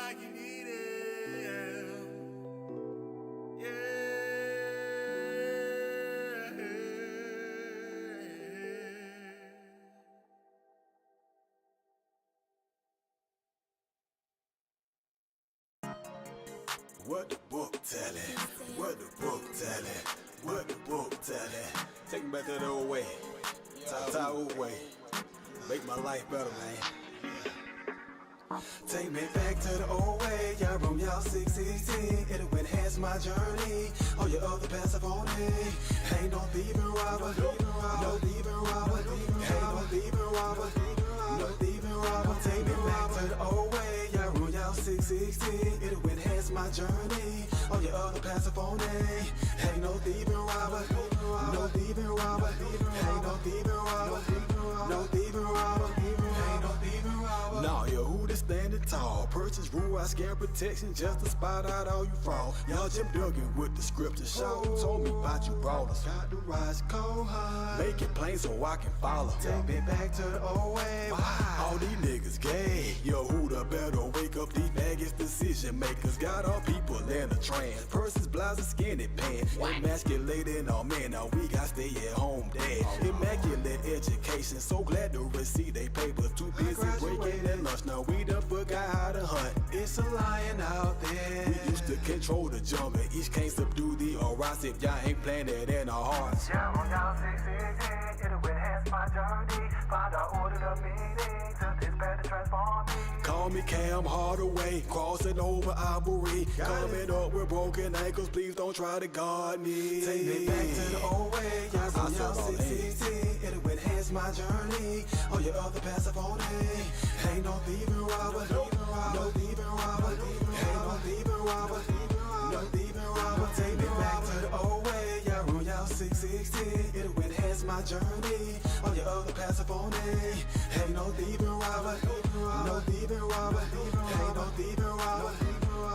like you need it. Yeah. What the book telling? What the book telling? What the book telling? Take me back to the old way. Old way. Make my life better, man. Take me back to the old way. Y'all room, y'all 616. It'll enhance my journey. All your other passive on it. Ain't no thieving robber. No thieving robber. Ain't no thieving robber. No thieving robber. Take me back to the old way. Y'all room, y'all 616. It'll enhance my journey. All your other passive on it. Ain't no thieving robber. No thieving robber. Ain't no thieving robber. No thieving robber. Ain't no thieving robber. Nah, yo, who this standing tall? Purchase rule, I scare protection just to spot out all you fraud. Y'all Jim Duggan with the scripture. Shout told me about you brawlers. Got the rise cold high. Make it plain so I can follow. Take me back to the old way. All these niggas gay. Yo, who the better wake up these faggots decision makers? Got all people in a trance. Purses, blouses, skinny pants. Emasculating all men. Now we got stay at home dad. Immaculate education. So glad to receive they papers. Too busy breaking their lunch. Now we done forgot how to hunt. It's a lion out there. We used to control the jungle. Each can't subdue the arouse if y'all ain't planted in our hearts. Yeah, on y'all 616, it'll enhance my journey. Find out order the meaning to this better transform me. Call me Cam Hardaway, crossing over Ivory. Coming up with broken ankles, please don't try to guard me. Take me back to the old way. Y'all on y'all 616, it'll enhance my journey. All your other passive on it. Ain't no thieving robber. No thieving robber. Ain't no thieving robber. No thieving robber. Take me back to the old way. Y'all rule y'all 616. It'll enhance my journey. All your other passive on it. Ain't no thieving robber. No thieving robber. Ain't no thieving robber.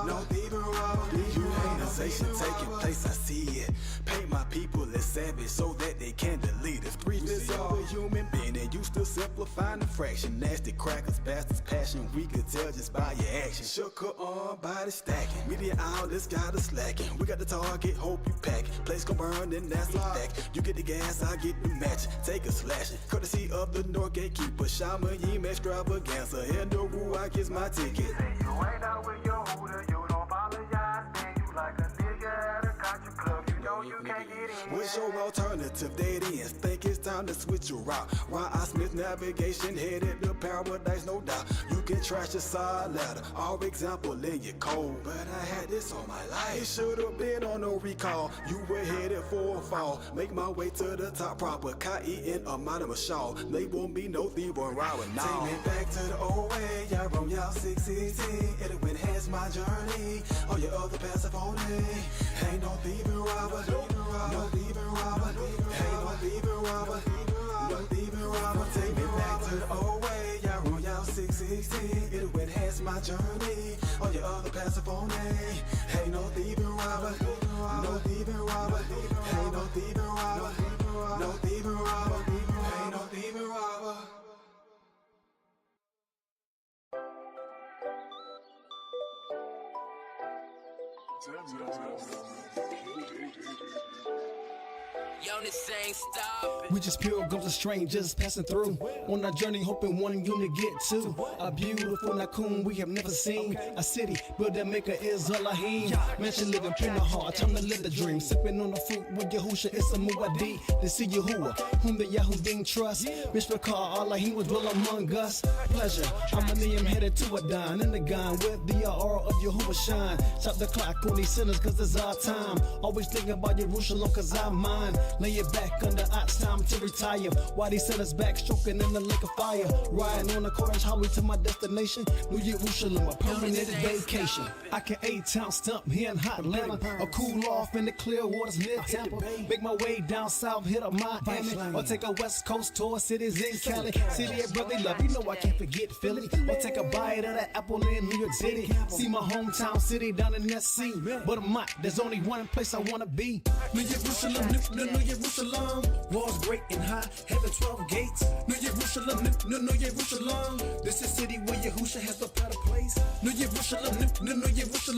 No thieving robber. Dehumanization taking place, I see it. Paint my people as savage so that they can delete us. Breathe this of a human being and used to simplifying the fraction. Nasty crackers, bastards, passion. We could tell just by your action. Shook her arm, body stacking. Media outlets got us slacking. We got the target, hope you pack. Place gon' burn, then that's a fact. You get the gas, I get the match. Take a slashing. Courtesy of the North Gatekeeper. Shaman Yim extravaganza. In the rule, I get my ticket. Say you ain't out with your hooter, you don't apologize, man. You like a nigga at a country club. You know you can't get in. What's your alternative? Dead ends. Think it's time to switch your route. Ron I. Smith navigation headed to paradise, no doubt. You can trash the side ladder. Our example in your code. But I had this all my life. It should have been on no recall. You were headed for a fall. Make my way to the top proper. K-E-N anonymous shawl. Label me no thief or robber. Now take me back to the old way. Y'all room y'all 616. It'll enhance my journey. All your other passive on it. Ain't no thieving robber. No thieving robber. Ain't no thieving robber. No thieving robber. Take me back to the old way. Y'all room y'all 616. It'll enhance my journey. All your other passive on it. Ain't no thieving robber. No thieving robber. Ain't no thieving robber. No thieving robber. Ain't no thieving robber. Yo, this ain't stopping. We just pilgrims and strangers passing through on our journey, hoping one unit get to a beautiful Nakum we have never seen. A city where the maker is Elohim. Mansion living in the heart, time to live the dream. Sipping on the fruit with Yahusha, it's a muaddi. To see Yahuwah, whom the Yahudim trust. Mishpachar, Elohim will dwell among us. Pleasure, I'm a name headed to a dine in the gun with the aura of Yahuwah shine. Stop the clock on these sinners, cause it's our time. Always thinking about Jerusalem, cause I'm mine. Lay it back under ox, time to retire. While they set us back, stroking in the lake of fire. Riding on the Orange Highway to my destination, New Jerusalem, a permanent vacation. I can 8-town stump here in hot Atlanta, or cool off in the clear waters near Tampa. Make my way down south, hit a Miami, or take a west coast tour, cities in Cali. City of brotherly love, you know I can't forget Philly. Or take a bite of that apple in New York City. See my hometown city down in that sea. But I'm not, there's only one place I wanna be. New Jerusalem, New Jerusalem. Walls great and high, heaven 12 gates. New Jerusalem, New Jerusalem. This is city where Yahusha has the proud place. New Jerusalem,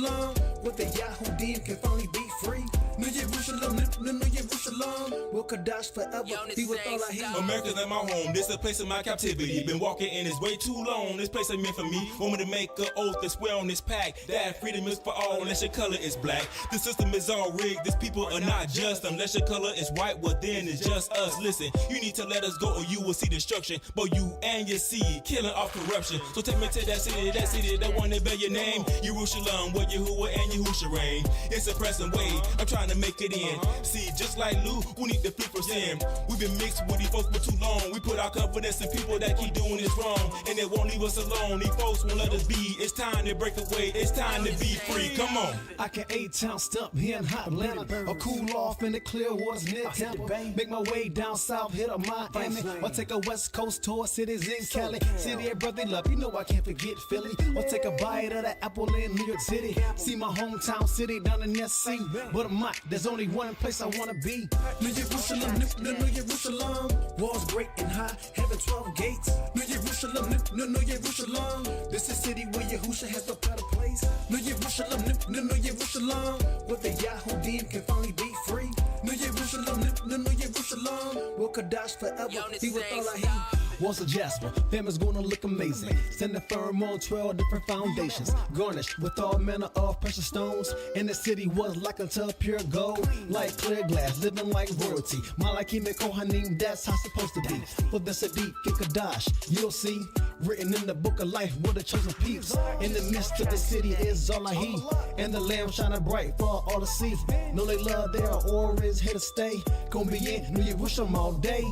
Jerusalem, where the Yahudim can finally be free. New Jerusalem, New Jerusalem, will Kadash forever be with all I hear. America's not my home, this a place of my captivity. Been walking in this way too long, this place ain't meant for me. Want me to make an oath and swear on this pack that freedom is for all unless your color is black. The system is all rigged, these people are not just. Unless your color is white, well then it's just us. Listen, you need to let us go or you will see destruction. But you and your seed, killing off corruption. So take me to that city, that one that bear your name. Jerusalem, where Yahuwah and Yahusha reign. It's a pressing way, I'm trying to make it in. See, just like Lou, we need to flee from sin. We've been mixed with these folks for too long. We put our confidence in people that keep doing this wrong, and they won't leave us alone. These folks won't let us be. It's time to break away, it's time to be free. Come on. I can 8-town stump here in hot Atlanta, or cool off in the clear waters near Tampa. Make my way down south, hit a Miami, or take a west coast tour, cities in Cali. City of brotherly love, you know I can't forget Philly. Or take a bite of that apple in New York City. See my hometown city down in S.C. But I'm not, there's only one place I wanna be. New Jerusalem, New Jerusalem. Walls great and high, heaven 12 gates. New Jerusalem, New Jerusalem. This is city where Yahusha has no better place. New Jerusalem, New Jerusalem, where the Yahudim can finally be free. New Jerusalem, New Jerusalem, will Kadash forever be with all I hear. Walls of jasper, family's gonna look amazing. Standing firm on 12 different foundations, garnished with all manner of precious stones. And the city was like unto pure gold, like clear glass, living like royalty. Malachi Kohanim, that's how it's supposed to be. For the Sadiq and Kadash, you'll see, written in the book of life, we're the chosen peeps. In the midst of the city is Zolahi, and the lamb shining bright for all to see. Know they love their aura is here to stay. Gonna be in New Jerusalem all day.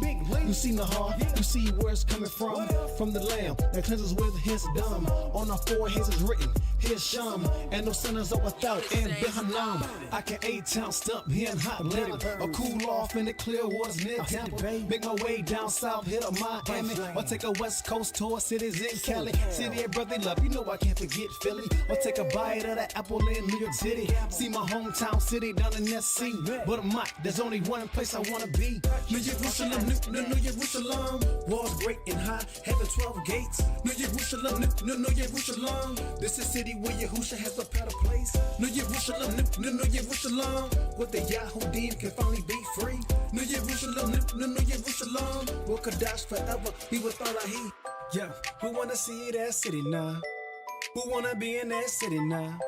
You see Nahar, you see where it's coming from the lamb that cleanses with his dumb. On our foreheads is written his sham, and no sinners are without in Behanam. I can 8-town stump here in hot Atlanta, or cool off in the clear waters near Tampa. Make my way down south, hit a Miami, or take a west coast tour, cities in Cali. City of brotherly love, you know I can't forget Philly. Or take a bite of that apple in New York City. See my hometown city down in S.C. But I'm not, there's only one place I wanna be. New Jerusalem, New Jerusalem. Walls great and high, heaven 12 gates. New Jerusalem, New Jerusalem. This is city where Yahusha has a better place. New Jerusalem, New Jerusalem, where the Yahudim can finally be free. New Jerusalem, New Jerusalem, will Kadash forever be with all I hear. Yeah, who wanna see that city now? Who wanna be in that city now?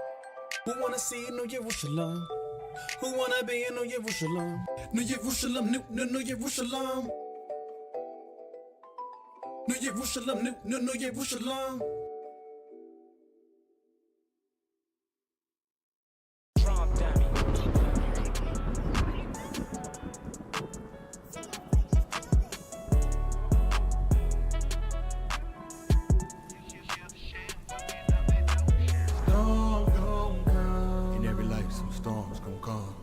Who wanna see New Jerusalem? Who wanna be in New Jerusalem? New Jerusalem, New Jerusalem. New Jerusalem, New Jerusalem. Storms gon' come,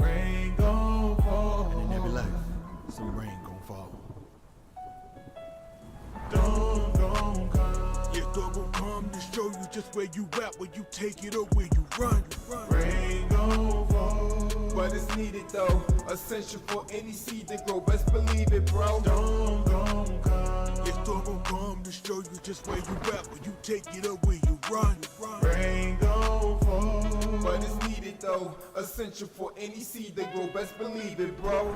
rain gon' fall, and in every life, some rain gon' fall. Storm gon' come, yeah, storm gon' come to show you just where you at, where you take it or where you run. Rain gon' fall, but it's needed though, essential for any seed to grow. Best believe it, bro. Storm gon' come, yeah, storm gon' come to show you just where you at, where you take it or where you run. Rain gon' fall, but it's needed though, essential for any seed to grow. Best believe it, bro.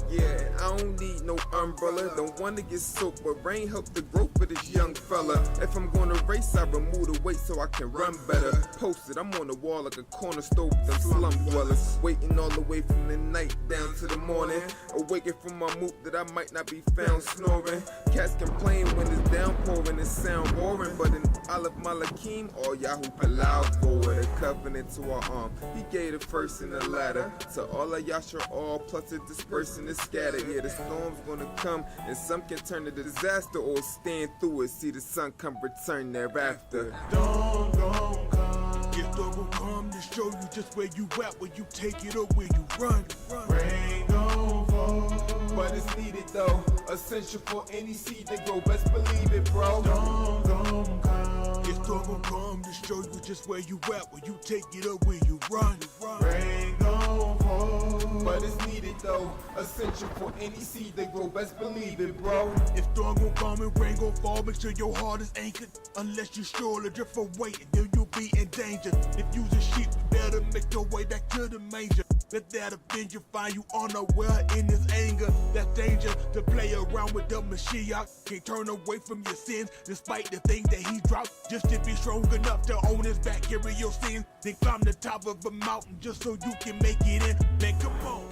Yeah, I don't need no umbrella. Don't wanna get soaked, but rain help the growth for this young fella. If I'm gonna race, I remove the weight so I can run better. Posted, I'm on the wall like a corner stove with them slum dwellers. Waiting all the way from the night down to the morning. Awaken from my mood that I might not be found snoring. Cats complain when it's downpouring, it sound boring. But in Aleph Malakim, all Yahoo allow for it. A covenant to our arm. He gave the first and the latter. To all of Yasha all, plus the dispersing is scattered. Yeah, the storm's gonna come, and some can turn to disaster or stand through it. See the sun come return thereafter. Storm gon' come, yeah, storm gon' come to show you just where you at, where you take it or where you run. Rain gon' fall, but it's needed though, essential for any seed to grow. Best believe it, bro. Storm gon' come, yeah, storm gon' come to show you just where you at, where you take it or where you run. Rain gon' fall, but it's needed though. Essential for any seed to grow, best believe it, bro. If storm gon' come and rain gon' fall, make sure your heart is anchored. Unless you sure a different way, then you'll be in danger. If you's a sheep, you better make your way back to the manger. Let that offend you, find you unaware in his anger. That's danger to play around with the Mashiach. Can't turn away from your sins, despite the thing that he dropped. Just to be strong enough to own his back, carry your sin. Then climb the top of a mountain just so you can make it in. Man, come on.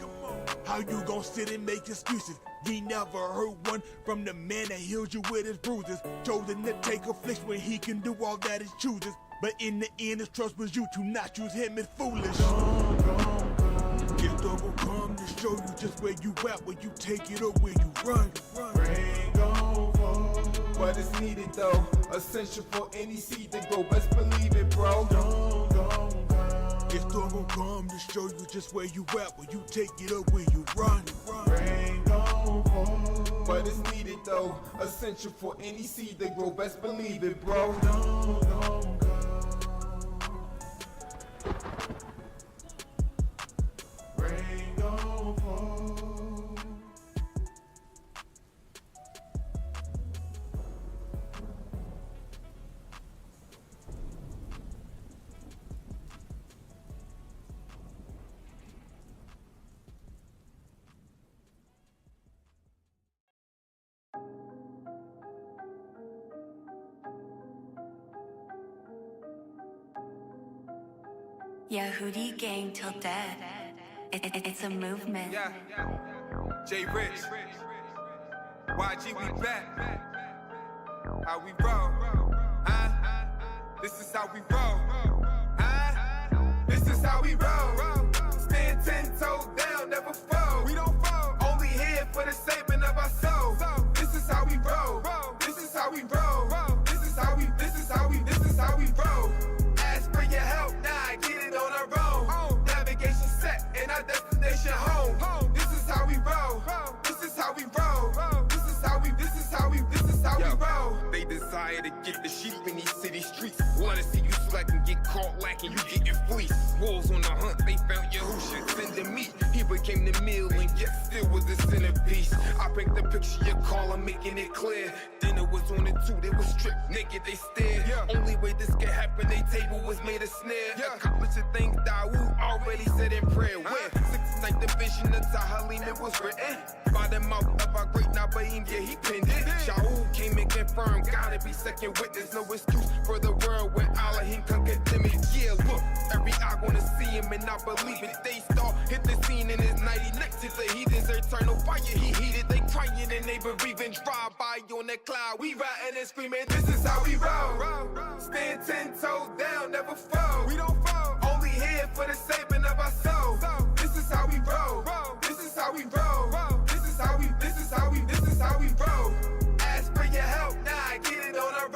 How you gon' sit and make excuses? You never heard one from the man that healed you with his bruises. Chosen to take affliction when he can do all that he chooses. But in the end, his trust was you to not use him as foolish. If the will come to show you just where you at, when you take it or where you run. Rain gon' fall, but it's needed though. Essential for any seed to grow, best believe it, bro. If the will come to show you just where you at, when you take it or where you run. Rain gon' fall, but it's needed though. Essential for any seed to grow, best believe it, bro. Rain gon' fall. Yahudi gang till dead. It's a movement. Yeah, J Rich, YG, we back. How we roll, huh? This is how we roll, huh? This is how we roll. Stand 10 toes down, never fold. We don't fold. Only here for the saving of our soul. This is how we roll. This is how we roll. This is how we roll. Ask for your help, now get it on our own. Navigation set and our destination home. This is how we roll. This is how we roll. This is how we roll. They desire to get the sheep in these city streets. Wanna see you slack and get caught lacking, you getting fleeced. Wolves on the hunt, they found Yahusha, sending meat. He became the meal and yet still was the centerpiece. I paint the picture you call, I'm making it clear. Dinner was on it too, they was stripped naked, they stared. Only way this could happen, they table was made a snare. Accomplishing things Dawood already said in prayer. Where 69th division of Tahalim, it was written by the mouth of our great Nabaim, yeah, he penned it. Shaul came and confirmed, gotta be second witness. No excuse for the world where Allah he can condemn it. Yeah, look, every eye gonna see him and I believe it. They star hit the scene in his 90 next to the heathens, eternal fire. He heated, they crying and they bereaving. Drive by on the cloud, we riding and screaming. This is how we roll. Stand 10 toes down, never fold. We don't fold. Only here for the saving of our soul. This is how we roll. This is how we roll. This is how we roll. Ask for your help, now get it on our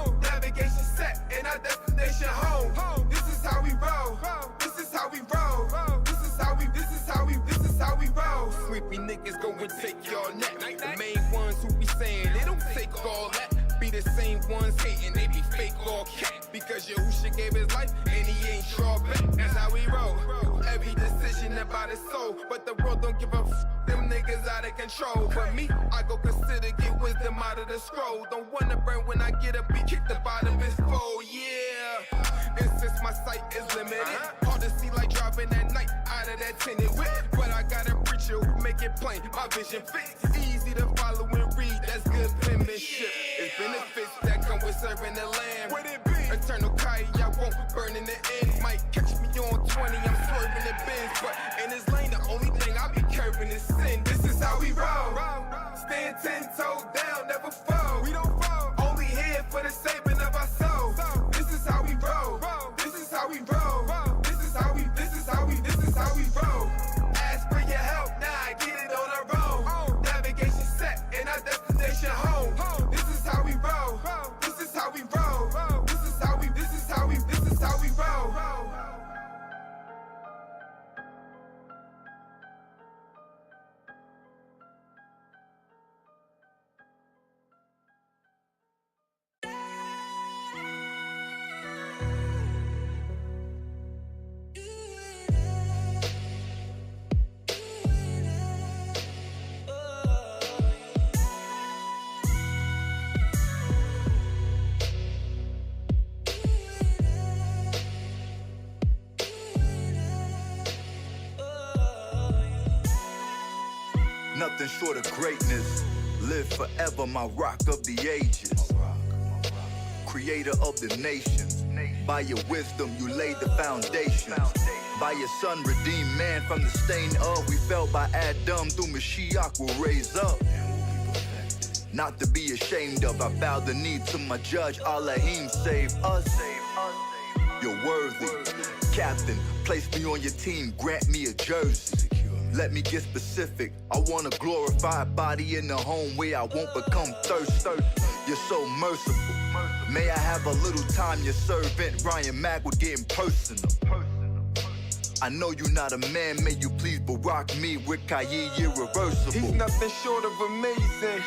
own. Navigation set and our destination home. This is how we roll. This is how we roll. This is how we roll. Sleepy niggas go and take your neck. The main ones who be saying they don't take all that. Be the same ones hating, they be fake or cat. Because Yahusha gave his life and he ain't draw back. That's how we roll. Every decision about his soul, but the world don't give a f. Them niggas out of control. For me, I go consider get wisdom out of the scroll. Don't wanna burn when I get up, be kicked up out of his foe. Yeah. And since my sight is limited, hard to see like driving at night out of that tinted whip. But I got a preacher who make it plain. My vision fits, easy to follow and read. That's good penmanship. It's benefits that come with serving the lamb. Eternal Kai, I won't burn in the end. Might catch me on 20, I'm swerving the bins. But in this lane, the only thing I be curving is sin. This is how we roll. Stand 10 toes down, never fold. We don't fold. Only here for the saving of our soul. This is how we roll. This is how we roll. This is how we roll. Ask for your help, now get it on our own. Navigation set and our destination home. This is how we roll. This is how we roll. This is how we roll. nothing short of greatness. Live forever, my rock of the ages. Creator of the nations. By your wisdom, you laid the foundations. By your son, redeemed man from the stain of. We fell by Adam, through Mashiach will raise up. Not to be ashamed of, I bow the knee to my judge, Elohim, save us. You're worthy, captain, place me on your team, grant me a jersey. Let me get specific, I want a glorified body in the home where I won't become thirsty. You're so merciful, may I have a little time, your servant Ryan Mack would get personal. I know you're not a man, may you please barack me with Kayi irreversible. He's nothing short of amazing,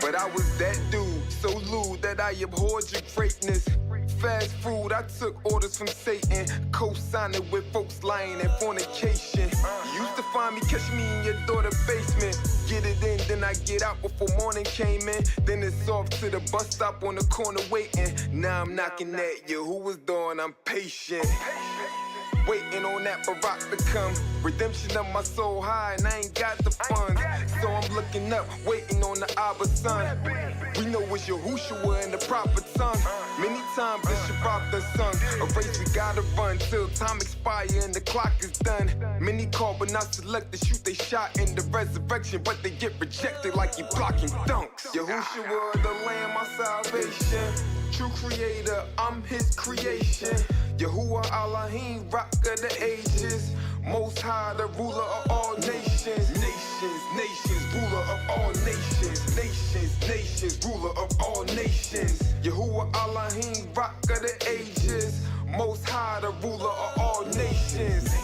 but I was that dude, so lewd that I abhorred your greatness. Fast food, I took orders from Satan, co-signing with folks lying and fornication. You used to find me, catch me in your daughter's basement. Get it in, then I get out before morning came in. Then it's off to the bus stop on the corner waiting. Now I'm knocking at you, who was doing? I'm patient. Waiting on that Barack to come. Redemption of my soul high, and I ain't got the funds. So I'm looking up, waiting on the Abba son. We know it's Yahushua and the proper tongue. Many times it's Shabbat the sung. A race we gotta run till time expire and the clock is done. Many call but not selected, shoot they shot in the resurrection, but they get rejected like you blocking dunks. Yahushua, the Lamb, my salvation. True creator, I'm his creation. Yahuwah Elohim, rock of the ages. Most high, the ruler of all nations. Nations, nations, ruler of all nations. Nations, nations, ruler of all nations. Yahuwah Elohim, rock of the ages. Most high, the ruler of all nations.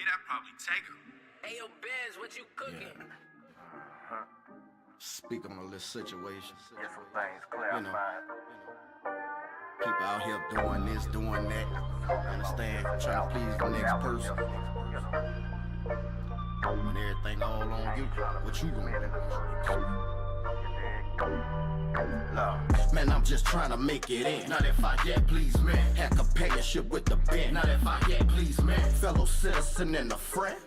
That probably take her. Hey, yo, Benz, what you cooking? Yeah. Speak on a little situation. Get some things clarified. People out here doing this, doing that. Understand? Trying to please the next person. When everything all on you, what you gonna do? Man, I'm just trying to make it in. Not if I get, please, man. Had companionship with the band. Not if I get, please, man. Fellow citizen and a friend.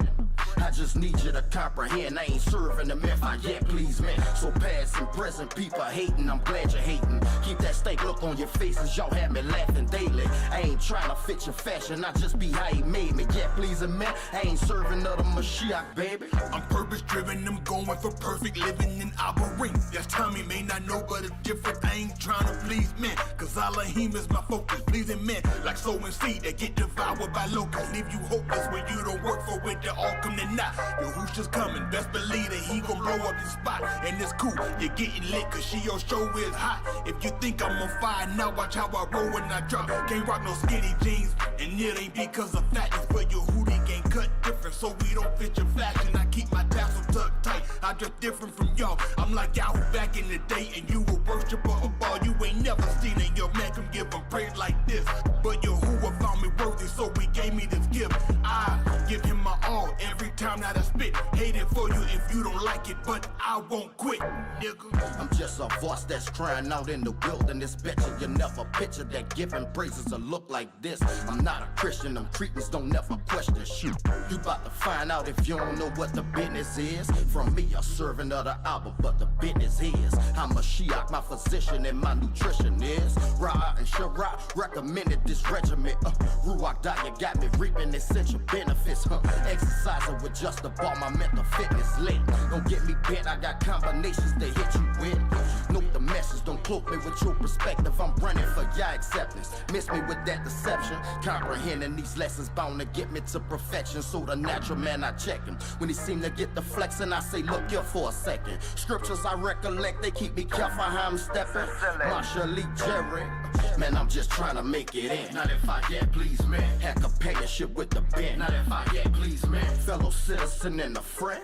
I just need you to comprehend. I ain't serving them if I get, please, man. So past and present, people hating. I'm glad you're hating. Keep that stank look on your faces. Y'all have me laughing daily. I ain't trying to fit your fashion. I just be how he made me. Get, please, man. I ain't serving another Mashiach, baby. I'm purpose driven. I'm going for perfect living in Abba ring. That's time he may not know, but it's different. I ain't trying to please men, cause Elohim is my focus. Pleasing men like sowing seed that get devoured by locusts. Leave you hopeless when you don't work for it. They all come to not. Yo, who's just coming? Best believe that he gon' blow up the spot. And it's cool, you're getting lit cause your show is hot. If you think I'm on fire, now watch how I roll when I drop. Can't rock no skinny jeans, and it ain't because of fatness, but your hoodie ain't cut different, so we don't fit your fashion. I keep my tassel tucked tight, I dress different from y'all. I'm like Yahoo back in the day, and you a worshiper of all. You ain't never seen it, your man come give him praise like this. But Yahuwah found me worthy, so he gave me this gift. I give him my all every time that I spit. Hate it for you if you don't like it, but I won't quit, nigga. I'm just a voice that's crying out in the wilderness. Betcha you never picture that giving praises a look like this. I'm not a Christian, them Cretans don't never question shoot. You about to find out if you don't know what the business is. From me, a servant of the Abba, but the business is I'm a Mashiach, my physician and my nutrition is Ra and Shara recommended this regimen. Ruach diet got me reaping essential benefits. Exercising with just the ball, my mental fitness lit. Don't get me bent, I got combinations to hit you with. Note the message, don't cloak me with your perspective. I'm running for your acceptance. Miss me with that deception. Comprehending these lessons bound to get me to perfection. So the natural man, I check him. When he seem to get the flexing, I say, look here for a second. Scriptures I recollect, they keep me careful how I'm stepping. Marshall Lee Jerry. Man, I'm just trying to make it in. Not if I get, please, man. Had companionship with the band. Not if I get, please, man. Fellow citizen and a friend.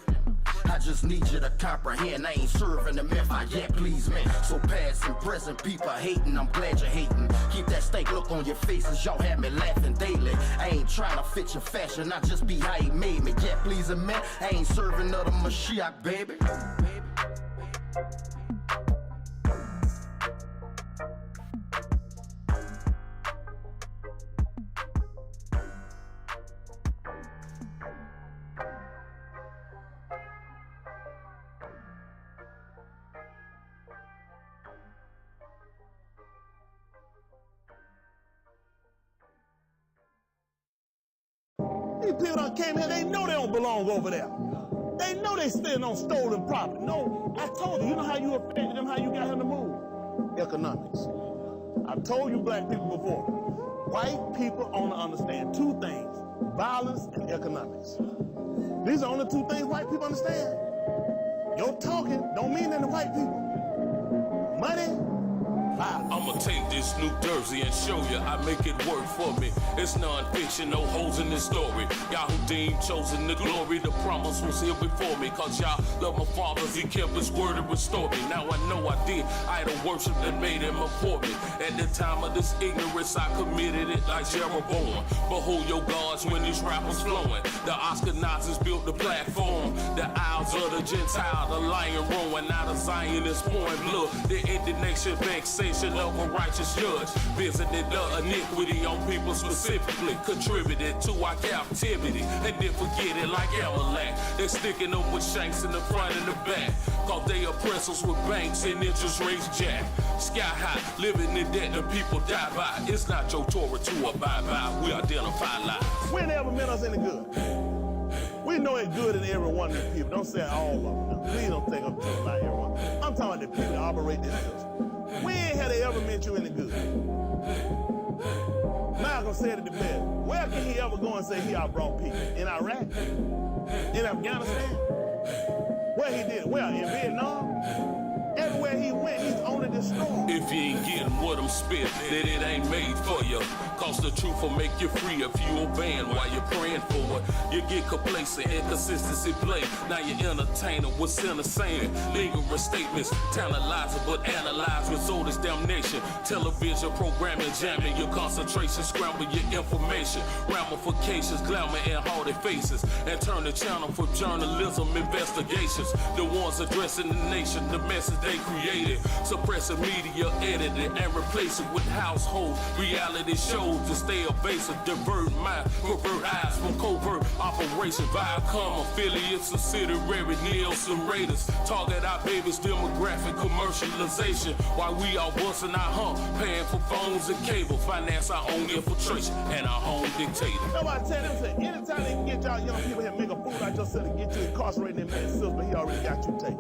I just need you to comprehend. I ain't serving them if I yet please me. So past and present people hating, I'm glad you're hating. Keep that stank look on your faces, y'all have me laughing daily. I ain't trying to fit your fashion, I just be how he made me. Yet pleasing me, I ain't serving other Mashiach, baby. These people done came here, they know they don't belong over there. They know they still on stolen property. No, I told you know how you affected them, how you got him to move? Economics. I've told you black people before. White people only understand two things, violence and economics. These are only two things white people understand. Your talking don't mean nothing to white people. Money, I'ma take this New Jersey and show you I make it work for me. It's non-fiction, no holes in this story. Y'all who deemed chosen the glory, the promise was here before me. Cause y'all love my father, he kept his word and restored me. Now I know I did idol worship that made him for me. At the time of this ignorance, I committed it like Jeroboam. Behold your gods when these rappers flowing. The Ashkenazis built the platform. The Isles of the Gentile, the lion roaring. Now the Zionist pouring blood. The indignation, vexation of a righteous judge. Visited the iniquity on people specifically. Contributed to our captivity. And then forget it like Amalek. They sticking them with shanks in the front and the back. Cause they oppress us with banks and interest rates jack. Sky high, living in debt and people die by. It's not your Torah to abide by. We identify lies. We ain't ever meant us any good. We know it's good in every one of the people. Don't say all of them. Now. Please don't think I'm talking about everyone. I'm talking about the people that operate this system. We ain't had they ever meant you any good. Malcolm said it the best. Where can he ever go and say he outbrought people? In Iraq? In Afghanistan? Where he did? Where? In Vietnam? Everywhere he went, he's only destroyed. If you ain't getting what I'm spit, then it ain't made for you. Cause the truth will make you free if you obeying while you're praying for it. You get complacent, inconsistency play. Now you're entertaining what's in the saying. Lingering statements, tantalizing but analyze result is damnation. Television programming, jamming your concentration, scramble your information. Ramifications, glamour and haughty faces. And turn the channel for journalism investigations. The ones addressing the nation, the message they created. Suppressing media, edited and replace it with household reality shows to stay evasive, divert mind, pervert eyes from covert operation. Viacom affiliates, subsidiary Nielsen Raiders. Target our babies, demographic commercialization. While we all busting our hump, paying for phones and cable, finance our own infiltration and our own dictator. Nobody tell them, say, anytime they can get y'all young people here, make a fool out yourself and get you incarcerated in that system, he already got you taken.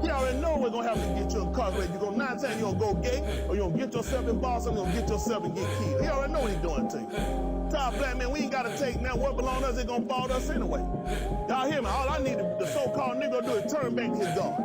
He already know what's gonna happen to get you incarcerated. You go 9 times, you gonna go gay, or you gonna get yourself involved, or you gonna get yourself and get killed. He already know what he's doing to you. Tell black man, we ain't gotta take now what belongs to us, it's gonna fall to us anyway. Y'all hear me? All I need the so-called nigga to do is turn back to his God.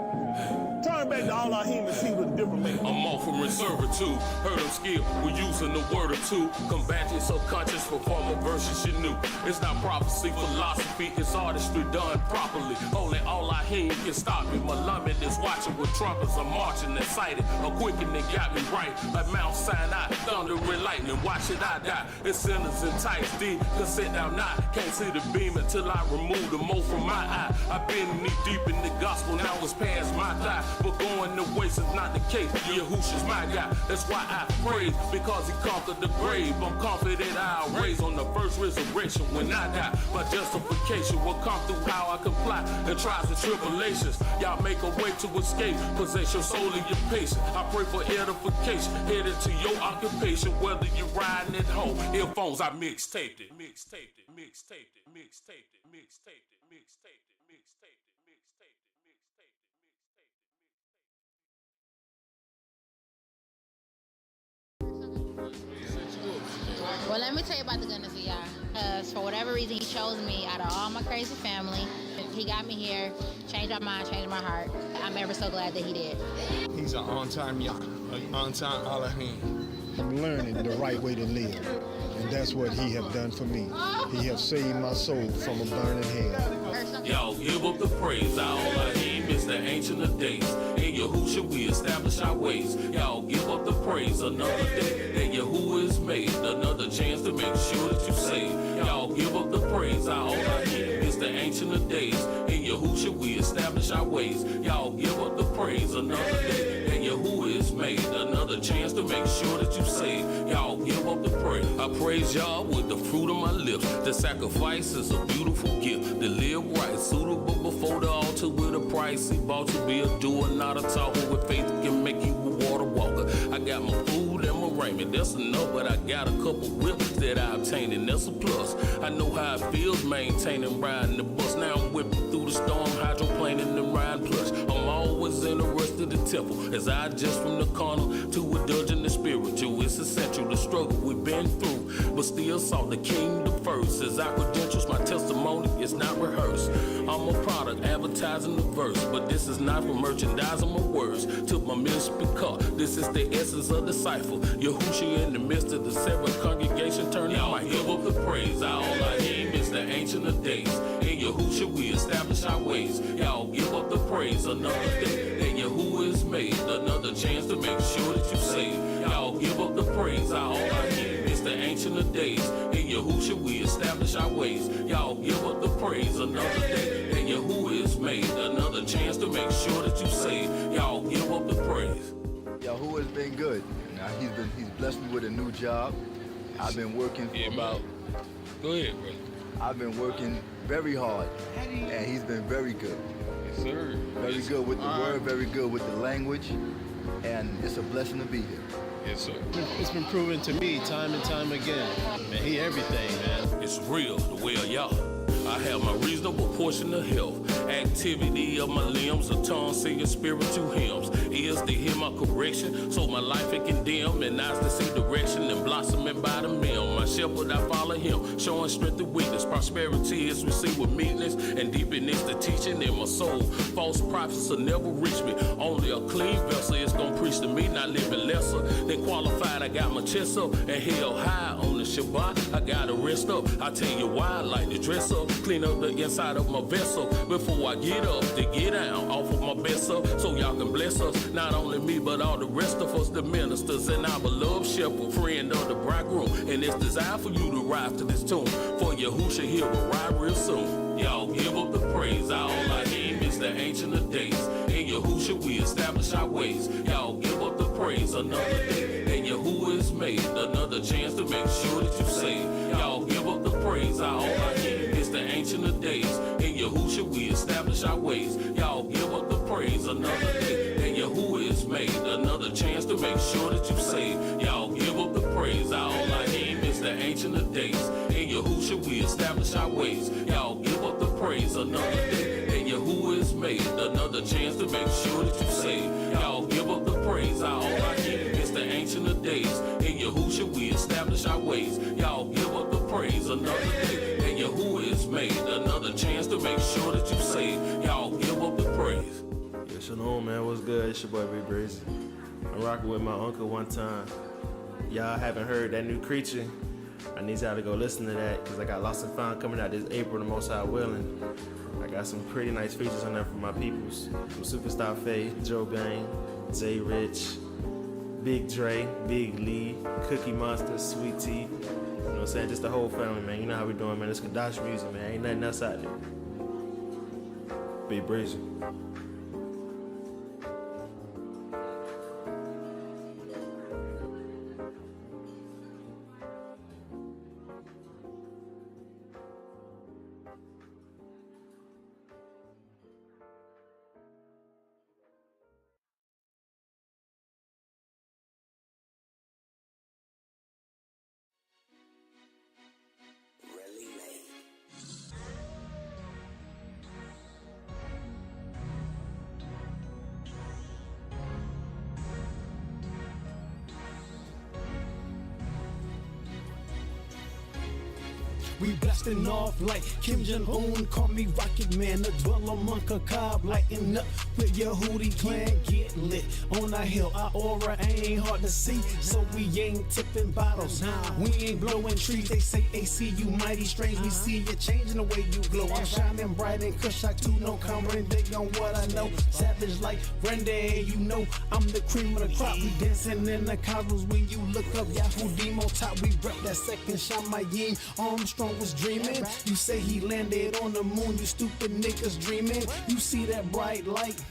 Turn back to all our humans, see with a different man. I'm offering servitude, heard them skill, we're using the word or two. Combat your subconscious, perform a versus you knew. It's not prophecy, philosophy, it's artistry done properly. Only all I hear can stop me. My lummin is watching with trumpets, I'm marching excited. A quickening got me right, like Mount Sinai, thunder and lightning. Watch it, I die. It's sinners and tights, D, cause sit down now. Can't see the beam until I remove the mold from my eye. I've been knee deep in the gospel, now it's past my thigh. But going the waste is not the case. Yahushua's my guy. That's why I praise, because he conquered the grave. I'm confident I'll raise on the first resurrection when I die. My justification will come through how I comply and trials and tribulations. Y'all make a way to escape. Possess your soul and your patience. I pray for edification. Headed to your occupation, whether you're riding at home. Earphones, I mixtaped it. Mixtaped it. Mixtaped it. Mixtaped it. Mixtaped it. Mixtaped it. Mixtaped it. Well, let me tell you about the goodness of Yah. Because for whatever reason, he chose me out of all my crazy family. He got me here, changed my mind, changed my heart. I'm ever so glad that he did. He's an on-time Yah, an on-time Elohim. I'm learning the right way to live, and that's what he have done for me. He have saved my soul from a burning hell. Y'all give up the praise. Our Elohim is the ancient of days. In Yahushua we establish our ways. Y'all give up the praise. Another day that Yahuwah is made. Another chance to make sure that you save. Y'all give up the praise. Our Elohim is the ancient of days. In Yahushua we establish our ways. Y'all give up the praise. Another day that Yahuwah is made. Another chance to make sure that you save. Y'all give up the praise. I praise y'all with the fruit of my lips. The sacrifice is a beautiful gift. To live right, suitable before the altar with a price. He bought to be a doer, not a talker. With faith can make you a water walker. I got my food and my raiment, that's enough. But I got a couple whips that I obtained, and that's a plus. I know how it feels maintaining riding the bus. Now I'm whipping through the storm, hydroplaning and riding plush. I'm always in the rest of the temple as I adjust from the carnal to indulge in the spiritual. It's essential, the struggle we've been through, but still sought the kingdom first. As our credentials, my testimony is not rehearsed. I'm a product advertising the verse, but this is not for merchandising my words. Took my ministry car, this is the essence of the cipher. Yahushua in the midst of the seven congregation, turn the mic. Give up the praise. Our Elohim is the ancient of days. In Yahushua we establish our ways. Y'all give up the praise. Another day that Yahuwah is made. Another chance to make sure that you save. Y'all give up the praise. Our Elohim is the ancient of days. In Yahushua we establish our ways. Y'all give up the praise. Another day that Yahuwah is made. Another chance to make sure that you save. Y'all give up the praise. Yahuwah has been good. Now he's blessed me with a new job. I've been working for about. Go ahead, brother. I've been working very hard, and he's been very good. Yes, sir. Very good with the word, very good with the language, and it's a blessing to be here. Yes, sir. It's been proven to me time and time again. Man, he everything, man. It's real, the way of Yah. I have my reasonable portion of health. Activity of my limbs, a tongue singing spiritual hymns. Ears to hear my correction, so my life it condemn. And eyes to see direction and blossoming by the mill. My shepherd, I follow him, showing strength and weakness. Prosperity is received with meekness, and deepness the teaching in my soul. False prophets will never reach me. Only a clean vessel is gonna preach to me, not living lesser than qualified. I got my chest up and held high on the Shabbat. I gotta rest up. I tell you why I like to dress up. Clean up the inside of my vessel before I get up to get down off of my best up, so y'all can bless us. Not only me, but all the rest of us, the ministers and our beloved shepherd, friend of the bridegroom. And it's designed for you to rise to this tune. For Yahushua here will ride real soon. Y'all give up the praise. Our Elohim is the ancient of days. In Yahushua we establish our ways. Y'all give up the praise. Another day that Yahuwah is made. Another chance to make sure that you save. Y'all give up the praise. Our Elohim is the ancient of days. In Yahushua we establish our ways. Y'all give up the praise. Another day that Yahuwah is made. Another chance to make sure that you save. Y'all give up the praise. Our Elohim is the ancient of days. In Yahushua we establish our ways. Y'all give up the praise. Another day that Yahuwah is made. Another chance to make sure that you save. Y'all give up the praise. Our Elohim is the ancient of days. In Yahushua we establish our ways. Y'all give up the praise. Another day that Yahuwah is made. Another chance to make sure that you save. Y'all give up the praise. Yeah, shalom, man. What's good? It's your boy, Big Brazy. I'm rocking with my uncle one time. Y'all haven't heard that new creature? I need y'all to go listen to that, because I got Lost and Found coming out this April, the Most High willing. I got some pretty nice features on there for my peoples. From Superstar Faye, Joe Bang, Jay Rich, Big Dre, Big Lee, Cookie Monster, Sweet Tea. You know what I'm saying? Just the whole family, man. You know how we doing, man. It's Kadash music, man. Ain't nothing else out there. Big Brazy. We blasting off like Kim Jong-un. Call me Rocket Man, the dweller monk of Cobb. Lighting up with your Hootie clan. Get lit on a hill, our aura ain't hard to see. So we ain't tipping bottles, we ain't blowing trees. They say AC, you mighty strange. We see you changing the way you glow. I'm shining bright and Kushak too, no comment big on what I know. Savage like Randy, you know I'm the cream of the crop. We dancing in the cosmos when you look up Yahoo Demo top. We rep that second Shamayim. Armstrong was dreaming. You say he landed on the moon, you stupid niggas dreaming. You see that bright light?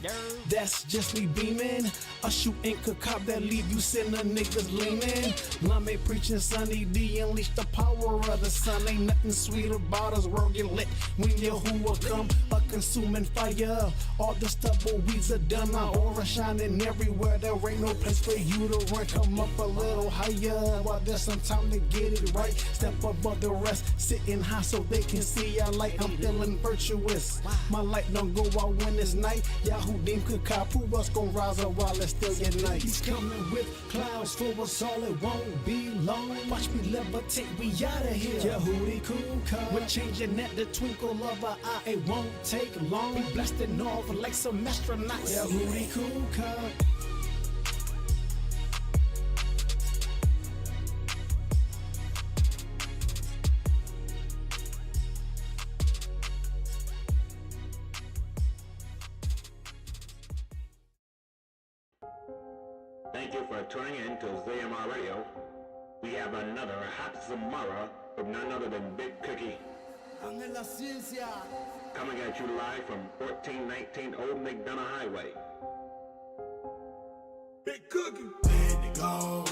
That's just me beaming. A shooting could cop that leave you send the niggas leaning. Lame preaching Sunny D, unleash the power of the sun. Ain't nothing sweet about us, world get lit when Yahuwah come, a consuming fire. All the stubble weeds are done, our aura shining everywhere. There ain't no place for you to run. Come up a little higher while there's some time to get it right. Step above the rest, sitting high so they can see our light. I'm feeling virtuous. My light don't go out when it's night. Yahudim could cop, who else gon' rise up while it's still yet night? He's coming with clouds for us all, it won't be long. Watch me levitate, we outta here. Yahudi cool cut. We're changing at the twinkle of an eye, it won't take long. We blasting off like some astronauts. Yahudi cool cut. Thank you for tuning in to ZMR Radio. We have another hot Zamara from none other than Big Cookie. Coming at you live from 1419 Old McDonough Highway. Big Cookie. Send it go.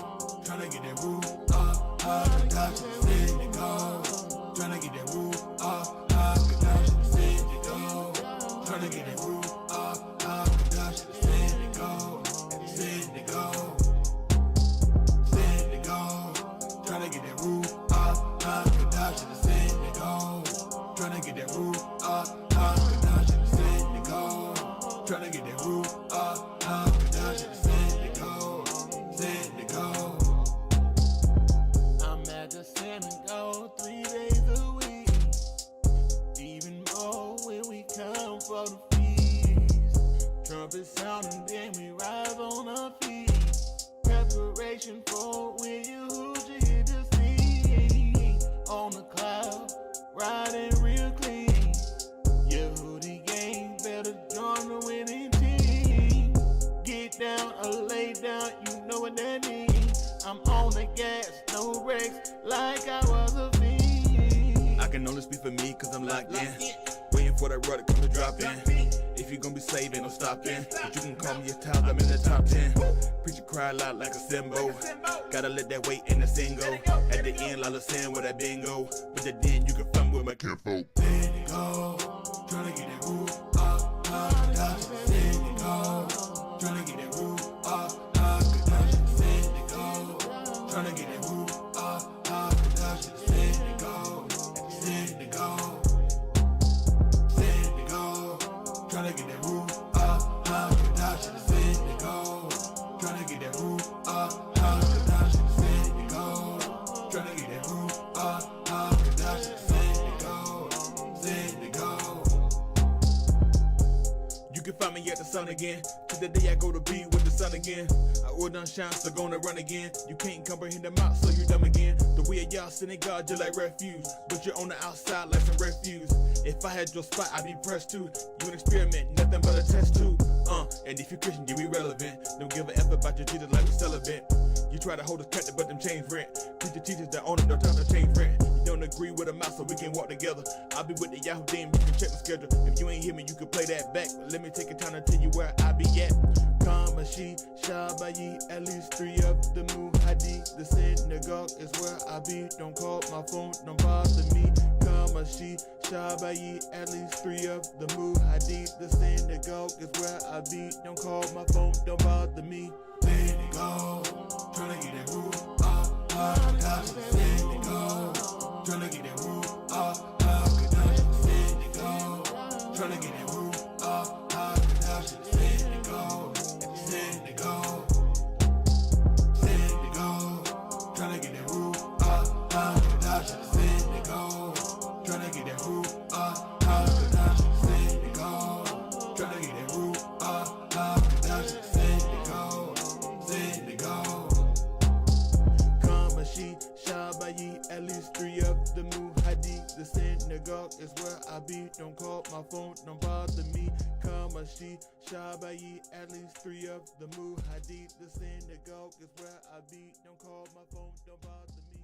Tryna get that roof up, production. Send it go. Tryna get that roof up, production. Send it go. Tryna get that roof up, production. Send it go. Send it go. Send it go. Tryna get that roof up, production. Send it go. Tryna get that roof up, production. Send it go. Tryna get that roof up, production. Send it go. Send it go. I'm at the synagogue 3 days a week. Even more when we come for the feast. Trumpet sounding, then we rise on our feet. Preparation for when you hit the scene. On the cloud, riding real clean. Yehudi gang better join the winning team. Get down or lay down, you know what that means. I'm on the gas, no brakes, like I was a fiend. I can only speak for me, cause I'm locked in. Waiting for that rudder to come to drop in. If you gon' be saved, ain't no stopping. But you can call me a top, I'm in the top 10. Preacher cry loud like a cymbal. Gotta let that weight in the single. At the end, Lala saying with that bingo. But then you can fun with my kinfolk. Send it go. Tryna get that roof up, production. Send it go. Tryna get that roof up, production. Send it go. Tryna get that roof up, production. Send it go. Send it go. Send it go. Tryna get that roof up, production. Send it go. Tryna get that roof up, production. Send it go. Tryna get that roof up, production. Send it go. Send it go. You can find me at the sun again. To the day I go to be with the sun again. I will done shine, so gonna run again. You can't comprehend the mouth, so you dumb again. The way of y'all sending God just like refuge. But you're on the outside like some refuse. If I had your spot, I'd be pressed too. You an experiment, nothing but a test too. And if you Christian, you irrelevant. Don't give a F about your Jesus like a celibate. You try to hold us captive, but them chains rent. Preacher teachers that own it, don't try to change rent. You don't agree with a mouth, so we can walk together. I'll be with the Yahoo Dame, you can check my schedule. If you ain't hear me, you can play that back. But let me take a time to tell you where I be at. Kamashi, Shabayi, at least 3 of the Muhadi. The synagogue is where I be. Don't call my phone, don't bother me. Kamashi, Shabayi, at least 3 of the Muhadi. The synagogue is where I be. Don't call my phone, don't bother me. Send it go. Tryna get that roof up, production. Send it go. Tryna get that roof up, production. Send it go. Tryna get that roof up, production. Send it go. Send it go. Send it go. Tryna get that roof up, production. Send it go. synagogue is where I be. Don't call my phone, don't bother me. Kamashi, Shabayi, at least 3 of the Muhadid. The synagogue is where I be. Don't call my phone, don't bother me.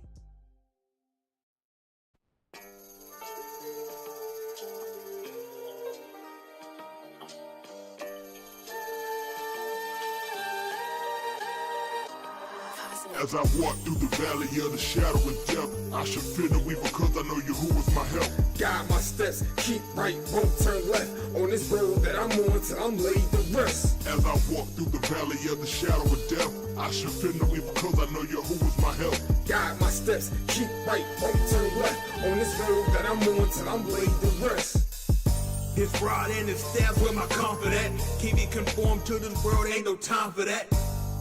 As I walk through the valley of the shadow of death, I should fear no evil because I know you who is my help. Guide my steps, keep right, won't turn left. On this road that I'm on till I'm laid to rest. As I walk through the valley of the shadow of death, I should fear no evil because I know you who is my help. Guide my steps, keep right, won't turn left. On this road that I'm on till I'm laid to rest. His rod and his staff where my comfort at. Keep me conformed to this world, ain't no time for that.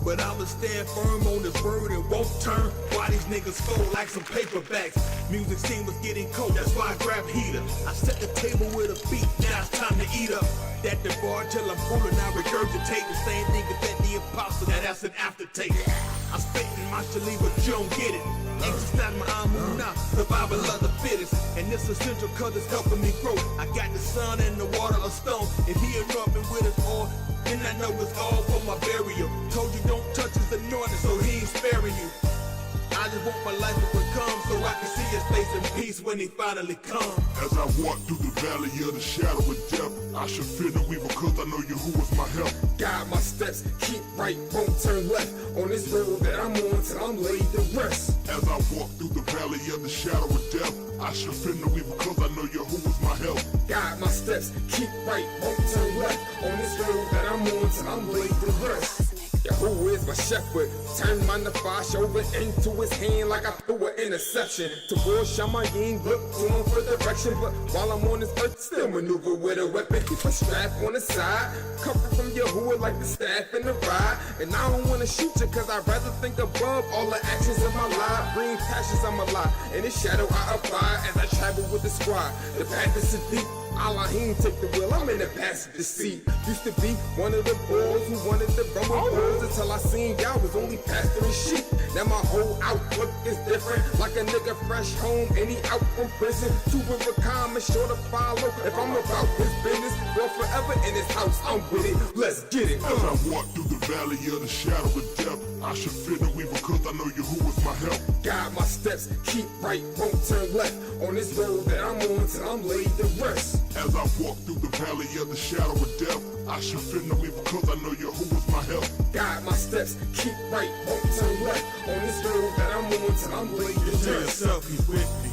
But I'ma stand firm on this word and won't turn. Why these niggas fold like some paperbacks? Music scene was getting cold, that's why I grabbed heater. I set the table with a beat, now it's time to eat up. That the bar till I'm full and I regurgitate the same thing as that the apostle, that's an aftertaste. I spit in my shali, but you don't get it. Exercise my amunah, survival of the fittest. And it's essential cause it's helping me grow. I got the sun and the water of stone. If he erupting with his oil, then I know it's all for my burial. Told you don't touch his anointing, so he ain't sparing you. I just want my life to become so I can see his face in peace when he finally comes. As I walk through the valley of the shadow of death, I should fear no evil because I know you who is my help. Guide my steps, keep right, won't turn left. On this road that I'm on till I'm laid to rest. As I walk through the valley of the shadow of death, I should fear no evil because I know you who is my help. Guide my steps, keep right, won't turn left. On this road that I'm on till I'm laid to rest. Who is my shepherd? Turn my nafash over into his hand like I threw an interception. Toward Shamayim, look to him for direction. But while I'm on this earth, still maneuver with a weapon. Keep a strap on the side. Comfort from Yahuwah like the staff in the ride. And I don't wanna shoot you cause I'd rather think above all the actions of my life. Bring passions I'm alive. In the shadow I abide as I travel with the squad. The path is deep. Allahim take the wheel, I'm in the passenger seat. Used to be one of the boys who wanted to run with bulls until I seen y'all was only pastoring sheep. Now my whole outlook is different, like a nigga fresh home and he out from prison. To a calm and sure to follow. If I'm about his business, well forever in his house, I'm with it. Let's get it. As I walk through the valley of the shadow of death, I should fear no evil because I know you who is my help. Guide my steps, keep right, won't turn left. On this road that I'm on till I'm laid to rest. As I walk through the valley of the shadow of death, I should fear no evil because I know you who is my help. Guide my steps, keep right, won't turn left. On this road that I'm on till I'm laid to rest. Tell yourself he's with me.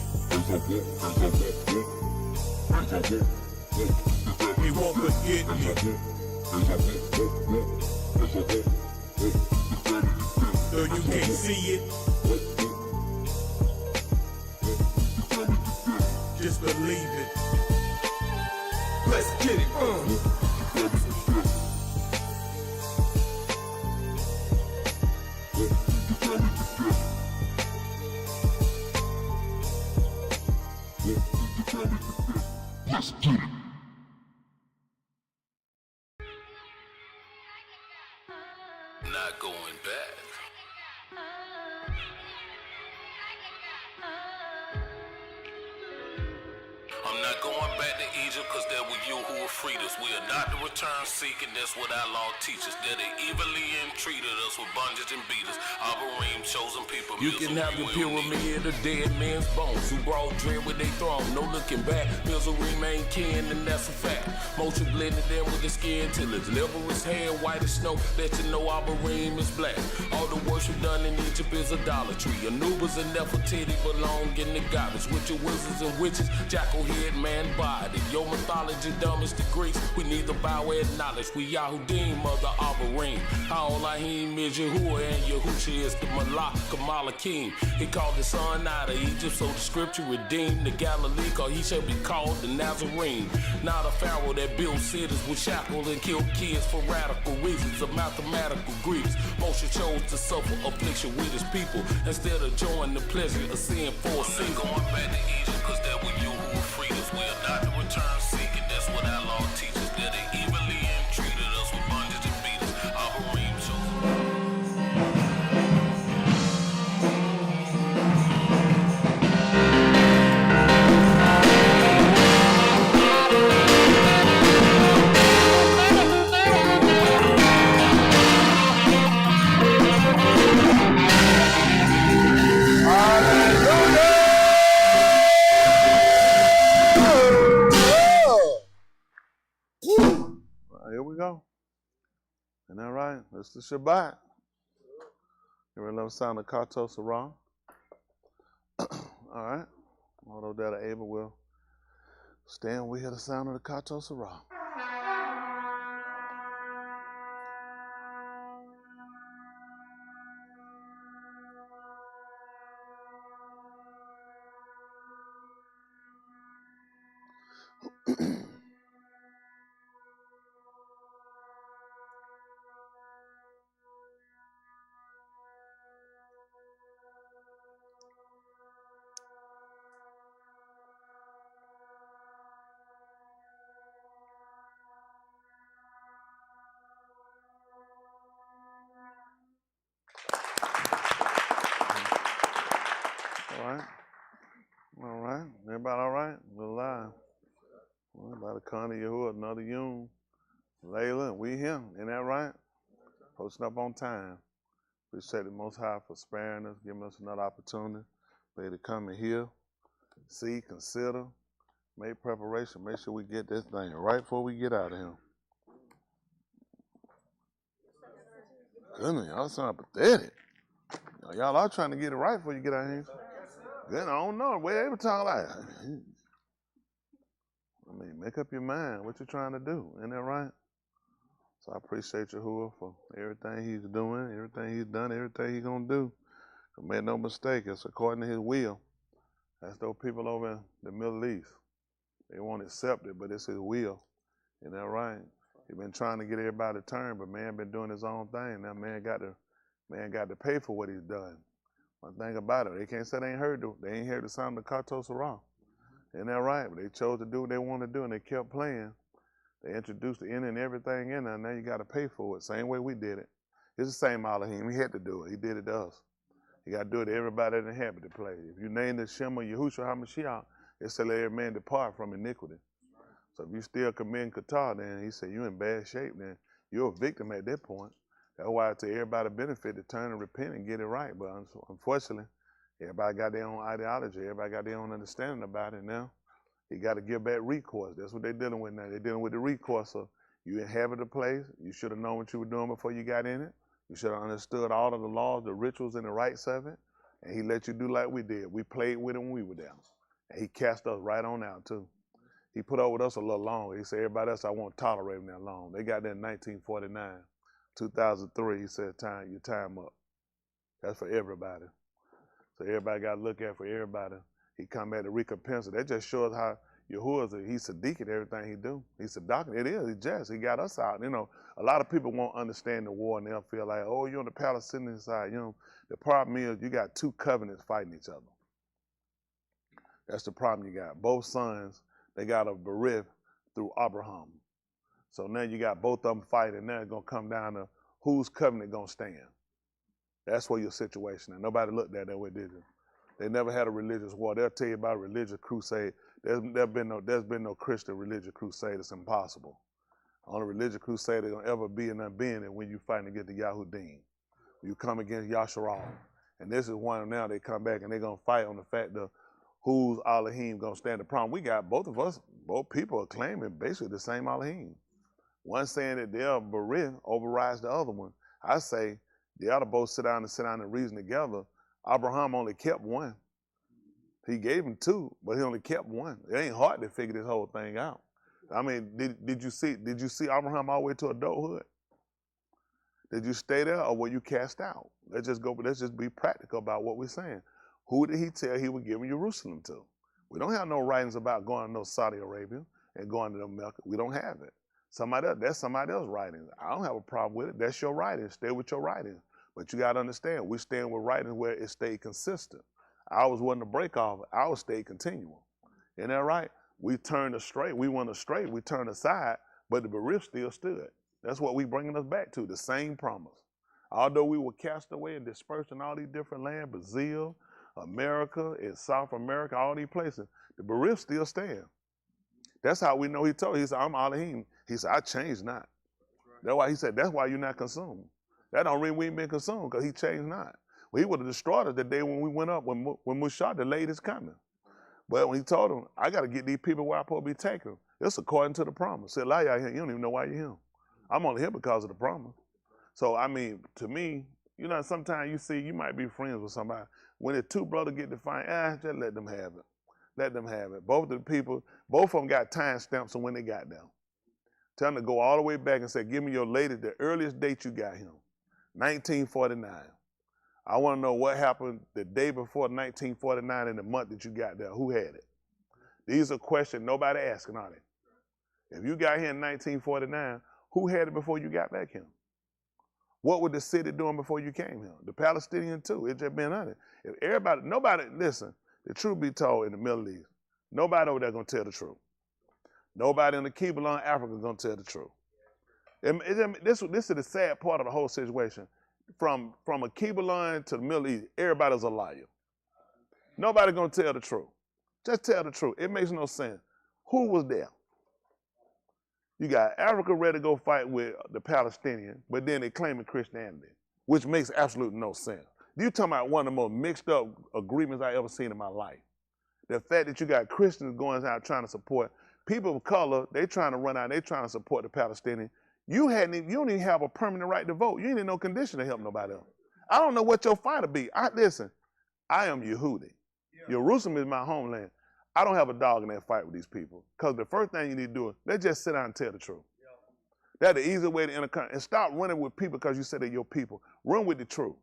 He won't forget me. Though you can't see it, just believe it. Let's get it, Let's get it. Not going back. I'm not going back to Egypt cause there were you who were freed us. We are not to return seeking, that's what our law teaches. That they evilly entreated us with bondage and beat us. Our redeemed chosen people. You can have the pyramid of dead men's bones who brought dread with their throne. No looking back, bills will remain kin, and that's a fact. Motion blended in with the skin till it's liver is hair, white as snow. Let you know our redeemed is black. All the worship done in Egypt is idolatry. Anubis and Nefertiti belong in the garbage. With your wizards and witches, jackal head, man body. Your mythology dumb as the Greeks. We neither bow or acknowledge. We Yahudim, mother Abarim. Ha'olahim is Yahuwah and Yahusha is the Malach Kamalakim. He called the son out of Egypt, so the scripture redeemed the Galilee, cause he shall be called the Nazarene. Not a pharaoh that built cities with shackles and killed kids for radical reasons of mathematical Greeks. Moshe chose to suffer affliction with his people instead of joining the pleasure of seeing for a season. Going back to Egypt cause there were you who were freed us. We are not to return seeking, that's what our law teaches. That they evilly entreated us with bondage and beat us. Our redeemed chosen. go. Isn't that right? It's the Shabbat. You ever love the sound of Kato Sarah? All right. Although that are able, will stand, we hear the sound of the Kato Sarah. All right. All right. Everybody all right? We're live. Well, everybody Connie, Yahuwah, another Yoon, Layla, we here. Ain't that right? Posting up on time. Appreciate the Most High for sparing us, giving us another opportunity for you to come and hear, see, consider, make preparation, make sure we get this thing right before we get out of here. Goodness, y'all sound pathetic. Y'all are trying to get it right before you get out of here. Good, I don't know. Wait, every time like, make up your mind what you're trying to do. Isn't that right? So I appreciate Yahuwah for everything he's doing, everything he's done, everything he's going to do. So make no mistake, it's according to his will. That's those people over in the Middle East. They won't accept it, but it's his will. Isn't that right? He's been trying to get everybody to turn, but man been doing his own thing. Now man got to pay for what he's done. One thing about it, they can't say they ain't heard the sound of Kato Sarah. Isn't that right? But they chose to do what they want to do, and they kept playing. They introduced the end and everything in there, and now you got to pay for it. Same way we did it. It's the same Elohim. He had to do it. He did it to us. You got to do it to everybody that inhabit the place. If you name the Shem of Yahushua HaMashiach, it said let every man depart from iniquity. So if you still commit Qatar, then he said you in bad shape, then you're a victim at that point. That's why it's to everybody's benefit to turn and repent and get it right. But unfortunately, everybody got their own ideology. Everybody got their own understanding about it now. You got to give back recourse. That's what they're dealing with now. They're dealing with the recourse. So you inhabit the place. You should have known what you were doing before you got in it. You should have understood all of the laws, the rituals, and the rights of it. And he let you do like we did. We played with him when we were down. And he cast us right on out, too. He put up with us a little longer. He said, everybody else, I won't tolerate them that long. They got there in 1949. 2003, he said, your time up. That's for everybody. So everybody got to look at for everybody. He come back to recompense it. That just shows how Yahuwah, he's Sadiq in everything he do. He's Sadiq. It is. He's just. He got us out. You know, a lot of people won't understand the war, and they'll feel like, oh, you're on the Palestinian side. You know, the problem is you got two covenants fighting each other. That's the problem you got. Both sons, they got a berith through Abraham. So now you got both of them fighting. Now it's going to come down to whose covenant going to stand. That's where your situation is. Nobody looked at that way, did you? They never had a religious war. They'll tell you about a religious crusade. There's been no Christian religious crusade. It's impossible. Only religious crusade that's going to ever be in that being is when you fighting against the Yahudim. You come against Yasharal. And this is one now they come back and they're going to fight on the fact of whose Elohim going to stand. The problem we got, both people are claiming basically the same Elohim. One saying that their berith overrides the other one. I say they ought to both sit down and reason together. Abraham only kept one. He gave him two, but he only kept one. It ain't hard to figure this whole thing out. I mean, did you see Abraham all the way to adulthood? Did you stay there or were you cast out? Let's just be practical about what we're saying. Who did he tell he was giving Jerusalem to? We don't have no writings about going to no Saudi Arabia and going to no Mecca. We don't have it. That's somebody else's writing. I don't have a problem with it. That's your writing. Stay with your writing. But you got to understand, we stand with writing where it stayed consistent. Ours wasn't a break off. Ours stayed continual. Isn't that right? We turned astray. We went astray. We turned aside, but the berith still stood. That's what we bringing us back to, the same promise. Although we were cast away and dispersed in all these different lands, Brazil, America, and South America, all these places, the berith still stand. That's how we know he told. He said, I'm Elohim. He said, I changed not. That's why he said, that's why you're not consumed. That don't mean we ain't been consumed because he changed not. Well, he would have destroyed us the day when we went up, when Mushah delayed his coming. But when he told him, I got to get these people where I'm supposed to be taken, it's according to the promise. Said, you don't even know why you're here. I'm only here because of the promise. So, I mean, to me, you know, sometimes you see, you might be friends with somebody. When the two brothers get to fight, just let them have it. Let them have it. Both of the people, both of them got time stamps on when they got there. Tell them to go all the way back and say, give me your latest, the earliest date you got him, 1949. I want to know what happened the day before 1949 in the month that you got there. Who had it? These are questions nobody asking, are they? If you got here in 1949, who had it before you got back here? What was the city doing before you came here? The Palestinians too. It just been honest. If everybody, nobody, listen, the truth be told in the Middle East, nobody over there gonna tell the truth. Nobody in the Keebler Africa gonna tell the truth. This is the sad part of the whole situation. From a Keebler to the Middle East, everybody's a liar. Nobody gonna tell the truth. Just tell the truth. It makes no sense. Who was there? You got Africa ready to go fight with the Palestinians, but then they claiming Christianity, which makes absolutely no sense. You talking about one of the most mixed up agreements I ever seen in my life. The fact that you got Christians going out trying to support people of color, they trying to run out, they trying to support the Palestinians. You don't even have a permanent right to vote. You ain't in no condition to help nobody else. I don't know what your fight will be. Listen, I am Yehudi. Jerusalem is my homeland. I don't have a dog in that fight with these people. Because the first thing you need to do is let's just sit down and tell the truth. That's the easy way to enter country. And stop running with people because you say they're your people. Run with the truth.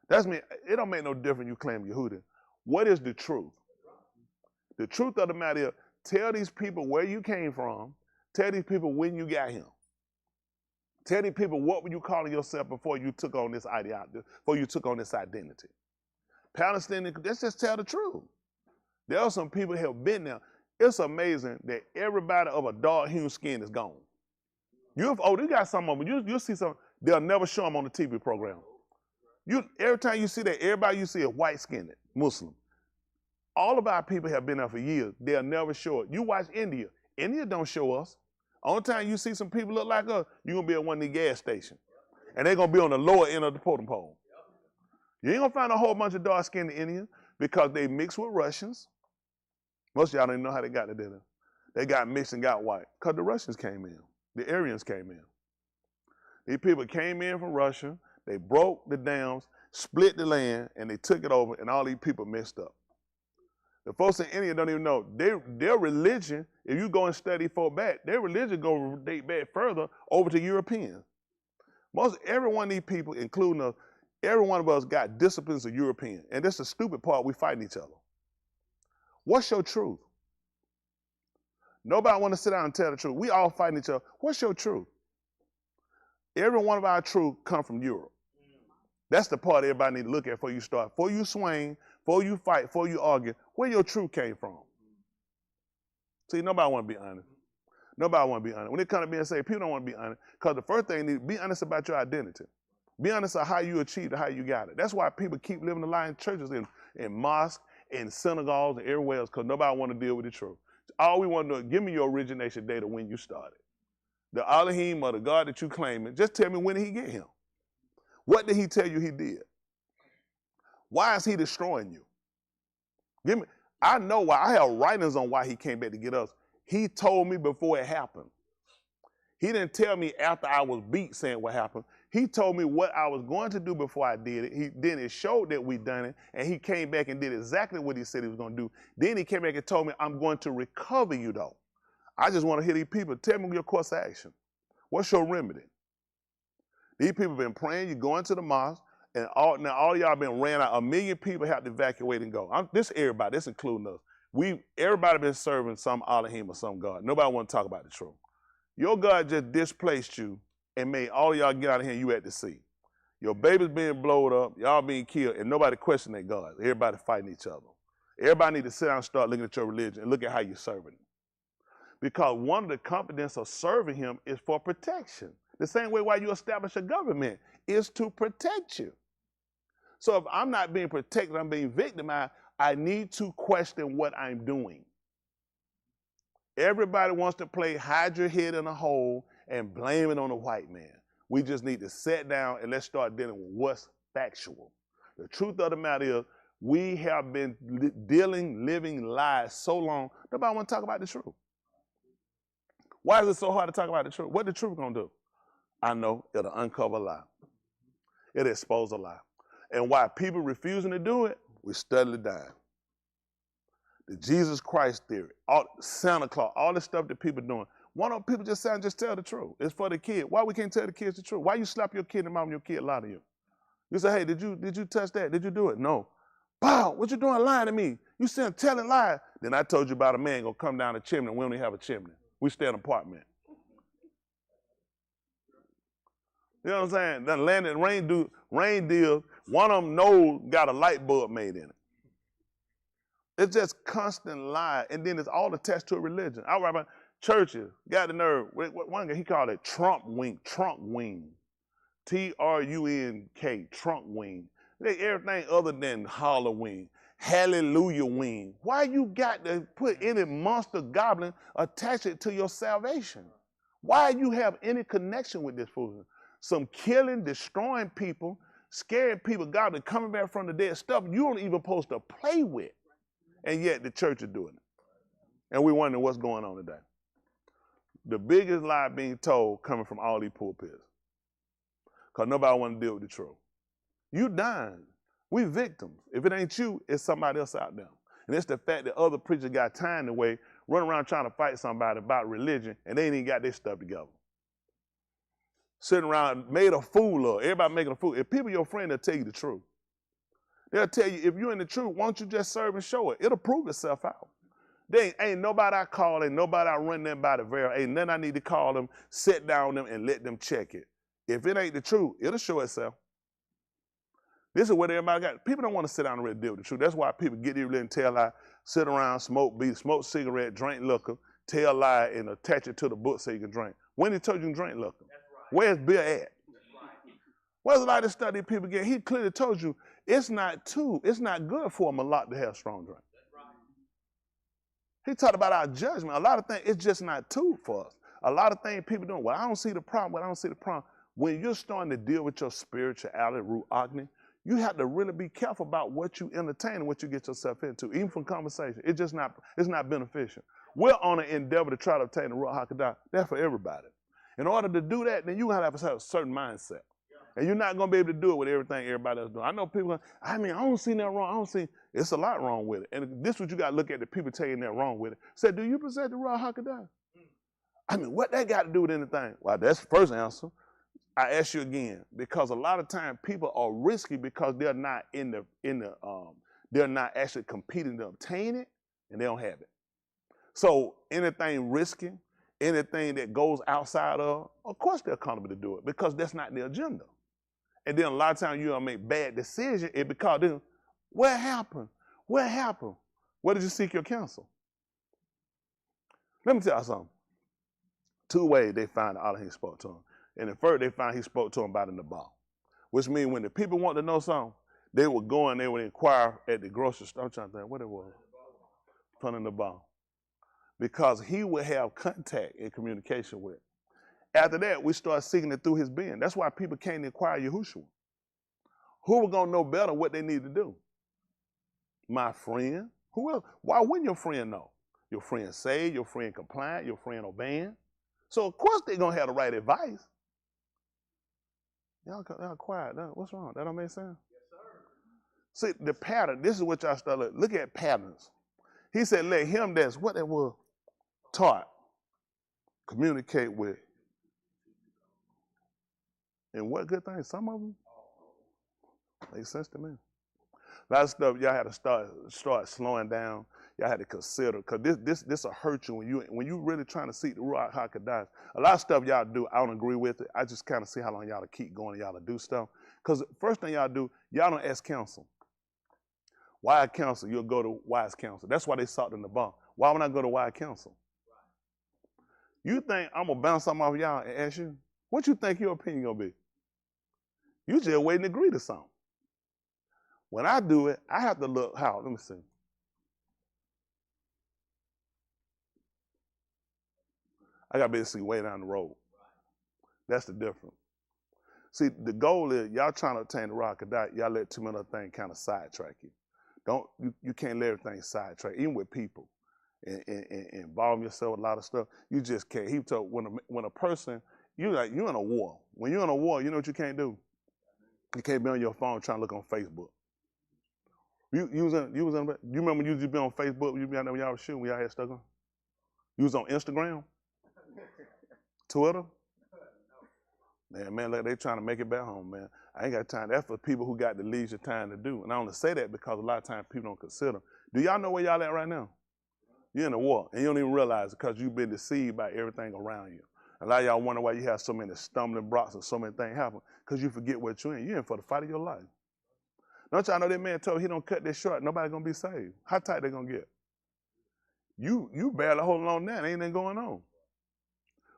That's me. It don't make no difference you claim Yehudi. What is the truth? The truth of the matter is, tell these people where you came from. Tell these people when you got here. Tell these people what were you calling yourself before you took on this ideology, before you took on this identity. Palestinian, let's just tell the truth. There are some people who have been there. It's amazing that everybody of a dark-hued skin is gone. You got some of them. You'll see some. They'll never show them on the TV program. Every time you see that, everybody you see is white-skinned, Muslim. All of our people have been there for years. They'll never show it. You watch India. India don't show us. Only time you see some people look like us, you're going to be at one of these gas stations. And they're going to be on the lower end of the totem pole. You ain't going to find a whole bunch of dark-skinned Indians because they mix with Russians. Most of y'all don't even know how they got to dinner. They got mixed and got white because the Russians came in. The Aryans came in. These people came in from Russia. They broke the dams, split the land, and they took it over, and all these people messed up. The folks in India don't even know. Their religion, if you go and study folk back, their religion go date back further over to Europeans. Every one of these people, including us, every one of us got disciplines of European. And that's the stupid part, we fighting each other. What's your truth? Nobody want to sit down and tell the truth. We all fighting each other. What's your truth? Every one of our truth come from Europe. That's the part everybody need to look at before you start. Before you swing, before you fight, before you argue, where your truth came from. See, nobody want to be honest. Nobody want to be honest. When it comes to being saved, people don't want to be honest. Because the first thing you need to be honest about your identity. Be honest about how you achieved it, how you got it. That's why people keep living the lie in churches, in mosques, in synagogues, and everywhere else, because nobody want to deal with the truth. All we want to do is give me your origination date of when you started. The Elohim or the God that you claiming, just tell me when did he get him? What did he tell you he did? Why is he destroying you? I know why. I have writings on why he came back to get us. He told me before it happened. He didn't tell me after I was beat saying what happened. He told me what I was going to do before I did it. Then it showed that we done it, and he came back and did exactly what he said he was going to do. Then he came back and told me, I'm going to recover you, though. I just want to hear these people. Tell me your course of action. What's your remedy? These people been praying. You go into the mosque, and all y'all been ran out. 1 million people have to evacuate and go. This everybody. This including us. Everybody been serving some Elohim or some God. Nobody want to talk about the truth. Your God just displaced you and made all y'all get out of here and you at the sea. Your baby's being blown up, y'all being killed, and nobody question their God. Everybody fighting each other. Everybody need to sit down and start looking at your religion and look at how you're serving him. Because one of the competence of serving him is for protection. The same way why you establish a government is to protect you. So if I'm not being protected, I'm being victimized, I need to question what I'm doing. Everybody wants to play hide your head in a hole and blame it on the white man. We just need to sit down and let's start dealing with what's factual. The truth of the matter is we have been living lies so long, nobody want to talk about the truth. Why is it so hard to talk about the truth? What the truth gonna do? I know it'll uncover a lie. It'll expose a lie. And why people refusing to do it, we steadily dying. The Jesus Christ theory, all Santa Claus, all this stuff that people doing. Why don't people just tell the truth? It's for the kid. Why we can't tell the kids the truth? Why you slap your kid in the mouth and your kid lie to you? You say, hey, did you touch that? Did you do it? No. Wow, what you doing lying to me? You saying telling lies. Then I told you about a man gonna come down the chimney and we don't even have a chimney. We stay in an apartment. You know what I'm saying? Then landed rain deals, one of them nose got a light bulb made in it. It's just constant lie, and then it's all attached to a religion. I remember churches got the nerve. One guy, he called it trunk wing. Trunk, trunk wing. They everything other than Halloween. Hallelujah wing. Why you got to put any monster goblin, attach it to your salvation? Why you have any connection with this foolishness? Some killing, destroying people, scaring people, goblin coming back from the dead, stuff you don't even supposed to play with. And yet the church is doing it. And we wonder what's going on today. The biggest lie being told coming from all these pulpits. Because nobody want to deal with the truth. You dying. We victims. If it ain't you, it's somebody else out there. And it's the fact that other preachers got time to wait, run around trying to fight somebody about religion, and they ain't even got their stuff together. Sitting around, made a fool of, everybody making a fool. If people your friend, they'll tell you the truth. They'll tell you, if you're in the truth, why don't you just serve and show it? It'll prove itself out. There ain't nobody I call, ain't nobody I run them by the verify, ain't nothing I need to call them, sit down them, and let them check it. If it ain't the truth, it'll show itself. This is what everybody got. People don't want to sit down and really deal with the truth. That's why people get here and tell lie, sit around, smoke beat, smoke cigarette, drink liquor, tell lie, and attach it to the book so you can drink. When he told you can drink liquor? Right. Where's Bill at? Right. Where's a lot of study people get? He clearly told you it's not good for a malak to have strong drink. Right. He talked about our judgment. A lot of things, it's just not too for us. A lot of things people doing, well, I don't see the problem, When you're starting to deal with your spirituality, root agni, you have to really be careful about what you entertain and what you get yourself into, even from conversation. It's not beneficial. We're on an endeavor to try to obtain the Ruach HaKodesh. That's for everybody. In order to do that, then you have to have a certain mindset. And you're not going to be able to do it with everything everybody else doing. I know people, I don't see nothing wrong. It's a lot wrong with it. And this is what you got to look at, the people telling that wrong with it. Say, do you possess the Ruach HaKodesh? What that got to do with anything? Well, that's the first answer. I ask you again, because a lot of times people are risky because they're not they're not actually competing to obtain it, and they don't have it. So anything risky, anything that goes outside of course they're accountable to do it because that's not their agenda. And then a lot of times you'll make bad decisions and because then, what happened? What happened? Where did you seek your counsel? Let me tell you something. 2 ways they find out he spoke to him. And the first, they found he spoke to him about in the bar, which means when the people want to know something, they would go and they would inquire at the grocery store. I'm trying to think what it was. Front in the bar. Because he would have contact and communication with. After that, we start seeking it through his being. That's why people can't inquire Yahushua. Who was going to know better what they need to do? My friend. Who else? Why wouldn't your friend know? Your friend saved, your friend compliant, your friend obeying. So, of course, they're going to have the right advice. Y'all quiet. What's wrong? That don't make sense? Yes, sir. See, the pattern, this is what y'all start looking. Look at patterns. He said, let him that's what they were taught, communicate with. And what good things? Some of them make sense to me. A lot of stuff y'all had to start slowing down. Y'all had to consider, because this will hurt you when you really trying to seek the Ruach HaKodesh. A lot of stuff y'all do, I don't agree with it. I just kind of see how long y'all to keep going and y'all to do stuff. Because first thing y'all do, y'all don't ask counsel. Wise counsel, you'll go to wise counsel. That's why they sought in the bar. Why would I go to wise counsel? You think I'm going to bounce something off y'all and ask you? What you think your opinion going to be? You just waiting to agree to something. When I do it, I have to look how. Let me see. I got to basically way down the road. That's the difference. See, the goal is y'all trying to obtain the Ruach HaKodesh, y'all let too many other things kind of sidetrack you. You can't let everything sidetrack, even with people, and involve yourself with a lot of stuff. You just can't. He told when a person, you're in a war. When you're in a war, you know what you can't do? You can't be on your phone trying to look on Facebook. You remember when you used to be on Facebook, you be out there when y'all was shooting, when y'all had stuck on? You was on Instagram? Twitter? Man, look, they trying to make it back home, man. I ain't got time. That's for people who got the leisure time to do. And I only say that because a lot of times people don't consider. Do y'all know where y'all at right now? You're in a war, and you don't even realize it because you've been deceived by everything around you. A lot of y'all wonder why you have so many stumbling blocks and so many things happen, because you forget what you're in. You're in for the fight of your life. Don't y'all know that man told he don't cut this short, nobody gonna be saved. How tight they gonna get? You barely holding on now, ain't anything going on.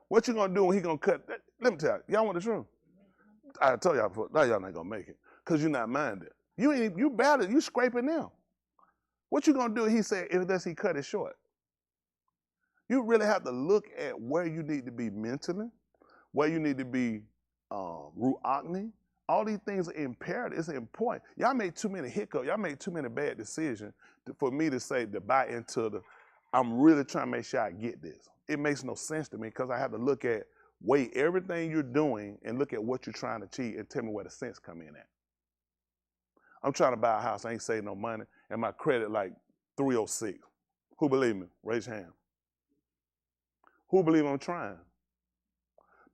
What you gonna do when he gonna cut that? Let me tell y'all want the truth? I told y'all before, now y'all not gonna make it, because you're not minded. You barely, you scraping now. What you gonna do, he said, if he cut it short? You really have to look at where you need to be mentally, where you need to be ruachni. All these things are imperative. It's important. Y'all made too many hiccups. Y'all made too many bad decisions for me to say to buy into the, I'm really trying to make sure I get this. It makes no sense to me because I have to look at, weigh everything you're doing and look at what you're trying to achieve and tell me where the sense come in at. I'm trying to buy a house. I ain't saving no money. And my credit like 306. Who believe me? Raise your hand. Who believe I'm trying?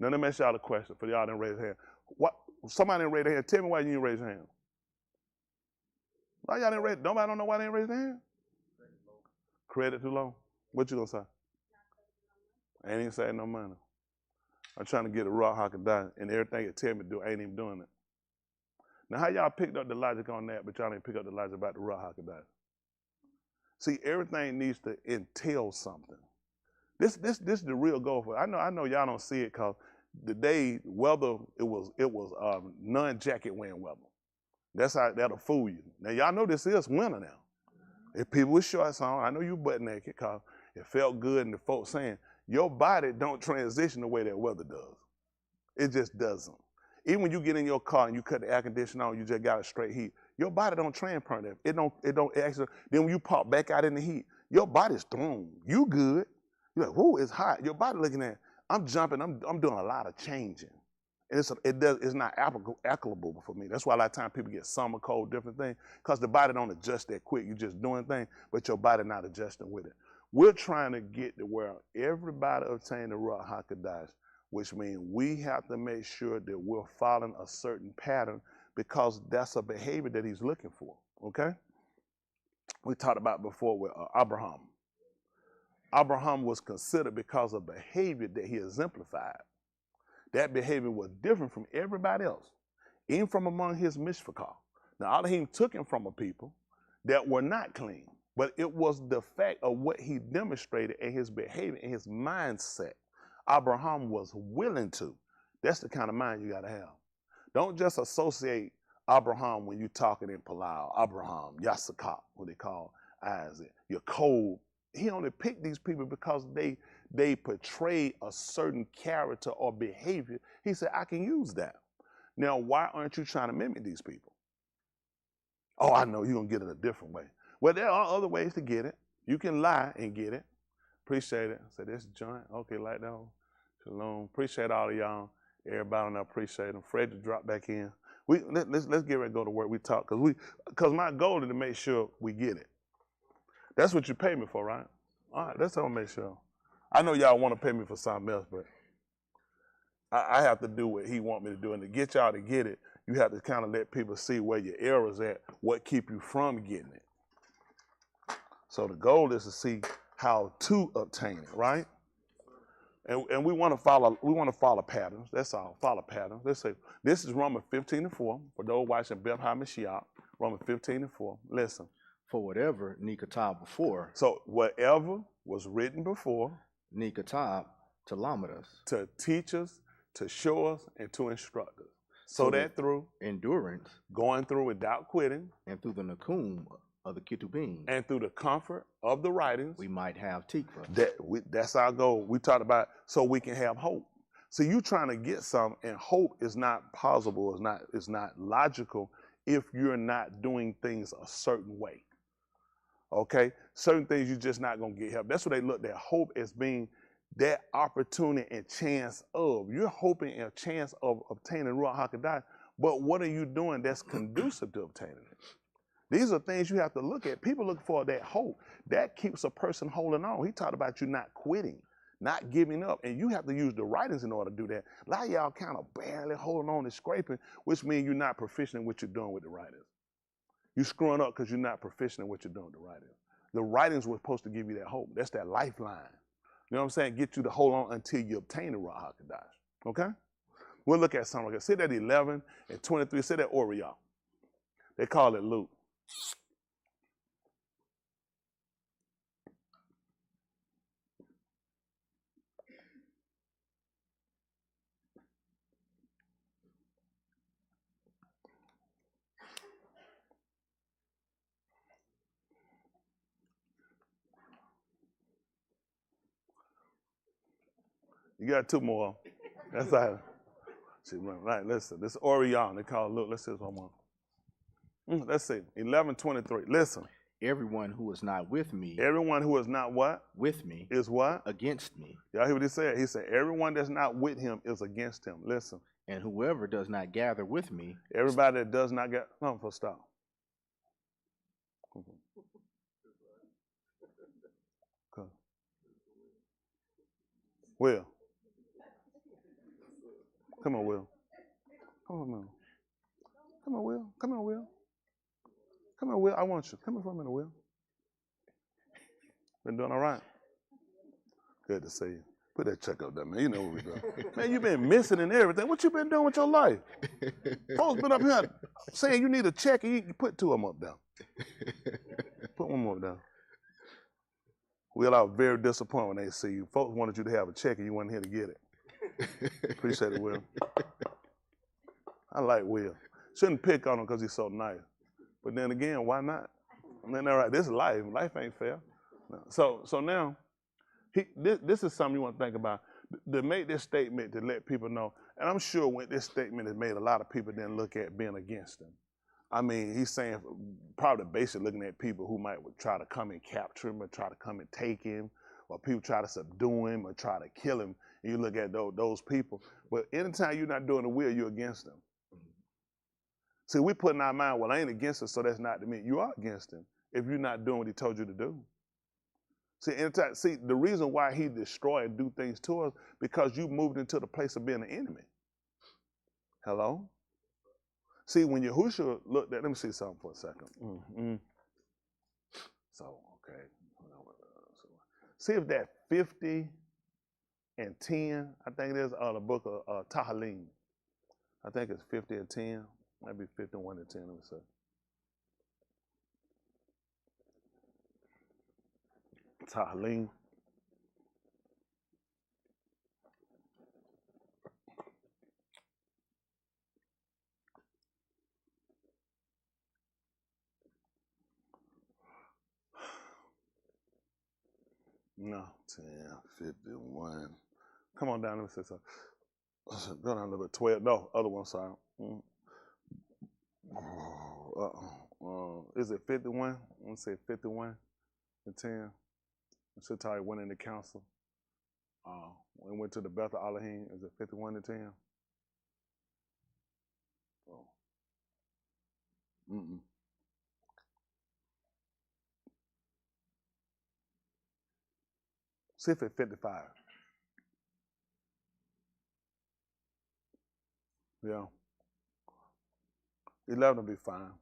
Now let me ask y'all a question for y'all didn't raise your hand. What? Somebody didn't raise their hand. Tell me why you didn't raise your hand. Why y'all didn't raise? Nobody don't know why they didn't raise their hand. Credit too low. What you gonna say? I ain't even saying no money. I'm trying to get a raw Hakadah, and everything it tell me to do, I ain't even doing it. Now how y'all picked up the logic on that, but y'all didn't pick up the logic about the raw Hakadah? See, everything needs to entail something. This is the real goal for it. I know y'all don't see it because the day weather, it was non-jacket wearing weather. That's how that'll fool you. Now y'all know this is winter now. If people with shorts on, I know you butt naked because it felt good and the folks saying, your body don't transition the way that weather does. It just doesn't. Even when you get in your car and you cut the air conditioner on, you just got a straight heat. Your body don't transfer that. It don't actually, then when you pop back out in the heat, your body's thrown. You good. You're like, whoo, it's hot. Your body looking at, I'm jumping, I'm doing a lot of changing. And it's not applicable for me. That's why a lot of times people get summer cold, different things, because the body don't adjust that quick. You're just doing things, but your body not adjusting with it. We're trying to get to where everybody obtain the Ruach HaKodesh, which means we have to make sure that we're following a certain pattern because that's a behavior that he's looking for, okay? We talked about before with Abraham. Abraham was considered because of behavior that he exemplified. That behavior was different from everybody else, even from among his mishpachah. Now, Elohim took him from a people that were not clean, but it was the fact of what he demonstrated in his behavior, in his mindset. Abraham was willing to. That's the kind of mind you got to have. Don't just associate Abraham when you're talking in Palau, Abraham, Yasakah, what they call Isaac, Yaakov. He only picked these people because they portray a certain character or behavior. He said, I can use that. Now, why aren't you trying to mimic these people? Oh, I know you're going to get it a different way. Well, there are other ways to get it. You can lie and get it. Appreciate it. Say, this joint. Okay, like that. Shalom. Appreciate all of y'all. Everybody on there, appreciate them. Fred to drop back in. Let's get ready to go to work. We talk because my goal is to make sure we get it. That's what you pay me for, right? All right, that's how I make sure. I know y'all want to pay me for something else, but I have to do what he want me to do. And to get y'all to get it, you have to kind of let people see where your errors at, what keep you from getting it. So the goal is to see how to obtain it, right? And we want to follow patterns. That's all. Follow patterns. Let's say this is Romans 15:4 for those watching Beth HaMashiach. Romans 15:4. Listen. For whatever Nikatab before. So whatever was written before. Nikatab to lamad us. To teach us, to show us, and to instruct us. So that through endurance, going through without quitting, and through the nakum of the ketubim, and through the comfort of the writings, we might have tikva. That's our goal. We talked about so we can have hope. So you trying to get something, and hope is not possible. It's not logical if you're not doing things a certain way. Okay, certain things you're just not gonna get help. That's what they looked at hope as being that opportunity and chance of. You're hoping a chance of obtaining Ruach HaKodesh, but what are you doing that's conducive to obtaining it? These are things you have to look at. People look for that hope. That keeps a person holding on. He talked about you not quitting, not giving up, and you have to use the writings in order to do that. A lot of y'all kind of barely holding on and scraping, which means you're not proficient in what you're doing with the writings. You're screwing up because you're not proficient in what you're doing with the writings. The writings were supposed to give you that hope. That's that lifeline. You know what I'm saying? Get you to hold on until you obtain the Ruach HaKodesh. Okay? We'll look at something like that. Say that 11 and 23. Say that Oriel. They call it Luke. You got two more. That's all. Right, listen. This Orion, they call it Luke. Let's see this one more. Let's see. 11:23. Listen. Everyone who is not with me. Everyone who is not what? With me. Is what? Against me. Y'all hear what he said? He said, everyone that's not with him is against him. Listen. And whoever does not gather with me. Everybody that does not gather. No, for stop. Okay. Will. Come on, Will. Come on, Will. Come on, Will. Come on, Will. Come on, Will. I want you. Come here for a minute, Will. Been doing all right? Good to see you. Put that check up there, man. You know what we're doing. Man, you been missing and everything. What you been doing with your life? Folks been up here saying you need a check and you put two of them up there. Put one more up there. Will, I was very disappointed when they see you. Folks wanted you to have a check and you wasn't here to get it. Appreciate it, Will. I like Will. Shouldn't pick on him because he's so nice. But then again, why not? I mean, all right, this is life. Life ain't fair. No. So now, this is something you want to think about. To make this statement to let people know, and I'm sure when this statement is made, a lot of people didn't look at being against him. I mean, he's saying probably basically looking at people who might try to come and capture him or try to come and take him, or people try to subdue him or try to kill him. And you look at those people. But anytime you're not doing the will, you're against them. See, we put in our mind, well, I ain't against him, so that's not to me. You are against him if you're not doing what he told you to do. See, the reason why he destroy and do things to us, because you moved into the place of being an enemy. Hello? See, when Yahushua looked at, let me see something for a second. So, okay. See if that 50 and 10, I think it is the book of Tahalim. I think it's 50 and 10. Might be 51 and 10, let me see. Tahalim. No, 10, 51. Come on down, let me say something. Go down a little bit. 12. No, other one, sorry. Is it 51? Let me say 51 and 10. Shatai went into council. We went to the Beth of Elohim. Is it 51 and 10? See if it's 55. Yeah. 11 will be fine.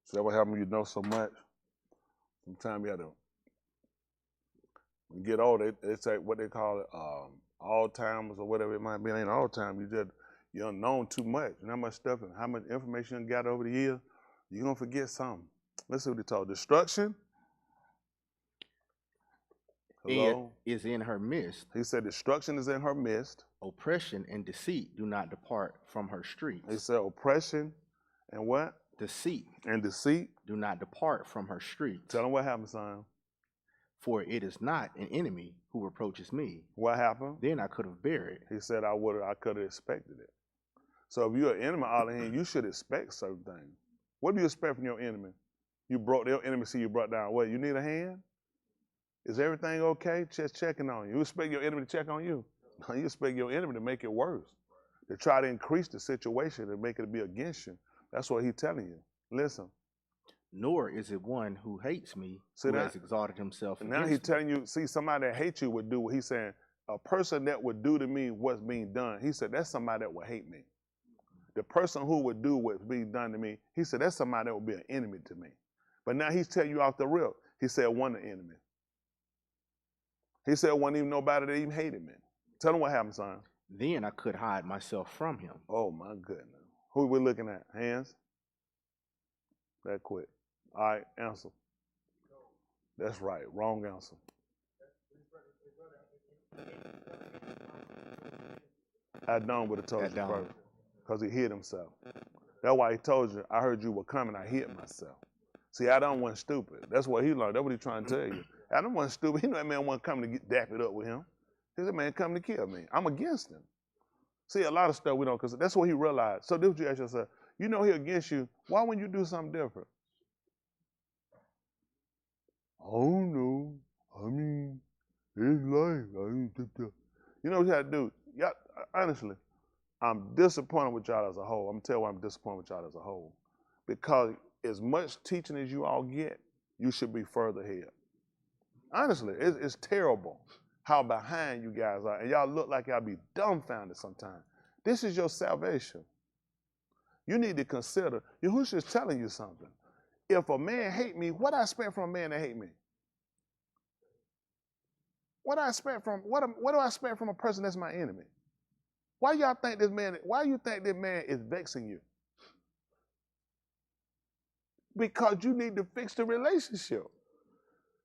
So that what happens when you know so much. Sometimes you have to, when you get older, they say what they call it, Alzheimer's or whatever it might be. It ain't all time. You don't know too much. And how much stuff and how much information you got over the years, you're going to forget something. Let's see what he told. Destruction. Hello? Is in her midst. He said destruction is in her midst. Oppression and deceit do not depart from her streets. He said oppression and what? Deceit. And deceit do not depart from her streets. Tell him what happened, son. For it is not an enemy who reproaches me. What happened? Then I could have bare it. He said I could have expected it. So if you're an enemy, Elohim, you should expect certain things. What do you expect from your enemy? You broke their intimacy, you brought down. What, you need a hand? Is everything okay? Just checking on you. You expect your enemy to check on you? No, you expect your enemy to make it worse, to try to increase the situation and make it be against you. That's what he's telling you. Listen. Nor is it one who hates me See who that? has exalted himself And now against he's me. telling you, see, somebody that hates you would do what he's saying. A person that would do to me what's being done, he said, that's somebody that would hate me. The person who would do what's being done to me, he said, that's somebody that would be an enemy to me. But now he's telling you off the rip, he said, one an enemy. He said, wasn't even nobody that even hated me. Tell him what happened, son. Then I could hide myself from him. Oh, my goodness. Who we looking at? Hands? That quick. All right, answer. That's right. Wrong answer. Adam would have told you first, because he hid himself. That's why he told you, I heard you were coming, I hid myself. See, Adam wasn't stupid. That's what he learned. That's what he's trying to tell you. Adam wasn't stupid. He knew that man wasn't coming to dap it up with him. He said, man, come to kill me. I'm against him. See, a lot of stuff we don't, because that's what he realized. So this what you ask yourself, you know he against you, why wouldn't you do something different? I don't know. I mean, it's life. You know what you have to do? Yeah, honestly, I'm disappointed with y'all as a whole. I'm going to tell you why I'm disappointed with y'all as a whole. Because as much teaching as you all get, you should be further ahead. Honestly, it's terrible how behind you guys are. And y'all look like y'all be dumbfounded sometimes. This is your salvation. You need to consider, who's just telling you something. If a man hate me, what I expect from a man that hate me? What do I expect from a person that's my enemy? Why y'all think this man, why you think this man is vexing you? Because you need to fix the relationship.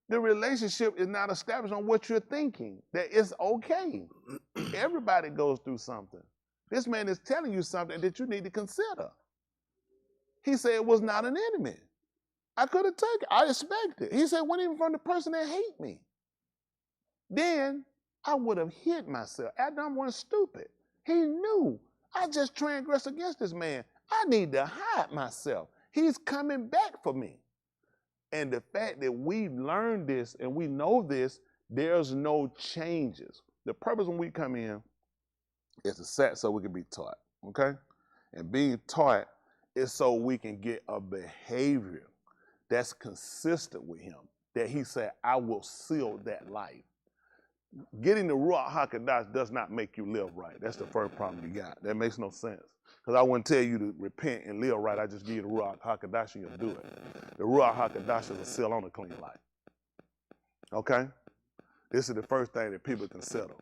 The relationship is not established on what you're thinking, that it's okay. Everybody goes through something. This man is telling you something that you need to consider. He said it was not an enemy. I could have taken it. I expected it. He said, wasn't even from the person that hate me. Then I would have hid myself. Adam wasn't stupid. He knew. I just transgressed against this man. I need to hide myself. He's coming back for me. And the fact that we learned this and we know this, there's no changes. The purpose when we come in is to set so we can be taught, okay? And being taught is so we can get a behavior that's consistent with him, that he said, I will seal that life. Getting the Ruach HaKodesh does not make you live right. That's the first problem you got. That makes no sense. Because I wouldn't tell you to repent and live right. I just give you the Ruach HaKodesh and you'll do it. The Ruach HaKodesh is a seal on a clean life. Okay? This is the first thing that people consider.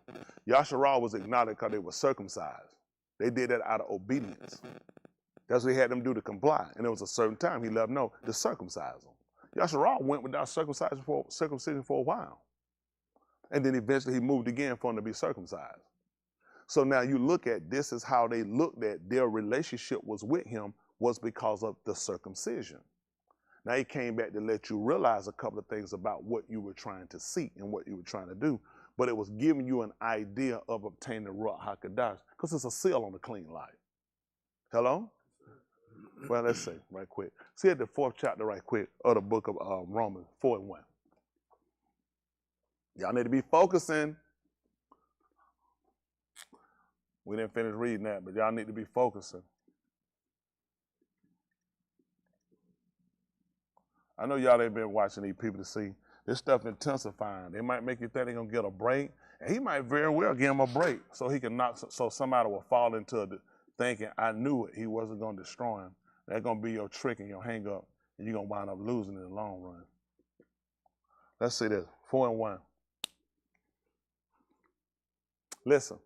Yasharal was acknowledged because they were circumcised. They did that out of obedience. That's what he had them do to comply. And there was a certain time he let them know to circumcise them. Yasharal went without circumcision for a while. And then eventually he moved again for them to be circumcised. So now you look at this is how they looked at their relationship was with him was because of the circumcision. Now he came back to let you realize a couple of things about what you were trying to seek and what you were trying to do. But it was giving you an idea of obtaining the Ruach HaKodesh because it's a seal on a clean life. Hello? Well, let's see right quick. See at the 4th chapter right quick of the book of Romans 4:1. Y'all need to be focusing. We didn't finish reading that, but y'all need to be focusing. I know y'all ain't been watching these people to see this stuff intensifying. They might make you think they're going to get a break, and he might very well give him a break so he can knock, so somebody will fall into thinking, I knew it, he wasn't going to destroy him. That's going to be your trick and your hang up, and you're going to wind up losing in the long run. Let's see this, 4:1. Listen.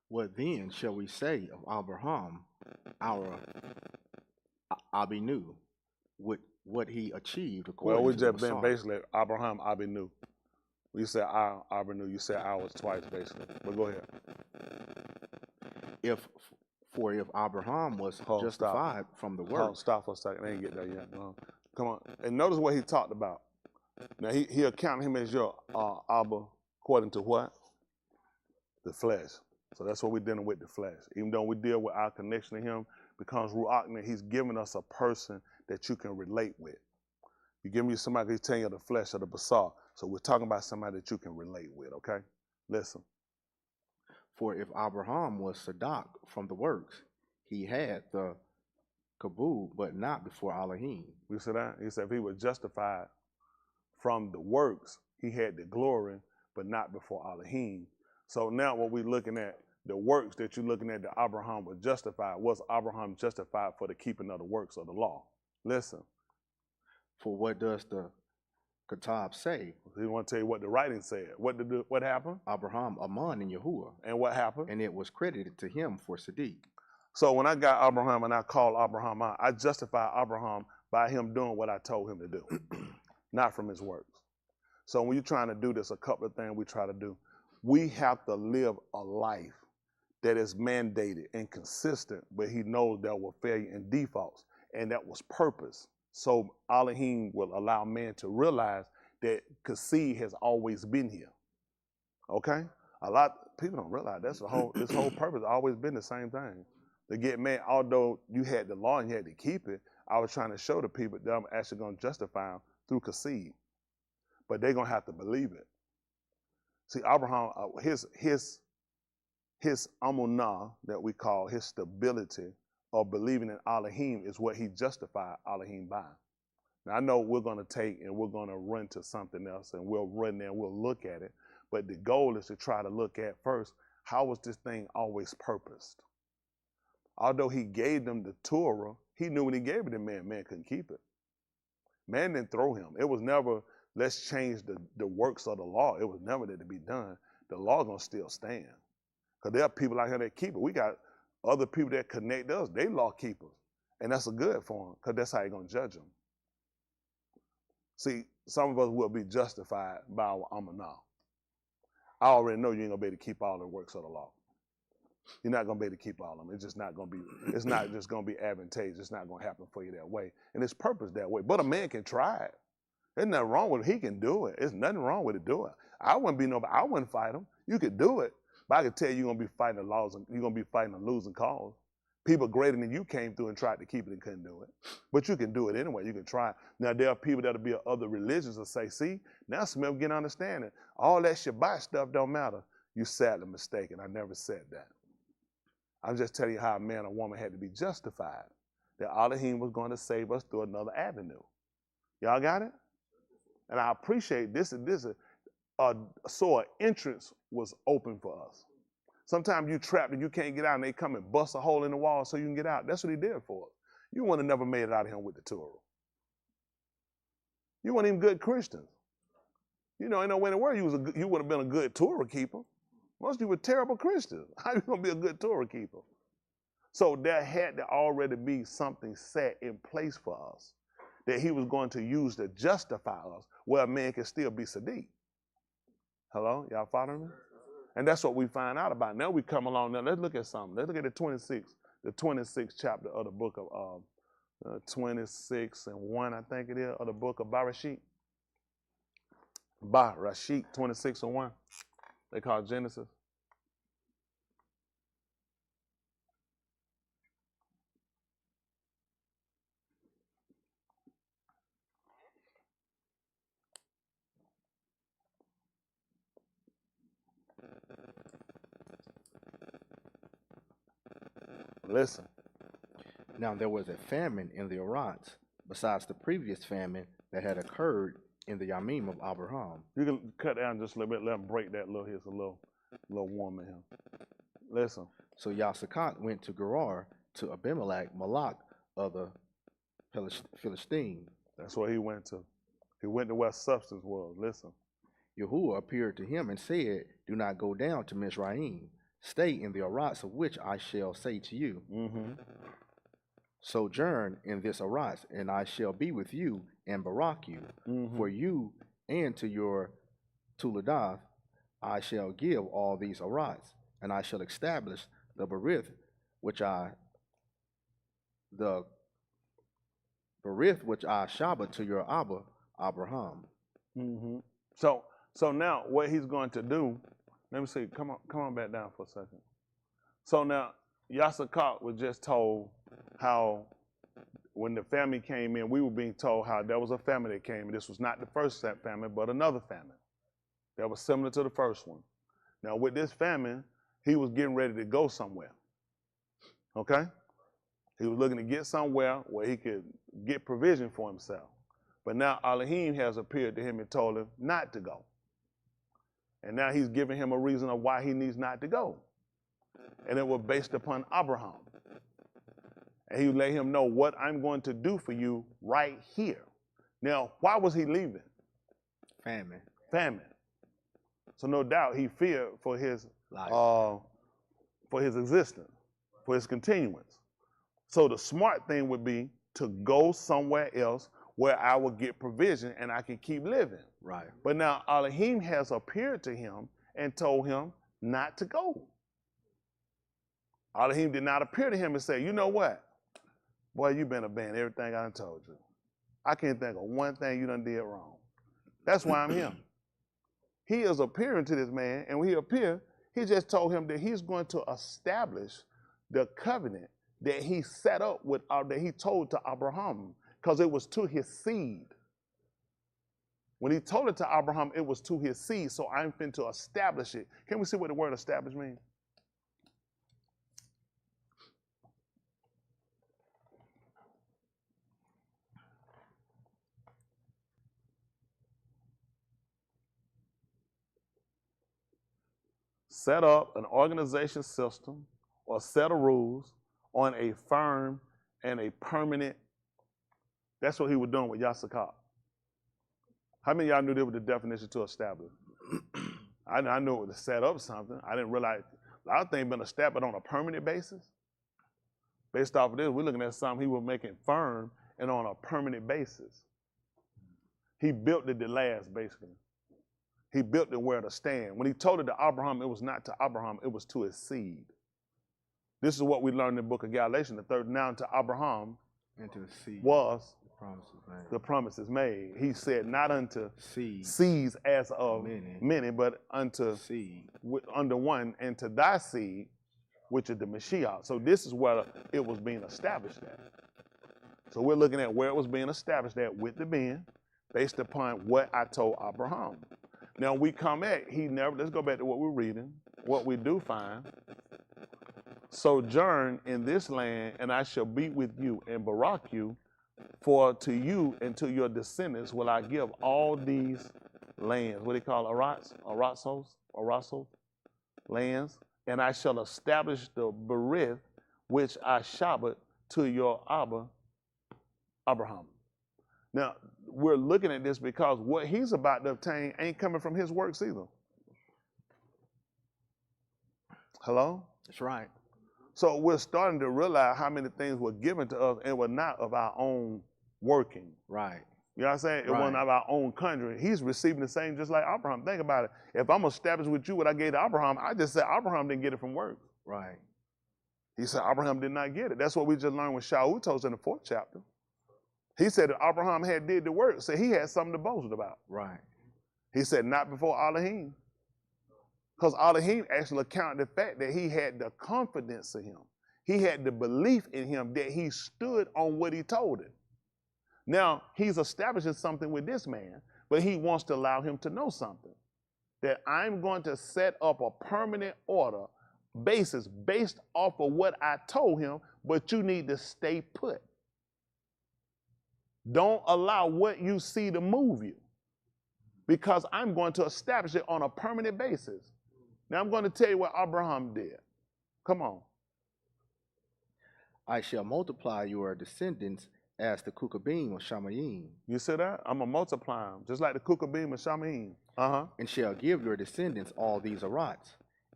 What then shall we say of Abraham, our Abinu, what he achieved according we to just the been Psalm? basically Abraham Abinu. We said Abinu, you said ours twice basically. But go ahead. If Abraham was justified from the works. Stop for a second. I ain't get there yet. Come on. And notice what he talked about. Now he accounted him as your Abba according to what? The flesh. So that's what we're dealing with, the flesh. Even though we deal with our connection to him, because Ruach, he's given us a person that you can relate with. You give me somebody who's telling you the flesh of the basar. So we're talking about somebody that you can relate with, okay? Listen. For if Abraham was Sadak from the works, he had the kabul, but not before Elohim. You see that? He said if he was justified from the works, he had the glory, but not before Elohim. So now what we're looking at, the works that you're looking at that Abraham was justified, was Abraham justified for the keeping of the works of the law? Listen. For what does the Kitab say? He want to tell you what the writing said. What happened? Abraham, Aman, and Yahuwah. And what happened? And it was credited to him for Sadiq. So when I got Abraham and I called Abraham out, I justified Abraham by him doing what I told him to do, not from his works. So when you're trying to do this, a couple of things we try to do. We have to live a life that is mandated and consistent, but he knows there were failure and defaults, and that was purpose. So Elohim will allow man to realize that Kasih has always been here. Okay? A lot of people don't realize that's this whole purpose has always been the same thing. To get man, although you had the law and you had to keep it, I was trying to show the people that I'm actually going to justify them through Kasih. But they're going to have to believe it. See, Abraham, his amunah that we call his stability of believing in Elohim is what he justified Elohim by. Now, I know we're going to take and we're going to run to something else and we'll run there and we'll look at it. But the goal is to try to look at first, how was this thing always purposed? Although he gave them the Torah, he knew when he gave it to man, man couldn't keep it. Man didn't throw him. It was never, let's change the works of the law. It was never that to be done. The law going to still stand. Because there are people out here that keep it. We got other people that connect us. They law keepers. And that's a good for them because that's how you're going to judge them. See, some of us will be justified by our amunah. I already know you ain't going to be able to keep all the works of the law. You're not going to be able to keep all of them. It's just not going to be, it's not just going to be advantageous. It's not going to happen for you that way. And it's purpose that way. But a man can try it. There's nothing wrong with it. He can do it. There's nothing wrong with it. Do it. I wouldn't fight him. You could do it. But I can tell you, you're going to be fighting the laws and you're going to be fighting a losing cause. People greater than you came through and tried to keep it and couldn't do it. But you can do it anyway. You can try. Now, there are people that'll be of other religions that say, see, now some of them get understanding. All that Shabbat stuff don't matter. You sadly mistaken. I never said that. I'm just telling you how a man or woman had to be justified. That Elohim was going to save us through another avenue. Y'all got it? And I appreciate this. So an entrance was open for us. Sometimes you trapped and you can't get out and they come and bust a hole in the wall so you can get out. That's what he did for us. You wouldn't have never made it out of here with the Torah. You weren't even good Christians. You know, ain't no way in the world you would have been a good Torah keeper. Most of you were terrible Christians. How are you going to be a good Torah keeper? So there had to already be something set in place for us that he was going to use to justify us where a man can still be Sadiq. Hello? Y'all following me? And that's what we find out about. Now we come along. Now let's look at something. Let's look at the 26th chapter of the book of 26 and 1, I think it is, of the book of Barashit. Barashit, 26 and 1. They call it Genesis. Listen. Now there was a famine in the Arats, besides the previous famine that had occurred in the Yamim of Abraham. You can cut down just a little bit, let him break that little, here's a little warm in him. Listen. So Yasakat went to Gerar to Abimelech, Malak of the Philistine. That's where he went to. He went to where substance was. Listen. Yahuwah appeared to him and said, do not go down to Mizraim. Stay in the Arats of which I shall say to you. Mm-hmm. Sojourn in this Arats, and I shall be with you and barak you. Mm-hmm. For you and to your Tuladath I shall give all these Arats, and I shall establish the berith which I Shabbat to your Abba Abraham. Mm-hmm. So now what he's going to do, let me see, come on back down for a second. So now Yasakat was just told how when the famine came in, we were being told how there was a famine that came, and this was not the first famine, but another famine that was similar to the first one. Now, with this famine, he was getting ready to go somewhere, okay? He was looking to get somewhere where he could get provision for himself. But now Elohim has appeared to him and told him not to go. And now he's giving him a reason of why he needs not to go. And it was based upon Abraham. And he let him know what I'm going to do for you right here. Now, why was he leaving? Famine. Famine. So no doubt he feared for his existence, for his continuance. So the smart thing would be to go somewhere else where I will get provision and I can keep living. Right. But now Elohim has appeared to him and told him not to go. Elohim did not appear to him and say, you know what? Boy, you've been obeying everything I done told you. I can't think of one thing you done did wrong. That's why I'm here. He is appearing to this man, and when he appeared, he just told him that he's going to establish the covenant that he set up with, that he told to Abraham, because it was to his seed. When he told it to Abraham, it was to his seed, so I'm fin to establish it. Can we see what the word establish means? Set up an organization system or set of rules on a firm and a permanent. That's what he was doing with Yasakar. How many of y'all knew there was the definition to establish? I knew it was to set up something. I didn't realize a lot of things been established on a permanent basis. Based off of this, we're looking at something he was making firm and on a permanent basis. He built it to last, basically. He built it where to stand. When he told it to Abraham, it was not to Abraham, it was to his seed. This is what we learned in the book of Galatians, the third. Now to Abraham and to the seed was the promises made. He said, not unto seed. Seeds as of many, but unto seed. Under one, and to thy seed, which is the Mashiach. So this is where it was being established at. So we're looking at where it was being established at with the being, based upon what I told Abraham. Now we come at, let's go back to what we're reading, what we do find. Sojourn in this land, and I shall be with you and barak you, for to you and to your descendants will I give all these lands. What do they call Arasos, lands, and I shall establish the berith which I shabbat to your Abba, Abraham. Now, we're looking at this because what he's about to obtain ain't coming from his works either. Hello? That's right. So we're starting to realize how many things were given to us and were not of our own working. Right. You know what I'm saying? It wasn't of our own country. He's receiving the same just like Abraham. Think about it. If I'm established with you what I gave to Abraham, I just said Abraham didn't get it from work. Right. He said Abraham did not get it. That's what we just learned with Shaul told us in the 4th chapter. He said that Abraham had did the work, so he had something to boast about. Right. He said not before Elohim. Because Elohim actually accounted the fact that he had the confidence in him. He had the belief in him that he stood on what he told him. Now, he's establishing something with this man, but he wants to allow him to know something. That I'm going to set up a permanent order basis based off of what I told him, but you need to stay put. Don't allow what you see to move you, because I'm going to establish it on a permanent basis. Now I'm going to tell you what Abraham did. Come on. I shall multiply your descendants as the Kukabim of Shamayim. You see that? I'm going to multiply them, just like the Kukabim of Shamayim. And shall give your descendants all these Arats,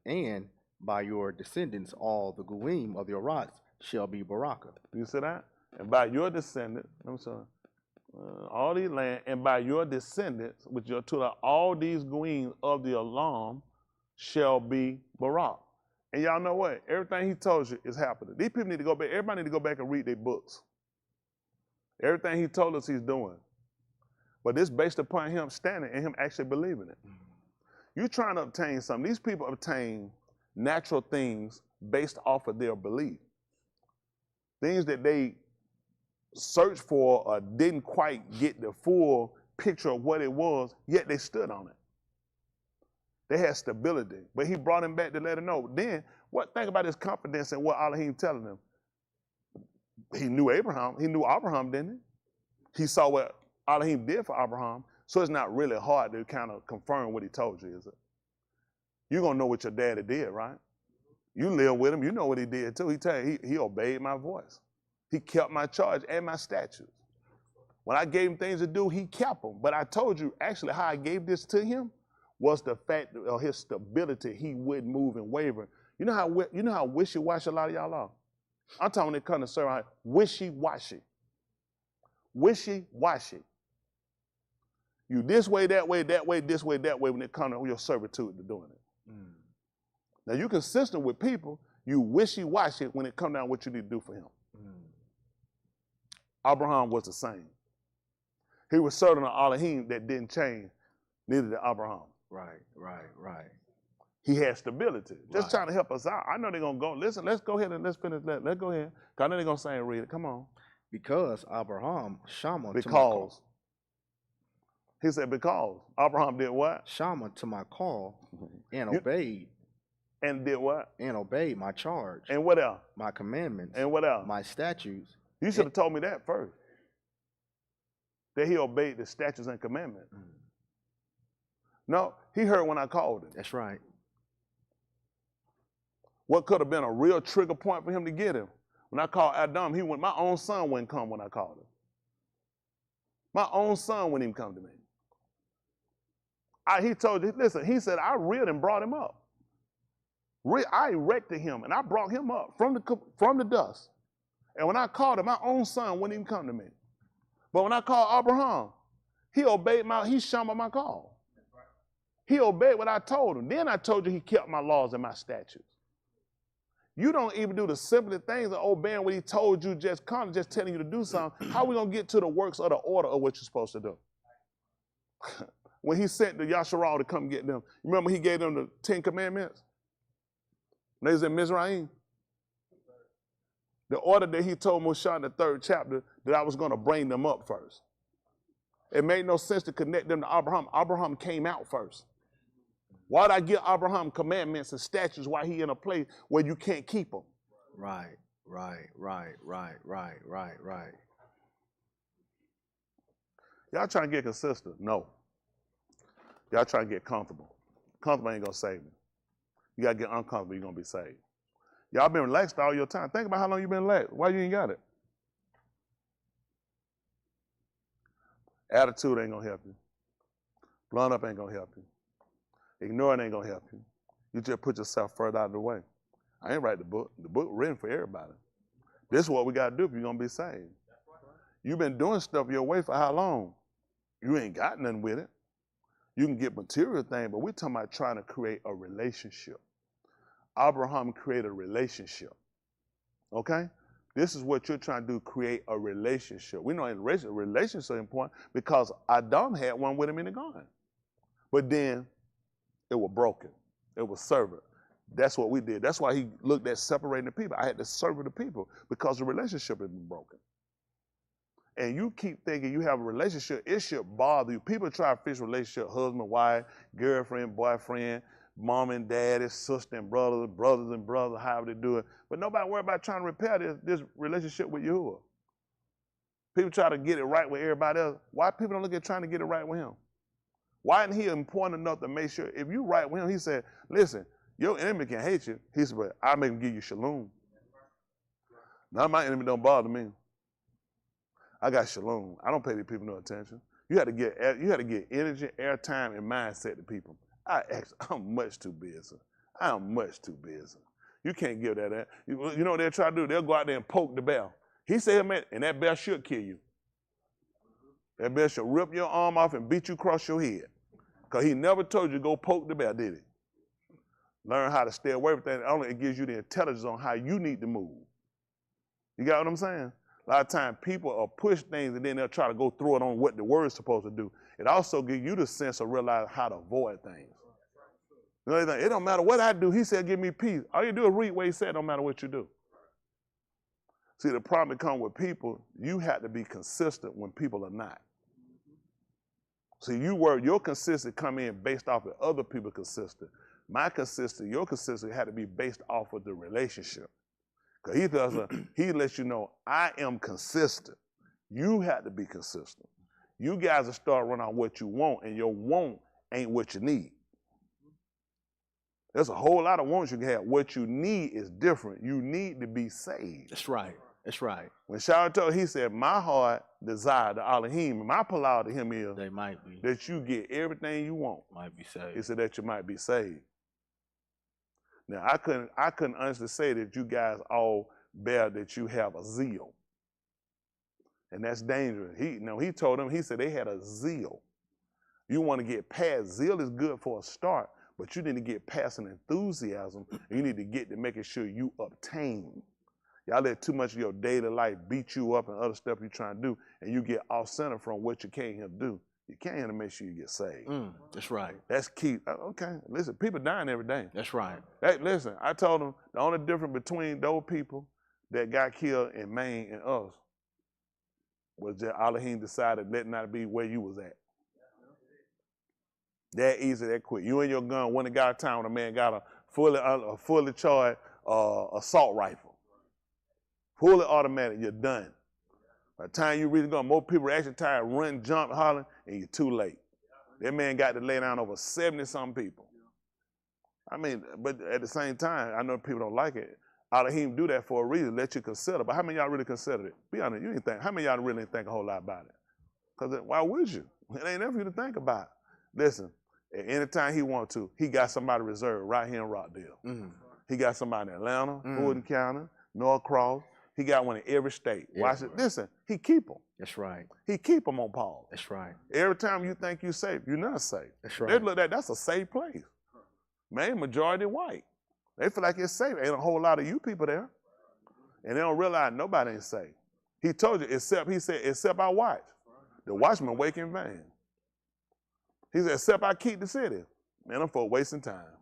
and by your descendants all the Guim of the Arats shall be Baraka. You see that? And by your descendants, I'm sorry, all these land, and by your descendants, with your Tula, all these Guim of the Alam shall be Barak. And y'all know what? Everything he told you is happening. These people need to go back, everybody need to go back and read their books. Everything he told us he's doing. But this based upon him standing and him actually believing it. You're trying to obtain something. These people obtain natural things based off of their belief. Things that they searched for or didn't quite get the full picture of what it was, yet they stood on it. They had stability, but he brought him back to let him know. Then, think about his confidence in what Elohim telling him. He knew Abraham, didn't he? He saw what Elohim did for Abraham, so it's not really hard to kind of confirm what he told you, is it? You're going to know what your daddy did, right? You live with him, you know what he did too. He tell you, he obeyed my voice. He kept my charge and my statutes. When I gave him things to do, he kept them. But I told you, actually, how I gave this to him was the fact of his stability. He wouldn't move and waver. You know how wishy-washy a lot of y'all are? I'm talking when it comes to serving, wishy-washy. Wishy-washy. You this way, that way, this way, that way when it comes to your servitude to doing it. Now, you're consistent with people. You wishy-washy when it comes down to what you need to do for him. Abraham was the same. He was serving an Elohim that didn't change, neither did Abraham. Right. He had stability. Just trying to help us out. I know they're going to go. Listen, let's go ahead and let's finish that. Let's go ahead. I know they're going to say and read it. Come on. Because Abraham, Shama to my Because. call. He said because. Abraham did what? Shama to my call and obeyed. And did what? And obeyed my charge. And what else? My commandments. And what else? My statutes. You should have told me that first. That he obeyed the statutes and commandments. No, he heard when I called him. That's right. What could have been a real trigger point for him to get him? When I called Adam, my own son wouldn't come when I called him. My own son wouldn't even come to me. He told you, listen, he said, I reared and brought him up. I erected him and I brought him up from the dust. And when I called him, my own son wouldn't even come to me. But when I called Abraham, he obeyed he shammed my call. He obeyed what I told him. Then I told you he kept my laws and my statutes. You don't even do the simplest things of obeying what he told you, just telling you to do something. How are we going to get to the works or the order of what you're supposed to do? When he sent the Yasharal to come get them, remember he gave them the 10 commandments? When they was in Mizraim? The order that he told Moshe in the 3rd chapter that I was going to bring them up first. It made no sense to connect them to Abraham. Abraham came out first. Why did I give Abraham commandments and statutes while he in a place where you can't keep them? Right. Y'all trying to get consistent? No. Y'all trying to get comfortable. Comfortable ain't going to save me. You got to get uncomfortable, you're going to be saved. Y'all been relaxed all your time. Think about how long you been relaxed. Why you ain't got it? Attitude ain't going to help you. Blunt up ain't going to help you. Ignoring ain't going to help you. You just put yourself further out of the way. I ain't write the book. The book written for everybody. This is what we got to do if you're going to be saved. You've been doing stuff your way for how long? You ain't got nothing with it. You can get material things, but we're talking about trying to create a relationship. Abraham created a relationship. Okay? This is what you're trying to do, create a relationship. We know a relationship is important because Adam had one with him in the garden. But then it was broken. It was severed. That's what we did. That's why he looked at separating the people. I had to sever the people because the relationship had been broken. And you keep thinking you have a relationship, it should bother you. People try to fix relationship, husband, wife, girlfriend, boyfriend, mom and daddy, sister and brothers and brothers, however they do it. But nobody worry about trying to repair this relationship with Yahuwah. People try to get it right with everybody else. Why people don't look at trying to get it right with him? Why isn't he important enough to make sure if you right with him, he said, listen, your enemy can hate you. He said, but I make him give you shalom. Now my enemy don't bother me. I got shalom. I don't pay these people no attention. You had to get energy, airtime, and mindset to people. I'm much too busy. I'm much too busy. You can't give that. You know what they'll try to do? They'll go out there and poke the bear. He said, man, and that bear should kill you. That bear should rip your arm off and beat you across your head. Because he never told you to go poke the bear, did he? Learn how to stay away from that. Only it gives you the intelligence on how you need to move. You got what I'm saying? A lot of times people will push things and then they'll try to go through it on what the word's supposed to do. It also gives you the sense of realizing how to avoid things. You know, it don't matter what I do. He said, give me peace. All you do is read what he said, no matter what you do. See, the problem that comes with people, you have to be consistent when people are not. See, your consistency come in based off of other people consistent. My consistency, your consistency had to be based off of the relationship. Because he lets you know, I am consistent. You have to be consistent. You guys will start running on what you want, and your want ain't what you need. There's a whole lot of wants you can have. What you need is different. You need to be saved. That's right. That's right. When Shara told, he said, my heart desire to Elohim, my palau to him is they might be. That you get everything you want. Might be saved. He said that you might be saved. Now, I couldn't honestly say that you guys all bear that you have a zeal. And that's dangerous. He told them, he said they had a zeal. You want to get past, zeal is good for a start, but you need to get past an enthusiasm, and you need to get to making sure you obtain. Y'all let too much of your daily life beat you up and other stuff you're trying to do, and you get off center from what you came here to do. You came here to make sure you get saved. That's right. That's key. Okay, listen, people dying every day. That's right. Hey, listen, I told them the only difference between those people that got killed in Maine and us was that Elohim decided let not be where you was at. That easy, that quick. You and your gun, when it got a time when a man got a fully charged assault rifle. Fully automatic, you're done. By the time you really going, most people are actually tired, run, jump, holler, and you're too late. That man got to lay down over 70-something people. I mean, but at the same time, I know people don't like it. Elohim do that for a reason, let you consider. But how many of y'all really considered it? Be honest, you didn't think. How many of y'all really didn't think a whole lot about it? Because why would you? It ain't nothing for you to think about. Listen, at any time he want to, he got somebody reserved right here in Rockdale. He got somebody in Atlanta, Fulton County, North Cross. He got one in every state. Watch it. Listen, he keep them. That's right. He keep them on pause. That's right. Every time you think you're safe, you're not safe. That's right. They look at that's a safe place. Man, majority white. They feel like it's safe. Ain't a whole lot of you people there. And they don't realize nobody ain't safe. He told you, except I watch. The watchman wake in vain. He said, except I keep the city. Man, I'm for wasting time.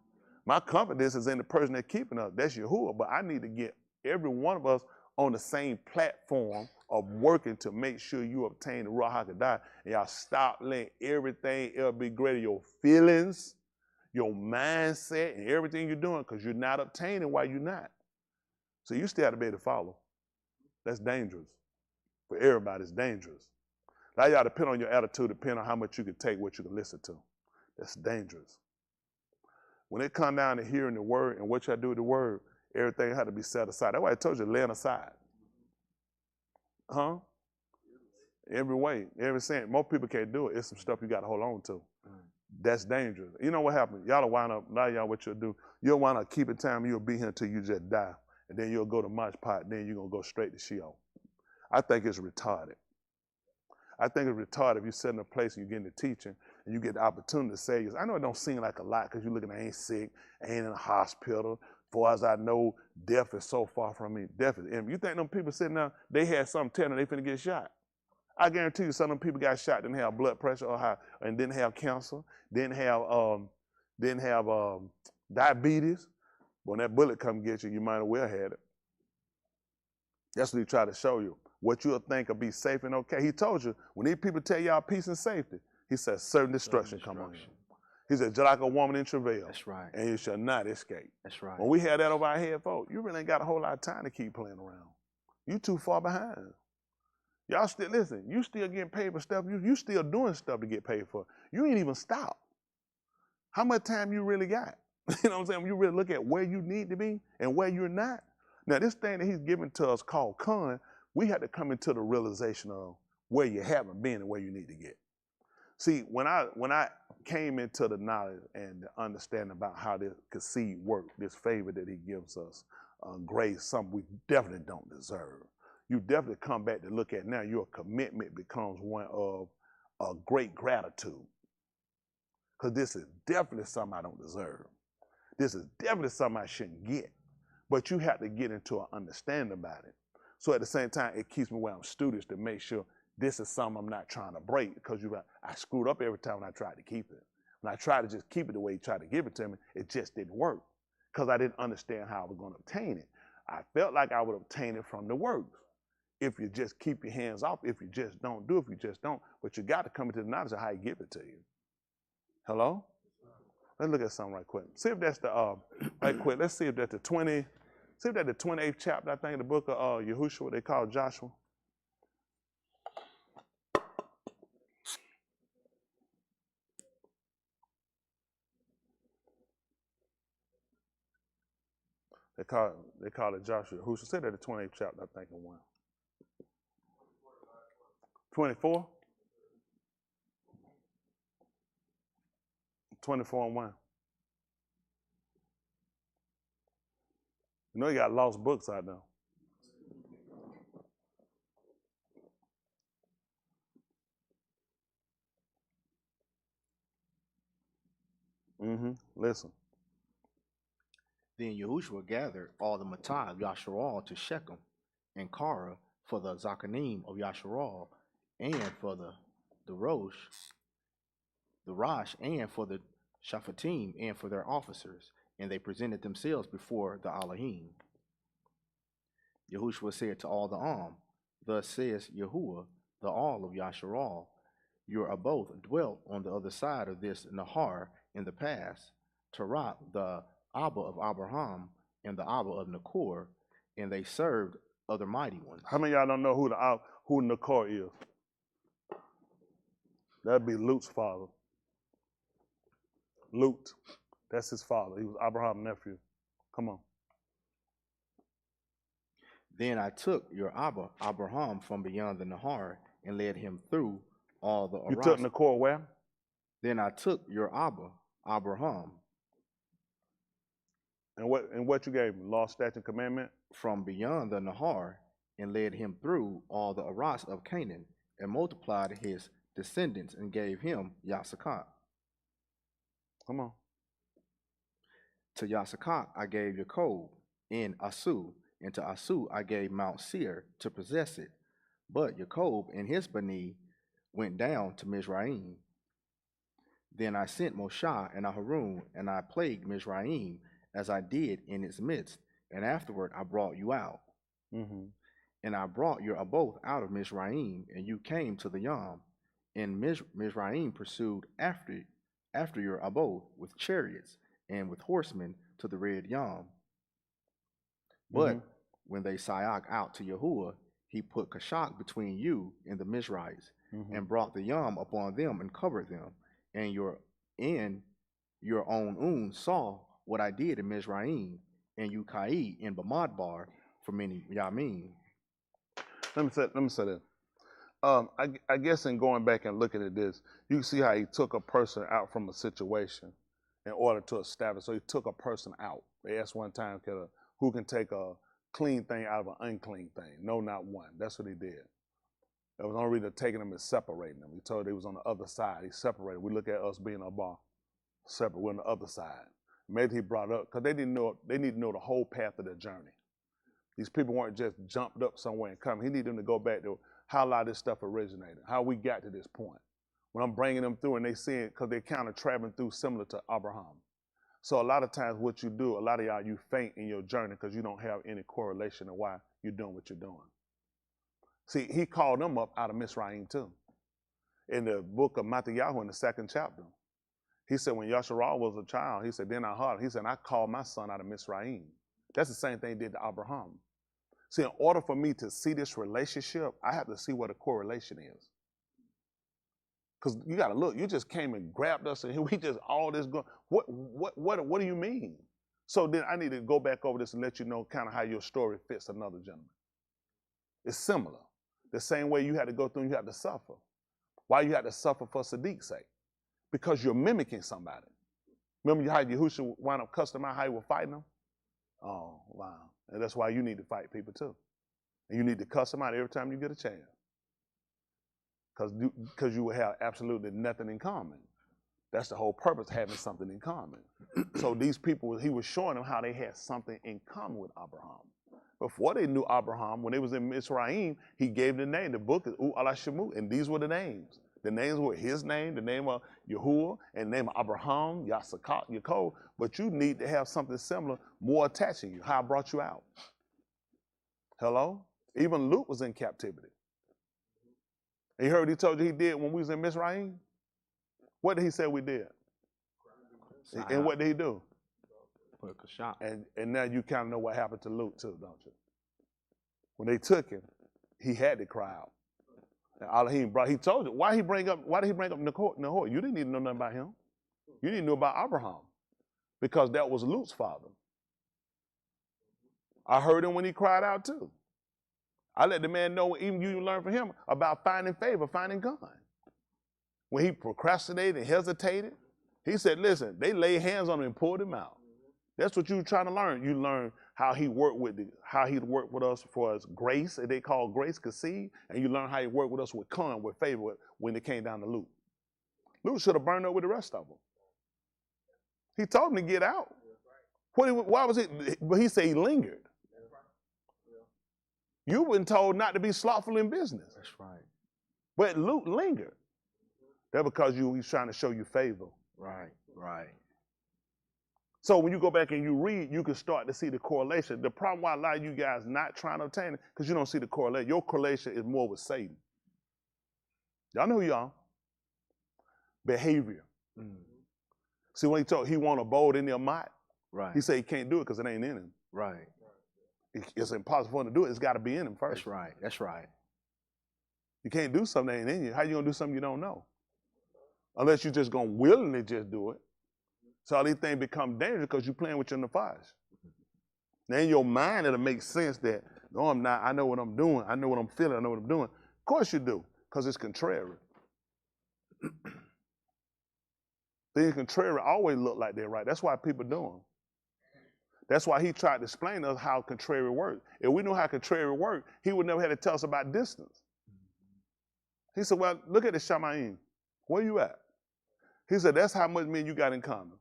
My confidence is in the person that's keeping us. That's Yahuwah. But I need to get every one of us on the same platform of working to make sure you obtain the Ruach HaKodesh, and y'all stop letting everything else be greater. Your feelings, your mindset, and everything you're doing, because you're not obtaining while you're not. So you still have to be able to follow. That's dangerous. For everybody, it's dangerous. Now y'all depend on your attitude, depend on how much you can take, what you can listen to. That's dangerous. When it comes down to hearing the word and what y'all do with the word, everything had to be set aside. That's why I told you, laying aside. Every way, every saying. Most people can't do it. It's some stuff you got to hold on to. That's dangerous. You know what happened? Y'all will wind up, now y'all what you'll do, you'll wind up keeping time, you'll be here until you just die. And then you'll go to March Pot, then you're going to go straight to Sheol. I think it's retarded. I think it's retarded if you sit in a place and you get into teaching and you get the opportunity to say, I know it don't seem like a lot because you're looking, I ain't sick, I ain't in a hospital. Far as I know, death is so far from me. Death is enemy. You think them people sitting there, they had something telling them they finna get shot. I guarantee you some of them people got shot, didn't have blood pressure or high, and didn't have cancer, didn't have diabetes. When that bullet come get you, you might have well had it. That's what he tried to show you. What you'll think will be safe and okay. He told you, when these people tell y'all peace and safety, he said certain destruction come on you. He said, just like a woman in travail. That's right. And you shall not escape. That's right. When we had that over our head, folks, you really ain't got a whole lot of time to keep playing around. You too far behind. Y'all still, listen, you still getting paid for stuff. You still doing stuff to get paid for. You ain't even stopped. How much time you really got? You know what I'm saying? When you really look at where you need to be and where you're not. Now, this thing that he's giving to us called Khan, we had to come into the realization of where you haven't been and where you need to get. See, when I came into the knowledge and the understanding about how this conceit work, this favor that he gives us, grace, something we definitely don't deserve. You definitely come back to look at now, your commitment becomes one of a great gratitude. Because this is definitely something I don't deserve. This is definitely something I shouldn't get. But you have to get into an understanding about it. So at the same time, it keeps me where I'm studious to make sure this is something I'm not trying to break, because I screwed up every time when I tried to keep it. When I tried to just keep it the way he tried to give it to me, it just didn't work because I didn't understand how I was going to obtain it. I felt like I would obtain it from the works. if you just keep your hands off, if you just don't do, if you just don't. But you got to come into the knowledge of how he give it to you. Hello? Let's look at something right quick. See if that's the, right quick, let's see if that's the 28th chapter, I think, in the book of Yahushua, they call Joshua. They call it Joshua. Yahushua. Say that the 28th chapter, I think, in 1. 24? 24 and 1. You know you got lost books out there. Listen. Then Yahushua gathered all the Matai of Yasharal to Shechem and Kara for the Zakanim of Yasharal, and for the Rosh, and for the Shaphatim, and for their officers, and they presented themselves before the Elohim. Yahushua said to all the thus says Yahuwah, the all of Yasharal, your abode dwelt on the other side of this Nahar in the past, Terah, the Abba of Abraham, and the Abba of Nakor, and they served other mighty ones. How many of y'all don't know who Nakor is? That'd be Lut's father. Lut, that's his father. He was Abraham's nephew. Come on. Then I took your Abba, Abraham, from beyond the Nahar, and led him through all the You took Nakor where? Then I took your Abba, Abraham. And what you gave him? Law, statute, and commandment? From beyond the Nahar, and led him through all the Aras of Canaan, and multiplied his descendants, and gave him Yasakat. Come on. To Yasakat I gave Jacob in Asu, and to Asu I gave Mount Seir to possess it. But Jacob and his Bani went down to Mizraim. Then I sent Moshe and Aharon, and I plagued Mizraim as I did in its midst, and afterward I brought you out. And I brought your abode out of Mizraim, and you came to the Yam, and Mizraim pursued after your abode with chariots and with horsemen to the Red Yam. But when they sayak out to Yahuwah, he put Kashak between you and the Mizraites, and brought the Yam upon them and covered them. And your own saw what I did in Mizraim, and you Kai in Bamadbar for many Yamin. Let me say that. I guess in going back and looking at this, you can see how he took a person out from a situation in order to establish. So he took a person out. They asked one time, who can take a clean thing out of an unclean thing? No, not one. That's what he did. It was only reason taking them is separating them. He told they was on the other side. He separated. We look at us being a bar, separate. We're on the other side. Maybe he brought up, because they didn't know, they need to know the whole path of their journey. These people weren't just jumped up somewhere and come. He needed them to go back to how a lot of this stuff originated, how we got to this point. When I'm bringing them through and they see it, because they're kind of traveling through similar to Abraham. So a lot of times what you do, a lot of y'all, you faint in your journey because you don't have any correlation of why you're doing what you're doing. See, he called them up out of Mizraim too. In the book of Matthew in the 2nd chapter, he said when Yasharal was a child, he said, then I heard, he said, I called my son out of Mizraim. That's the same thing he did to Abraham. See, in order for me to see this relationship, I have to see what a correlation is. Because you got to look, you just came and grabbed us and we just all this going. What do you mean? So then I need to go back over this and let you know kind of how your story fits another gentleman. It's similar. The same way you had to go through and you had to suffer. Why you had to suffer for Sadiq's sake? Because you're mimicking somebody. Remember how Yahushua wound up cussing out how he was fighting them? Oh, wow. And that's why you need to fight people too. And you need to cuss them out every time you get a chance. Because you will have absolutely nothing in common. That's the whole purpose, having something in common. So these people, he was showing them how they had something in common with Abraham. Before they knew Abraham, when they was in Mizraim, he gave the name. The book is Ala Shemu, and these were the names. The names were his name, the name of Yahuwah, and the name of Abraham, Yasakat, Yaakov. But you need to have something similar, more attaching you. How I brought you out. Hello? Even Luke was in captivity. And you heard what he told you he did when we was in Mizraim? What did he say we did? And what did he do? Put a shot. And now you kind of know what happened to Luke too, don't you? When they took him, he had to cry out. And Elohim he told you, why did he bring up Nahor? You didn't need to know nothing about him. You didn't know about Abraham. Because that was Luke's father. I heard him when he cried out too. I let the man know, even you learn from him, about finding favor, finding God. When he procrastinated and hesitated, he said, listen, they laid hands on him and pulled him out. That's what you're trying to learn. You learn how he worked with us for his grace, and they call grace kasih, and you learn how he worked with us with with favor when it came down to Luke. Luke should have burned up with the rest of them. He told him to get out. Why was it? But he said he lingered. You've been told not to be slothful in business. That's right. But Luke lingered. That's because he's trying to show you favor. Right, right. So when you go back and you read, you can start to see the correlation. The problem why a lot of you guys not trying to obtain it, because you don't see the correlation. Your correlation is more with Satan. Y'all know who you are. Behavior. See, when he want a bold in their mind, right. He said he can't do it because it ain't in him. Right. It's impossible for him to do it. It's got to be in him first. That's right. That's right. You can't do something that ain't in you. How you going to do something you don't know? Unless you're just going to willingly just do it. So all these things become dangerous because you're playing with your nefesh. Now in your mind, it'll make sense that, no, I'm not. I know what I'm doing. I know what I'm feeling. I know what I'm doing. Of course you do, because it's contrary. Things contrary always look like they're right. That's why people do them. That's why he tried to explain to us how contrary works. If we knew how contrary worked, he would never have to tell us about distance. He said, well, look at the Shamayim. Where you at? He said, that's how much men you got in common.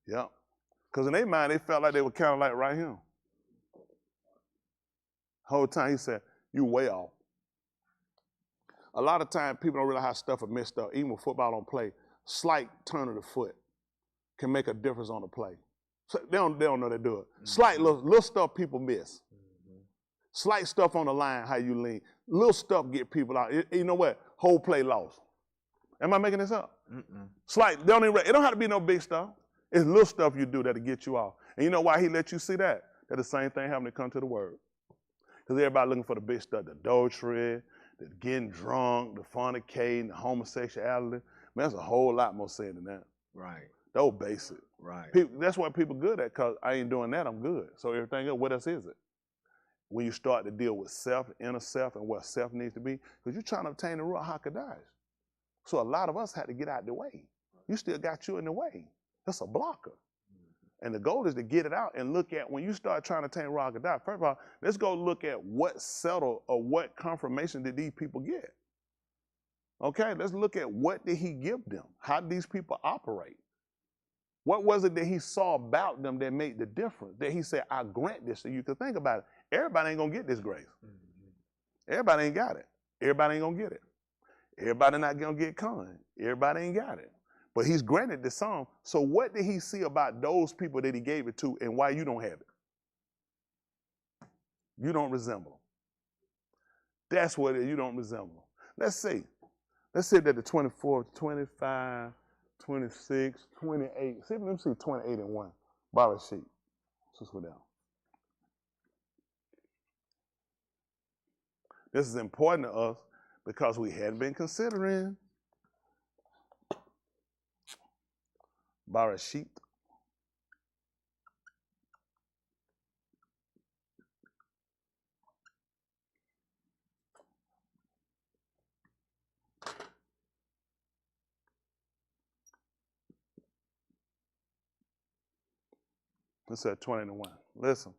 Yeah. Because in their mind, they felt like they were kind of like right here. Whole time he said, you way off. A lot of times people don't realize how stuff is messed up. Even with football on play, slight turn of the foot can make a difference on the play. So they don't know they do it. Slight little stuff people miss. Slight stuff on the line, how you lean. Little stuff get people out. You know what? Whole play lost. Am I making this up? Slight. It don't have to be no big stuff. It's little stuff you do that'll get you off. And you know why he let you see that? That the same thing happened to come to the word. Because everybody looking for the big stuff, the adultery, the getting drunk, the fornicating, the homosexuality. Man, there's a whole lot more sin than that. Right. Those basic. Right. That's what people good at, because I ain't doing that, I'm good. So everything else, what else is it? When you start to deal with self, inner self, and what self needs to be, because you're trying to obtain the Ruach HaKodesh. So a lot of us had to get out of the way. You still got you in the way. That's a blocker. And the goal is to get it out and look at, when you start trying to obtain Ruach HaKodesh, first of all, let's go look at what settled or what confirmation did these people get. Okay, let's look at what did he give them? How did these people operate? What was it that he saw about them that made the difference? That he said, I grant this to you. Because think about it. Everybody ain't going to get this grace. Everybody ain't got it. Everybody ain't going to get it. Everybody not going to get con. Everybody ain't got it. But he's granted this some. So what did he see about those people that he gave it to and why you don't have it? You don't resemble them. That's what it is. You don't resemble them. Let's see. Let's say that the 24, 25, 26, 28. Let me see 28 and 1. Borrow a sheet. Let's go down. This is important to us because we hadn't been considering. Borrow a sheet. Let's say 20 and 1. Listen.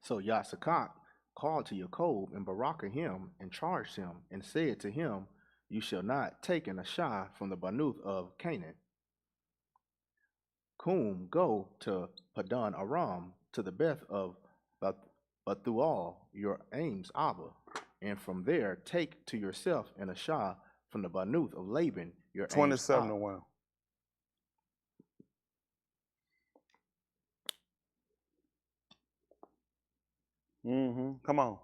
So Yasakak called to Jacob and Barakah him and charged him and said to him, you shall not take an Ashah from the Banuth of Canaan. Cum, go to Padan Aram, to the Beth of Bethuel, your aims Abba, and from there take to yourself an Ashah from the Banuth of Laban, your 27 and 1. Come on.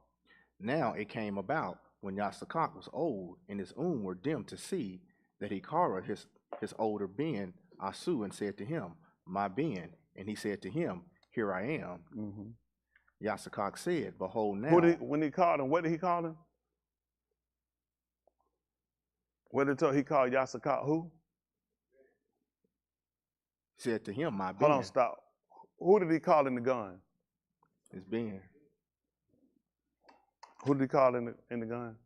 Now it came about when Yasakak was old and his were dim to see that he called his older Ben Asu and said to him, my Ben. And he said to him, here I am. Yasakak said, behold now. When he called him, what did he call him? What did he call Yasakak who? Said to him, my Ben. Hold on, stop. Who did he call in the gun? His Ben. Who did he call in the gun?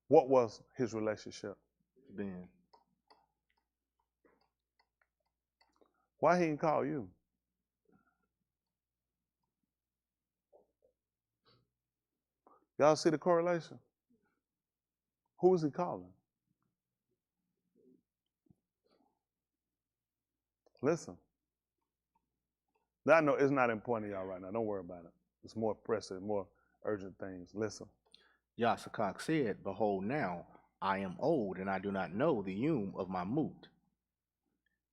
What was his relationship? Ben. Why he didn't call you? Y'all see the correlation? Who was he calling? Listen. Now I know it's not important to y'all right now. Don't worry about it. It's more pressing, more urgent things. Listen. Yasakak said, behold now, I am old and I do not know the of my moot.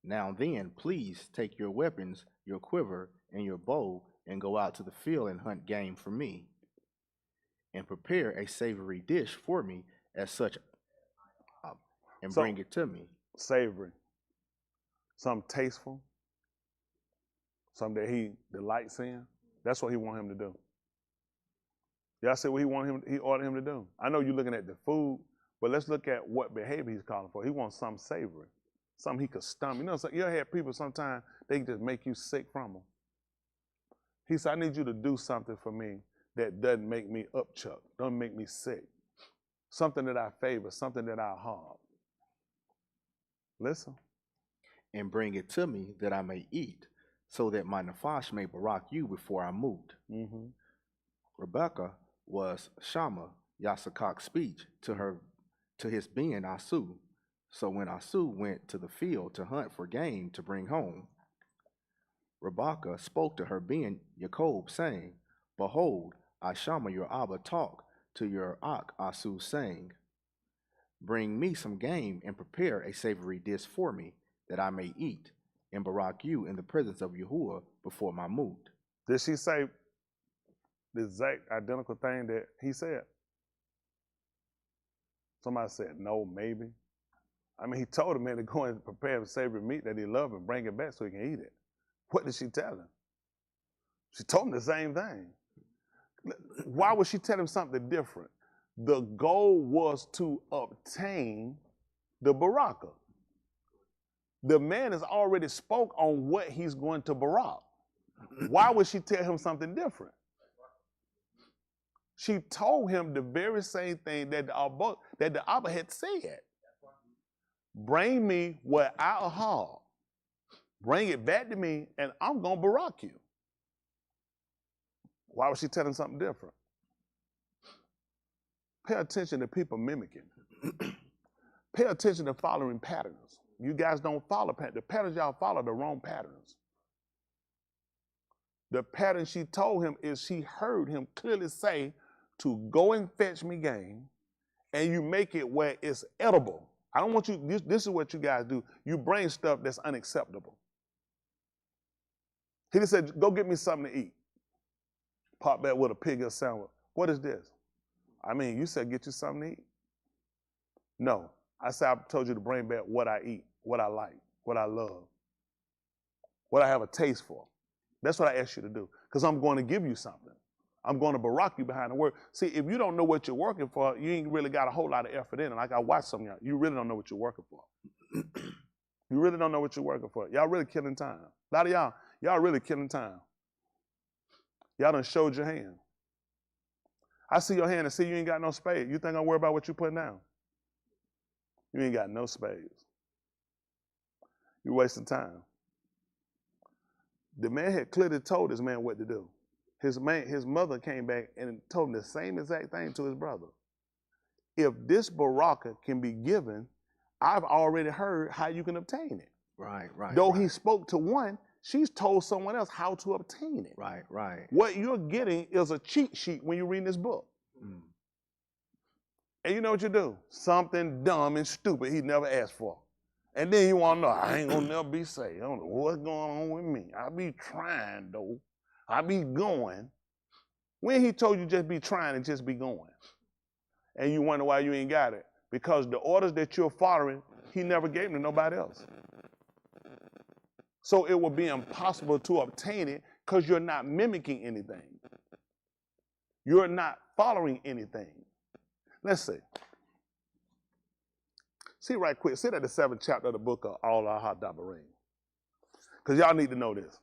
Now then, please take your weapons, your quiver, and your bow, and go out to the field and hunt game for me. And prepare a savory dish for me as such, and bring it to me. Savory. Something tasteful. Something that he delights in. That's what he want him to do. Y'all see what he ordered him to do? I know you're looking at the food, but let's look at what behavior he's calling for. He wants something savory. Something he could stomach. You know, you have people sometimes, they can just make you sick from them. He said, I need you to do something for me that doesn't make me upchuck, doesn't make me sick. Something that I favor, something that I harm. Listen. And bring it to me that I may eat, so that my Nafash may barak you before I moved. Rebecca was Shama, Yasakak's speech to his being Asu. So when Asu went to the field to hunt for game to bring home, Rebecca spoke to her being Jacob, saying, behold, I Shama your Abba talk to your Ak Asu, saying, bring me some game and prepare a savory dish for me, that I may eat, and barak you in the presence of Yahuwah before my moot. Did she say the exact identical thing that he said? Somebody said no, maybe. I mean, he told him, man, to go and prepare a savory meat that he loved and bring it back so he can eat it. What did she tell him? She told him the same thing. Why would she tell him something different? The goal was to obtain the baraka. The man has already spoke on what he's going to barak. Why would she tell him something different? She told him the very same thing that the Abba had said. Bring me what I have. Bring it back to me, and I'm going to barak you. Why was she telling something different? Pay attention to people mimicking. Pay attention to following patterns. You guys don't follow patterns. The patterns y'all follow, the wrong patterns. The pattern she told him is she heard him clearly say to go and fetch me game, and you make it where it's edible. I don't want you, this is what you guys do. You bring stuff that's unacceptable. He just said, go get me something to eat. Pop back with a pig or sandwich. What is this? I mean, you said get you something to eat. No, I said I told you to bring back what I eat, what I like, what I love, what I have a taste for. That's what I asked you to do, because I'm going to give you something. I'm going to barak you behind the word. See, if you don't know what you're working for, you ain't really got a whole lot of effort in it. Like I watch some of y'all, you really don't know what you're working for. You really don't know what you're working for. Y'all really killing time. A lot of y'all really killing time. Y'all done showed your hand. I see your hand and see you ain't got no spade. You think I'm worried about what you putting down? You ain't got no spades. You're wasting time. The man had clearly told this man what to do. His mother came back and told him the same exact thing to his brother. If this baraka can be given, I've already heard how you can obtain it. Right. Though he spoke to one, she's told someone else how to obtain it. Right. What you're getting is a cheat sheet when you read this book. And you know what you do? Something dumb and stupid he never asked for. And then you want to know, I ain't going to never be saved. I don't know what's going on with me. I be trying, though. I be going. When he told you just be trying and just be going? And you wonder why you ain't got it. Because the orders that you're following, he never gave them to nobody else. So it will be impossible to obtain it because you're not mimicking anything. You're not following anything. Let's see. See right quick. Sit at the 7th chapter of the book of All Our Hot Dabarim. Because y'all need to know this.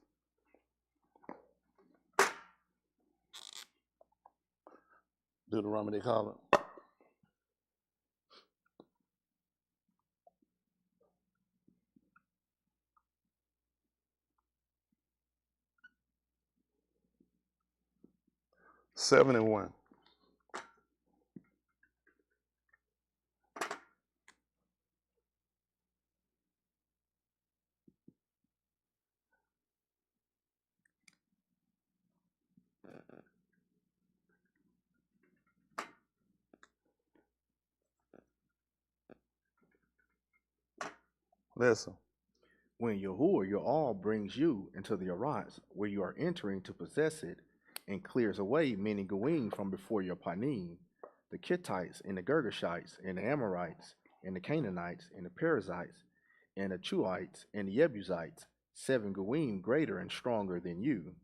Deuteronomy, they call it. Seven and 1. Listen. When Yahuwah your all brings you into the Arats, where you are entering to possess it, and clears away many Goyim from before your Panim, the Kittites and the Girgashites and the Amorites and the Canaanites and the Perizzites and the Chuites and the Jebusites, 7 Goyim greater and stronger than you.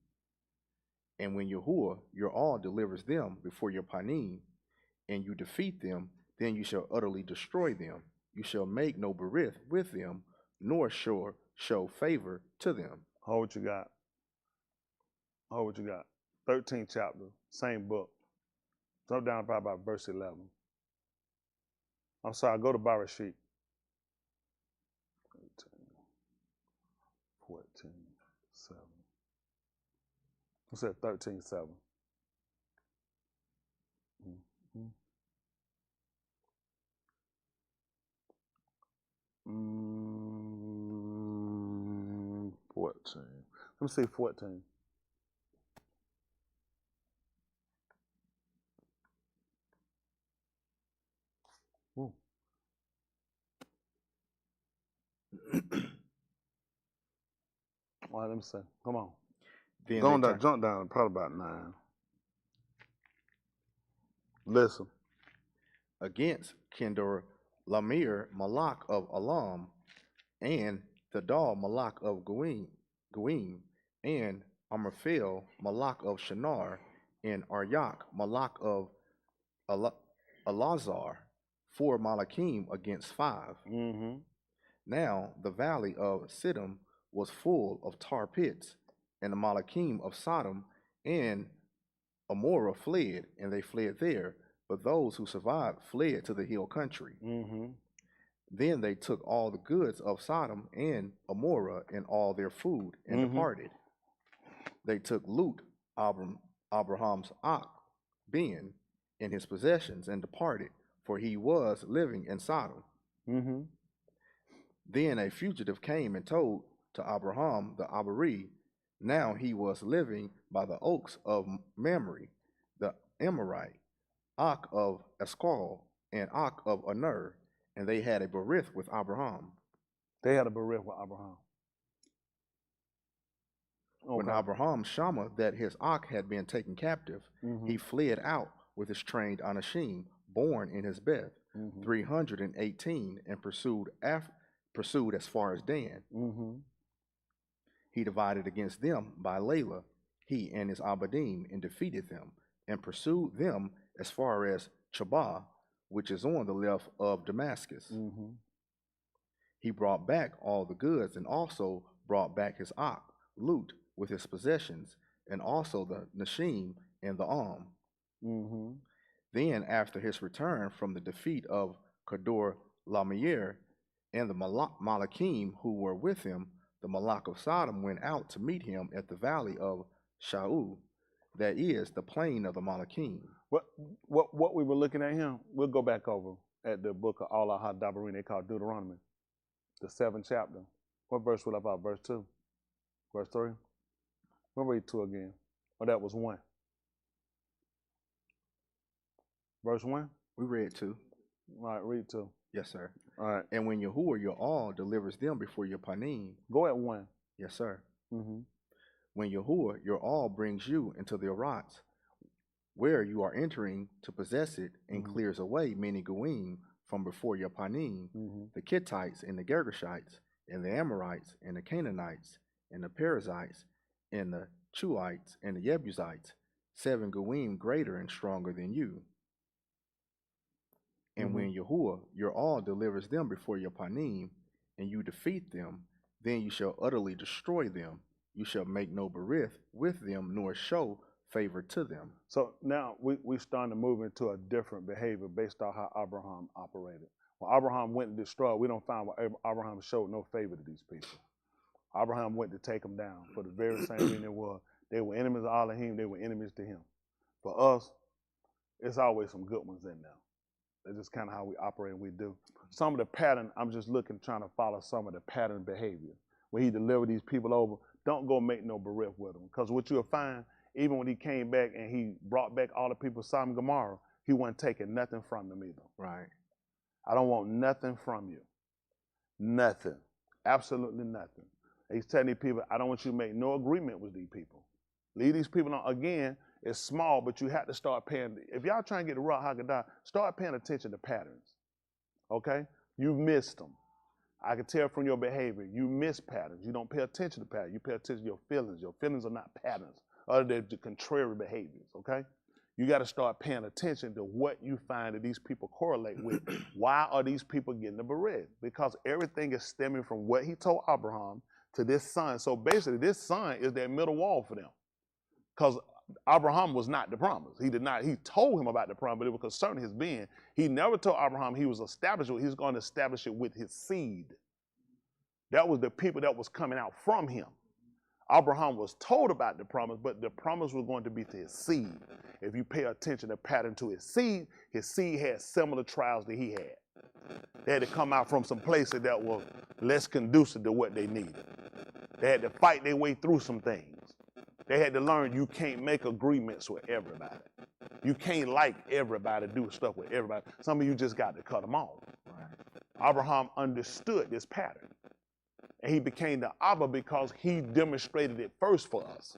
And when Yahuwah your all delivers them before your Panim, and you defeat them, then you shall utterly destroy them. You shall make no berith with them, nor show favor to them. Hold what you got. Hold what you got. 13th chapter, same book. Jump down probably about verse 11. I'm sorry, go to Barashit. 14, 7. I said 13, 7. Mm-hmm. 14. Let me see 14. Ooh. All right, let me see. Come on. Go on down, jump down, probably about 9. Listen. Against Kendor Lamir Malak of Alam, and the Dal Malak of Goim, and Amraphel Malak of Shinar, and Aryak Malak of Alazar, 4 Malakim against 5. Mm-hmm. Now the valley of Siddim was full of tar pits, and the Malakim of Sodom and Amorah fled, and they fled there. But those who survived fled to the hill country. Mm-hmm. Then they took all the goods of Sodom and Amorah and all their food and departed. They took Lut, Abraham's Ak, Ben, and his possessions and departed, for he was living in Sodom. Mm-hmm. Then a fugitive came and told to Abraham the Abari, now he was living by the oaks of Mamre, the Amorite, Ak of Escol, and Ak of Aner, and they had a berith with Abraham. They had a berith with Abraham. Okay. When Abraham shama that his Ak had been taken captive, he fled out with his trained Anashim, born in his beth, 318, and pursued as far as Dan. He divided against them by Layla, he and his Abadim, and defeated them, and pursued them as far as Chabah, which is on the left of Damascus. He brought back all the goods, and also brought back his Ak, Lut, with his possessions, and also the Nashim and the Then, after his return from the defeat of Kedor Lameir and the Malakim who were with him, the Malak of Sodom went out to meet him at the valley of Shaul, that is, the plain of the Malakim. What we were looking at him, we'll go back over at the book of Allah HaDabarim, they call Deuteronomy, the 7th chapter. What verse was about? Verse 2? Verse 3? We'll read 2 again. Oh, that was 1. Verse 1? We read 2. All right, read 2. Yes, sir. All right. And when Yahuwah your all delivers them before your Panim. Go at 1. Yes, sir. When Yahuwah your all brings you into the Arats, where you are entering to possess it, and clears away many Goyim from before your Panim, the Kittites and the Girgashites, and the Amorites and the Canaanites, and the Perizzites, and the Chuites and the Jebusites, 7 Goyim greater and stronger than you. And when Yahuwah, your all, delivers them before your Panim, and you defeat them, then you shall utterly destroy them. You shall make no berith with them, nor show favor to them. So now we starting to move into a different behavior based on how Abraham operated. When Abraham went and destroyed, we don't find where Abraham showed no favor to these people. Abraham went to take them down for the very same reason they were enemies of Elohim, they were enemies to him. For us, it's always some good ones in there. That's just kind of how we operate and we do. Some of the pattern, I'm just trying to follow some of the pattern behavior. When he delivered these people over, don't go make no berith with them. Because what you'll find, even when he came back and he brought back all the people of Sodom and Gomorrah, he wasn't taking nothing from them either. Right. I don't want nothing from you. Nothing. Absolutely nothing. He's telling these people, I don't want you to make no agreement with these people. Leave these people on. Again, it's small, but you have to start paying. If y'all trying to get the Ruach HaKodesh, start paying attention to patterns. Okay? You've missed them. I can tell from your behavior, you miss patterns. You don't pay attention to patterns. You pay attention to your feelings. Your feelings are not patterns, other than the contrary behaviors, okay? You got to start paying attention to what you find that these people correlate with. Why are these people getting the berith? Because everything is stemming from what he told Abraham to this son. So basically, this son is that middle wall for them. Because Abraham was not the promise. He told him about the promise, but it was concerning his being. He never told Abraham he was going to establish it with his seed. That was the people that was coming out from him. Abraham was told about the promise, but the promise was going to be to his seed. If you pay attention to pattern to his seed had similar trials that he had. They had to come out from some places that were less conducive to what they needed. They had to fight their way through some things. They had to learn you can't make agreements with everybody. You can't like everybody, do stuff with everybody. Some of you just got to cut them off. Right. Abraham understood this pattern. And he became the Abba because he demonstrated it first for us.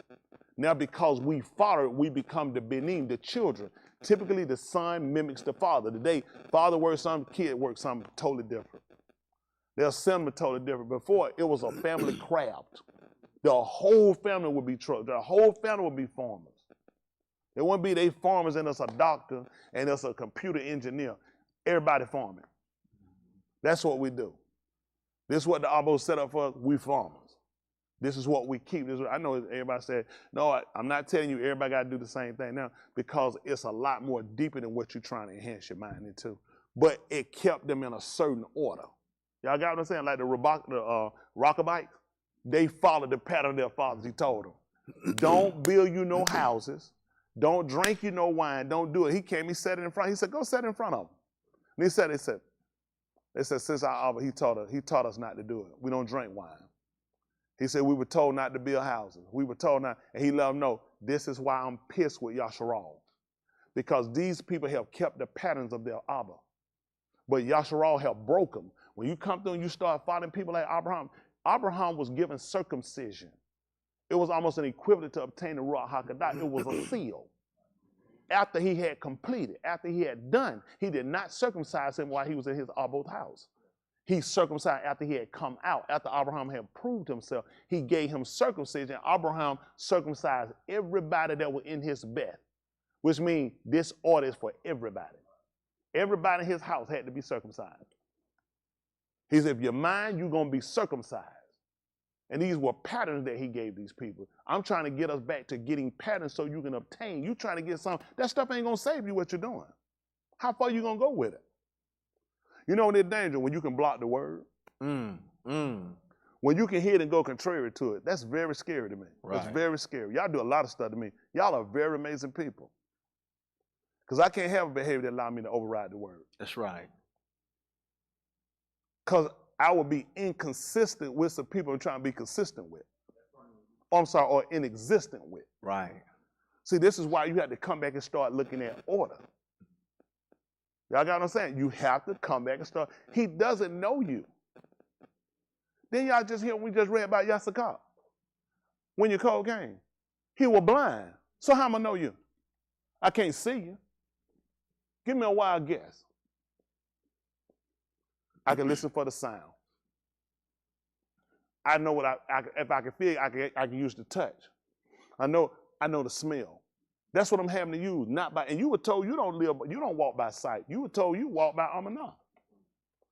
Now because we followed, we become the Benin, the children. Typically the son mimics the father. Today, father works something, kid works something totally different. Their sentiment totally different. Before, it was a family craft. The whole family would be trucks. The whole family would be farmers. It wouldn't be they farmers and us a doctor and us a computer engineer. Everybody farming. That's what we do. This is what the Abba set up for us. We farmers. This is what we keep. I know everybody said, no, I'm not telling you everybody got to do the same thing now because it's a lot more deeper than what you're trying to enhance your mind into. But it kept them in a certain order. Y'all got what I'm saying? Like the Rockabites, they followed the pattern of their fathers. He told them, don't build you no houses. Don't drink you no wine. Don't do it. He came, he said it in front. He said, go set it in front of them. And he said, they said, since our Abba, he taught us not to do it. We don't drink wine. He said, we were told not to build houses. We were told not, and he let them know, this is why I'm pissed with Yasharal. Because these people have kept the patterns of their Abba. But Yasharal have broken them. When you come through and you start fighting people like Abraham, Abraham was given circumcision. It was almost an equivalent to obtain the Ruach HaKodesh. It was a seal. After he had completed, after he had done, he did not circumcise him while he was in his Abba's house. He circumcised after he had come out. After Abraham had proved himself, he gave him circumcision. Abraham circumcised everybody that was in his bed, which means this order is for everybody. Everybody in his house had to be circumcised. He said, if you're mine, you're going to be circumcised. And these were patterns that he gave these people. I'm trying to get us back to getting patterns so you can obtain. You trying to get something. That stuff ain't going to save you what you're doing. How far you going to go with it? You know there's danger when you can block the word. When you can hear it and go contrary to it, that's very scary to me. Right. That's very scary. Y'all do a lot of stuff to me. Y'all are very amazing people. Because I can't have a behavior that allows me to override the word. That's right. Because I would be inconsistent with some people I'm trying to be consistent with. Or inexistent with. Right. See, this is why you have to come back and start looking at order. Y'all got what I'm saying? You have to come back and start. He doesn't know you. Then y'all just hear, we just read about Yasakar. When your code came, he was blind. So how am I know you? I can't see you. Give me a wild guess. I can listen for the sound. I know what if I can feel, I can use the touch. I know the smell. That's what I'm having to use, not by. And you were told you don't walk by sight. You were told you walk by amanah.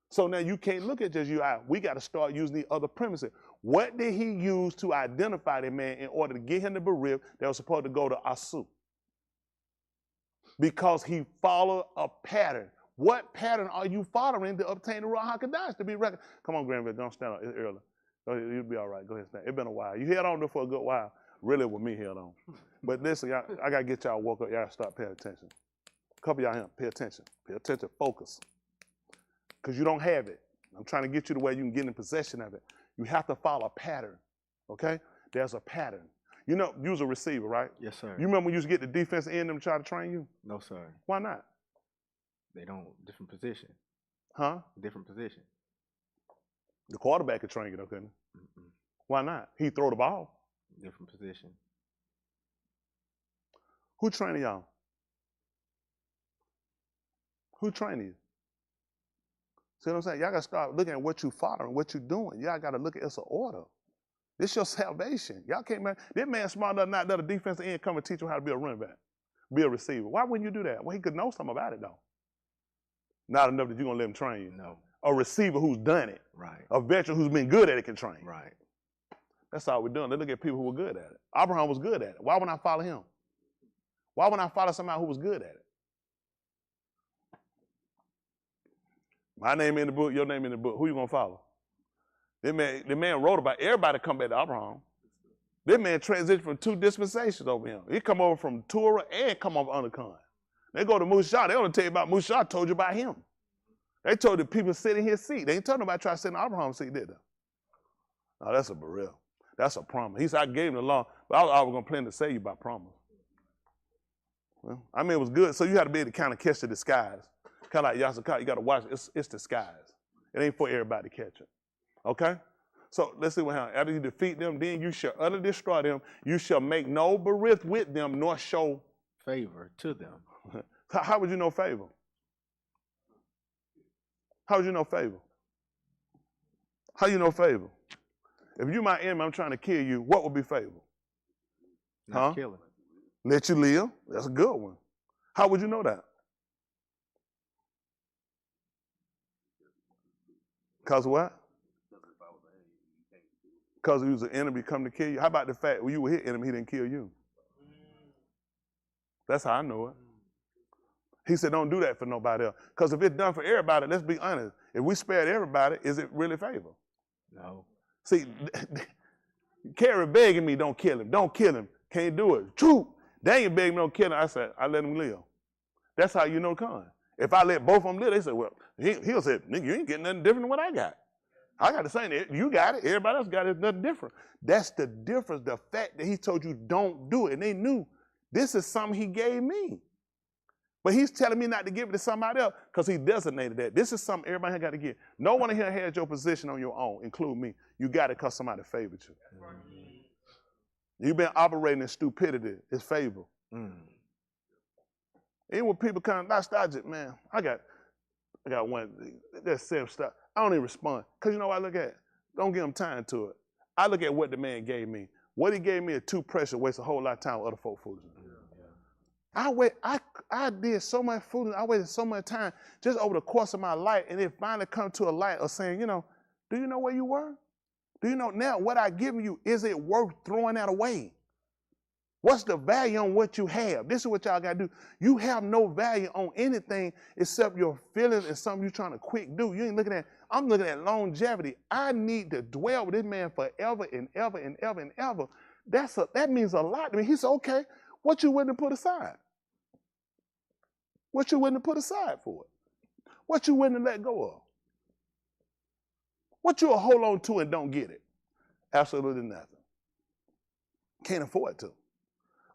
So now you can't look at just your eye. We got to start using the other premises. What did he use to identify that man in order to get him to Berib that was supposed to go to Asu? Because he followed a pattern. What pattern are you following to obtain the Ruach HaKodesh to be reckoned? Come on, Granville, don't stand up. It's early. You'll be all right. Go ahead, stand. It's been a while. You held on there for a good while. Really, with me held on. But listen, y'all, I got to get y'all woke up. Y'all start paying attention. A couple of y'all here, pay attention. Pay attention, focus. Because you don't have it. I'm trying to get you the way you can get in possession of it. You have to follow a pattern, okay? There's a pattern. You know, you was a receiver, right? Yes, sir. You remember when you used to get the defense end them try to train you? No, sir. Why not? They don't, different position. Huh? Different position. The quarterback could train you though, couldn't he? Why not? He throw the ball. Different position. Who training y'all? Who training you? See what I'm saying? Y'all got to start looking at what you following, what you doing. Y'all got to look at it's an order. This your salvation. Y'all can't, man. This man smart enough not let a defensive end come and teach you how to be a running back, be a receiver. Why wouldn't you do that? Well, he could know something about it, though. Not enough that you're going to let him train you. No. A receiver who's done it. Right. A veteran who's been good at it can train. Right. That's all we're doing. Let's look at people who were good at it. Abraham was good at it. Why would I follow him? Why would I follow somebody who was good at it? My name in the book, your name in the book. Who you going to follow? The man wrote about everybody come back to Abraham. This man transitioned from 2 dispensations over him. He come over from Torah and come off Undercon. They go to Mushah. They don't tell you about Mushah. I told you about him. They told the people sit in his seat. They ain't told nobody try to sit in Abraham's seat, did they? No, that's a Beryl. That's a promise. He said, I gave him the law, but I was going to plan to say you by promise. Well, I mean, it was good. So you had to be able to kind of catch the disguise. Kind of like Yasakah, you got to watch it. It's disguise. It ain't for everybody to catch it. Okay? So let's see what happens. After you defeat them, then you shall utterly destroy them. You shall make no berith with them, nor show favor to them. How would you know favor? How would you know favor? How you know favor? If you my enemy, I'm trying to kill you, what would be favor? Not killing. Let you live. That's a good one. How would you know that? Because what? Because he was an enemy come to kill you. How about the fact when you were his enemy, he didn't kill you? That's how I know it. He said, don't do that for nobody else. Because if it's done for everybody, let's be honest. If we spared everybody, is it really favor? No. See, Carrie begging me, don't kill him. Don't kill him. Can't do it. True. Daniel begged me, don't kill him. I said, I let him live. That's how you know Con. If I let both of them live, they said, well, he'll say, nigga, you ain't getting nothing different than what I got. I got the same. You got it. Everybody else got it. It's nothing different. That's the difference. The fact that he told you don't do it. And they knew this is something he gave me. But he's telling me not to give it to somebody else because he designated that. This is something everybody here got to get. No one here has your position on your own, include me. You got it because somebody favored you. You've been operating in stupidity. It's favor. Even when people come, man, I got one, that's self-stuff. I don't even respond. Because you know what I look at? Don't give them time to it. I look at what the man gave me. What he gave me is too precious, waste a whole lot of time with other folk foolishness. I did so much foolishness. I wasted so much time just over the course of my life, and it finally come to a light of saying, you know, do you know where you were? Do you know now what I given you, is it worth throwing that away? What's the value on what you have? This is what y'all got to do. You have no value on anything except your feelings and something you're trying to quick do. You ain't looking at, I'm looking at longevity. I need to dwell with this man forever and ever and ever and ever. That means a lot to me. He said, okay, what you willing to put aside? What you willing to put aside for it? What you willing to let go of? What you'll hold on to and don't get it? Absolutely nothing. Can't afford to.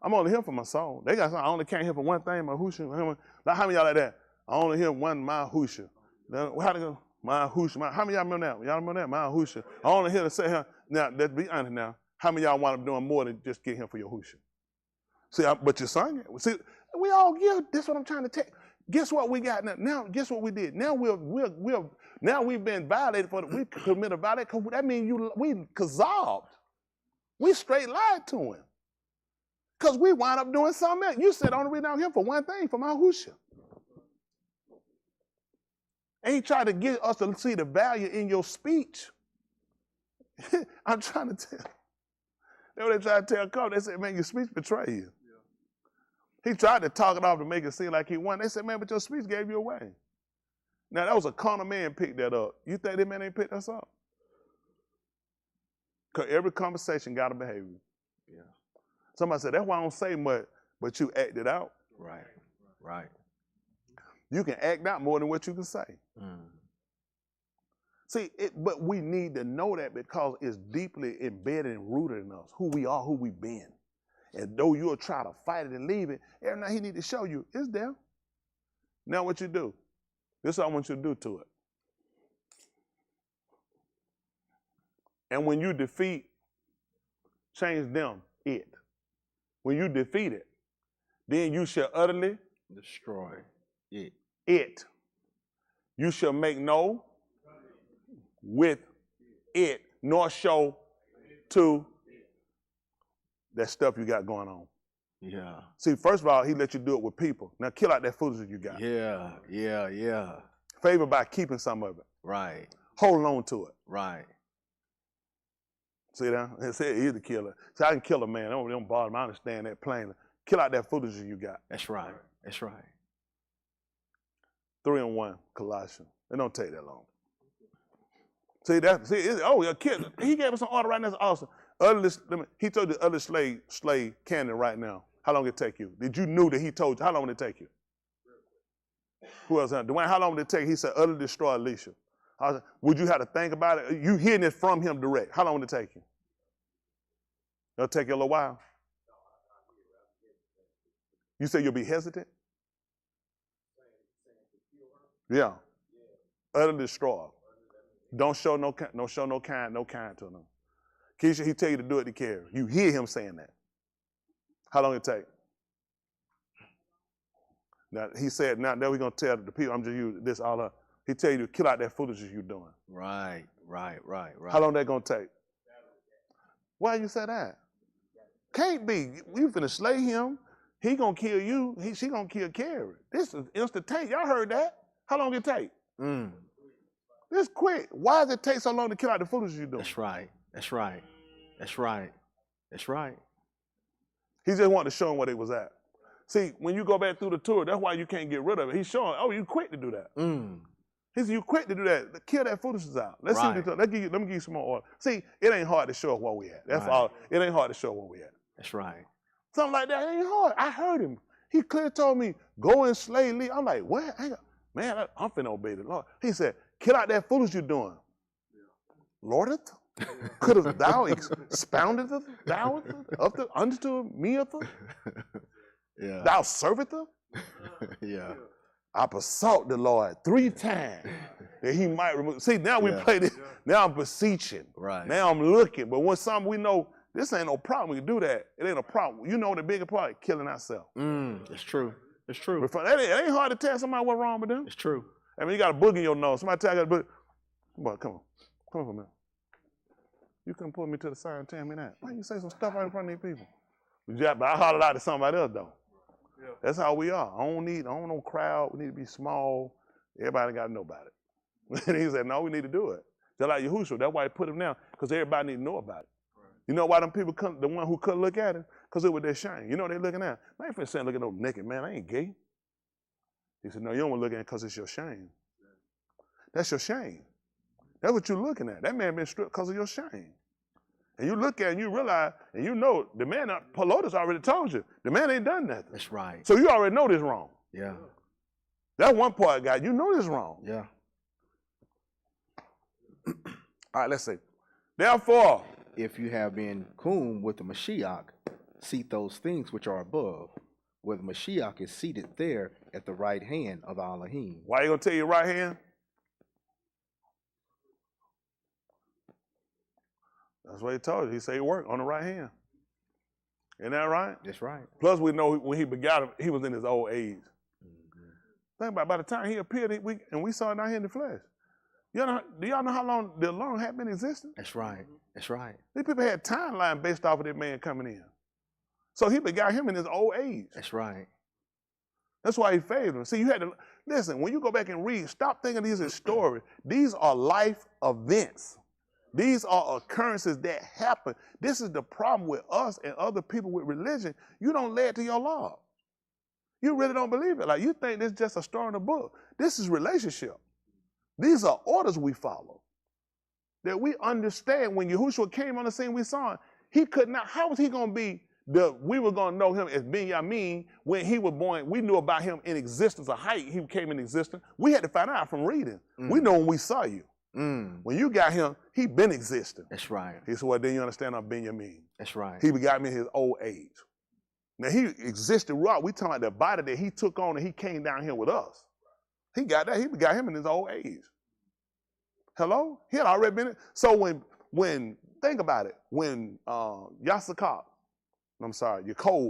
I'm only here for my song. They got something. I only can't hear for one thing, my hoosha. Now, how many of y'all like that? I only hear one, my hoosha. How to go? My hoosha. How many of y'all remember that? Y'all remember that? My hoosha. I only hear to say him. Now, let's be honest now. How many of y'all wind up doing more than just get him for your hoosha? See, but you sung it. See, We all give. That's what I'm trying to tell you. Guess what we got now? Now, guess what we did? Now now we've been violated for we committed a violation. That means we kazaled. We straight lied to him. Because we wound up doing something else. You said only reason out here for one thing, for my Husha. And he tried to get us to see the value in your speech. I'm trying to tell you. That's what they tried to tell Carl. They said, man, your speech betrayed you. Yeah. He tried to talk it off to make it seem like he won. They said, man, but your speech gave you away. Now, that was a carnal man picked that up. You think that man ain't picked us up? Because every conversation got a behavior. Yeah. Somebody said, that's why I don't say much, but you act it out. Right, right. You can act out more than what you can say. Mm. See, but we need to know that because it's deeply embedded and rooted in us, who we are, who we've been. And though you'll try to fight it and leave it, every night he need to show you, it's there. Now what you do? This is what I want you to do to it. And when you defeat, change them, it. When you defeat it, then you shall utterly destroy it. It. You shall make no with it, nor show to that stuff you got going on. Yeah. See, first of all, he let you do it with people. Now kill out that foolishness you got. Yeah. Favor by keeping some of it. Right. Holding on to it. Right. See that? It said he's the killer. See, I can kill a man. Don't bother me. I understand that plainly. Kill out that foolishness you got. That's right. That's right. 3-1, Colossians. It don't take that long. See that? A kid. He gave us some order right now. That's awesome. He told the other slave candidate right now. How long it take you? Did you knew that he told you? How long would it take you? Who else? Dwayne, how long would it take? He said, utterly destroy Alicia. Would you have to think about it? You hearing it from him direct. How long would it take you? It'll take you a little while. You say you'll be hesitant? Yeah. Utterly destroy. Don't show no kind to them. Keisha, he tell you to do it to care. You hear him saying that. How long it take? Now he said, now we're gonna tell the people. I'm just using this all up. He tell you to kill out that foolishness you're doing. Right. How long that gonna take? Why you say that? Can't be. You finna slay him. He gonna kill you. She gonna kill Carrie. This is instantaneous. Y'all heard that? How long it take? This quick. Why does it take so long to kill out the foolishness you're doing? That's right. He just wanted to show him what it was at. See, when you go back through the tour, that's why you can't get rid of it. He's showing, you quick to do that. He said, you quick to do that. Kill that foolishness out. Let's see what let me give you some more order. See, it ain't hard to show where we at. That's all. It ain't hard to show where we at. That's right. Something like that, it ain't hard. I heard him. He clearly told me, go and slay Lee. I'm like, what? Man, I'm finna obey the Lord. He said, kill out that foolishness you're doing. Lordeth? Could have thou expounded thou understood me? Yeah. Thou serveth? Yeah. I besought the Lord 3 times that he might remove. See, now we play this. Now I'm beseeching. Right. Now I'm looking. But when something we know, this ain't no problem. We can do that. It ain't a problem. You know the bigger part, killing ourselves. It's true. It's true. It ain't hard to tell somebody what's wrong with them. It's true. I mean, you got a boogie in your nose. Somebody tell you got a boogie. Come on for a minute. You couldn't pull me to the side and tell me that. Why you say some stuff right in front of these people? But I hollered out to somebody else though. Yeah. That's how we are. I don't no crowd. We need to be small. Everybody got to know about it. And he said, no, we need to do it. Just like Yahushua. That's why he put him down, because everybody need to know about it. Right. You know why them people the one who couldn't look at him? Because it was their shame. You know what they looking at? I ain't finna say look at no naked man. I ain't gay. He said, no, you don't want to look at it because it's your shame. That's your shame. That's what you're looking at. That man been stripped because of your shame. And you look at it and you realize, and you know, the man, Pelotas already told you, the man ain't done nothing. That's right. So you already know this wrong. Yeah. That one part, guy, you know this wrong. Yeah. All right, let's see. Therefore, if you have been cum with the Mashiach, seek those things which are above, where the Mashiach is seated there at the right hand of the Elohim. Why you gonna tell your right hand? That's what he told you. He said he worked on the right hand. Isn't that right? That's right. Plus, we know when he begot him, he was in his old age. Think about it, by the time he appeared, we saw it out here in the flesh. Do y'all know how long the Lord had been existing? That's right. That's right. These people had timeline based off of that man coming in. So he begot him in his old age. That's right. That's why he favored him. See, you had to, listen, when you go back and read, stop thinking these are stories. These are life events. These are occurrences that happen. This is the problem with us and other people with religion. You don't lay it to your Lord. You really don't believe it. Like, you think this is just a story in a book. This is relationship. These are orders we follow. That we understand when Yahushua came on the scene, we saw him. He could not, how was he going to be we were going to know him as Ben Yamin when he was born. We knew about him in existence, a height he came in existence. We had to find out from reading. We know when we saw you. When you got him, he been existing. That's right. He said, well, then you understand I'm Ben Yamin. That's right. He begot me in his old age. Now, he existed raw. We talking about the body that he took on and he came down here with us. He got that. He begot him in his old age. Hello? He had already been. So when think about it, when Yaakov,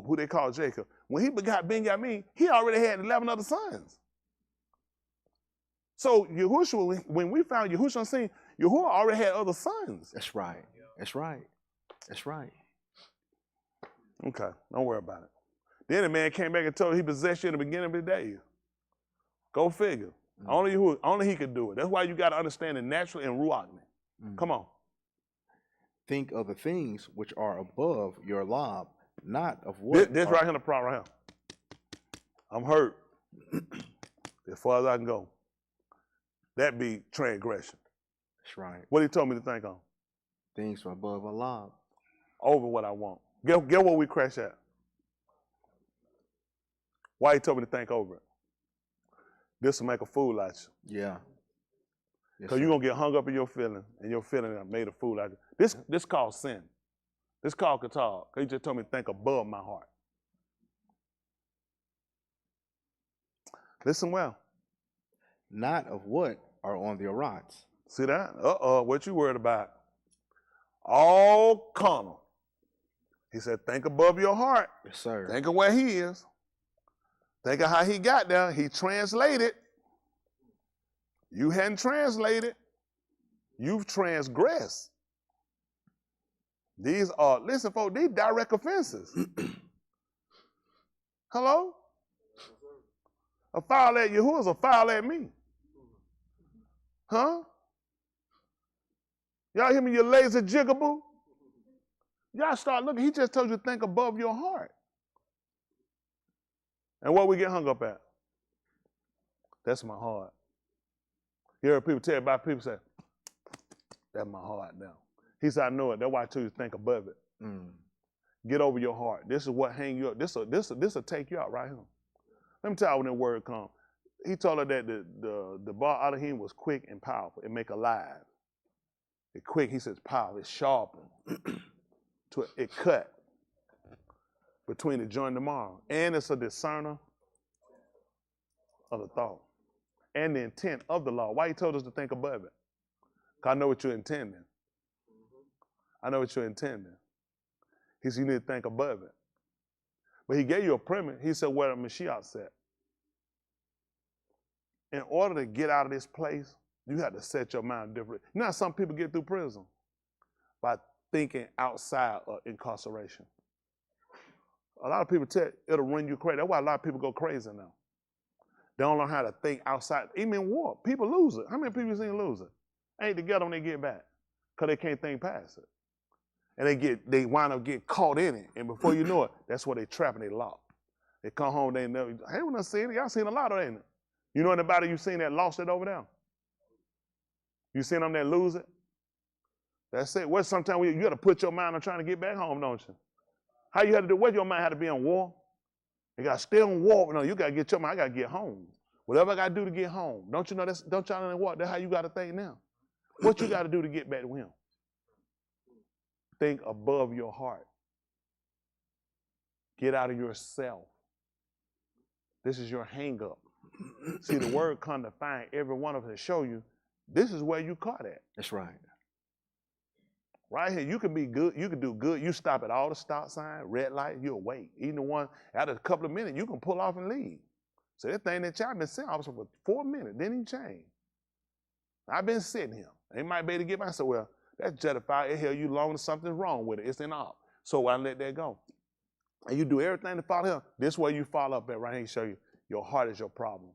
who they call Jacob, when he begot Benjamin, he already had 11 other sons. So Yahushua, when we found Yahushua on scene, Yahuwah already had other sons. That's right. That's right. That's right. Okay, don't worry about it. Then the man came back and told him he possessed you in the beginning of the day. Go figure. Only he could do it. That's why you got to understand the natural and ruach. Come on. Think of the things which are above your lob, not of what. This right here, the problem right here. I'm hurt. As far as I can go. That be transgression. That's right. What he told me to think on? Things from above a lob. Over what I want. Get where we crash at. Why he told me to think over it? This will make a fool out you. Yeah. Because you're going to get hung up in your feeling, and your feeling made a fool out of you. This called sin. This called qatar. Because he just told me to think above my heart. Listen well. Not of what are on the rots. See that? What you worried about? All carnal. He said, think above your heart. Yes, sir. Think of where he is. Think of how he got there. He translated. You hadn't translated. You've transgressed. These are, listen, folks, these direct offenses. Hello? A foul at you, who is a foul at me? Huh? Y'all hear me, you lazy jigaboo? Y'all start looking, he just told you to think above your heart. And what we get hung up at? That's my heart. You heard people tell about people say, that's my heart now. He said, I know it. That's why I told you to think above it. Get over your heart. This is what hang you up. This will take you out right here. Let me tell you when that word comes. He told her that the bar Elohim was quick and powerful. It make alive. It quick, he says powerful. It's sharpened. It cut between the joint and the marrow. And it's a discerner of the thought. And the intent of the law. Why he told us to think above it? Because I know what you're intending. I know what you're intending. He said you need to think above it. But he gave you a premise. He said where the Mashiach said. In order to get out of this place, you have to set your mind different. You know how some people get through prison? By thinking outside of incarceration. A lot of people tell you, it'll run you crazy. That's why a lot of people go crazy now. They don't learn how to think outside. Even in war, people lose it. How many people you seen lose it? Ain't together when they get back. Because they can't think past it. And they wind up getting caught in it. And before you know it, that's where they trap and they lock. They come home, they never, I ain't not seen it. Y'all seen a lot of it, ain't it? You know anybody you seen that lost it over there? You seen them that lose it? That's it. Well, sometimes you got to put your mind on trying to get back home, don't you? How you had to do? What your mind had to be on war? You got to stay on war. No, you got to get your mind. I got to get home. Whatever I got to do to get home. Don't you know that's? Don't y'all know what? That's how you got to think now. What you got to do to get back to him? Think above your heart. Get out of yourself. This is your hang up. See, the word come to find every one of us to show you this is where you caught at. That's right. Right here, you can be good, you can do good. You stop at all the stop signs, red light, you'll wait. Even the one, after a couple of minutes, you can pull off and leave. So that thing that y'all been sitting officer for 4 minutes, didn't even change. I've been sitting here. They might be able to get by. I said, well, that's justified. It held you long as something's wrong with it. It's in op. So I let that go. And you do everything to follow him. This way you follow up at right here, show you your heart is your problem.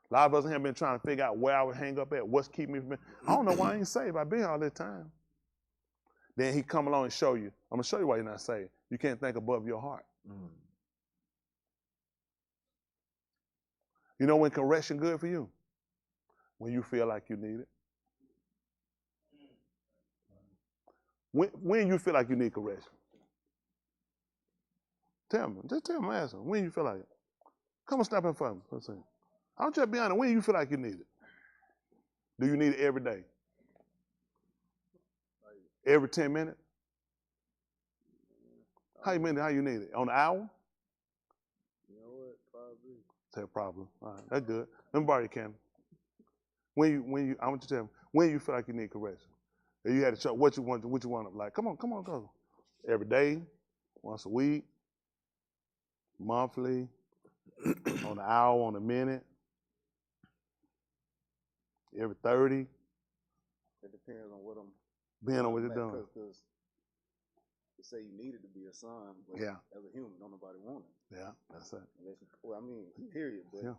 A lot of us have been trying to figure out where I would hang up at, what's keeping me from. I don't know why I ain't saved. I've been here all this time. Then he come along and show you. I'm gonna show you why you're not saved. You can't think above your heart. You know when correction good for you? When you feel like you need it. When you feel like you need correction. Tell me, just tell me, answer. When you feel like it. Come on, stop in front of me. Let's see. I don't just be honest. When you feel like you need it. Do you need it every day? Every 10 minutes? How you need it? On the hour? You know what? Probably. Say probably. All right, that's good. Let me borrow your camera. When you, I want you to tell me, when you feel like you need correction. If you had to show what you want, like, come on, go. Every day, once a week, monthly, on the hour, on the minute, every 30. It depends on what I'm Depending on what you're doing. Because you say you needed to be a son, but Yeah. as a human, don't nobody want it. Yeah, that's it. Unless you, well, I mean, period, but Yeah.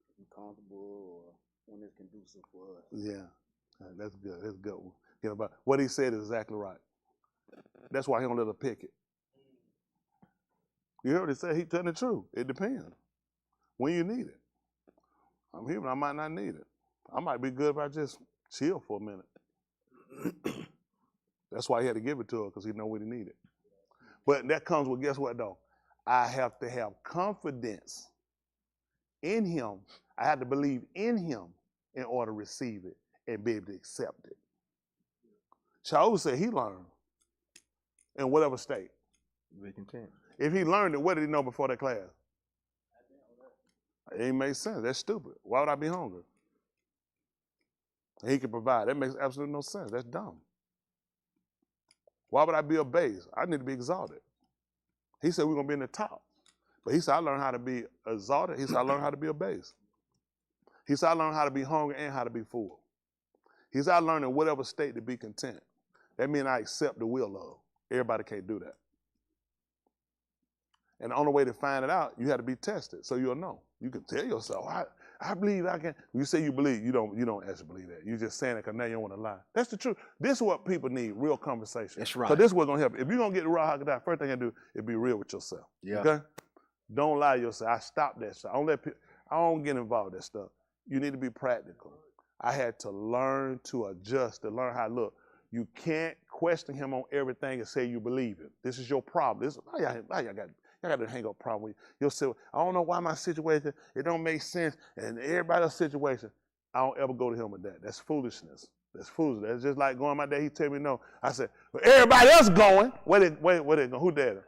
if you're comfortable or when it's conducive for us. Yeah, that's good. That's a good one. You know, but what he said is exactly right. That's why he don't let her pick it. You heard what he said? He telling the truth. It depends. When you need it. I'm human. I might not need it. I might be good if I just chill for a minute. That's why he had to give it to her, because he know what he needed. But that comes with, guess what though? I have to have confidence in him. I have to believe in him in order to receive it and be able to accept it. Shaul said he learned in whatever state. Be content. If he learned it, what did he know before that class? It ain't make sense. That's stupid. Why would I be hungry? He can provide. That makes absolutely no sense. That's dumb. Why would I be abased? I need to be exalted. He said we're going to be in the top. But he said I learned how to be exalted. He said I learned how to be abased. He said I learned how to be hungry and how to be full. He said I learned in whatever state to be content. That means I accept the will of. Everybody can't do that. And the only way to find it out, you have to be tested, so you'll know. You can tell yourself, I believe I can. When you say you believe, you don't actually believe that. You're just saying it because now you don't want to lie. That's the truth. This is what people need, real conversation. That's right. So this is what's going to help. If you're going to get the raw Haggadah, first thing you do is be real with yourself. Yeah. Okay? Don't lie to yourself. I stop that stuff. I don't get involved in that stuff. You need to be practical. I had to learn to adjust, to learn how to look. You can't question him on everything and say you believe it. This is your problem. Y'all got to hang up problem with yourself. I don't know why my situation, it don't make sense, and everybody else's situation, I don't ever go to him with that. That's foolishness. That's foolishness. That's just like going my dad, he tell me no. I said, well, everybody else going. Where they going? Who dad?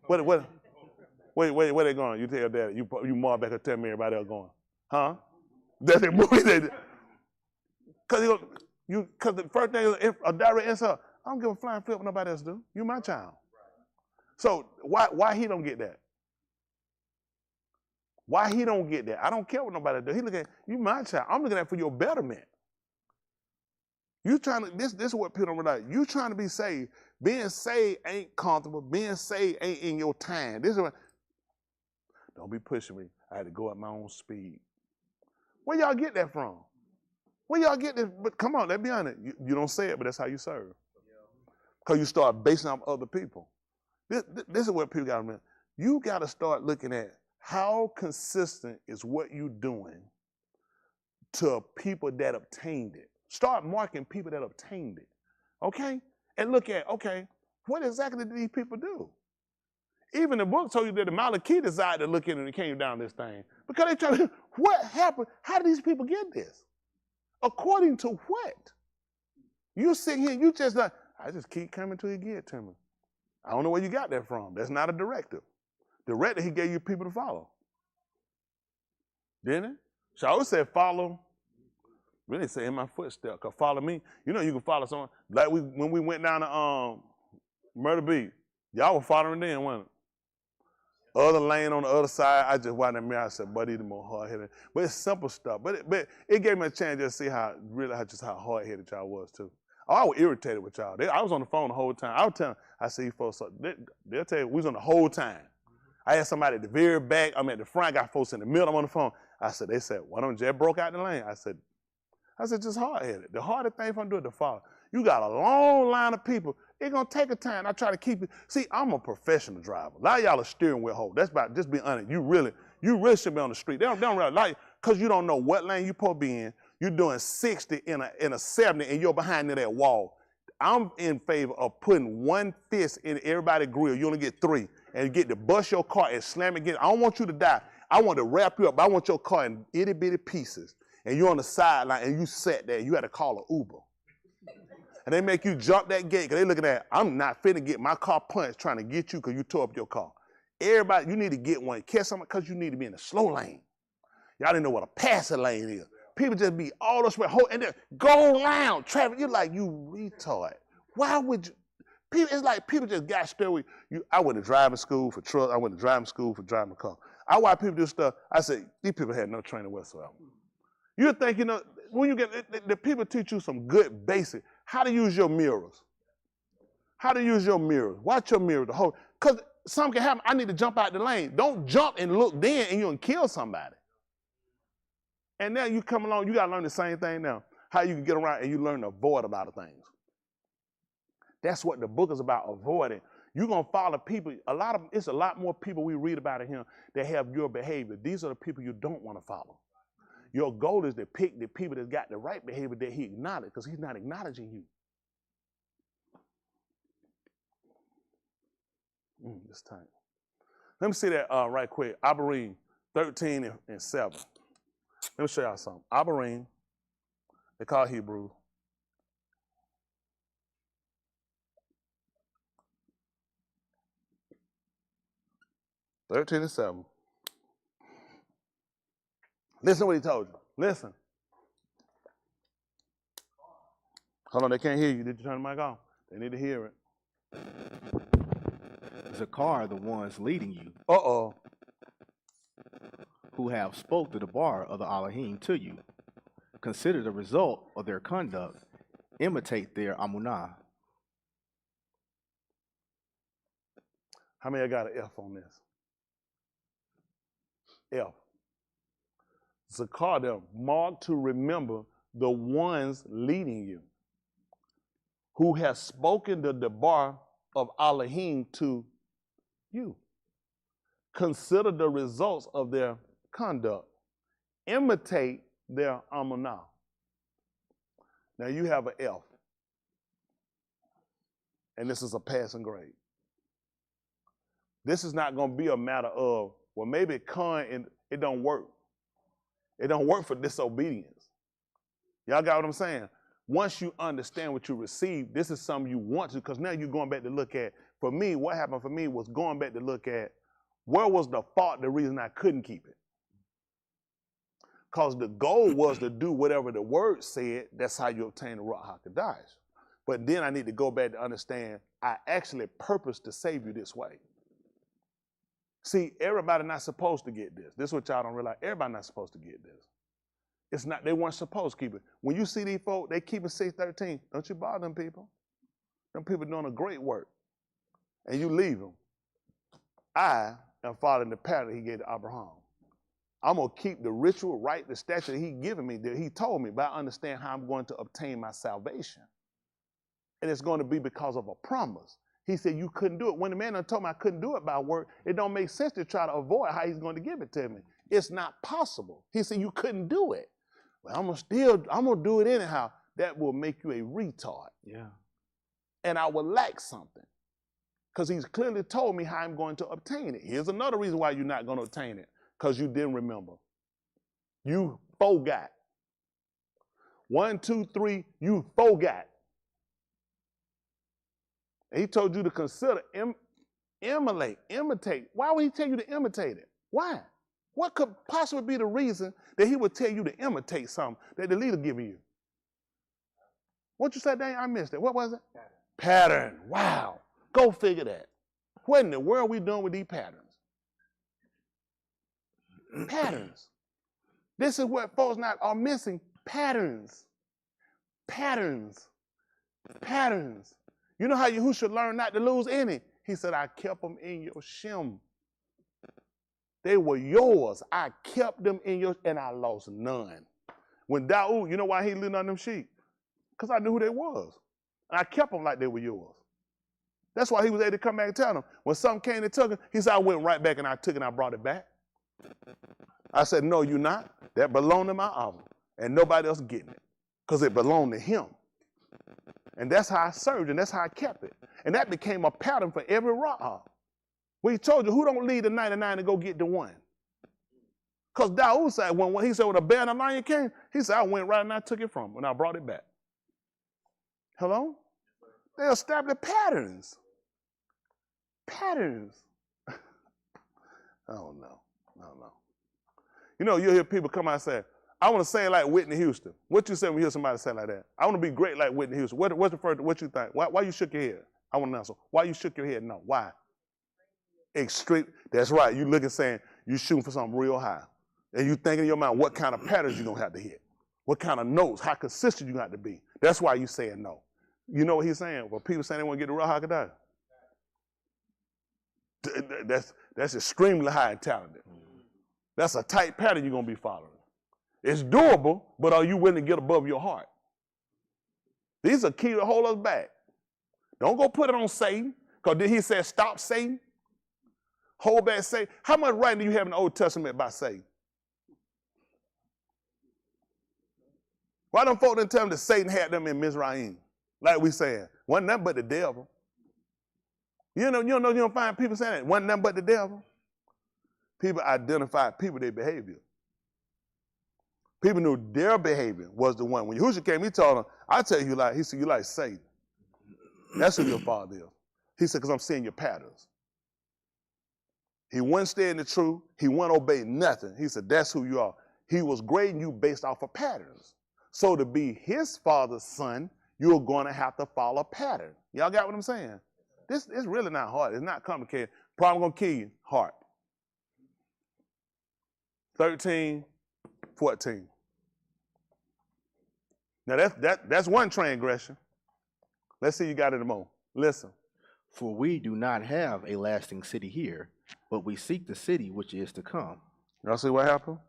Where they going? You tell dad, you more back and tell me everybody else going. Huh? That's the movie. Because the first thing is a direct answer, I don't give a flying flip what nobody else do. You my child. So why he don't get that? Why he don't get that? I don't care what nobody do. He looking at you, my child. I'm looking at for your betterment. You trying to this is what people don't realize. You trying to be saved. Being saved ain't comfortable. Being saved ain't in your time. This is what. Don't be pushing me. I had to go at my own speed. Where y'all get that from? Where y'all get this? But come on, let's be honest. You don't say it, but that's how you serve. Because you start basing off other people. This is what people got to remember. You got to start looking at how consistent is what you're doing to people that obtained it. Start marking people that obtained it, okay? And look at, okay, what exactly did these people do? Even the book told you that the Malachi decided to look in and it came down this thing. Because they trying to, what happened? How did these people get this? According to what? You sit here, you just like, I just keep coming till you get it to me. I don't know where you got that from. That's not a directive. Directive, he gave you people to follow. Didn't it? So I always said follow Really say in my footsteps. Cause follow me. You know you can follow someone. Like when we went down to Murder Beach, y'all were following then, wasn't it? Other lane on the other side, I just watched that mirror. I said, buddy, the more hard-headed. But it's simple stuff. But it gave me a chance to see how hard-headed y'all was too. Oh, I was irritated with y'all. I was on the phone the whole time. I was telling, I see folks, they'll tell you, we was on the whole time. I had somebody at the very back, I'm at the front, got folks in the middle, I'm on the phone. They said, why don't you just broke out the lane? I said, just hard-headed. The hardest thing for them to do is to follow. You got a long line of people. It's gonna take a time. I try to keep it. See, I'm a professional driver. A lot of y'all are steering wheel hold. That's about, just be honest. You really should be on the street. They don't really like, cause you don't know what lane you're supposed to be in. You're doing 60 in a 70 and you're behind that wall. I'm in favor of putting one fist in everybody's grill. You only get 3. And you get to bust your car and slam it again. I don't want you to die. I want to wrap you up, but I want your car in itty bitty pieces. And you're on the sideline and you sat there. You had to call an Uber. And they make you jump that gate because they looking at, I'm not finna get my car punched trying to get you because you tore up your car. Everybody, you need to get one. Catch someone because you need to be in the slow lane. Y'all didn't know what a passing lane is. People just be all this way, and then go around traffic. You're like, you retard. Why would you? It's like people just got stirred with you. I went to driving school for truck. I went to driving school for driving a car. I watch people do stuff. I say, these people had no training whatsoever. You think, when you get, the people teach you some good basic, how to use your mirrors. How to use your mirrors. Watch your mirror. Because something can happen. I need to jump out the lane. Don't jump and look then and you're going to kill somebody. And now you come along, you got to learn the same thing now. How you can get around and you learn to avoid a lot of things. That's what the book is about, avoiding. You're going to follow people. It's a lot more people we read about in here that have your behavior. These are the people you don't want to follow. Your goal is to pick the people that got the right behavior that he acknowledged, because he's not acknowledging you. It's time. Let me see that right quick. Abarim 13 and 7. Let me show y'all something. Abarim, they call Hebrew. (13 and 7). Listen to what he told you. Listen. Hold on, they can't hear you. Did you turn the mic on? They need to hear it. Zakar, the ones leading you. Uh-oh. Who have spoke to the bar of the Elohim to you. Consider the result of their conduct. Imitate their amunah. How many of y'all got an F on this? F. Zakar, them marked to remember the ones leading you, who has spoken the bar of Elohim to you. Consider the results of their conduct. Imitate their amunah. Now you have an F, and this is a passing grade. This is not going to be a matter of, well, maybe it don't work. It don't work for disobedience. Y'all got what I'm saying? Once you understand what you receive, this is something you want to, because now you're going back to look at, for me, what happened for me was going back to look at where was the fault, the reason I couldn't keep it. Because the goal was to do whatever the word said. That's how you obtain the Ruach HaKodesh. But then I need to go back to understand I actually purposed to save you this way. See, everybody not supposed to get this. This is what y'all don't realize. Everybody not supposed to get this. It's not, they weren't supposed to keep it. When you see these folks, they keep it 613. Don't you bother them people. Them people doing a great work. And you leave them. I am following the pattern he gave to Abraham. I'm going to keep the ritual right, the statute that he given me, that he told me, but I understand how I'm going to obtain my salvation. And it's going to be because of a promise. He said you couldn't do it. When the man told me I couldn't do it by work, it don't make sense to try to avoid how he's going to give it to me. It's not possible. He said you couldn't do it. Well, I'm going to do it anyhow. That will make you a retard. Yeah. And I will lack something. Because he's clearly told me how I'm going to obtain it. Here's another reason why you're not going to obtain it. Because you didn't remember. You forgot. 1, 2, 3, you forgot. And he told you to consider, imitate. Why would he tell you to imitate it? Why? What could possibly be the reason that he would tell you to imitate something that the leader giving you? What you said, Daniel? I missed it. What was it? Pattern. Wow. Go figure that. What in the world are we doing with these patterns? Patterns. This is what folks now are missing. Patterns. Patterns. Patterns. You know how Yahushua learned not to lose any? He said, I kept them in your shem. They were yours. I kept them in yours, and I lost none. When Daoud, you know why he lived on them sheep? Because I knew who they was. And I kept them like they were yours. That's why he was able to come back and tell them. When something came and took it, he said, I went right back and I took it and I brought it back. I said, no, you're not. That belonged to my Abba. And nobody else getting it. Because it belonged to him. And that's how I served and that's how I kept it. And that became a pattern for every Ra'ah. When he told you, who don't leave the 99 to go get the one? Because Daoud said, when he said, when a bear and a lion came, he said, I went right and I took it from him and I brought it back. Hello? They established patterns. Patterns. I don't know. You know, you'll hear people come out and say, I want to sing like Whitney Houston. What you say when you hear somebody say like that? I want to be great like Whitney Houston. What's the first, what you think? Why you shook your head? I want to answer. Why you shook your head? No. Why? Extreme. That's right. You looking saying you shooting for something real high. And you thinking in your mind what kind of patterns you're going to have to hit. What kind of notes, how consistent you have to be. That's why you saying no. You know what he's saying? Well, people saying they want to get the real Hakadah. That's extremely high and talented. That's a tight pattern you're going to be following. It's doable, but are you willing to get above your heart? These are key to hold us back. Don't go put it on Satan, because did he say stop Satan? Hold back Satan. How much right do you have in the Old Testament about Satan? Why don't folk then tell them that Satan had them in Mizraim? Like we saying, wasn't nothing but the devil. You don't find people saying that, wasn't nothing but the devil. People identify people, their behavior. People knew their behavior was the one. When Yahushua came, he told them, I tell you like, he said, you like Satan. That's who your father is. He said, because I'm seeing your patterns. He wouldn't stay in the truth. He wouldn't obey nothing. He said, that's who you are. He was grading you based off of patterns. So to be his father's son, you're going to have to follow a pattern. Y'all got what I'm saying? This is really not hard. It's not complicated. Problem going to kill you. Heart. 13, 14. Now that's one transgression. Let's see you got it more. Listen. For we do not have a lasting city here, but we seek the city which is to come. Y'all see what happened?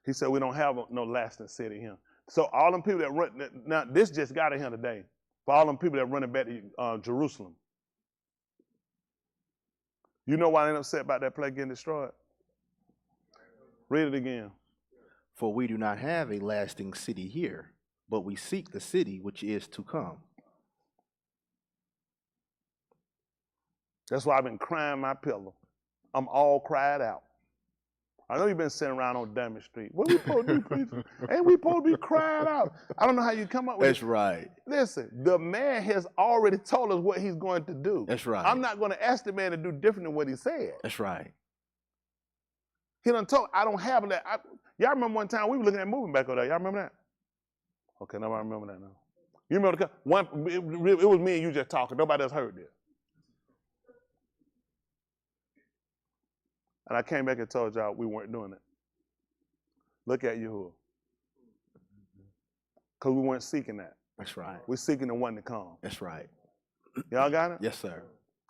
He said we don't have no lasting city here. So all them people that run, now this just got in here today. For all them people that running back to Jerusalem. You know why they upset about that place getting destroyed? Read it again. For we do not have a lasting city here, but we seek the city which is to come. That's why I've been crying my pillow. I'm all cried out. I know you've been sitting around on Damage Street. What we supposed to do, preacher? Ain't we supposed to be crying out? I don't know how you come up with That's right. Listen, the man has already told us what he's going to do. That's right. I'm not going to ask the man to do different than what he said. That's right. He done told, I don't have that. Y'all remember one time we were looking at moving back over there. Y'all remember that? Okay, nobody remember that now. You remember it was me and you just talking. Nobody else heard this. And I came back and told y'all we weren't doing it. Look at Yahuwah. Because we weren't seeking that. That's right. We're seeking the one to come. That's right. Y'all got it? Yes, sir.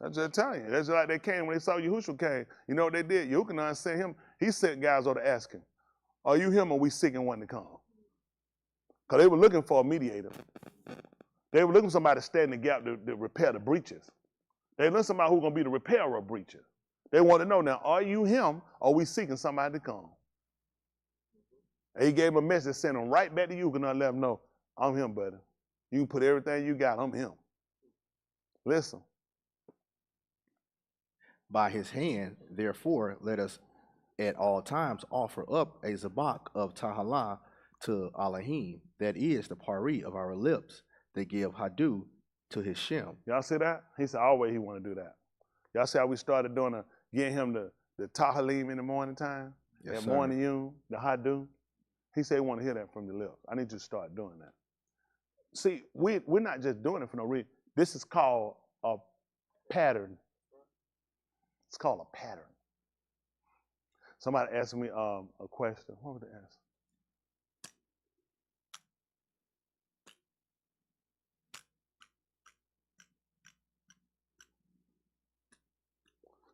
I'm just telling you. That's just like they came when they saw Yahushua came. You know what they did? Yahushua sent him. He sent guys over to ask him, are you him or we seeking one to come? Because they were looking for a mediator. They were looking for somebody to stand in the gap to repair the breaches. They were looking for somebody who's going to be the repairer of breaches. They want to know now, are you him or are we seeking somebody to come? And he gave him a message, sent him right back to you, and let him know, I'm him, buddy. You can put everything you got, I'm him. Listen. By his hand, therefore, let us at all times offer up a zabak of tahalah to Elohim, that is the pari of our lips, that give hadu to his shem. Y'all see that? He said always he want to do that. Y'all see how we started doing getting him the tahalim in the morning time? Yes, that sir. morning you, the Hadu. He said he want to hear that from your lips. I need you to start doing that. See, we're not just doing it for no reason. This is called a pattern. It's called a pattern. Somebody asked me a question. What would they ask?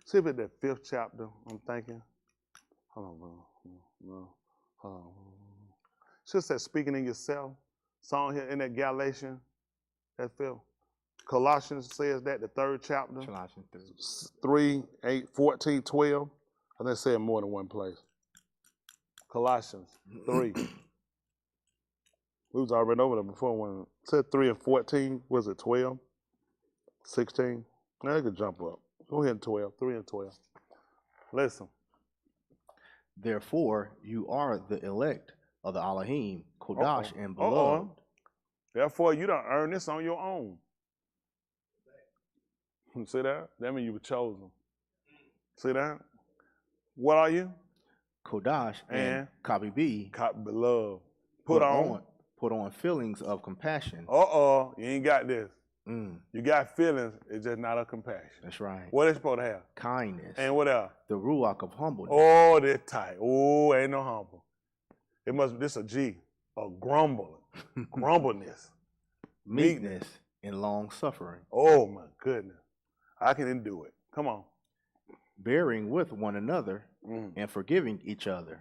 See if it's the 5th chapter, I'm thinking. Hold on, bro. No. Hold on. Should say speaking in yourself. Song here in that Galatians, that 5th. Colossians says that, the 3rd chapter. Colossians 3, 8, 14, 12. I think it said more than one place. Colossians 3. We was already over there before when it said 3 and 14. Was it 12? 16? Now I could jump up. Go ahead and 12. 3 and 12. Listen. Therefore, you are the elect of the Elohim, Kodash, and beloved. Therefore, you don't earn this on your own. See that? That means you were chosen. See that? What are you? Kodash and Kabibi. Beloved. Put on feelings of compassion. You ain't got this. You got feelings, it's just not a compassion. That's right. What they supposed to have? Kindness. And what else? The ruach of humbleness. Oh, they're tight. Oh, ain't no humble. This a G, a grumble, grumbleness. Meekness and long suffering. Oh my goodness. I can do it. Come on. Bearing with one another and forgiving each other.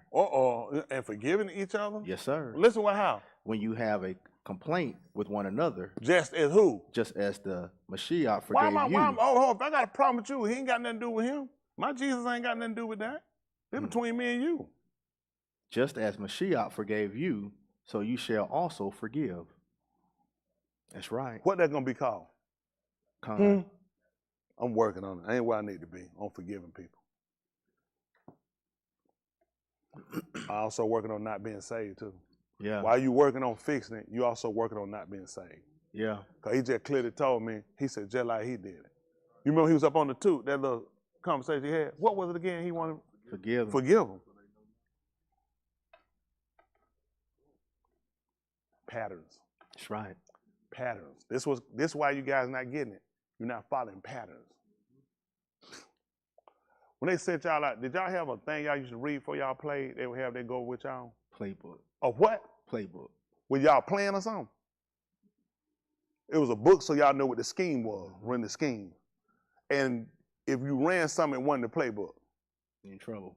And forgiving each other? Yes, sir. Listen how? When you have a complaint with one another. Just as who? Just as the Mashiach forgave you. If I got a problem with you, he ain't got nothing to do with him. My Jesus ain't got nothing to do with that. It's between me and you. Just as Mashiach forgave you, so you shall also forgive. That's right. What that gonna be called? Kind. I'm working on it. I ain't where I need to be on forgiving people. I also working on not being saved too. Yeah. While you working on fixing it, you also working on not being saved. Yeah. Because he just clearly told me, he said, just like he did it. You remember he was up on the toot, that little conversation he had? What was it again? He wanted forgive him. Forgive him. Patterns. That's right. Patterns. This is why you guys not getting it. You're not following patterns. When they sent y'all out, did y'all have a thing y'all used to read before y'all played? They would have go with y'all? Playbook. A what? Playbook. Were y'all playing or something? It was a book so y'all know what the scheme was, run the scheme. And if you ran something and wasn't the playbook. You're in trouble.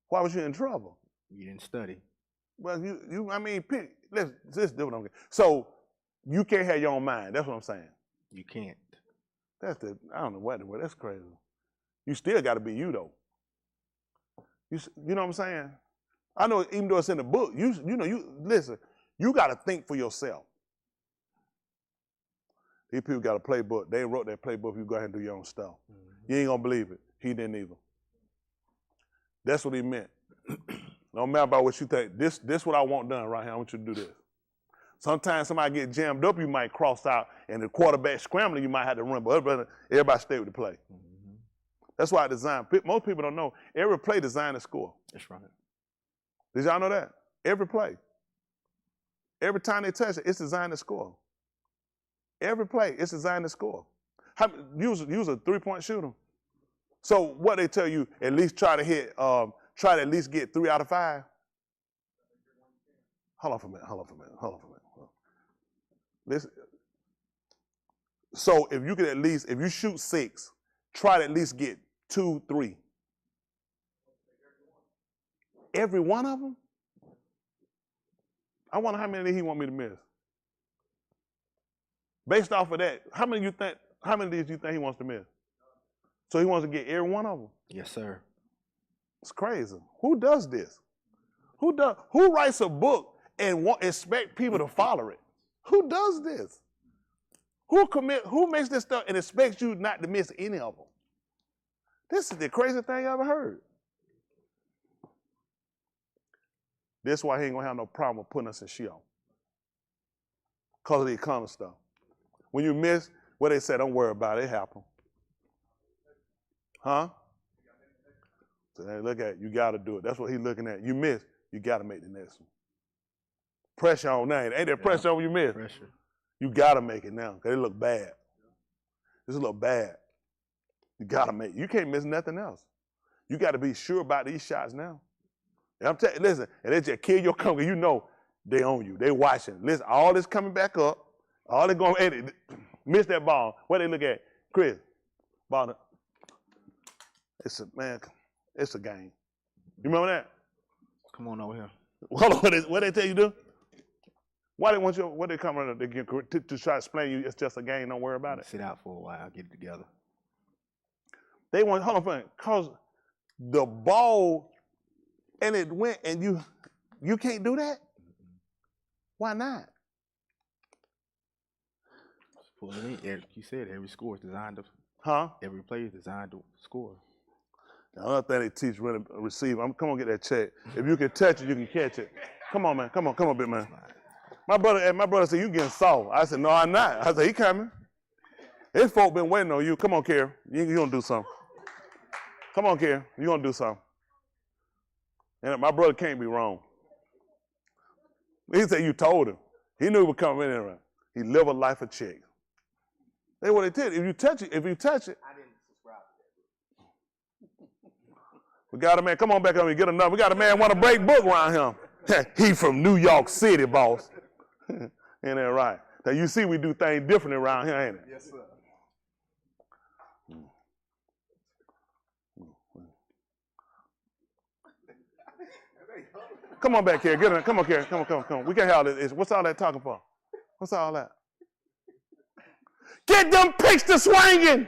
Why was you in trouble? You didn't study. Well, let's do what I'm getting. So you can't have your own mind. That's what I'm saying. You can't. I don't know what, that's crazy. You still got to be you though. You know what I'm saying? I know even though it's in the book, you listen, you got to think for yourself. These people got a playbook. They wrote that playbook. You go ahead and do your own stuff. You ain't gonna believe it. He didn't either. That's what he meant. No matter about what you think. This what I want done right here. I want you to do this. Sometimes somebody get jammed up, you might cross out, and the quarterback scrambling, you might have to run. But everybody stay with the play. That's why I designed. Most people don't know. Every play designed to score. That's right. Did y'all know that? Every play. Every time they touch it, it's designed to score. Every play, it's designed to score. Use a 3-point shooter. So what they tell you, at least try to at least get 3 out of 5. Hold on for a minute. Listen. So if you shoot 6, try to at least get 2, 3. Every one of them? I wonder how many did he want me to miss? Based off of that, how many of these you think he wants to miss? So he wants to get every one of them? Yes, sir. It's crazy. Who does this? Who writes a book and expect people to follow it? Who does this? Who makes this stuff and expects you not to miss any of them? This is the craziest thing I ever heard. This is why he ain't gonna have no problem with putting us in Sheol. Because of the economic stuff. When you miss, what they say, don't worry about it, it happened. Huh? So hey, look at it. You got to do it. That's what he's looking at. You miss, you got to make the next one. Pressure on now. Ain't there pressure on when you miss? Pressure. You got to make it now because it look bad. This look bad. You got to make it. You can't miss nothing else. You got to be sure about these shots now. And I'm telling you, listen, and they just kill your company. You know they own you. They watching. Listen, all this coming back up. All they going to miss that ball. What they look at? Chris, ball. It's a game. You remember that? Come on over here. Hold on, what they tell you to do? Why they want you? What they come around to try to explain to you? It's just a game. Don't worry about it. Sit out for a while. Get it together. They want hold on for a minute, cause the ball and it went and you can't do that. Why not? Pull it in. You said every score is designed to. Every play is designed to score. Another thing they teach when to receive. Come on, get that check. If you can touch it, you can catch it. Come on, man. Come on, big man. My brother said, you getting soft. I said, no, I'm not. I said, he coming. His folk been waiting on you. Come on, Kerry. You gonna do something. Come on, Kerry. You gonna do something. And my brother can't be wrong. He said you told him. He knew he would come in there. He live a life of checks. That's what they did. If you touch it. I didn't subscribe to that. We got a man. Come on back up and get another. We got a man want to break book around him. He from New York City, boss. Ain't that right? Now you see we do things different around here, ain't it? Yes, sir. Come on back here. Get in. Come on, Kerry. Come on. We can't have all this. What's all that talking for? What's all that? Get them picks to swinging.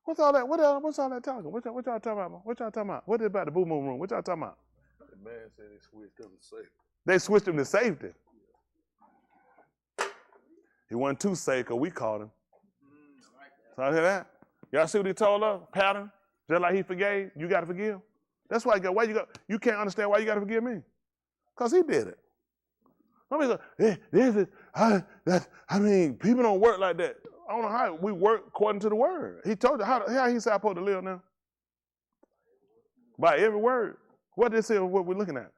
What's all that? What's all that talking? What y'all talking about? What y'all talking about? What is about the boom room? What y'all talking about? The man said they switched him to safety. They switched him to safety. He wasn't too safe because we caught him. So I hear that? Y'all see what he told us? Pattern. Just like he forgave, you got to forgive. That's why you can't understand why you got to forgive me. Because he did it. Somebody said, people don't work like that. I don't know how we work according to the word. He told you how he said I'm supposed to live now. By every word. What did it say what we're looking at?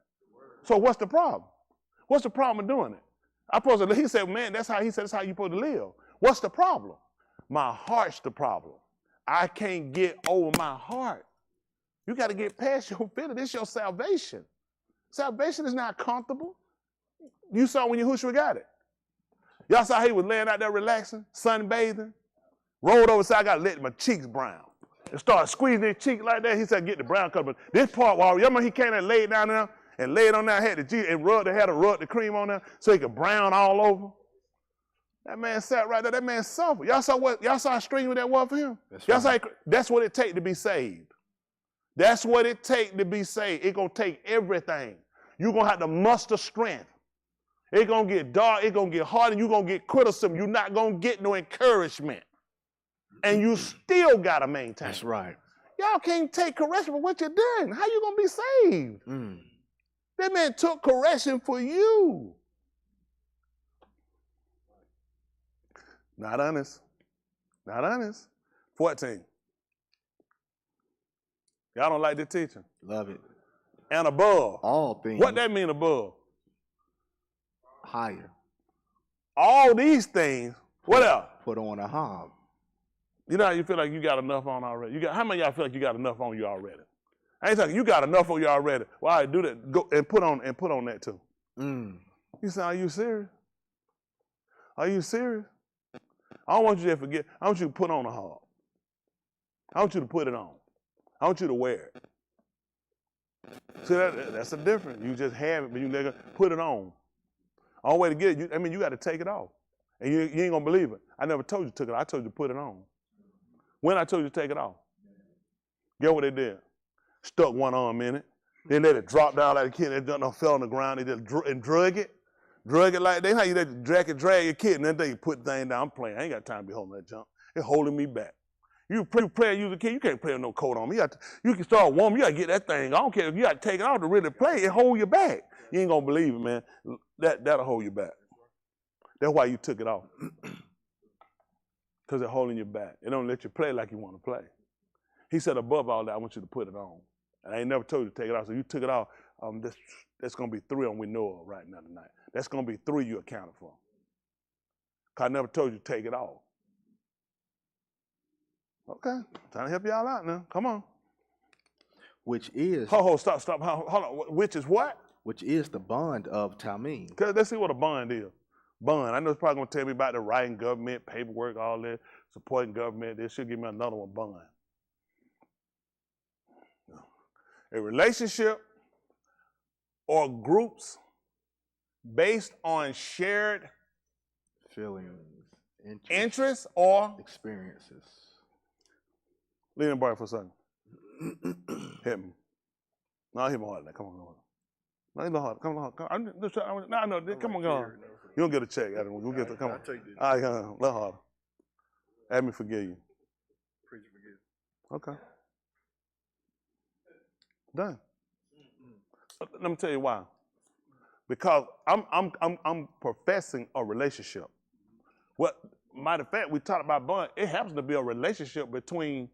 So what's the problem? What's the problem with doing it? He said, man, that's how you're supposed to live. What's the problem? My heart's the problem. I can't get over my heart. You got to get past your feeling. This is your salvation. Salvation is not comfortable. You saw when Yahushua got it. Y'all saw he was laying out there relaxing, sunbathing, rolled over, said, I got to let my cheeks brown. And started squeezing his cheek like that. He said, get the brown color. This part, while he came and laid down there and laid on there, had to rub the cream on there so he could brown all over. That man sat right there. That man suffered. Y'all saw how strenuous that was for him? That's what it takes to be saved. That's what it takes to be saved. It's going to take everything. You're going to have to muster strength. It's going to get dark. It's going to get hard, and you're going to get criticism. You're not going to get no encouragement. And you still got to maintain. That's right. Y'all can't take correction for what you're doing. How you going to be saved? That man took correction for you. Not honest. Not honest. 14. Y'all don't like the teaching? Love it. And above. All things. What that mean above? Higher. All these things. What else? Put on a hob. You know how you feel like you got enough on already? How many of y'all feel like you got enough on you already? I ain't talking you got enough on you already. Well, all right, do that. Go and put on that too. You say, are you serious? Are you serious? I don't want you to forget. I want you to put on a hob. I want you to put it on. I want you to wear it. See, that's the difference. You just have it, but you never put it on. All way to get it, you got to take it off. And you ain't going to believe it. I never told you to take it off. I told you to put it on. When I told you to take it off, guess what they did? Stuck one arm in it. Then let it drop down like a kid. They done fell on the ground. They just drug it. Drug it like that. How you let you drag your kid, and then they put the thing down. I'm playing. I ain't got time to be holding that jump. It's holding me back. You play and use a kid, you can't play with no coat on. You can start warm, you got to get that thing. I don't care if you got to take it off to really play, it hold you back. You ain't going to believe it, man. That'll hold you back. That's why you took it off. Because it's holding you back. It don't let you play like you want to play. He said, above all that, I want you to put it on. And I ain't never told you to take it off. So you took it off. That's going to be 3 on we know of right now tonight. That's going to be 3 you accounted for. Because I never told you to take it off. Okay, trying to help y'all out now. Come on. Which is... Stop. Hold on. Which is what? Which is the bond of Tamim. Let's see what a bond is. Bond. I know it's probably going to tell me about the writing government, paperwork, all that, supporting government. They should give me another one, bond. A relationship or groups based on shared feelings, interests or experiences. Lean in bar for a second. Hit me. No, hit me hard. Come on. No, hit me hard. Come on. No. Come on, go on. You don't get a check. We'll get the, come on. All right, a little harder. Let me forgive you. Preach forgive. Okay. Done. Let me tell you why. Because I'm professing a relationship. What matter of fact, we talked about bond. It happens to be a relationship between,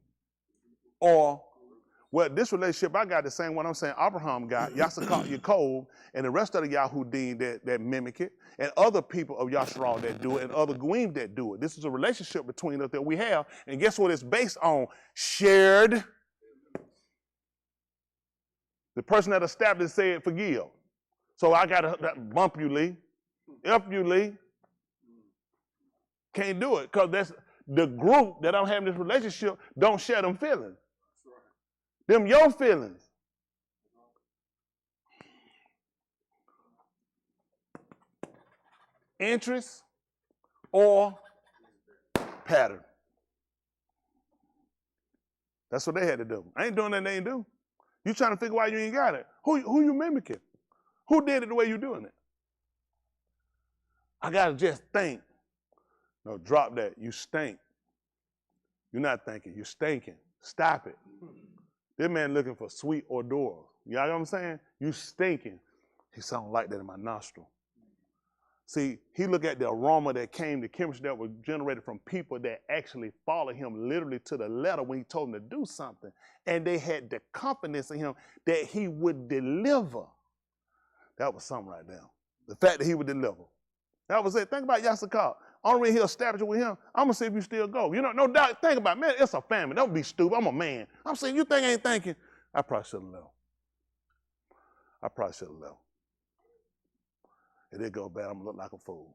this relationship I got the same one I'm saying Abraham got, Yasakal, Yaakov, and the rest of the Yahudim that mimic it, and other people of Yasharal that do it, and other Goyim that do it. This is a relationship between us that we have, and guess what it's based on? Shared. The person that established said, forgive. So I got to bump you, Lee. F you, Lee. Can't do it because that's the group that I'm having this relationship don't share them feelings. Them your feelings. Interest or pattern. That's what they had to do. I ain't doing that they ain't do. You trying to figure why you ain't got it. Who you mimicking? Who did it the way you doing it? I gotta just think. No, drop that. You stink. You're not thinking. You're stinking. Stop it. This man looking for sweet odor. You know what I'm saying? You stinking. He sound like that in my nostril. See, he looked at the aroma that came, the chemistry that was generated from people that actually followed him literally to the letter when he told them to do something. And they had the confidence in him that he would deliver. That was something right there. The fact that he would deliver. That was it. Think about Yasakal. Only he'll establish it with him. I'm going to see if you still go. You know, no doubt. Think about it. Man, it's a family. Don't be stupid. I'm a man. I'm saying, you think I ain't thinking? I probably should have left. It did go bad. I'm going to look like a fool.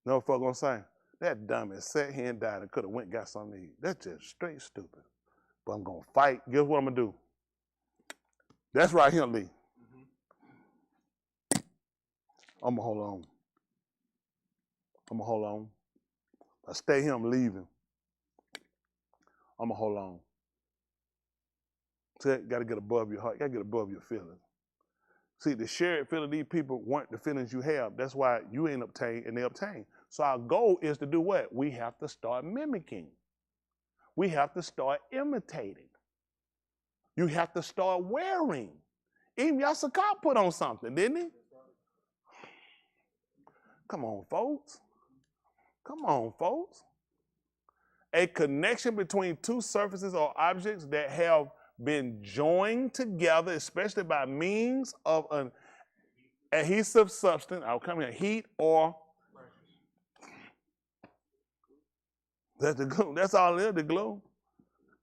You know what folk going to say? That dummy sat here and died and could have went and got something to eat. That's just straight stupid. But I'm going to fight. Guess what I'm going to do? That's right here, Lee. I'm going to hold on. I stay here, I'm leaving. I'm going to hold on. So got to get above your heart. Got to get above your feelings. See, the shared feeling these people weren't the feelings you have. That's why you ain't obtained and they obtain. So our goal is to do what? We have to start mimicking. We have to start imitating. You have to start wearing. Even Yasakal put on something, didn't he? Come on, folks. A connection between two surfaces or objects that have been joined together, especially by means of an adhesive substance. I'll come here, heat or that's the glue. That's all it is, the glue.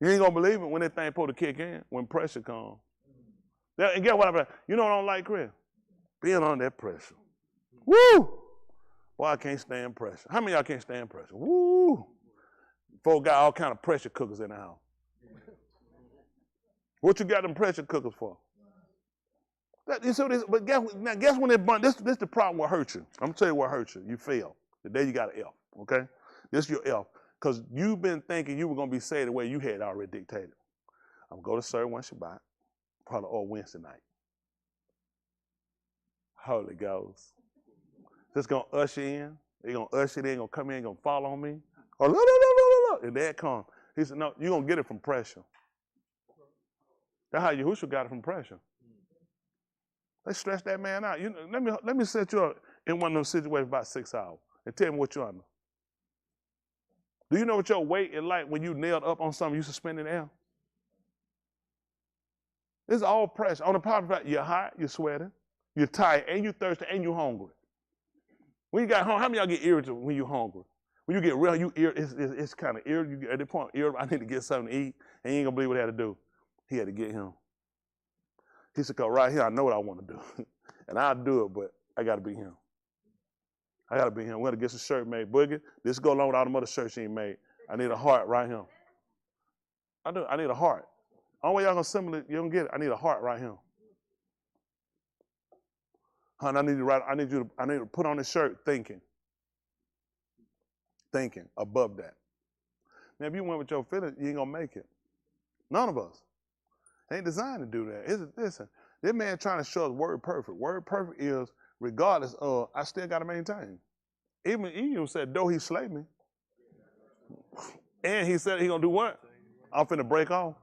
You ain't gonna believe it when that thing supposed to kick in, when pressure comes. And get what you know what I don't like, Chris? Being on that pressure. Woo! Boy, I can't stand pressure. How many of y'all can't stand pressure? Woo! Folks got all kind of pressure cookers in the house. What you got them pressure cookers for? Guess when they burn, this the problem what hurt you. I'm going to tell you what hurt you. You fail. Today you got an F, okay? This is your F. Because you've been thinking you were going to be saved the way you had already dictated. I'm going to go to service one Shabbat, probably all Wednesday night. Holy Ghost. Just going to usher in. They're going to usher in, going to come in, going to fall on me. And there it comes. He said, no, you're going to get it from pressure. That's how Yahushua got it from pressure. They stress that man out. You know, let me set you up in one of those situations about 6 hours and tell me what you're under. Do you know what your weight is like when you nailed up on something you suspended in the air? It's all pressure. On the part, you're hot, you're sweating, you're tired, and you're thirsty, and you're hungry. When you got hungry, how many of y'all get irritated when you're hungry? When you get real, it's kind of irritating. At the point, I need to get something to eat, and you ain't gonna believe what he had to do. He had to get him. He said, "Cause right here, I know what I want to do, and I'll do it, but I gotta be him. I gotta be him. We gotta get some shirt made. Boogie, this go along with all the other shirts she ain't made. I need a heart right here. I need a heart. Only way y'all gonna assemble it, you don't get it. I need a heart right here. Hon, I need to put on this shirt thinking above that. Now, if you went with your feelings, you ain't gonna make it. None of us. Ain't designed to do that. Listen, this man trying to show us word perfect. Word perfect is regardless of, I still gotta maintain. Even said, though he slay me. And he said he gonna do what? I'm finna break off.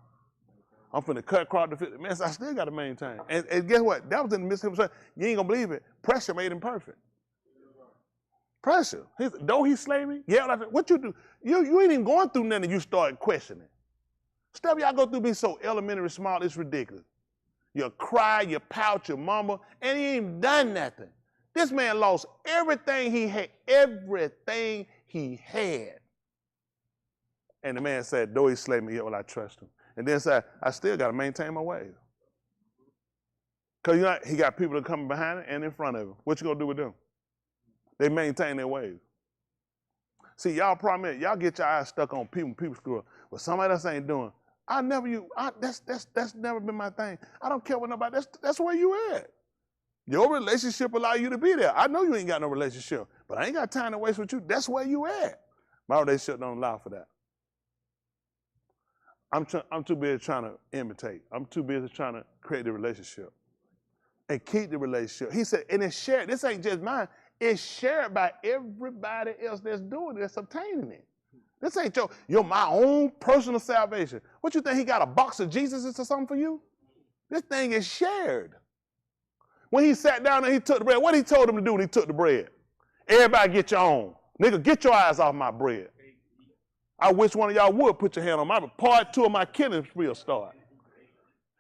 I'm finna cut across the 50. Man, I still gotta maintain. And guess what? That was in the midst of him. You ain't gonna believe it. Pressure made him perfect. Pressure. Though he slay me, yeah, like, what you do? You ain't even going through nothing, you start questioning. Stuff y'all go through be so elementary small, it's ridiculous. You cry, you pout, you mumble, and he ain't even done nothing. This man lost everything he had. Everything he had. And the man said, though he slay me, yet will I trust him. And then said, I still got to maintain my ways. Because he got people that come behind him and in front of him. What you going to do with them? They maintain their ways. See, y'all problem is, y'all get your eyes stuck on people screw up. What somebody else ain't doing. That's never been my thing. I don't care what nobody, that's where you at. Your relationship allow you to be there. I know you ain't got no relationship, but I ain't got time to waste with you. That's where you at. My relationship don't allow for that. I'm too busy trying to imitate. I'm too busy trying to create the relationship and keep the relationship. He said, and it's shared. This ain't just mine. It's shared by everybody else that's doing it, that's obtaining it. This ain't my own personal salvation. What you think, he got a box of Jesuses or something for you? This thing is shared. When he sat down and he took the bread, what he told him to do when he took the bread? Everybody get your own. Nigga, get your eyes off my bread. I wish one of y'all would put your hand on my part 2 of my killing spree will start.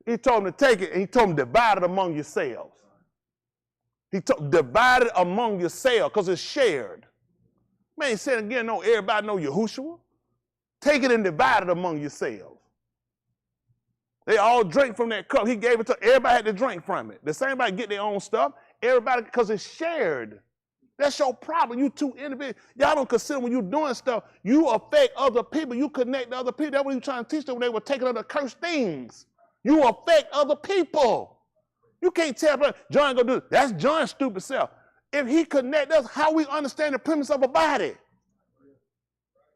He told him to take it, and he told him to divide it among yourselves. He divide it among yourselves, because it's shared. Man, he said again, no, everybody know Yahushua. Take it and divide it among yourselves. They all drank from that cup. He gave it to everybody, had to drink from it. The same everybody get their own stuff. Everybody, because it's shared. That's your problem. You two individuals. Y'all don't consider when you're doing stuff, you affect other people. You connect to other people. That's what you trying to teach them when they were taking other cursed things. You affect other people. You can't tell John go do it. That's John's stupid self. If he connect us, how we understand the premise of a body?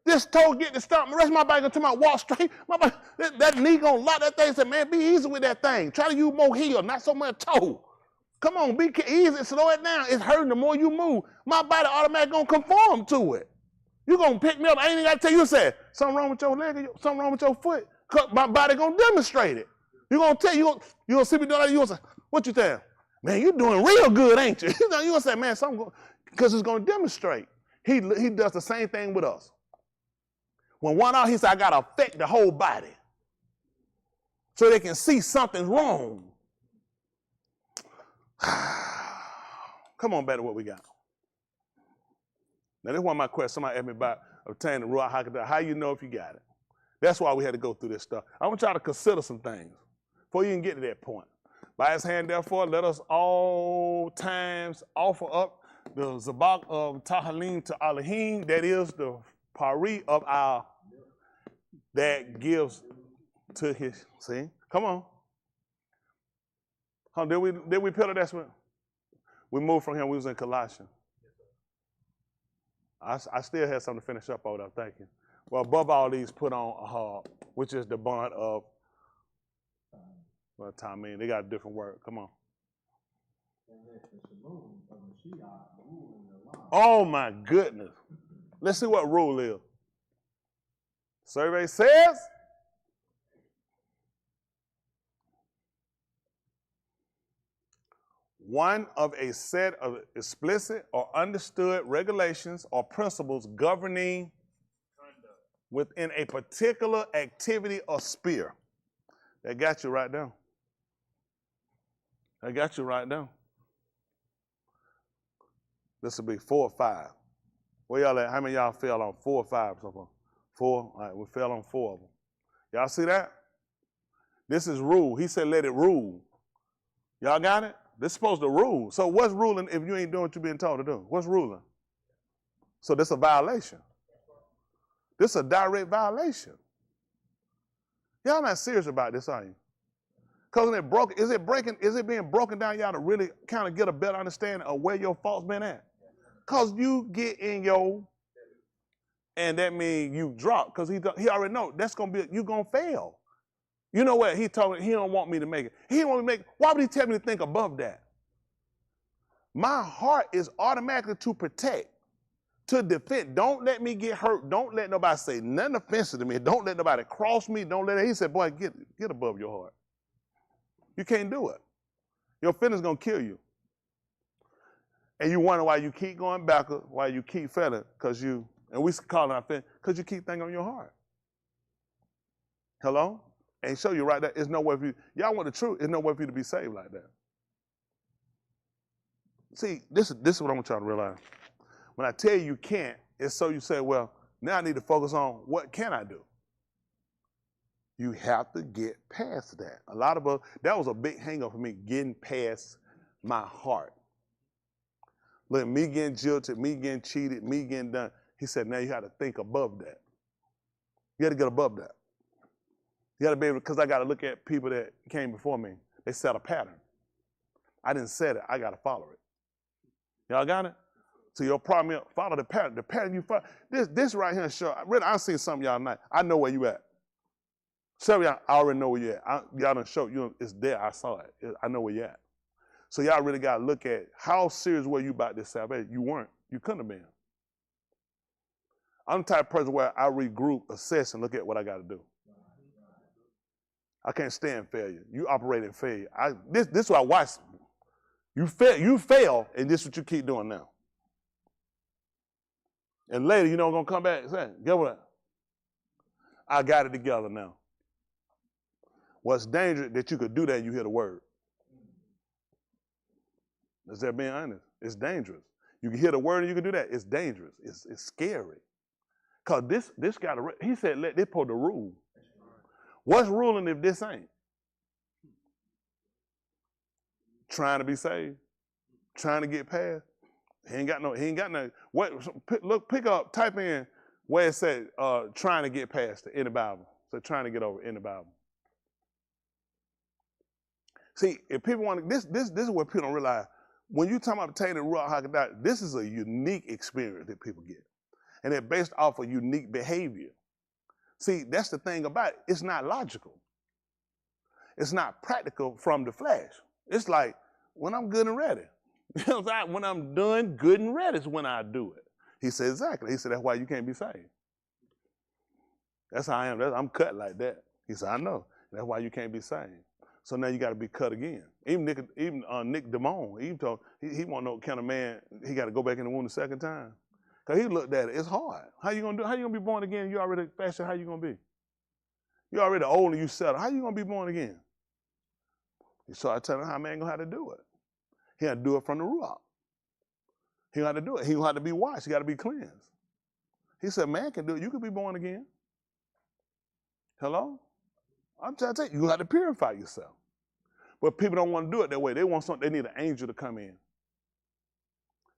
This toe get to stop. The rest of my body gonna tell me walk straight. My body, that knee gonna lock that thing. Say, man, be easy with that thing. Try to use more heel, not so much toe. Come on, be easy, slow it down. It's hurting the more you move. My body automatically gonna conform to it. You gonna pick me up. I ain't even gotta tell you, say, something wrong with your leg, something wrong with your foot. My body gonna demonstrate it. You gonna tell you gonna see me doing that, you gonna say, what you think? Man, you doing real good, ain't you? You gonna say, man, something, because it's gonna demonstrate. He does the same thing with us. When one out, he said, I gotta affect the whole body. So they can see something's wrong. Come on back to what we got. Now, this is one of my questions. Somebody asked me about obtaining the Ruach HaKodesh. How you know if you got it? That's why we had to go through this stuff. I want y'all to consider some things before you can get to that point. By his hand, therefore, let us all times offer up the Zabak of Tahalim to Elohim, that is the pari of our, that gives to his, see? Come on. Did we pillar that one? We moved from him. We was in Colossians. I still had something to finish up over there. Thank you. Well, above all these, put on a hard, which is the bond of, well, Tommy, they got a different word. Come on. Oh, my goodness. Let's see what rule is. Survey says, one of a set of explicit or understood regulations or principles governing within a particular activity or sphere. That got you right now. I got you right now. This will be 4 or 5. Where y'all at? How many of y'all fell on 4 or 5 so far? 4? All right, we fell on 4 of them. Y'all see that? This is rule. He said let it rule. Y'all got it? This is supposed to rule. So what's ruling if you ain't doing what you're being told to do? What's ruling? So this is a violation. This is a direct violation. Y'all not serious about this, are you? Because is it being broken down y'all to really kind of get a better understanding of where your fault's been at? Because you get in and that means you drop, because he already know that's going to be, you going to fail. You know what? He told me he don't want me to make it. He don't want me to make it. Why would he tell me to think above that? My heart is automatically to protect, to defend. Don't let me get hurt. Don't let nobody say nothing offensive to me. Don't let nobody cross me. He said, boy, get above your heart. You can't do it. Your feelings going to kill you. And you wonder why you keep going backward, why you keep failing, and we call it our feelings, because you keep thinking on your heart. Hello? And show you right there, it's nowhere for you. Y'all want the truth, it's nowhere for you to be saved like that. See, this is what I'm trying to realize. When I tell you can't, it's so you say, well, now I need to focus on what can I do? You have to get past that. A lot of us, that was a big hang up for me, getting past my heart. Look, me getting jilted, me getting cheated, me getting done. He said, now you got to think above that. You got to get above that. You got to be able, because I got to look at people that came before me. They set a pattern. I didn't set it. I got to follow it. Y'all got it? So your problem is follow the pattern. The pattern you follow. This right here show. Really, I seen some of y'all tonight. I know where you at. Some of y'all, I already know where you at. Y'all done show you. It's there. I saw it. I know where you at. So y'all really got to look at how serious were you about this salvation. You weren't. You couldn't have been. I'm the type of person where I regroup, assess, and look at what I got to do. I can't stand failure. You operate in failure. This is what I watch. You fail, and this is what you keep doing now. And later, you know, I'm going to come back and say, get what? I got it together now. What's dangerous that you could do that and you hear the word. Is that being honest? It's dangerous. You can hear the word and you can do that. It's dangerous. It's scary. Because this got to, he said, let this put the rule. What's ruling if this ain't? Trying to be saved. Trying to get past. He ain't got no. What? Look, pick up, type in where it said trying to get past it in the Bible. So trying to get over in the Bible. See, if people want to, this is what people don't realize. When you talk about obtaining Ruach HaKodesh, this is a unique experience that people get. And they're based off of unique behavior. See, that's the thing about it. It's not logical. It's not practical from the flesh. It's like when I'm good and ready. When I'm done, good and ready is when I do it. He said, exactly. He said, that's why you can't be saved. That's how I am. I'm cut like that. He said, I know. That's why you can't be saved. So now you got to be cut again. Even Nick Damone, he want no kind of man, he got to go back in the womb the second time. Because he looked at it. It's hard. How you going to do? How you going to be born again? You already fashioned. How you going to be? You already old and you settled. How you going to be born again? So I tell him how man going to have to do it. He had to do it from the Ruach. He had to do it. He had to be washed. He got to be cleansed. He said, man can do it. You can be born again. Hello? I'm trying to tell you, you have to purify yourself. But people don't want to do it that way. They want something. They need an angel to come in.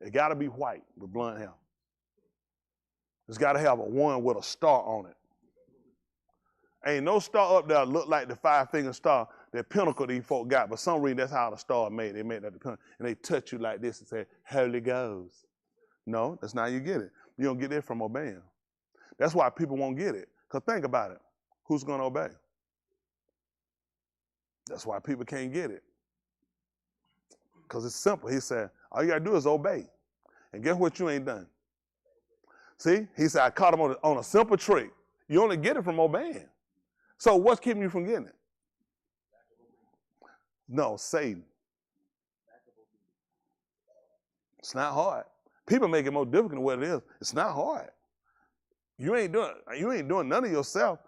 It got to be white with blonde hair. It's got to have a one with a star on it. Ain't no star up there look like the 5-finger star that pinnacle these folk got. But some reason that's how the star made. They made that the pinnacle. And they touch you like this and say, Holy Ghost. No, that's not how you get it. You don't get it from obeying. That's why people won't get it. Because think about it. Who's going to obey? That's why people can't get it. Because it's simple. He said, all you got to do is obey. And guess what you ain't done? See? He said, I caught him on a simple trick. You only get it from obeying. So what's keeping you from getting it? No, Satan. It's not hard. People make it more difficult than what it is. It's not hard. You ain't doing none of yourself.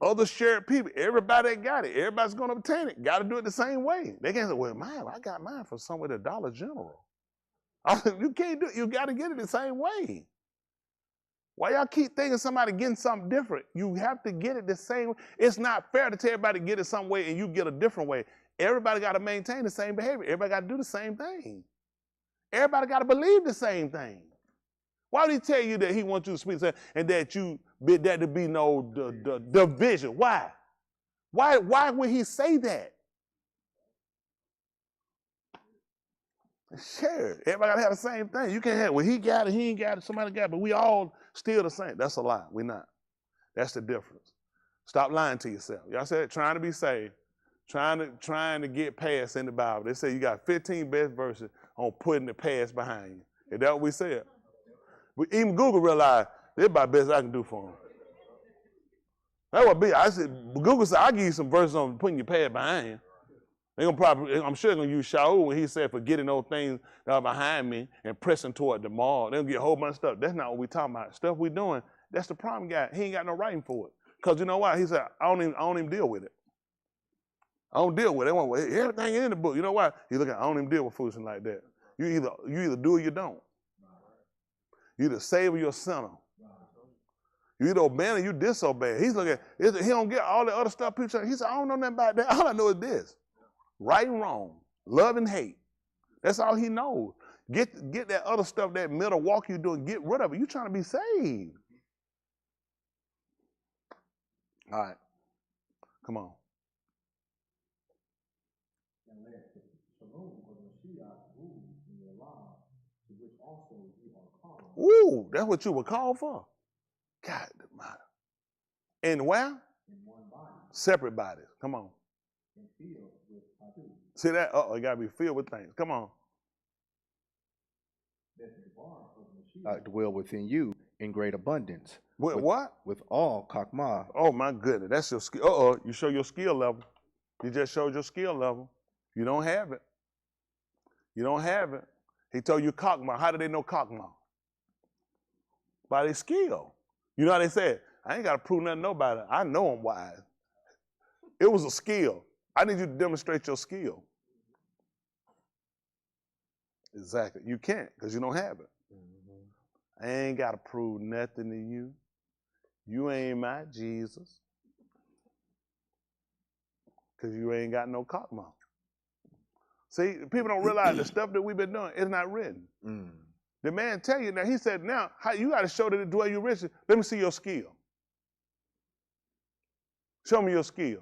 Other shared people, everybody that got it, everybody's going to obtain it. Got to do it the same way. They can't say, well, I got mine from somewhere at Dollar General. You can't do it. You got to get it the same way. Why y'all keep thinking somebody getting something different? You have to get it the same way. It's not fair to tell everybody to get it some way and you get a different way. Everybody got to maintain the same behavior. Everybody got to do the same thing. Everybody got to believe the same thing. Why would he tell you that he wants you to speak and that there be no division? Why? Why would he say that? Share. Everybody got to have the same thing. You can't have, well, he got it, he ain't got it, somebody got it, but we all still the same. That's a lie. We're not. That's the difference. Stop lying to yourself. Y'all said trying to be saved, trying to get past in the Bible. They say you got 15 best verses on putting the past behind you. Is that what we said? But even Google realized this is about the best I can do for them. That's what I said. Google said, I'll give you some verses on putting your past behind you. They're gonna probably, I'm sure they're gonna use Shaul when he said, forgetting those things that are behind me and pressing toward the mark. They're gonna get a whole bunch of stuff. That's not what we're talking about. Stuff we're doing, that's the problem guy. He ain't got no writing for it. Because you know why? He said, I don't even deal with it. I don't deal with it. Well, everything in the book. You know why? He look at, I don't even deal with foolishness like that. You either do or you don't. You either save or you're a sinner. You either obey or you disobey. He's looking at, he don't get all the other stuff people say. He said, I don't know nothing about that. All I know is this. Right and wrong, love and hate. That's all he knows. Get that other stuff, that middle walk you doing, get rid of it. You trying to be saved. All right. Come on. Ooh, that's what you were called for. God almighty. And where? In one body. Separate bodies. Come on. See that? It got to be filled with things. Come on. Dwell within you in great abundance. With what? With all kakma. Oh, my goodness. That's your skill. You show your skill level. You just showed your skill level. You don't have it. You don't have it. He told you kakma. How do they know kakma? By their skill. You know how they said, I ain't got to prove nothing to nobody. I know I'm wise. It was a skill. I need you to demonstrate your skill. Exactly. You can't because you don't have it. Mm-hmm. I ain't got to prove nothing to you. You ain't my Jesus. Because you ain't got no kakma. See, people don't realize the stuff that we've been doing is not written. Mm. The man tell you now, he said, now, how you got to show that it dwell you richly. Let me see your skill. Show me your skill.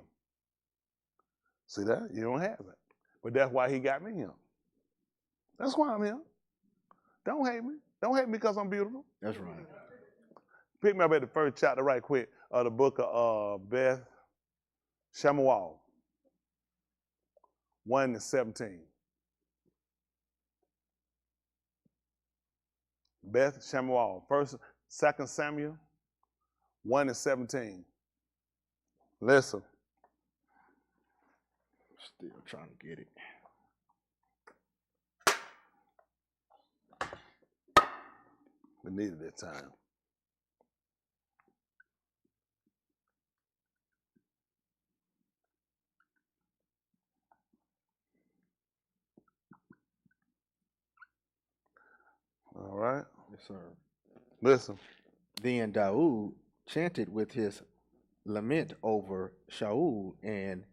See that? You don't have it. But that's why he got me here. That's why I'm here. Don't hate me. Don't hate me because I'm beautiful. That's right. Pick me up at the first chapter right quick of the book of Beth Shemuel, 1-17. Beth Shemuel, 2 Samuel, 1-17. Listen. Still trying to get it. We needed that time. All right. Yes, sir. Listen. Then Daud chanted with his lament over Shaul and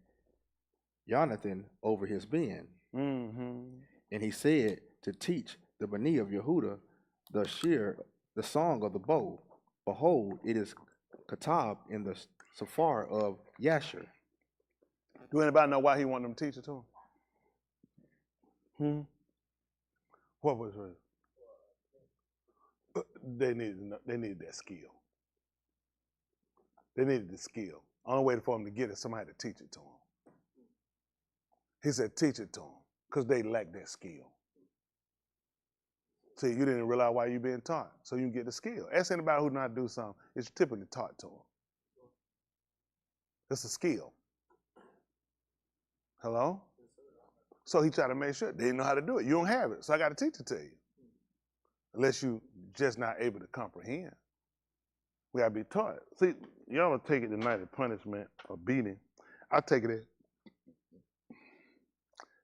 Jonathan over his being. Mm-hmm. And he said to teach the Bani of Yehuda the song of the bow. Behold, it is katab in the Safar of Yasher. Do anybody know why he wanted them to teach it to him? What was it? They needed that skill. They needed the skill. Only way for them to get it, somebody to teach it to them. He said, teach it to them, because they lack that skill. See, you didn't realize why you're being taught, so you can get the skill. Ask anybody who knows how to do something, it's typically taught to them. It's a skill. Hello? So he tried to make sure they didn't know how to do it. You don't have it, so I got to teach it to you. Unless you just not able to comprehend. We gotta be taught. See, y'all don't take it tonight as punishment or beating. I take it as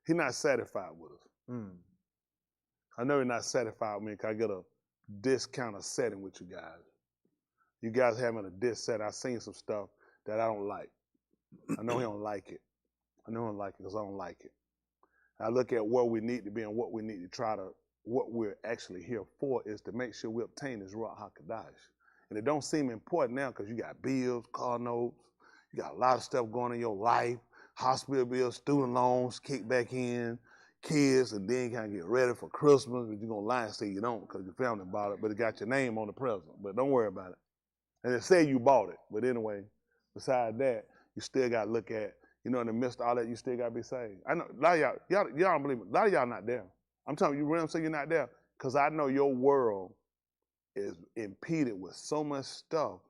he's not satisfied with us. I know he's not satisfied with me because I get a discounted setting with you guys. You guys having a dis set. I've seen some stuff that I don't like. I know he don't like it. I know he don't like it because I don't like it. I look at where we need to be and what we need to try to, what we're actually here for is to make sure we obtain this Ruach HaKodesh. And it don't seem important now because you got bills, car notes, you got a lot of stuff going on in your life, hospital bills, student loans, kick back in, kids, and then you kind of get ready for Christmas, but you're going to lie and say you don't because your family bought it, but it got your name on the present. But don't worry about it. And it say you bought it. But anyway, besides that, you still got to look at, you know, in the midst of all that, you still got to be saved. I know a lot of y'all don't believe it. A lot of y'all not there. I'm telling you, really, I'm saying you're not there because I know your world is impeded with so much stuff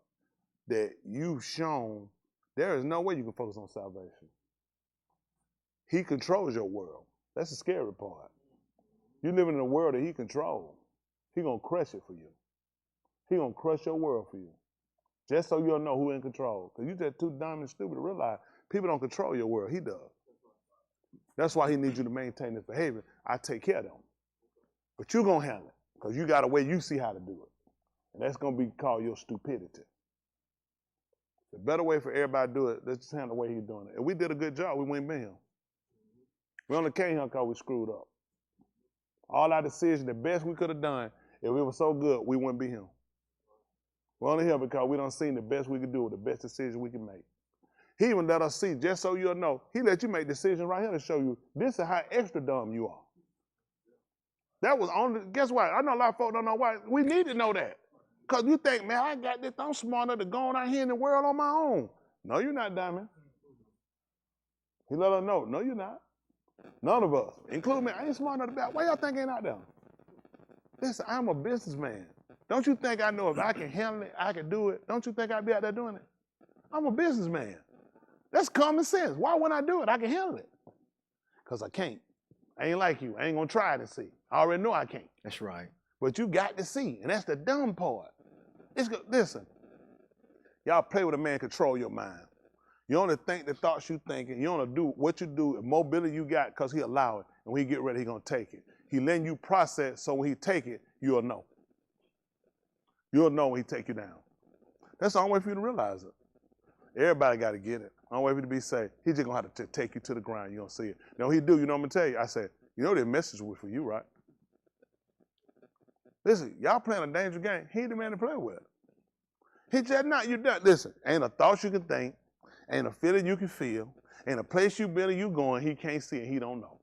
that you've shown there is no way you can focus on salvation. He controls your world. That's the scary part. You living in a world that he controls. He gonna crush it for you. He gonna crush your world for you. Just so you'll know who in control. Because you just too dumb and stupid to realize people don't control your world. He does. That's why he needs you to maintain this behavior. I take care of them. But you're gonna handle it. Because you got a way you see how to do it. And that's gonna be called your stupidity. The better way for everybody to do it, let's just handle the way he's doing it. If we did a good job, we wouldn't be here. We only came here because we screwed up. All our decisions, the best we could have done, if it was so good, we wouldn't be here. We're only here because we done seen the best we could do, the best decision we can make. He even let us see, just so you'll know, he let you make decisions right here to show you this is how extra dumb you are. That was on, guess what? I know a lot of folks don't know why. We need to know that. Because you think, man, I got this, I'm smart enough to go on out here in the world on my own. No, you're not, Diamond. He let us know, no, you're not. None of us, including me, I ain't smart enough to be out. Why y'all think I ain't out there? Listen, I'm a businessman. Don't you think I know if I can handle it, I can do it? Don't you think I'd be out there doing it? I'm a businessman. That's common sense. Why wouldn't I do it? I can handle it. Because I can't. I ain't like you. I ain't going to try to see. I already know I can't. That's right. But you got to see, and that's the dumb part. Listen, y'all play with a man, control your mind. You only think the thoughts you thinking. You only do what you do, the mobility you got, because he allow it. And when he get ready, he going to take it. He letting you process, so when he take it, you'll know. You'll know when he take you down. That's the only way for you to realize it. Everybody got to get it. The only way for you to be saved. He's just going to have to take you to the ground. You're going to see it. Now, he do, you know what I'm going to tell you? I said, you know this message was for you, right? Listen, y'all playing a dangerous game. He ain't the man to play with. He just not, you done. Listen, ain't a thought you can think, ain't a feeling you can feel, ain't a place you been or you going, he can't see and he don't know.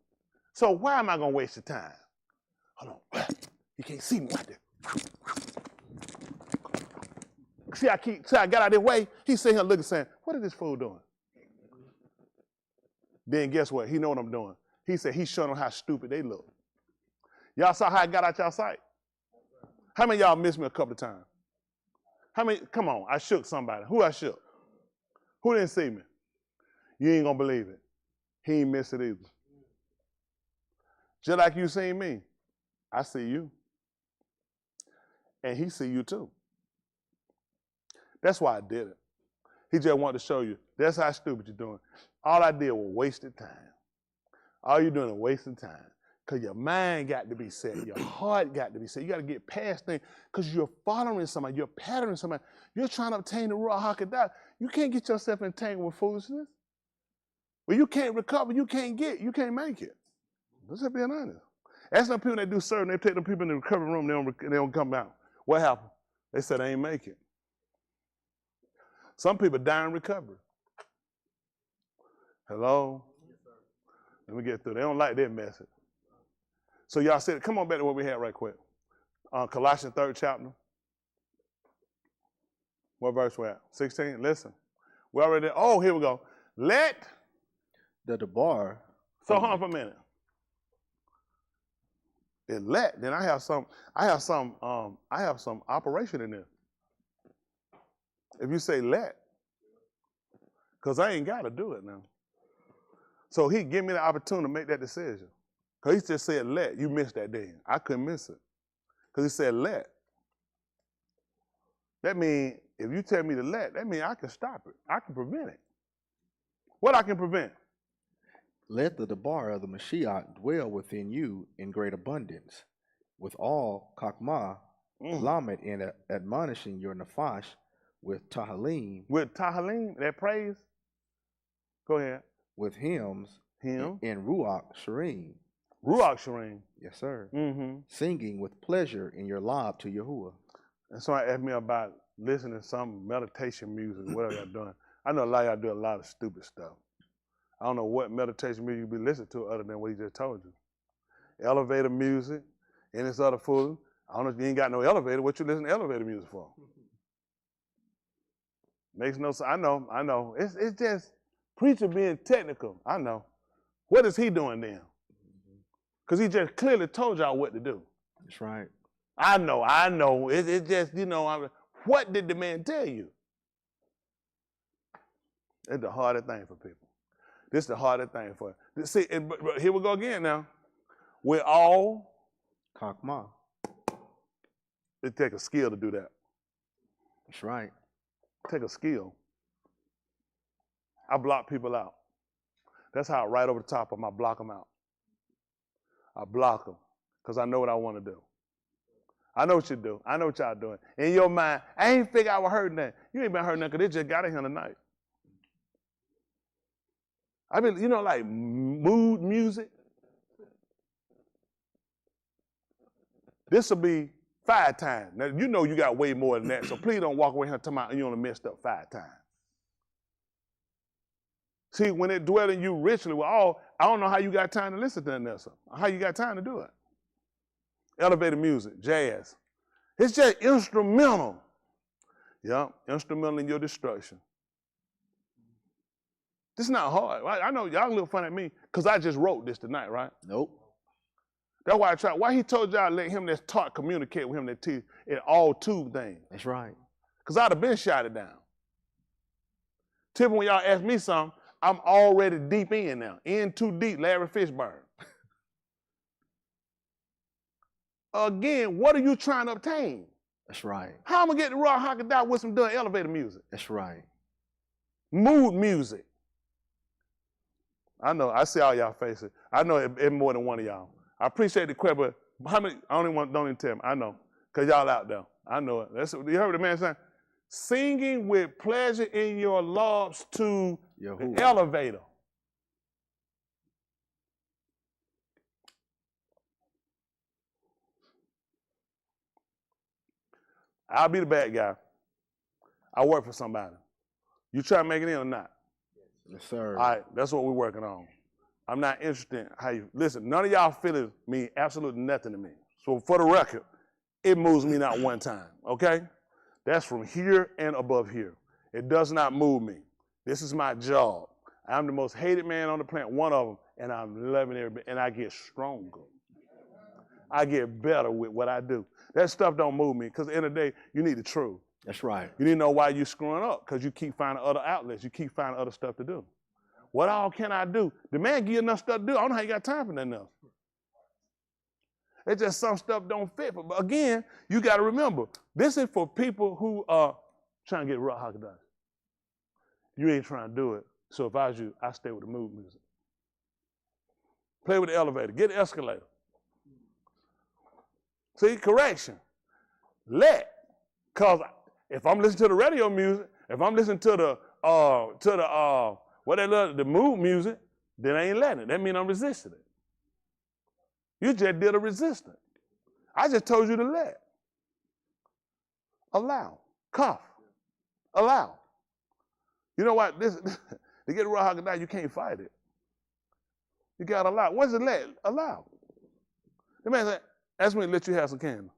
So why am I going to waste your time? Hold on. You can't see me right there. See, I got out of their way. He sitting here looking, saying, what is this fool doing? Then guess what? He know what I'm doing. He said he's showing them how stupid they look. Y'all saw how I got out y'all sight? How many of y'all missed me a couple of times? How many? Come on, I shook somebody. Who I shook? Who didn't see me? You ain't gonna believe it. He ain't missed it either. Just like you seen me, I see you. And he see you too. That's why I did it. He just wanted to show you, that's how stupid you're doing. All I did was wasted time. All you're doing is wasting time. Because your mind got to be set. Your heart got to be set. You got to get past things because you're following somebody. You're patterning somebody. You're trying to obtain the Ruach HaKodesh. You can't get yourself entangled with foolishness. Well, you can't recover. You can't make it. Let's just be honest. Ask some people that do serving. They take them people in the recovery room. They don't come out. What happened? They said they ain't make it. Some people die in recovery. Hello? Let me get through. They don't like that message. So y'all said, come on back to what we had right quick. Colossians 3rd chapter. What verse we're at? 16? Listen. We're already there. Oh, here we go. Let the bar. So hold on for a minute. It let, then I have some operation in there. If you say let, because I ain't got to do it now. So he give me the opportunity to make that decision. Because he just said let. You missed that day. I couldn't miss it. Because he said let. That means If you tell me to let, that means I can stop it. I can prevent it. What I can prevent? Let the debar of the Mashiach dwell within you in great abundance, with all kakma, lamed, and admonishing your nafash with tahalim. With tahalim, that praise? Go ahead. With hymns and ruach sharim. Ruach sharim. Yes, sir. Mm-hmm. Singing with pleasure in your lob to Yahuwah. And somebody asked me about listening to some meditation music, whatever y'all doing. I know a lot of y'all do a lot of stupid stuff. I don't know what meditation music you be listening to other than what he just told you. Elevator music, and this other fool. I don't know if you ain't got no elevator. What you listen to elevator music for? Makes no sense. I know. It's just preacher being technical. I know. What is he doing then? Because he just clearly told y'all what to do. That's right. I know. It's just, what did the man tell you? It's the hardest thing for people. This is the hardest thing for you. See, but here we go again now. We're all kakma. It takes a skill to do that. That's right. Take a skill. I block people out. That's how right over the top of them, I block them out. I block them because I know what I want to do. I know what you do. I know what y'all doing. In your mind, I ain't think I was hurting that. You ain't been hurting that because they just got in here tonight. I mean, like mood music. This will be 5 times. Now, you got way more than that, so please don't walk away here talking about you only messed up 5 times. See, when it dwells in you richly, I don't know how you got time to listen to that, how you got time to do it. Elevator music, jazz. It's just instrumental. Yeah, instrumental in your destruction. This is not hard. Right? I know y'all look fun at me because I just wrote this tonight, right? Nope. That's why I tried. Why he told y'all let him that's taught communicate with him that teach in all 2 things. That's right. Because I'd have been shot it down. Typically when y'all ask me something, I'm already deep in now. In too deep, Larry Fishburne. Again, what are you trying to obtain? That's right. How am I going to get the raw Hakadah with some done elevator music? That's right. Mood music. I know, I see all y'all faces. I know it's more than one of y'all. I appreciate the question, but how many, don't even tell me. I know, because y'all out there. I know it. You heard what the man saying? Singing with pleasure in your lobs to the elevator. I'll be the bad guy. I work for somebody. You try to make it in or not? Yes, sir. All right, that's what we're working on. I'm not interested in how you, listen, none of y'all feelings mean absolutely nothing to me. So for the record, it moves me not one time, okay? That's from here and above here. It does not move me. This is my job. I'm the most hated man on the planet, one of them, and I'm loving everybody, and I get stronger. I get better with what I do. That stuff don't move me, because at the end of the day, you need the truth. That's right. You need to know why you're screwing up, because you keep finding other outlets. You keep finding other stuff to do. What all can I do? The man give you enough stuff to do. I don't know how you got time for nothing else. It's just some stuff don't fit. But again, you got to remember, this is for people who are trying to get raw Hakadah. You ain't trying to do it. So if I was you, I stay with the mood music. Play with the elevator. Get the escalator. See, correction. Let. Because if I'm listening to the radio music, if I'm listening to the mood music, then I ain't letting it. That means I'm resisting it. You just did a resistance. I just told you to let. Allow. Cough. Allow. You know what? This to get raw Hakadah, you can't fight it. You gotta allow. What's it let? Allow. The man said, ask me to let you have some candy.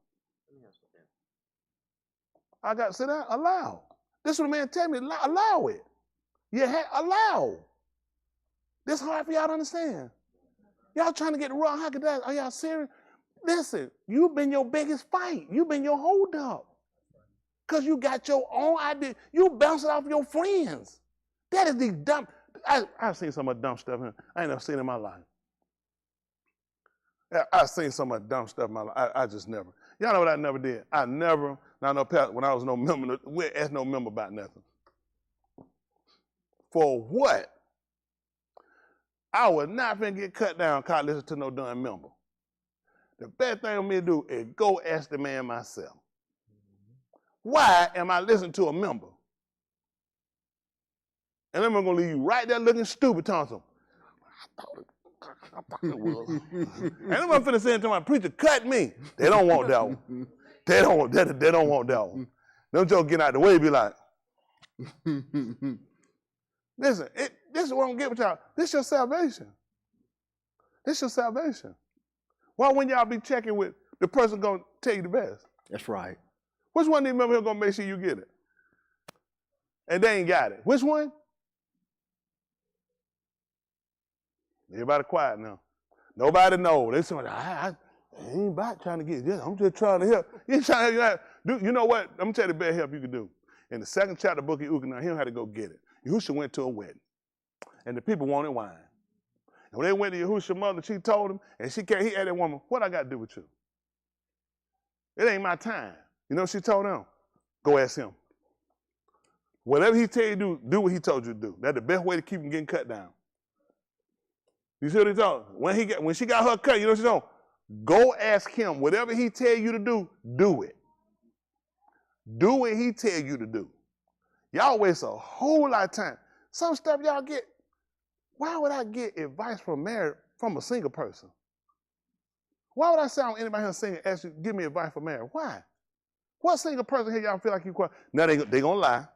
I got to sit down. Allow. This is what the man tell me. Allow it. Allow. This hard for y'all to understand. Y'all trying to get the raw Hakadah. Are y'all serious? Listen, you've been your biggest fight. You've been your hold up. Because you got your own idea. You bounce it off your friends. That is the dumb. I've seen some of the dumb stuff here. I ain't never seen it in my life. I've seen so much dumb stuff in my life. I just never. Y'all know what I never did? I never, now no pastor, when I was no member, we asked no member about nothing. For what? I would not finna get cut down because I listen to no dumb member. The best thing for me to do is go ask the man myself. Why am I listening to a member? And then I'm gonna leave you right there looking stupid, Thompson. I thought it was. And I'm finna say to my preacher, cut me. They don't want that one. They don't want that one. Them jokes get out the way, be like, listen, this is what I'm getting with y'all. This is your salvation. This is your salvation. Why wouldn't y'all be checking with the person gonna tell you the best? That's right. Which one of these members here gonna make sure you get it? And they ain't got it. Which one? Everybody quiet now. Nobody knows. They say, I ain't about trying to get this. I'm just trying to help. You ain't trying to help. You know what? I'm going to tell you the best help you can do. In the second chapter of the book of Ukanah, he don't have to go get it. Yahushua went to a wedding, and the people wanted wine. And when they went to Yahushua's mother, she told him, and he asked that woman, what I got to do with you? It ain't my time. You know what she told him? Go ask him. Whatever he tell you to do what he told you to do. That's the best way to keep him getting cut down. You see what he told? When she got her cut, you know what she told? Go ask him. Whatever he tell you to do it. Do what he tell you to do. Y'all waste a whole lot of time. Some stuff y'all get. Why would I get advice from a single person? Why would I sound anybody here single ask you, give me advice for marriage? Why? What single person here y'all feel like you qualify? Now they gonna lie,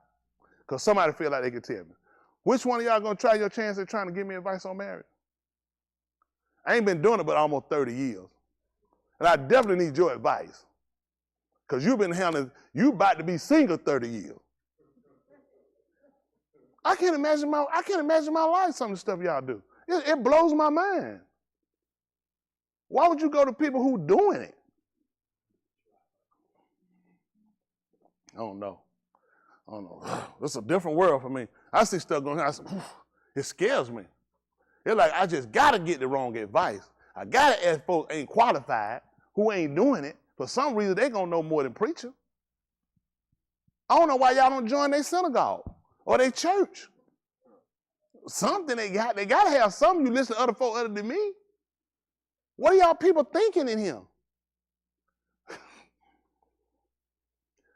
because somebody feel like they can tell me. Which one of y'all gonna try your chance at trying to give me advice on marriage? I ain't been doing it but almost 30 years. And I definitely need your advice. Because you about to be single 30 years. I can't imagine my life, some of the stuff y'all do. It blows my mind. Why would you go to people who doing it? I don't know. It's a different world for me. I see stuff going on. It scares me. It's like I just got to get the wrong advice. I got to ask folks ain't qualified, who ain't doing it. For some reason, they going to know more than preacher. I don't know why y'all don't join their synagogue or their church. Something they got to have something. You listen to other folk other than me. What are y'all people thinking in here?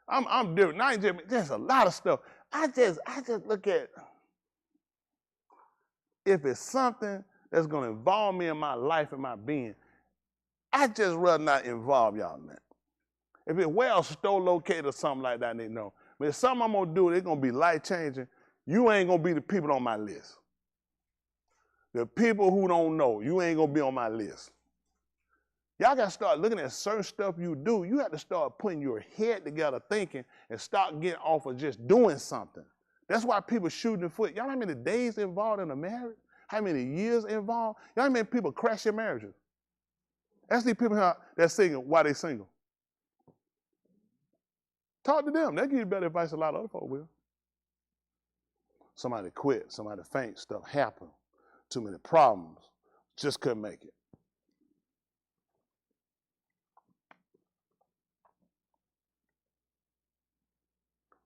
I'm different. Now there's a lot of stuff. I just look at if it's something that's going to involve me in my life and my being, I just rather not involve y'all in that. If it's well store located or something like that, they know. But if something I'm going to do, it's going to be life-changing, you ain't going to be the people on my list. The people who don't know, you ain't going to be on my list. Y'all got to start looking at certain stuff you do. You have to start putting your head together thinking and start getting off of just doing something. That's why people shooting the foot. Y'all know how many days involved in a marriage? How many years involved? Y'all know how many people crash their marriages? Ask these people that's single why they single. Talk to them. They'll give you better advice than a lot of other folk will. Somebody quit. Somebody faint. Stuff happened. Too many problems. Just couldn't make it.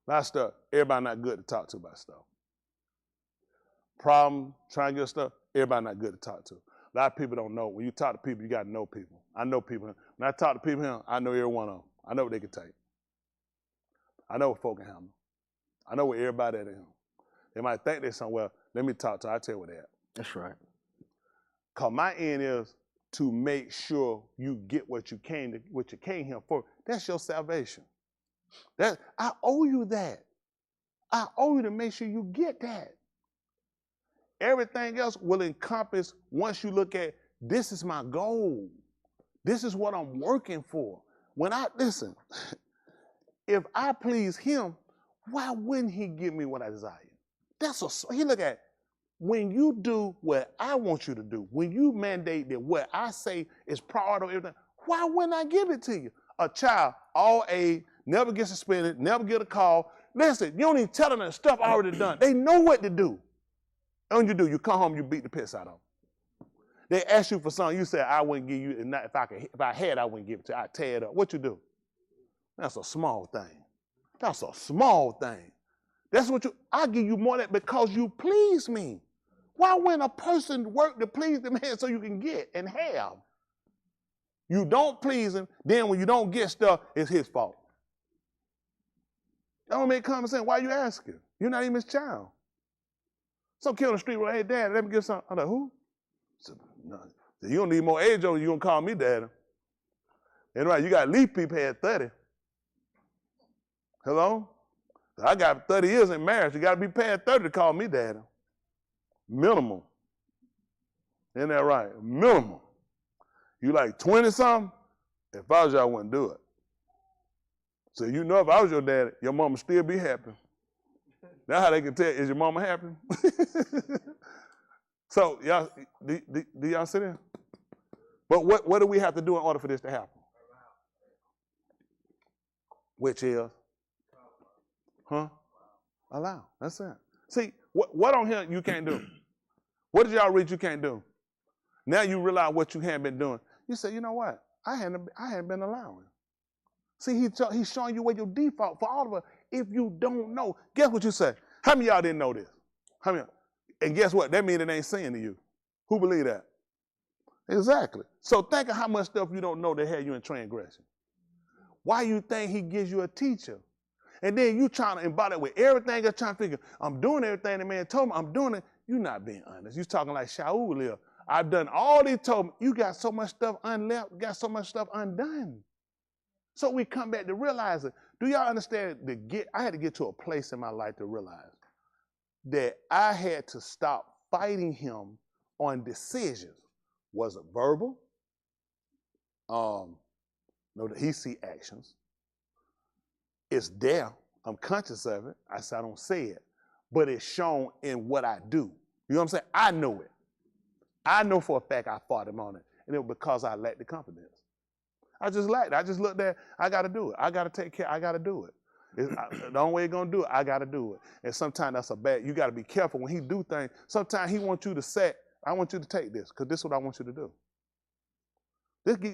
A lot of stuff, everybody not good to talk to about stuff. Problem, trying to get stuff, everybody not good to talk to. A lot of people don't know. When you talk to people, you got to know people. I know people. When I talk to people here, I know every one of them. I know what they can take. I know what folk can handle. I know what everybody at them. They might think they're somewhere. Let me talk to them. I'll tell you where they at. That's right. Because my end is to make sure you get what you came here for. That's your salvation. I owe you that. I owe you to make sure you get that. Everything else will encompass once you look at, this is my goal. This is what I'm working for. Listen, if I please him, why wouldn't he give me what I desire? He look at, when you do what I want you to do, when you mandate that what I say is priority of everything, why wouldn't I give it to you? A child, all A, never get suspended, never get a call. Listen, you don't even tell them that stuff already done. They know what to do. And when you do, you come home, you beat the piss out of them. They ask you for something, you say, I wouldn't give you, and not, if I had, I wouldn't give it to you. I'd tear it up. What you do? That's a small thing. That's a small thing. That's what I give you more than that because you please me. Why when a person work to please the man so you can get and have? You don't please him, then when you don't get stuff, it's his fault. That don't make common sense. Why are you asking? You're not even his child. Some kid on the street, well, hey, Dad, let me get something. I'm like, who? I said, no. You don't need more age on you, don't call me Daddy. And right, you got to leave people at 30. Hello? I got 30 years in marriage. You got to be past 30 to call me Daddy. Minimum. Isn't that right? Minimum. You like 20-something? If I was you, I wouldn't do it. So you know if I was your daddy, your mama still be happy. That's how they can tell, is your mama happy? So y'all, do y'all see that? But what do we have to do in order for this to happen? Which is? Huh? Allow. That's it. See, what on here you can't do? What did y'all read you can't do? Now you realize what you haven't been doing. You say, you know what? I hadn't been allowing. See, he's showing you where your default for all of us. If you don't know, guess what you say? How many of y'all didn't know this? How many? And guess what? That means it ain't saying to you. Who believe that? Exactly. So think of how much stuff you don't know that had you in transgression. Why you think he gives you a teacher? And then you trying to embody it with everything you're trying to figure, I'm doing everything the man told me, I'm doing it. You're not being honest. You're talking like Shaul here. I've done all he told me. You got so much stuff unleft, got so much stuff undone. So we come back to realize it. Do y'all understand I had to get to a place in my life to realize that I had to stop fighting him on decisions. Was it verbal? No, he see actions. It's there. I'm conscious of it. I said I don't say it. But it's shown in what I do. You know what I'm saying? I know it. I know for a fact I fought him on it. And it was because I lacked the confidence. I just lacked it. I just looked at, I got to do it. I got to take care. I got to do it. The only way you're going to do it, I got to do it. And sometimes that's you got to be careful when he do things. Sometimes he wants you to say, I want you to take this because this is what I want you to do.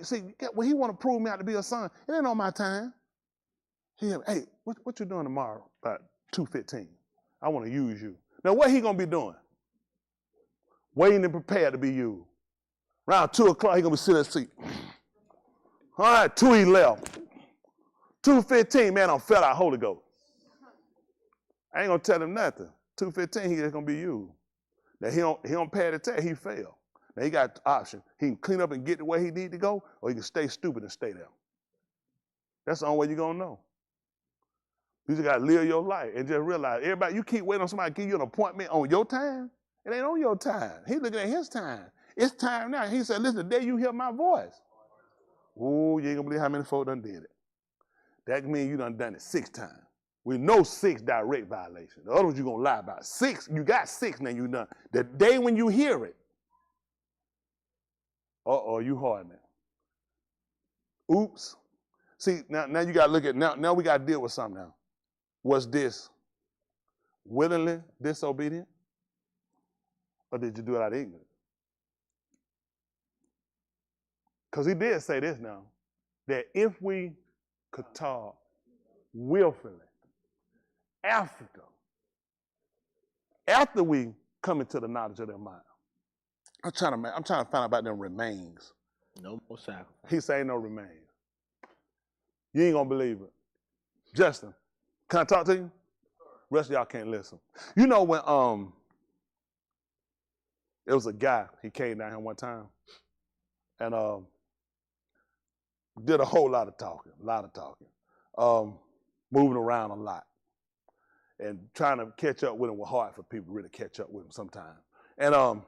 See, when he want to prove me out to be a son, it ain't on my time. Hey, what you doing tomorrow? About 2:15. I want to use you. Now, what he going to be doing? Waiting and prepared to be used. Around 2 o'clock, he going to be sitting in the seat. All right, 2:11. 2:15, man, I'm fed out Holy Ghost. I ain't going to tell him nothing. 2:15, he just going to be used. Now, he don't pay the test, he failed. Now, he got the option. He can clean up and get to where he need to go, or he can stay stupid and stay there. That's the only way you're going to know. You just got to live your life and just realize, everybody, you keep waiting on somebody to give you an appointment on your time. It ain't on your time. He's looking at his time. It's time now. He said, listen, the day you hear my voice. Oh, you ain't going to believe how many folk done did it. That means you done it 6 times. We know 6 direct violations. The other ones you going to lie about. 6, you got 6 now you done. The day when you hear it, you hardening. Oops. See, now you got to look at, now we got to deal with something now. Was this willingly disobedient? Or did you do it out of ignorance? Because he did say this now, that if we could talk willfully, after we come into the knowledge of their mind, I'm trying to find out about them remains. No more sacrifice. He say no remains. You ain't gonna believe it. Justin, can I talk to you? Rest of y'all can't listen. You know when it was a guy, he came down here one time and did a whole lot of talking, moving around a lot. And trying to catch up with him was hard for people to really catch up with him sometimes. And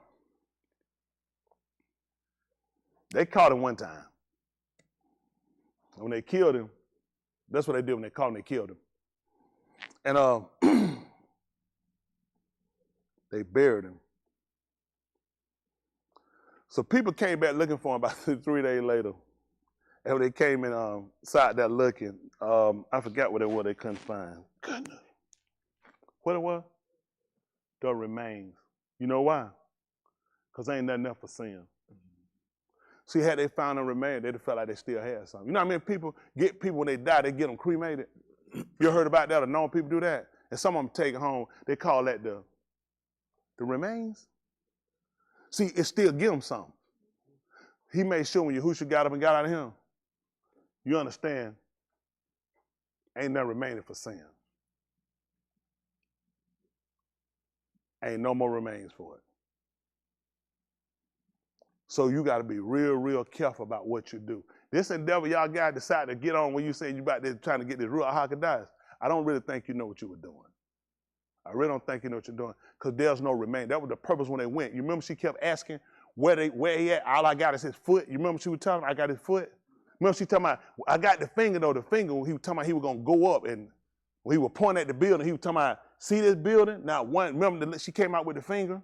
they caught him one time. When they killed him, that's what they did when they caught him, they killed him. And they buried him. So people came back looking for him about 3 days later. And when they came in, sat there looking, I forgot what it was they couldn't find. Goodness. What it was? The remains. You know why? Because ain't nothing else for sin. See, had they found them remain, they'd have felt like they still had something. You know how many people get people when they die, they get them cremated? You heard about that or known people do that? And some of them take it home, they call that the remains. See, it still give them something. He made sure when Yahushua got up and got out of him, you understand, ain't nothing remaining for sin. Ain't no more remains for it. So you got to be real, real careful about what you do. This endeavor y'all got decided to get on when you say you about there trying to get this Ruach HaKodesh. I don't really think you know what you were doing. I really don't think you know what you're doing because there's no remain. That was the purpose when they went. You remember she kept asking where he at? All I got is his foot. You remember she was telling him, I got his foot? Remember she talking about, I got the finger though. The finger, he was talking about he was going to go up and when he was pointing at the building, he was talking about, see this building? Now, remember she came out with the finger?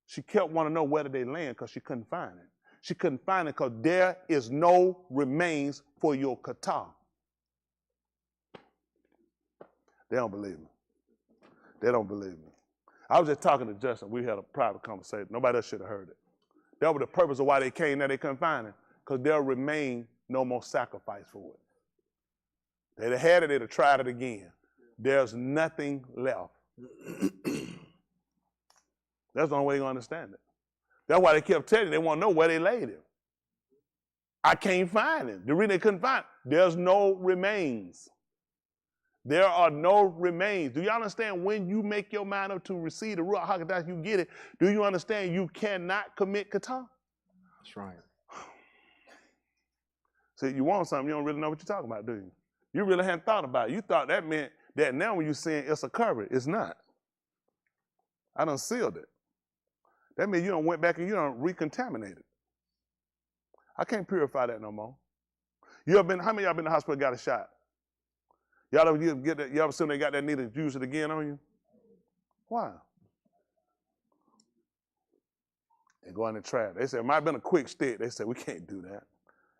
She kept wanting to know where did they land because she couldn't find it. She couldn't find it because there is no remains for your kata. They don't believe me. They don't believe me. I was just talking to Justin. We had a private conversation. Nobody else should have heard it. That was the purpose of why they came there. They couldn't find it because there'll remain no more sacrifice for it. They'd have had it. They'd have tried it again. There's nothing left. That's the only way you're going to understand it. That's why they kept telling you they want to know where they laid him. I can't find him. The reason they couldn't find him, there's no remains. There are no remains. Do you understand when you make your mind up to receive the Ruach HaKodesh, you get it? Do you understand you cannot commit kata? That's right. See, you want something, you don't really know what you're talking about, do you? You really hadn't thought about it. You thought that meant that now when you're saying it's a cover, it's not. I done sealed it. That means you done went back and you done recontaminated. I can't purify that no more. How many of y'all been in the hospital and got a shot? Y'all ever seen they got that needle and use it again on you? Why? They go in the trash. They said, it might have been a quick stick. They said, we can't do that.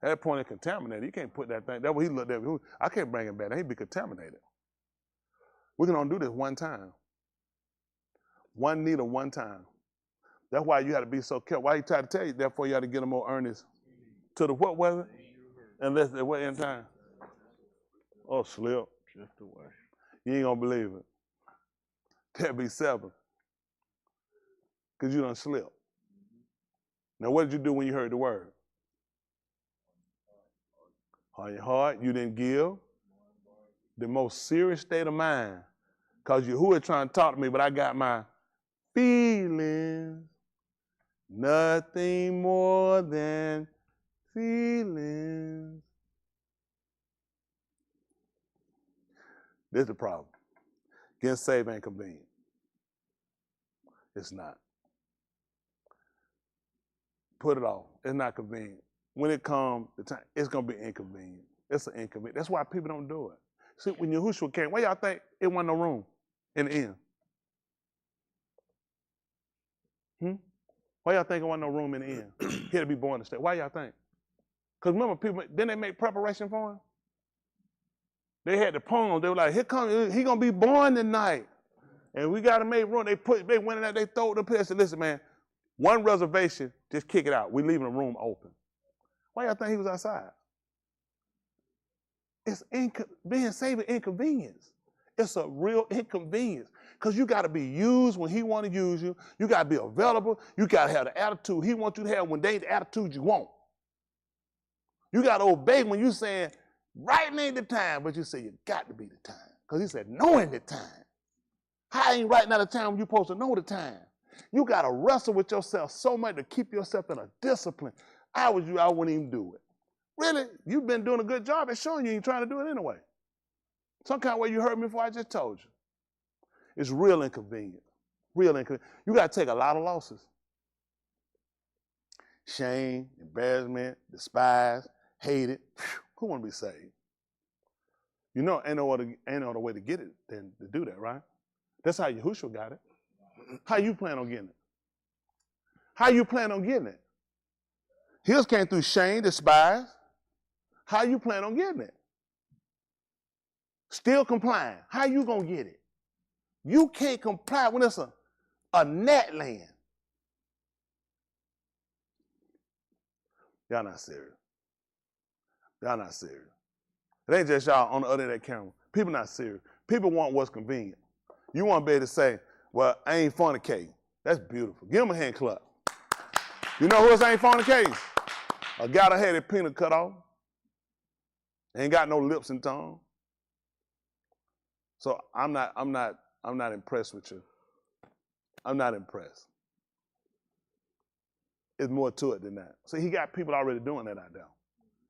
At that point, it's contaminated. You can't put that thing. That's what he looked at. I can't bring him back. He'd be contaminated. We can only do this one time. One needle, one time. That's why you got to be so careful. Why he tried to tell you, therefore you got to get them more earnest. To the what was it? Unless they were in time. Oh, slip. Drift away. You ain't going to believe it. That'd be 7. Because you done slipped. Now, what did you do when you heard the word? On your heart, you didn't give. The most serious state of mind. Because Yahuwah trying to talk to me, but I got my feelings. Nothing more than feelings. This is the problem. Getting saved ain't convenient. It's not. Put it off. It's not convenient. When it comes, the time, it's going to be inconvenient. It's an inconvenience. That's why people don't do it. See, when Yahushua came, why y'all think it wasn't no room in the end? Why y'all think it wasn't no room in the end? He had to be born to stay. Why y'all think? Because remember, people, didn't they make preparation for him? They had the poem. They were like, here comes, he going to be born tonight. And we got to make room. They went in there, they throw the place. Said, listen, man, one reservation, just kick it out. We're leaving the room open. Why y'all think he was outside? It's being saved is inconvenience. It's a real inconvenience. Because you got to be used when he want to use you. You got to be available. You got to have the attitude he wants you to have when they ain't the attitude you want. You got to obey when you saying, right ain't the time, but you say you got to be the time. Because he said, knowing the time. How ain't right now the time when you supposed to know the time? You got to wrestle with yourself so much to keep yourself in a discipline. I wouldn't even do it. Really? You've been doing a good job at showing you ain't trying to do it anyway. Some kind of way you heard me before I just told you. It's real inconvenient. Real inconvenient. You got to take a lot of losses. Shame, embarrassment, despise, hated. Who want to be saved? You know, ain't no other way to get it than to do that, right? That's how Yahushua got it. How you plan on getting it? How you plan on getting it? His came through shame, despise. How you plan on getting it? Still complying. How you going to get it? You can't comply when it's a net land. Y'all not serious. Y'all not serious. It ain't just y'all on the other end of that camera. People not serious. People want what's convenient. You want to be able to say, well, I ain't fornicating. That's beautiful. Give them a hand clap. You know who else ain't fornicating? A guy that had his penis cut off. Ain't got no lips and tongue. So I'm not impressed with you. I'm not impressed. It's more to it than that. So he got people already doing that out there.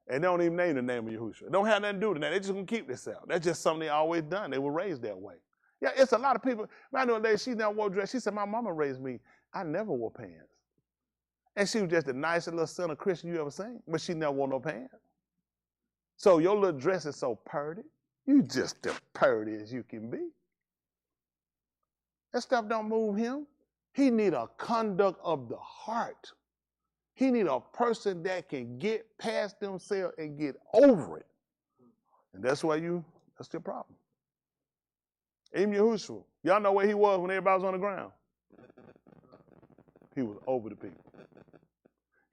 And they don't even name the name of Yahushua. It don't have nothing to do with that. They just gonna keep this out. That's just something they always done. They were raised that way. Yeah, it's a lot of people. I know a lady, she never wore dress. She said, my mama raised me. I never wore pants. And she was just the nicest little sinner Christian you ever seen, but she never wore no pants. So your little dress is so purty. You just as purty as you can be. That stuff don't move him. He need a conduct of the heart. He need a person that can get past themselves and get over it. And that's your problem. Even Yahushua, y'all know where he was when everybody was on the ground? He was over the people.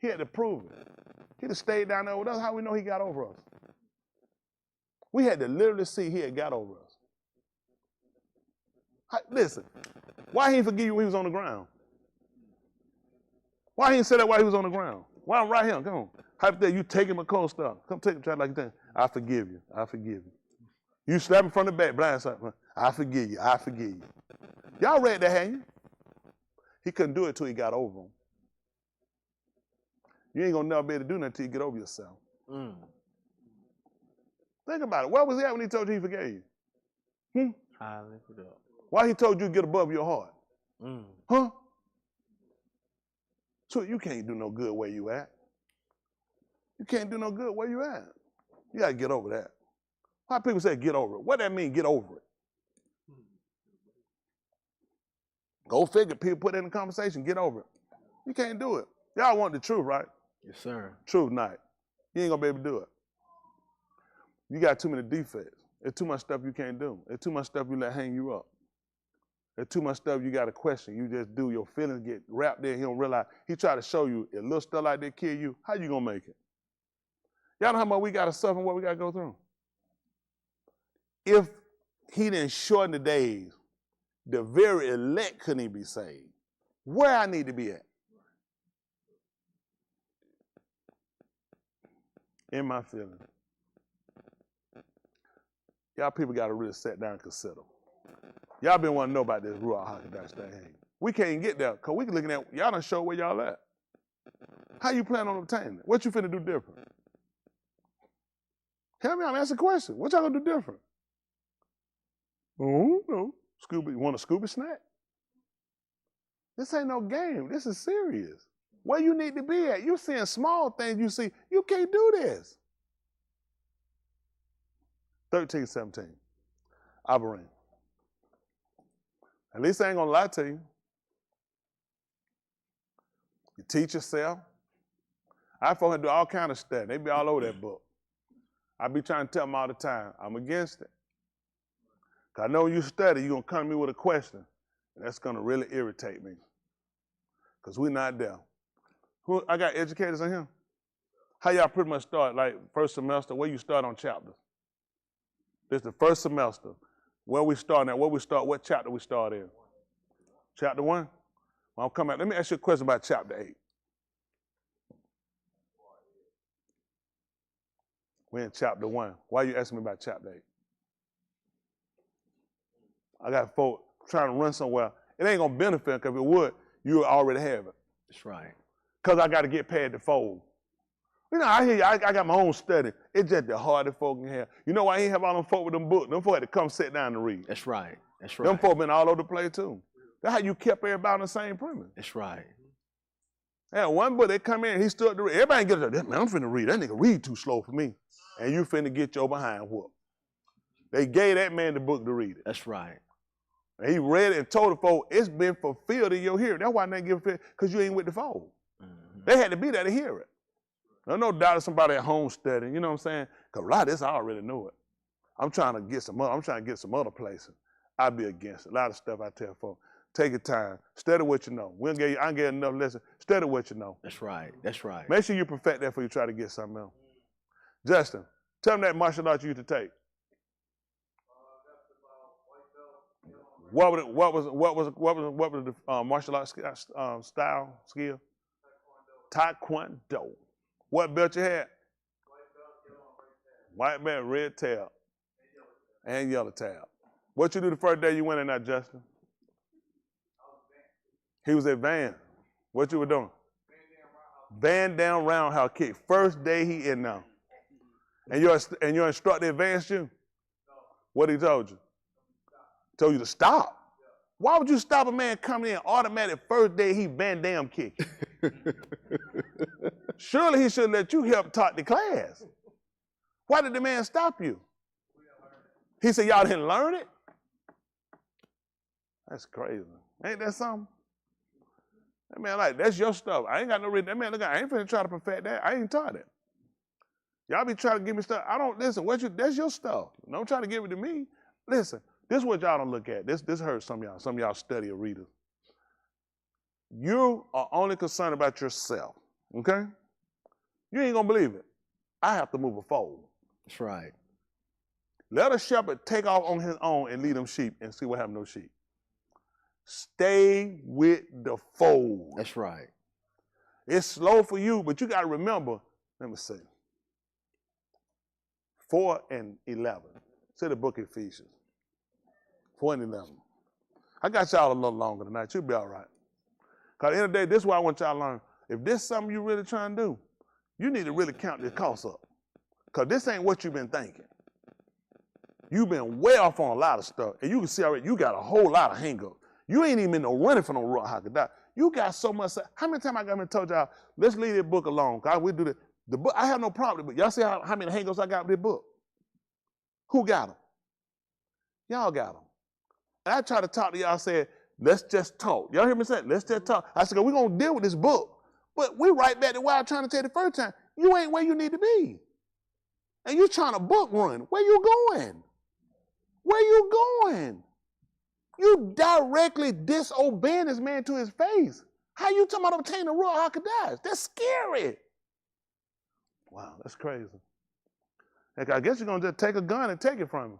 He had to prove it. He'd have stayed down there with us. How we know he got over us? We had to literally see he had got over us. Listen, why he didn't forgive you when he was on the ground? Why he didn't say that while he was on the ground? Why I'm right here? Come on. Hypothetically, you taking my cold stuff. Come take him, try like that. I forgive you. I forgive you. You slap him from the back, blindside. I forgive you. I forgive you. Y'all read that, hadn't you? He couldn't do it till he got over him. You ain't gonna never be able to do nothing till you get over yourself. Think about it. Where was he at when he told you he forgave you? I lift it up. Why he told you to get above your heart? Huh? So you can't do no good where you at. You can't do no good where you at. You gotta get over that. Why people say get over it? What that mean, get over it? Go figure. People put it in the conversation, get over it. You can't do it. Y'all want the truth, right? Yes, sir. Truth night. You ain't gonna be able to do it. You got too many defects. There's too much stuff you can't do. There's too much stuff you let hang you up. There's too much stuff you got to question. You just do. Your feelings get wrapped there. He don't realize. He try to show you, if little stuff like that kill you, how you gonna make it? Y'all know how much we got to suffer and what we got to go through? If he didn't shorten the days, the very elect couldn't even be saved. Where I need to be at? In my feelings. Y'all people got to really sit down and consider. Y'all been wanting to know about this Ruach HaKodesh thing. We can't get there because we looking at, y'all done show where y'all at. How you plan on obtaining it? What you finna do different? Help me out, answer the question. What y'all gonna do different? Oh, no. Scooby, you want a Scooby snack? This ain't no game. This is serious. Where you need to be at. You seeing small things you see. You can't do this. 13:17. Abarim. At least I ain't gonna lie to you. You teach yourself. I folks do all kind of stuff. They be all over that book. I be trying to tell them all the time, I'm against it. Cause I know when you study, you're gonna come to me with a question, and that's gonna really irritate me. Cause we're not there. I got educators in here. How y'all pretty much start, like first semester, where you start on chapters? This is the first semester. Where we start at, what chapter we start in? Chapter 1? Well, I'm coming. Let me ask you a question about chapter 8. We're in chapter 1. Why are you asking me about chapter 8? I got folk trying to run somewhere. It ain't gonna benefit, because if it would, you already have it. That's right. Because I got to get paid to fold. You know, I hear you, I got my own study. It's just the hardest folk can have. You know why I ain't have all them folk with them books? Them folk had to come sit down and read. That's right. That's right. Them folk been all over the place too. That's how you kept everybody on the same premise. That's right. Yeah, one boy, they come in, he stood to read. Everybody get up, man, I'm finna read. That nigga read too slow for me. And you finna get your behind whooped. They gave that man the book to read it. That's right. And he read it and told the folk, it's been fulfilled in your hearing. That's why they give it, because you ain't with the fold. They had to be there to hear it. There's no doubt of somebody at home studying, you know what I'm saying? Because a lot of this, I already know it. I'm trying to get some other places. I'd be against it. A lot of stuff I tell folks. Take your time. Study what you know. I don't get enough lessons. Study what you know. That's right. That's right. Make sure you perfect that before you try to get something else. Justin, tell them that martial arts you used to take. What was the martial arts style skill? Taekwondo. What belt you had? White belt, red tab, and yellow tab. What you do the first day you went in there, Justin? He was advanced. What you were doing? Band down roundhouse kick. First day he in now. And your instructor advanced you? What he told you? Told you to stop. Why would you stop a man coming in automatic first day he band down kick? Surely he should let you help taught the class. Why did the man stop you? He said, y'all didn't learn it? That's crazy. Ain't that something? That man, like, that's your stuff. I ain't got no reason. That man, look, I ain't finna try to perfect that. I ain't taught it. Y'all be trying to give me stuff. I don't, listen, that's your stuff. Don't try to give it to me. Listen, this is what y'all don't look at. This hurts some of y'all. Some of y'all study or readers. You are only concerned about yourself, okay? You ain't gonna believe it. I have to move a fold. That's right. Let a shepherd take off on his own and lead them sheep and see what happens to those sheep. Stay with the fold. That's right. It's slow for you, but you got to remember, let me see, 4 and 11. See the book of Ephesians. 4 and 11. I got y'all a little longer tonight. You'll be all right. Because at the end of the day, this is what I want y'all to learn. If this is something you really trying to do, you need to really count this cost up. Because this ain't what you've been thinking. You've been way off on a lot of stuff. And you can see already, you got a whole lot of hang-ups. You ain't even no running for no Ruach HaKodesh. You got so much. How many times I got told y'all, let's leave this book alone. God, we do the book. I have no problem with it. Y'all see how many hang-ups I got with this book? Who got them? Y'all got them. And I try to talk to y'all, said, let's just talk. Y'all hear me say, let's just talk. I said, we're going to deal with this book. But we right back to where I was trying to tell you the first time. You ain't where you need to be. And you trying to book run. Where you going? Where you going? You directly disobeying this man to his face. How you talking about obtaining the Ruach HaKodesh? That's scary. Wow, that's crazy. Heck, I guess you're going to just take a gun and take it from him.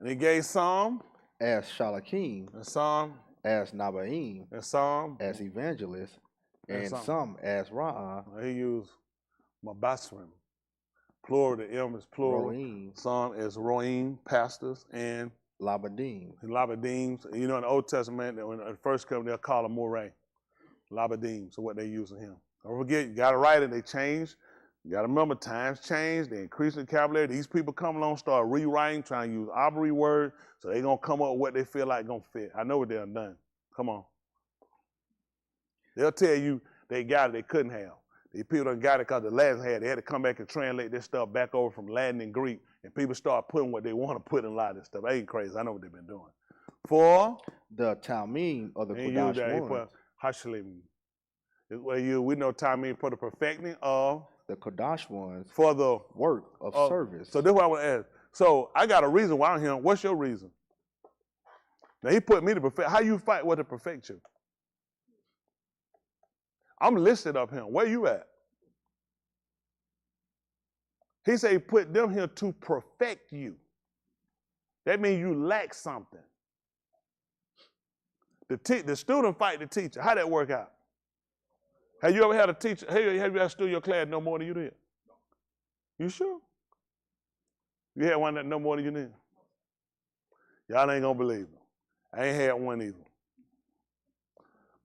And he gave Psalm as Shalakim, and Psalm as Nabaim, and Psalm as evangelist, and some as Ra'ah. He used Mabasrim. Plural, the M is plural. Roim. Some as Roim, pastors, and Labadim. Labadim. You know, in the Old Testament, when the first come, they'll call him Moray. Labadim, so what they using him. Don't forget, you got to write it. They changed. You got to remember, times change. They increase the vocabulary. These people come along, start rewriting, trying to use arbitrary words, so they're going to come up with what they feel like going to fit. I know what they've done. Come on. They'll tell you they got it, they couldn't have. These people done got it because the Latins had it. They had to come back and translate this stuff back over from Latin and Greek, and people start putting what they want to put in a lot of this stuff. That ain't crazy. I know what they've been doing. For the Talmud of the Kodash ones. Hashlim. We know Talmud for the perfecting of the Kodash ones. For the work of service. So this is what I want to ask. So I got a reason why I'm here. What's your reason? Now he put me to perfect. How you fight what to perfect you? I'm listed up here. Where you at? He said he put them here to perfect you. That means you lack something. The student fight the teacher. How that work out? Have you ever had a teacher? Have you ever stood your class no more than you did? You sure? You had one that no more than you did? Y'all ain't gonna believe it. I ain't had one either.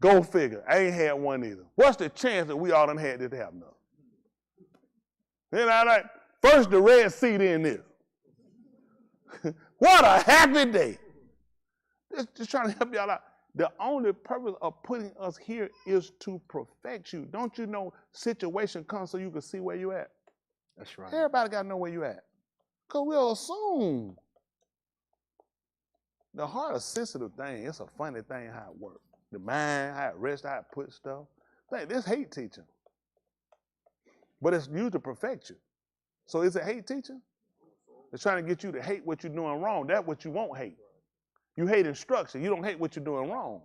Go figure. I ain't had one either. What's the chance that we all done had this to happen? You know, like, first the Red Sea, then this. What a happy day. Just trying to help y'all out. The only purpose of putting us here is to perfect you. Don't you know situation comes so you can see where you at? That's right. Everybody got to know where you at. Because we'll assume. The heart is a sensitive thing. It's a funny thing how it works. The mind, how it rests, how it puts stuff. This hate teaching. But it's used to perfect you. So is it hate teaching? It's trying to get you to hate what you're doing wrong. That's what you won't hate. You hate instruction. You don't hate what you're doing wrong.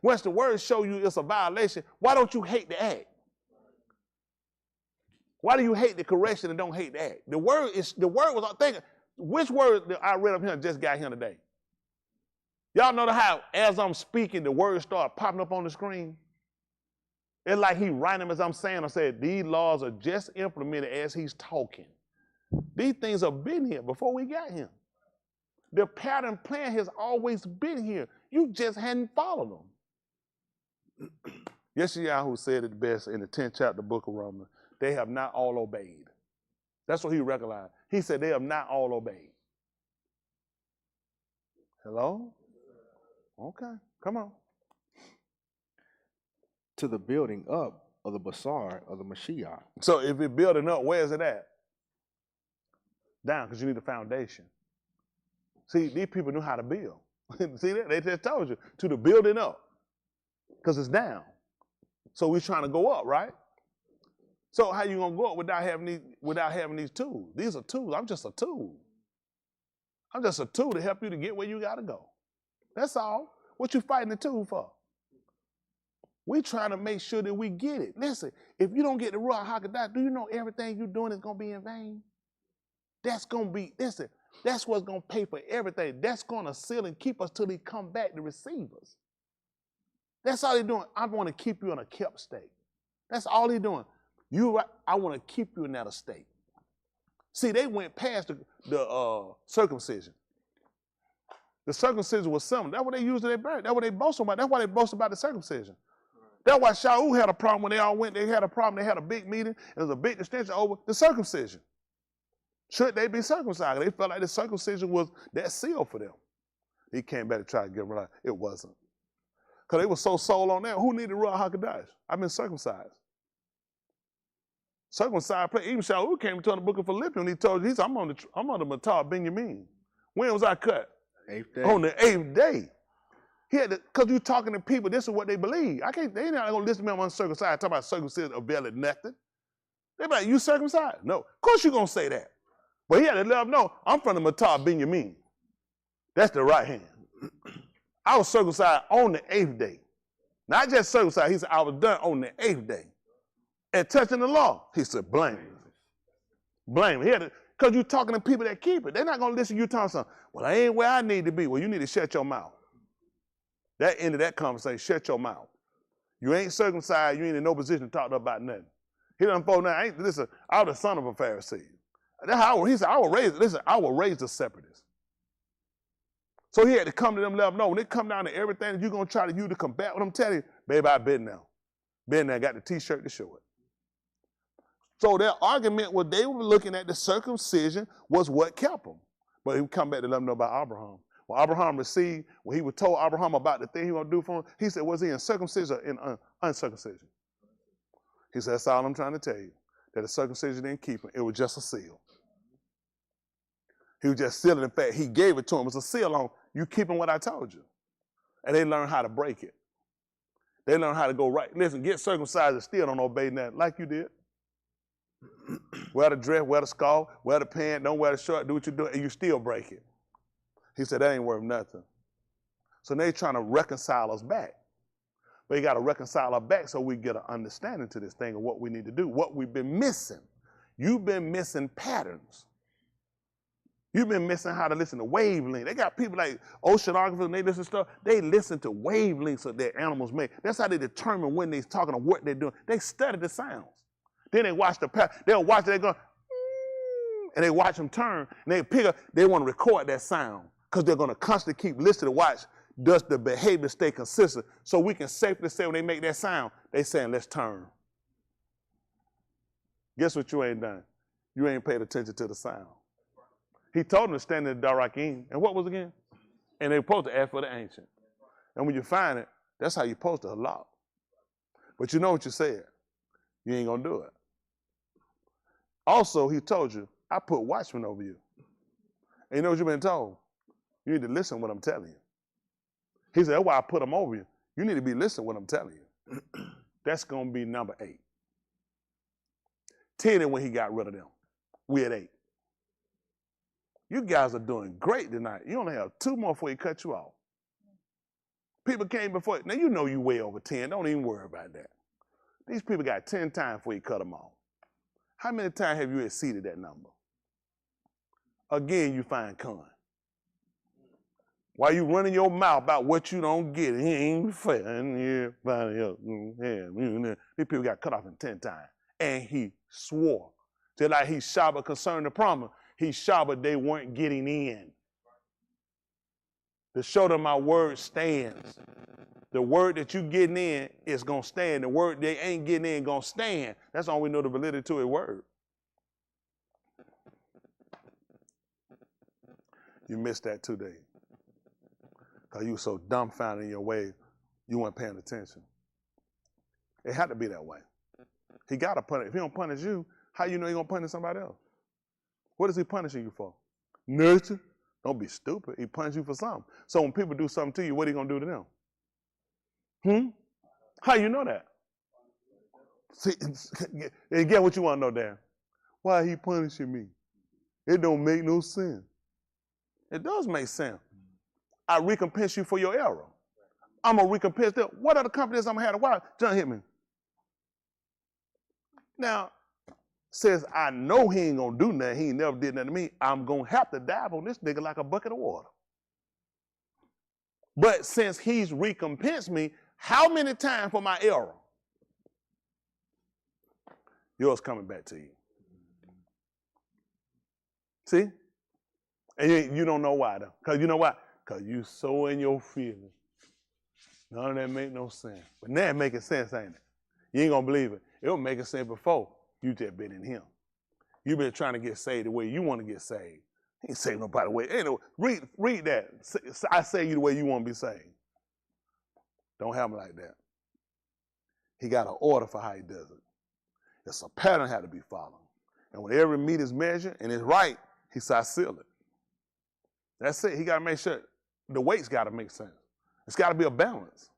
Once the word show you it's a violation, why don't you hate the act? Why do you hate the correction and don't hate the act? The word was thinking, which word that I read up here just got here today? Y'all know how as I'm speaking, the words start popping up on the screen? It's like he writing them as I'm saying. I said, these laws are just implemented as he's talking. These things have been here before we got here. The pattern plan has always been here. You just hadn't followed them. Yeshayahu said it best in the 10th chapter book of Romans. They have not all obeyed. That's what he recognized. He said they have not all obeyed. Hello? Okay, come on. To the building up of the Basar of the Mashiach. So if it's building up, where is it at? Down, because you need a foundation. See, these people knew how to build. See that? They just told you, to the building up, because it's down. So we're trying to go up, right? So how you gonna go up without having these tools? These are tools. I'm just a tool. I'm just a tool to help you to get where you gotta go. That's all. What you fighting the tool for? We trying to make sure that we get it. Listen, if you don't get the Ruach HaKodesh, do you know everything you're doing is gonna be in vain? That's gonna be, listen, that's what's gonna pay for everything. That's gonna seal and keep us till he come back to receive us. That's all he's doing. I want to keep you in a kept state. That's all he's doing. I want to keep you in that state. See, they went past the circumcision. The circumcision was something. That's what they used in their birth. That's what they boast about. That's why they boast about the circumcision. That's why Shaul had a problem when they all went. They had a problem. They had a big meeting. There was a big distinction over the circumcision. Should they be circumcised? They felt like the circumcision was that seal for them. He came back to try to give them right. It wasn't. Because they were so sold on that. Who needed Ruach HaKodesh? I've been circumcised. Circumcised. Even Shaul came to the book of Philippians. He told you, he said, I'm on the Matar Benjamin. When was I cut? 8th day. On the 8th day. He had because you're talking to people, this is what they believe. They're not going to listen to me, I'm uncircumcised, talking about circumcision availeth nothing. They're like, you circumcised? No. Of course you're going to say that. But he had to let them know, I'm from the Matar Benjamin. That's the right hand. I was circumcised on the 8th day. Not just circumcised, he said, I was done on the 8th day. And touching the law, he said, blame him. Blame him. He had to, because you're talking to people that keep it. They're not going to listen to you talking something. Well, I ain't where I need to be. Well, you need to shut your mouth. That ended that conversation. Shut your mouth. You ain't circumcised. You ain't in no position to talk about nothing. He done told now, listen, I was the son of a Pharisee. That's how he said, I will raise the separatists. So he had to come to them, let them know. When it come down to everything that you're going to try to use to combat what I'm telling you, baby, I've been there. Been there, got the T-shirt to show it. So their argument was they were looking at the circumcision was what kept them. But he would come back to let them know about Abraham. When Abraham received, when he was told Abraham about the thing he was going to do for him, he said, was he in circumcision or in uncircumcision? He said, that's all I'm trying to tell you, that the circumcision didn't keep him. It was just a seal. He was just sealing. In fact, he gave it to him. It was a seal on you keeping what I told you. And they learned how to break it. They learned how to go right. Listen, get circumcised and still don't obey that like you did. Wear the dress, wear the scarf, wear the pants, don't wear the shirt, do what you do, and you still break it. He said, that ain't worth nothing. So they're trying to reconcile us back. But you got to reconcile us back so we get an understanding to this thing of what we need to do, what we've been missing. You've been missing patterns. You've been missing how to listen to wavelengths. They got people like oceanographers and they listen to stuff. They listen to wavelengths that their animals make. That's how they determine when they're talking or what they're doing. They study the sounds. Then they watch the pattern. They'll watch it, they go, and they watch them turn, and they pick up, they want to record that sound because they're going to constantly keep listening to watch, does the behavior stay consistent? So we can safely say when they make that sound, they saying, let's turn. Guess what you ain't done? You ain't paid attention to the sound. He told them to stand in the Darakim. And what was it again? And they were supposed to ask for the ancient. And when you find it, that's how you're supposed to halal. But you know what you said. You ain't going to do it. Also, he told you, I put watchmen over you. And you know what you've been told? You need to listen to what I'm telling you. He said, that's why I put them over you. You need to be listening to what I'm telling you. That's going to be number 8. 10 is when he got rid of them. We at 8. You guys are doing great tonight. You only have 2 more before he cut you off. People came before. Now, you know you way over 10. Don't even worry about that. These people got 10 times before you cut them off. How many times have you exceeded that number? Again, you find con. While you running your mouth about what you don't get, it ain't fair. And everybody else, these people got cut off in 10 times. And he swore. Just like he shabbat concerning the promise, he shabbat they weren't getting in. To show them my word stands. The word that you getting in is going to stand. The word they ain't getting in going to stand. That's all we know the validity to a word. You missed that today. Because you were so dumbfounded in your way, you weren't paying attention. It had to be that way. He got to punish. If he don't punish you, how you know he going to punish somebody else? What is he punishing you for? Nurture. Don't be stupid. He punished you for something. So when people do something to you, what are you going to do to them? How you know that? See, get what you want to know, Dan. Why he punishing me? It don't make no sense. It does make sense. I recompense you for your error. I'm going to recompense them. What other companies I'm going to have to watch? John hit me. Now, says I know he ain't going to do nothing. He ain't never did nothing to me. I'm going to have to dive on this nigga like a bucket of water. But since he's recompensed me, how many times for my error? Yours coming back to you. See? And you don't know why, though. Because you know why? Because you so in your feelings. None of that make no sense. But now it making sense, ain't it? You ain't going to believe it. It was making sense before. You just been in him. You been trying to get saved the way you want to get saved. He ain't saved nobody the way. Ain't no, read that. I say you the way you want to be saved. Don't have him like that. He got an order for how he does it. It's a pattern had to be followed. And when every meat is measured and it's right, he said, I seal it. That's it. He got to make sure the weight's got to make sense. It's got to be a balance.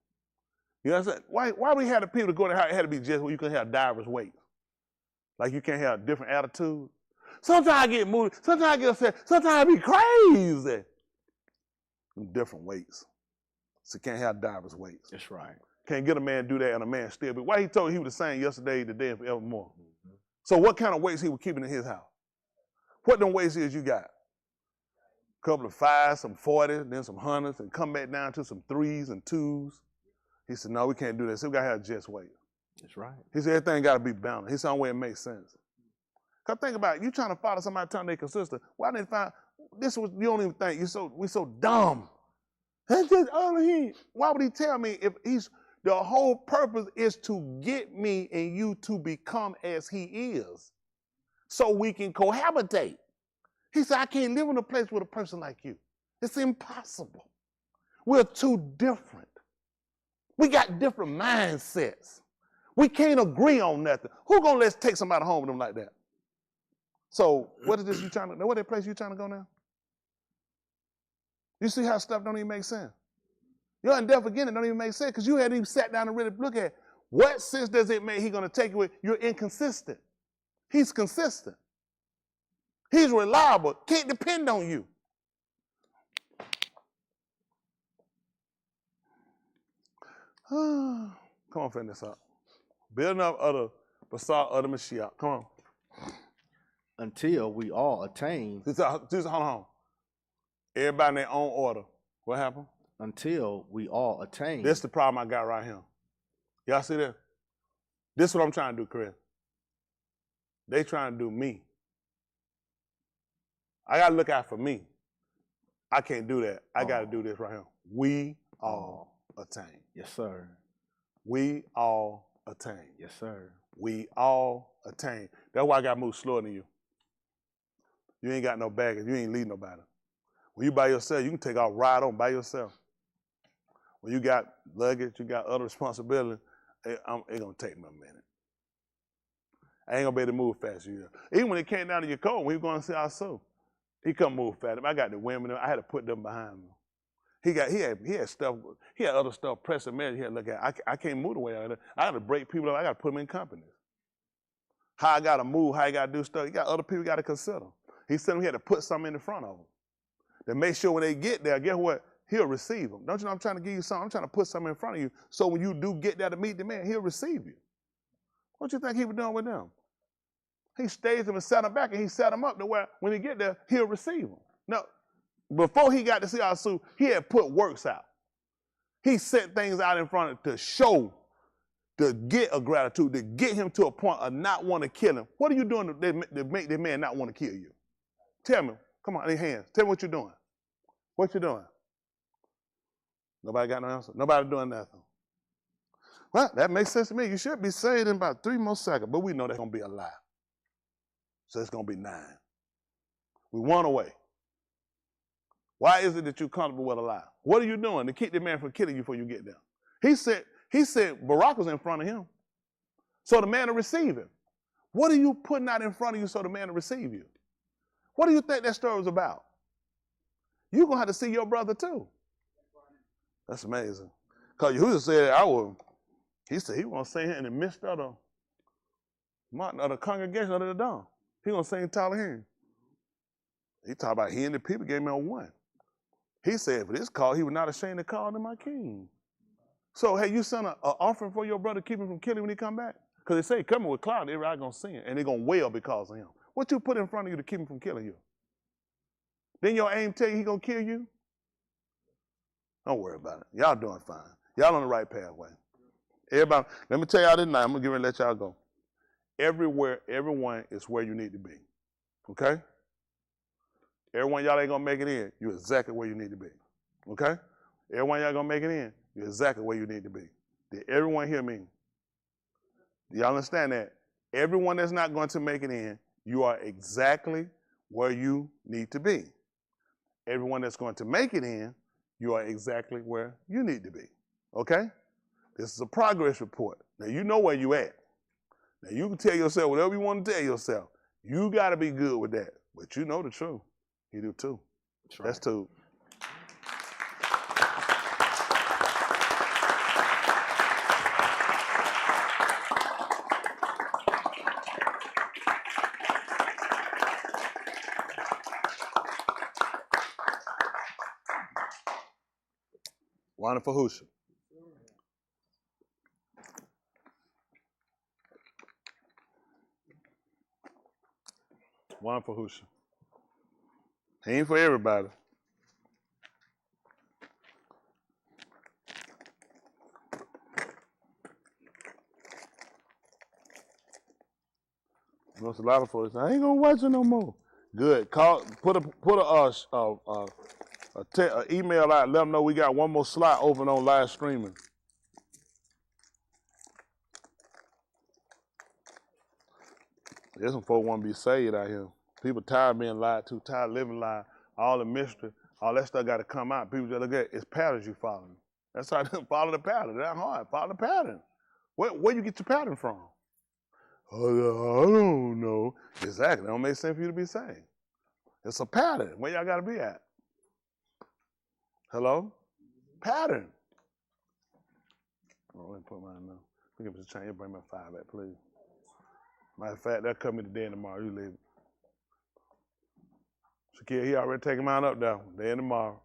You know what I'm saying? Why we had the people to go to how it had to be just where you can have diverse weights? Like you can't have different attitudes. Sometimes I get moody. Sometimes I get upset. Sometimes I be crazy. Different weights. So you can't have diverse weights. That's right. Can't get a man do that and a man still be. Why he told you he was the same yesterday, today, and forevermore? Mm-hmm. So what kind of weights he was keeping in his house? What them weights is you got? A couple of 5s, some 40s, then some 100s, and come back down to some 3s and 2s. He said, no, we can't do that. So we got to have just weight. That's right. He said, everything got to be balanced. He said, some way it makes sense. Because think about it. You trying to follow somebody telling they consistent. Why didn't they find, this was, you don't even think, we so dumb. That's just all he, why would he tell me if the whole purpose is to get me and you to become as he is so we can cohabitate. He said, I can't live in a place with a person like you. It's impossible. We're too different. We got different mindsets. We can't agree on nothing. Who gonna let's take somebody home with them like that? So what is this you trying to, what that place you trying to go now? You see how stuff don't even make sense? Your endeavor again, it don't even make sense because you hadn't even sat down and really look at what sense does it make he gonna take you with? You're inconsistent. He's consistent. He's reliable. Can't depend on you. Come on, finish this up. Building up other beside other Mashiach. Come on. Until we all attain. Just hold on. Everybody in their own order. What happened? Until we all attain. This is the problem I got right here. Y'all see that? This is what I'm trying to do, Chris. They trying to do me. I got to look out for me. I can't do that. I got to do this right here. We all attain. Yes, sir. We all attain. Yes, sir. We all attain. That's why I got to move slower than you. You ain't got no baggage. You ain't leading nobody. When you by yourself, you can take off right on by yourself. When you got luggage, you got other responsibilities, it's going to take me a minute. I ain't going to be able to move fast. Even when it came down to your coat, when we were going to see our soul, he couldn't move fast. I got the women, I had to put them behind me. He had stuff, he had other stuff pressing me. He had to look at. I can't move the way I got to break people up. I got to put them in companies. How I got to move, how I got to do stuff. You got other people got to consider. He said he had to put something in the front of them to make sure when they get there, guess what? he'll receive them. Don't you know I'm trying to give you something? I'm trying to put something in front of you so when you do get there to meet the man, he'll receive you. What you think he was doing with them? He staged them and set them back, and he set them up to where when he get there, he'll receive them. No, before he got to see Asu, he had put works out. He set things out in front of to show, to get a gratitude, to get him to a point of not want to kill him. What are you doing to make the man not want to kill you? Tell me. Come on, in hands. Tell me what you're doing. What you doing? Nobody got no answer? Nobody doing nothing. Well, that makes sense to me. You should be saved in about 3 more seconds, but we know that's going to be a lie. So it's going to be 9. We 1 away. Why is it that you're comfortable with a lie? What are you doing to keep the man from killing you before you get there? He said Barack was in front of him, so the man will receive him. What are you putting out in front of you so the man will receive you? What do you think that story was about? You're going to have to see your brother too. That's amazing. Because Yahushua said, he said he was going to sing in the midst of the congregation of the dawn. He going to sing taller here. He talked about he and the people gave me a 1. He said, for this call, he was not ashamed to call him my king. So, hey, you send an offering for your brother, keep him from killing when he come back? Because they say, coming with cloud, they're going to sin, and they're going to wail because of him. What you put in front of you to keep him from killing you? Then your aim tell you he going to kill you? Don't worry about it. Y'all doing fine. Y'all on the right pathway. Everybody, let me tell y'all this night. I'm going to get ready to let y'all go. Everywhere, everyone is where you need to be. Okay? Everyone y'all ain't going to make it in, you're exactly where you need to be. Okay? Everyone y'all going to make it in, you're exactly where you need to be. Did everyone hear me? Do y'all understand that? Everyone that's not going to make it in, you are exactly where you need to be. Everyone that's going to make it in, you are exactly where you need to be. Okay? This is a progress report. Now, you know where you at. Now, you can tell yourself whatever you want to tell yourself. You got to be good with that. But you know the truth. You do too. That's too. Wonderful Husha. Wonderful Husha. He ain't for everybody. There's a lot of folks. I ain't gonna watch it no more. Good. Call. Put a email out. Let them know we got 1 more slot open on live streaming. There's some folks want to be saved out here. People tired of being lied to, tired of living lied. All the mystery, all that stuff got to come out. People just look at it. It's patterns you following. That's how follow the pattern. That's hard. Follow the pattern. Where you get your pattern from? I don't know. Exactly. It don't make sense for you to be saved. It's a pattern. Where y'all got to be at? Hello? Pattern. Oh, let me put mine now. Give us a change. Bring my 5 back, please. Matter of fact, they'll come in today and tomorrow. You leave it. Shakir, he already taking mine up there. Day and tomorrow.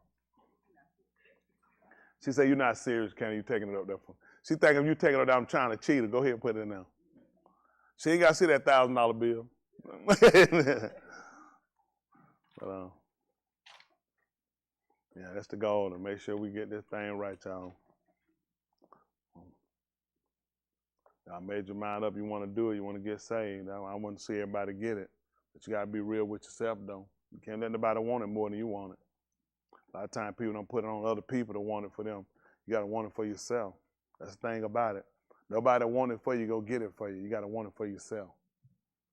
She said, you're not serious, Kenny. You taking it up there for? She thinking you taking it up there, I'm trying to cheat her. Go ahead and put it in there. She ain't got to see that $1,000 bill. But, yeah, that's the goal, to make sure we get this thing right, y'all. Y'all made your mind up, you want to do it, you want to get saved. I want to see everybody get it. But you got to be real with yourself, though. You can't let nobody want it more than you want it. A lot of times people don't put it on other people to want it for them. You got to want it for yourself. That's the thing about it. Nobody want it for you, go get it for you. You got to want it for yourself.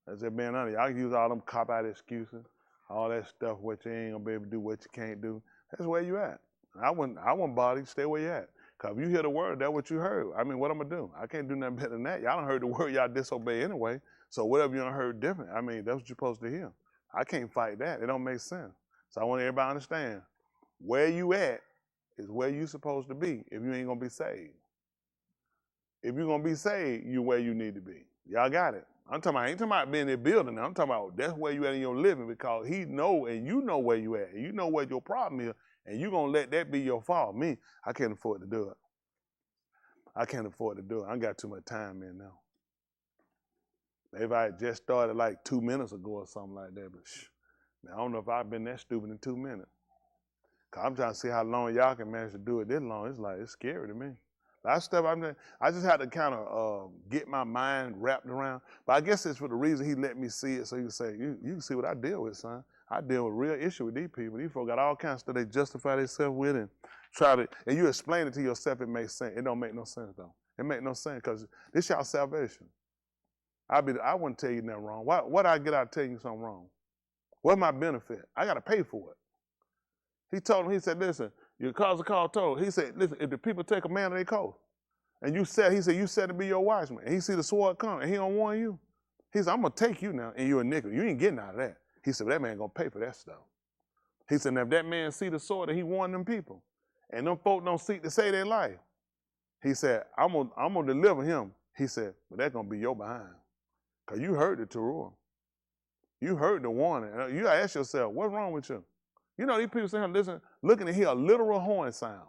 That's just being honest. I can use all them cop-out excuses, all that stuff, what you ain't going to be able to do, what you can't do. That's where you at. I wouldn't bother you. Stay where you at. Because if you hear the word, that's what you heard. I mean, what I'm going to do? I can't do nothing better than that. Y'all done heard the word, y'all disobey anyway. So whatever you done heard different, I mean, that's what you're supposed to hear. I can't fight that. It don't make sense. So I want everybody to understand, where you at is where you supposed to be if you ain't going to be saved. If you're going to be saved, you're where you need to be. Y'all got it. I ain't talking about being in the building now. I'm talking about that's where you at in your living, because he know and you know where you at. And you know what your problem is. And you gonna let that be your fault. Me, I can't afford to do it. I can't afford to do it. I got too much time in now. Maybe I had just started like 2 minutes ago or something like that, but I don't know if I've been that stupid in 2 minutes. Cause I'm trying to see how long y'all can manage to do it this long. It's scary to me. That stuff I just had to kind of get my mind wrapped around. But I guess it's for the reason he let me see it, so he can say, you can see what I deal with, son. I deal with real issue with these people. These folks got all kinds of stuff they justify themselves with and try to, and you explain it to yourself, it makes sense. It don't make no sense though. It make no sense because this y'all salvation. I wouldn't tell you nothing wrong. What I get out of telling you something wrong? What's my benefit? I got to pay for it. He told him, he said, listen, your cause a call told. He said, listen, if the people take a man of their coast, and you said to be your watchman, and he see the sword come, and he don't warn you. He said, I'm going to take you now, and you're a nickel. You ain't getting out of that. He said, that man going to pay for that stuff. He said, now if that man see the sword, and he warned them people, and them folk don't seek to save their life, he said, I'm gonna deliver him. He said, but that's going to be your behind. Because you heard the Torah. You heard the warning. You got to ask yourself, what's wrong with you? You know, these people sitting here listening, looking to hear a literal horn sound.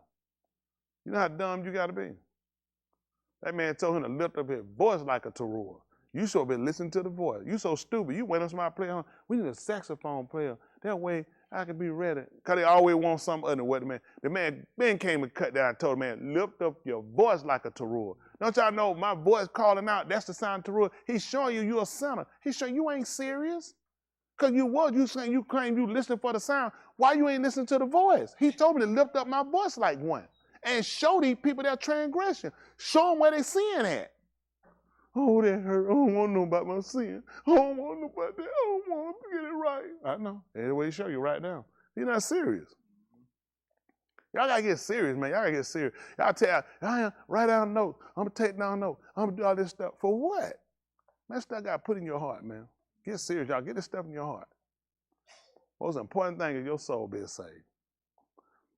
You know how dumb you got to be? That man told him to lift up his voice like a Torah. You should have been listening to the voice. You so stupid. You went on somebody play on. We need a saxophone player. That way I can be ready. Because they always want something other than what the man came and cut down and told the man, lift up your voice like a Torah. Don't y'all know my voice calling out, that's the sound of Torah. He's showing you you're a sinner. He's showing you ain't serious. Because you claim you listening for the sound. Why you ain't listening to the voice? He told me to lift up my voice like one. And show these people their transgression. Show them where they sin at. Oh, that hurt. I don't want to know about my sin. I don't want to know about that. I don't want to get it right. I know. That's the way he show you right now. You're not serious. Y'all got to get serious, man. Y'all got to get serious. Y'all tell write down notes. I'm going to take down notes. I'm going to do all this stuff. For what? That stuff got to put in your heart, man. Get serious, y'all. Get this stuff in your heart. Most important thing is your soul being saved.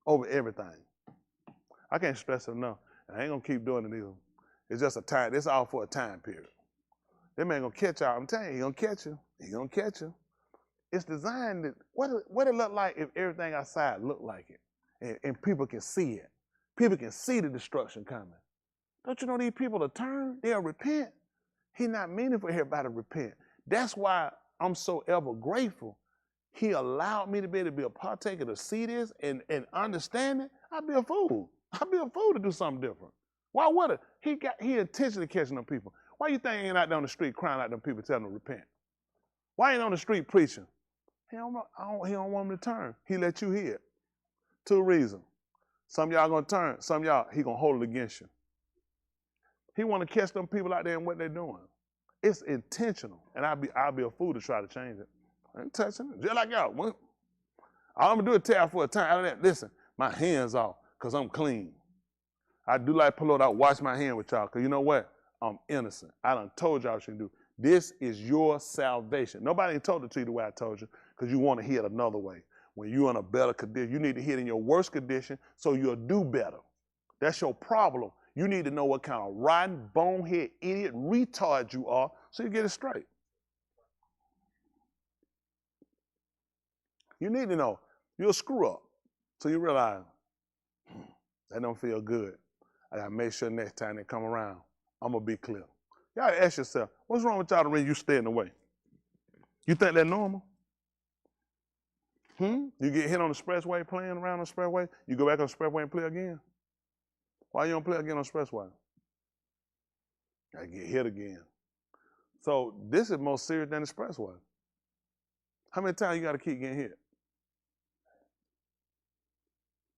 Over everything. I can't stress it enough. I ain't going to keep doing it either. It's just a time. It's all for a time period. That man going to catch y'all. I'm telling you, he going to catch you. He going to catch you. It's designed that, what it look like if everything outside look like it? And people can see it. People can see the destruction coming. Don't you know these people will turn? They'll repent. He's not meaning for everybody to repent. That's why I'm so ever grateful. He allowed me to be able to be a partaker to see this and understand it. I'd be a fool. I'd be a fool to do something different. Why would it? He intentionally catching them people. Why you think he ain't out there on the street crying out them people telling them to repent? Why ain't on the street preaching? He don't want them to turn. He let you hear it. 2 reasons. Some of y'all gonna turn. Some of y'all, he gonna hold it against you. He want to catch them people out there and what they're doing. It's intentional, and I'll be a fool to try to change it. I ain't touching it. Just like y'all. All I'm gonna do is tell for a time. Out of that, listen, my hands off, cause I'm clean. I do like pull it out, wash my hand with y'all, cause you know what? I'm innocent. I done told y'all what you can do. This is your salvation. Nobody ain't told it to you the way I told you, cause you want to hear it another way. When you're in a better condition, you need to hear it in your worst condition, so you'll do better. That's your problem. You need to know what kind of rotten, bonehead, idiot, retard you are, so you get it straight. You need to know you'll screw up, so you realize that don't feel good. I gotta make sure next time they come around, I'm gonna be clear. Y'all ask yourself, what's wrong with y'all when you stay in the way? You think that's normal? You get hit on the expressway, playing around on the expressway, you go back on the expressway and play again? Why you don't play again on the expressway? I get hit again. So this is more serious than the expressway. How many times you got to keep getting hit?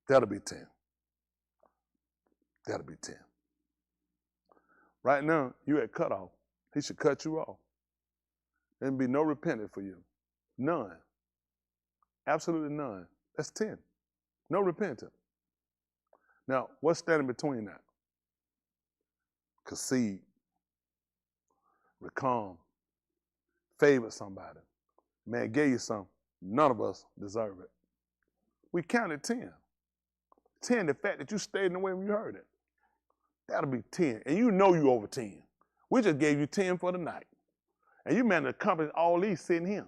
That'll be 10. That'll be 10. Right now, you at cutoff. He should cut you off. There'll be no repentance for you. None. Absolutely none. That's 10. No repentance. Now, what's standing between that? Concede, reclaim, favor somebody. Man gave you something. None of us deserve it. We counted 10. 10, the fact that you stayed in the way when you heard it. That'll be 10. And you know you over 10. We just gave you 10 for the night. And you managed to accomplish all these sitting here.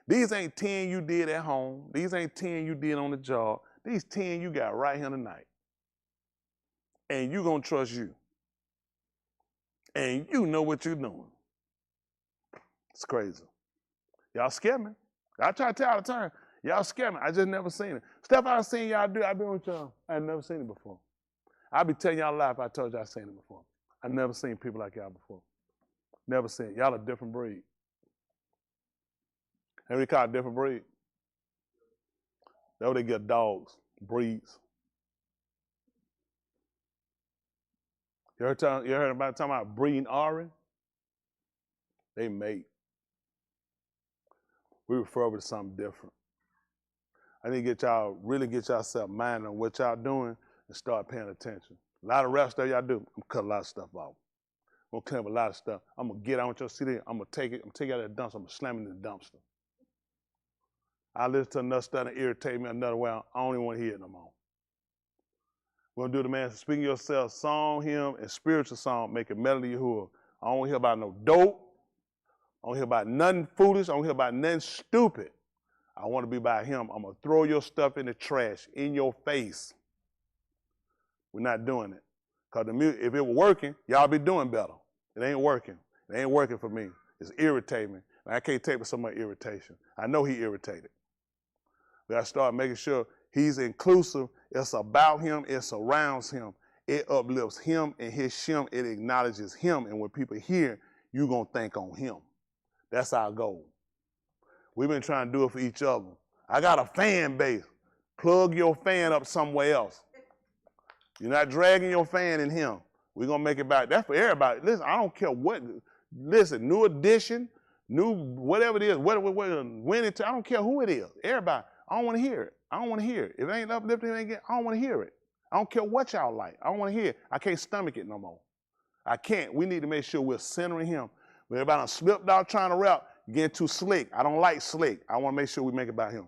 These ain't 10 you did at home. These ain't 10 you did on the job. These 10 you got right here tonight. And you gonna trust you. And you know what you're doing. It's crazy. Y'all scare me. I try to tell all the time. Y'all scare me. I just never seen it. Stuff I've seen y'all do, I've been with y'all. I ain't never seen it before. I'll be telling y'all a lie if I told y'all I seen it before. I've never seen people like y'all before. Never seen it. Y'all a different breed. And we call it different breed. That's what they get dogs, breeds. You heard about talking about breeding Ari? They mate. We refer over to something different. I need to get y'all, really get yourself minded on what y'all doing and start paying attention. A lot of rap stuff y'all do, I'm gonna cut a lot of stuff off. I'm gonna clean up a lot of stuff. I'm gonna get out with your CD, I'm gonna take it, out of the dumpster, I'm gonna slam it in the dumpster. I listen to enough stuff that irritate me another way, I don't even want to hear it no more. We're gonna do the man speaking yourself, song, hymn, and spiritual song, make a melody Yahuwah. I don't want to hear about no dope. I don't hear about nothing foolish. I don't hear about nothing stupid. I want to be by him. I'm going to throw your stuff in the trash, in your face. We're not doing it. Because if it were working, y'all be doing better. It ain't working. It ain't working for me. It's irritating me. I can't take with so much irritation. I know he irritated. We got to start making sure he's inclusive. It's about him. It surrounds him. It uplifts him and his shem. It acknowledges him. And when people hear, you're going to think on him. That's our goal. We've been trying to do it for each other. I got a fan base. Plug your fan up somewhere else. You're not dragging your fan in him. We're going to make it back. That's for everybody. Listen, I don't care what. Listen, new edition, new whatever it is, when it, I don't care who it is. Everybody, I don't want to hear it. I don't want to hear it. If it ain't uplifting, I don't want to hear it. I don't care what y'all like. I don't want to hear it. I can't stomach it no more. I can't. We need to make sure we're centering him. But if I done slipped out trying to rap, getting too slick. I don't like slick. I want to make sure we make it about him.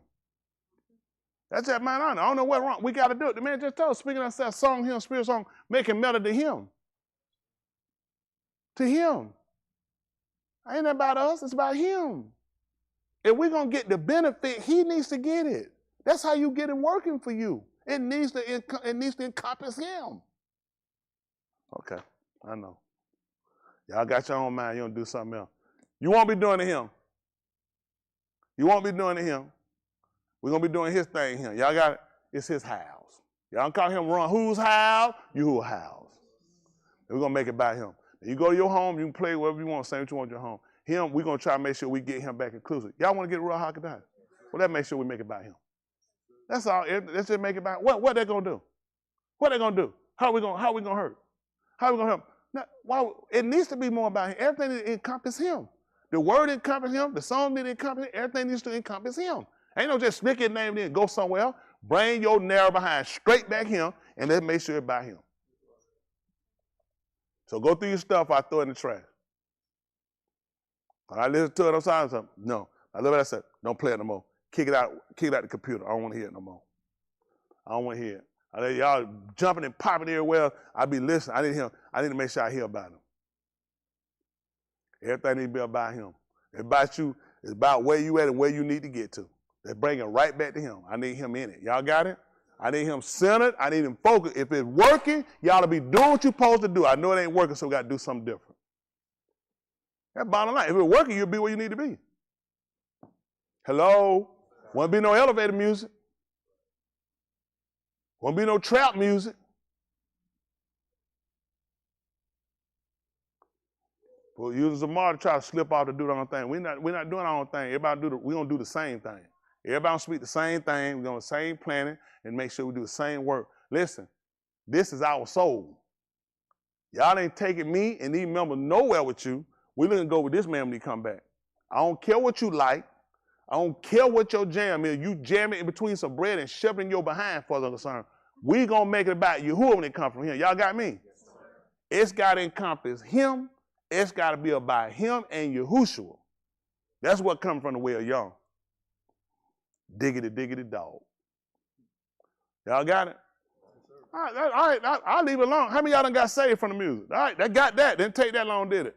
That's that man on. I don't know what's wrong. We got to do it. The man just told us, speaking of that song, him, spirit song, making melody to him. To him. It ain't about us. It's about him. If we're going to get the benefit, he needs to get it. That's how you get it working for you. It needs to encompass him. Okay, I know. Y'all got your own mind. You don't do something else. You won't be doing to him. You won't be doing to him. We're going to be doing his thing here. Y'all got it? It's his house. Y'all call him run. Whose house? Your house. And we're going to make it by him. You go to your home, you can play whatever you want, say what you want in your home. Him, we're going to try to make sure we get him back inclusive. Y'all want to get real hockey down? Well, that make sure we make it by him. That's all. Let's just make it by what they going to do? What they going to do? How we going to hurt? How we going to help? Now, it needs to be more about him. Everything needs to encompass him. The word encompass him. The song needs to encompass him. Everything needs to encompass him. Ain't no just stick your name in and go somewhere else. Bring your narrow behind straight back him, and let's make sure it's by him. So go through your stuff, I throw it in the trash. When I listen to it, I'm sorry, something. No. I love what I said. Don't play it no more. Kick it out the computer. I don't want to hear it no more. I don't want to hear it. I let y'all jumping and popping everywhere. I be listening. I need to make sure I hear about him. Everything need to be about him. It's about you. It's about where you at and where you need to get to. They bring it right back to him. I need him in it. Y'all got it? I need him centered. I need him focused. If it's working, y'all will be doing what you're supposed to do. I know it ain't working, so we got to do something different. That's bottom line. If it's working, you'll be where you need to be. Hello? Won't be no elevator music. Won't be no trap music. Well, using Zamar to try to slip off to do their own thing. We're not doing our own thing. We're going to do the same thing. Everybody going to speak the same thing. We're going to same planet and make sure we do the same work. Listen, this is our soul. Y'all ain't taking me and these members nowhere with you. We're going to go with this man when he come back. I don't care what you like. I don't care what your jam is. You jam it in between some bread and shove it in your behind for the concern. We going to make it about Yahuwah when it comes from him. Y'all got me? It's got to encompass him. It's got to be about him and Yahushua. That's what comes from the Way of Yah. Diggity, diggity, dog. Y'all got it? All right, I'll leave it alone. How many of y'all done got saved from the music? All right, that got that. Didn't take that long, did it?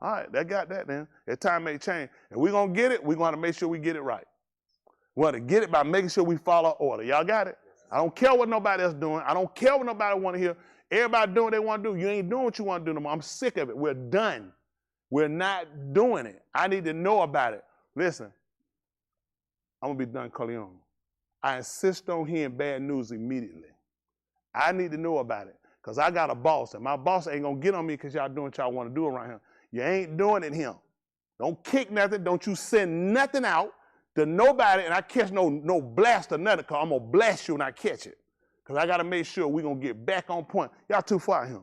All right, that got that then. That time may change. And we're going to get it. We're going to make sure we get it right. We want to get it by making sure we follow order. Y'all got it? I don't care what nobody else doing. I don't care what nobody want to hear. Everybody doing what they want to do. You ain't doing what you want to do no more. I'm sick of it. We're done. We're not doing it. I need to know about it. Listen, I'm going to be done, Corleone. I insist on hearing bad news immediately. I need to know about it because I got a boss, and my boss ain't going to get on me because y'all doing what y'all want to do around here. You ain't doing it here. Don't kick nothing. Don't you send nothing out to nobody, and I catch no blast or nothing, because I'm going to blast you when I catch it. Because I got to make sure we're going to get back on point. Y'all too far here.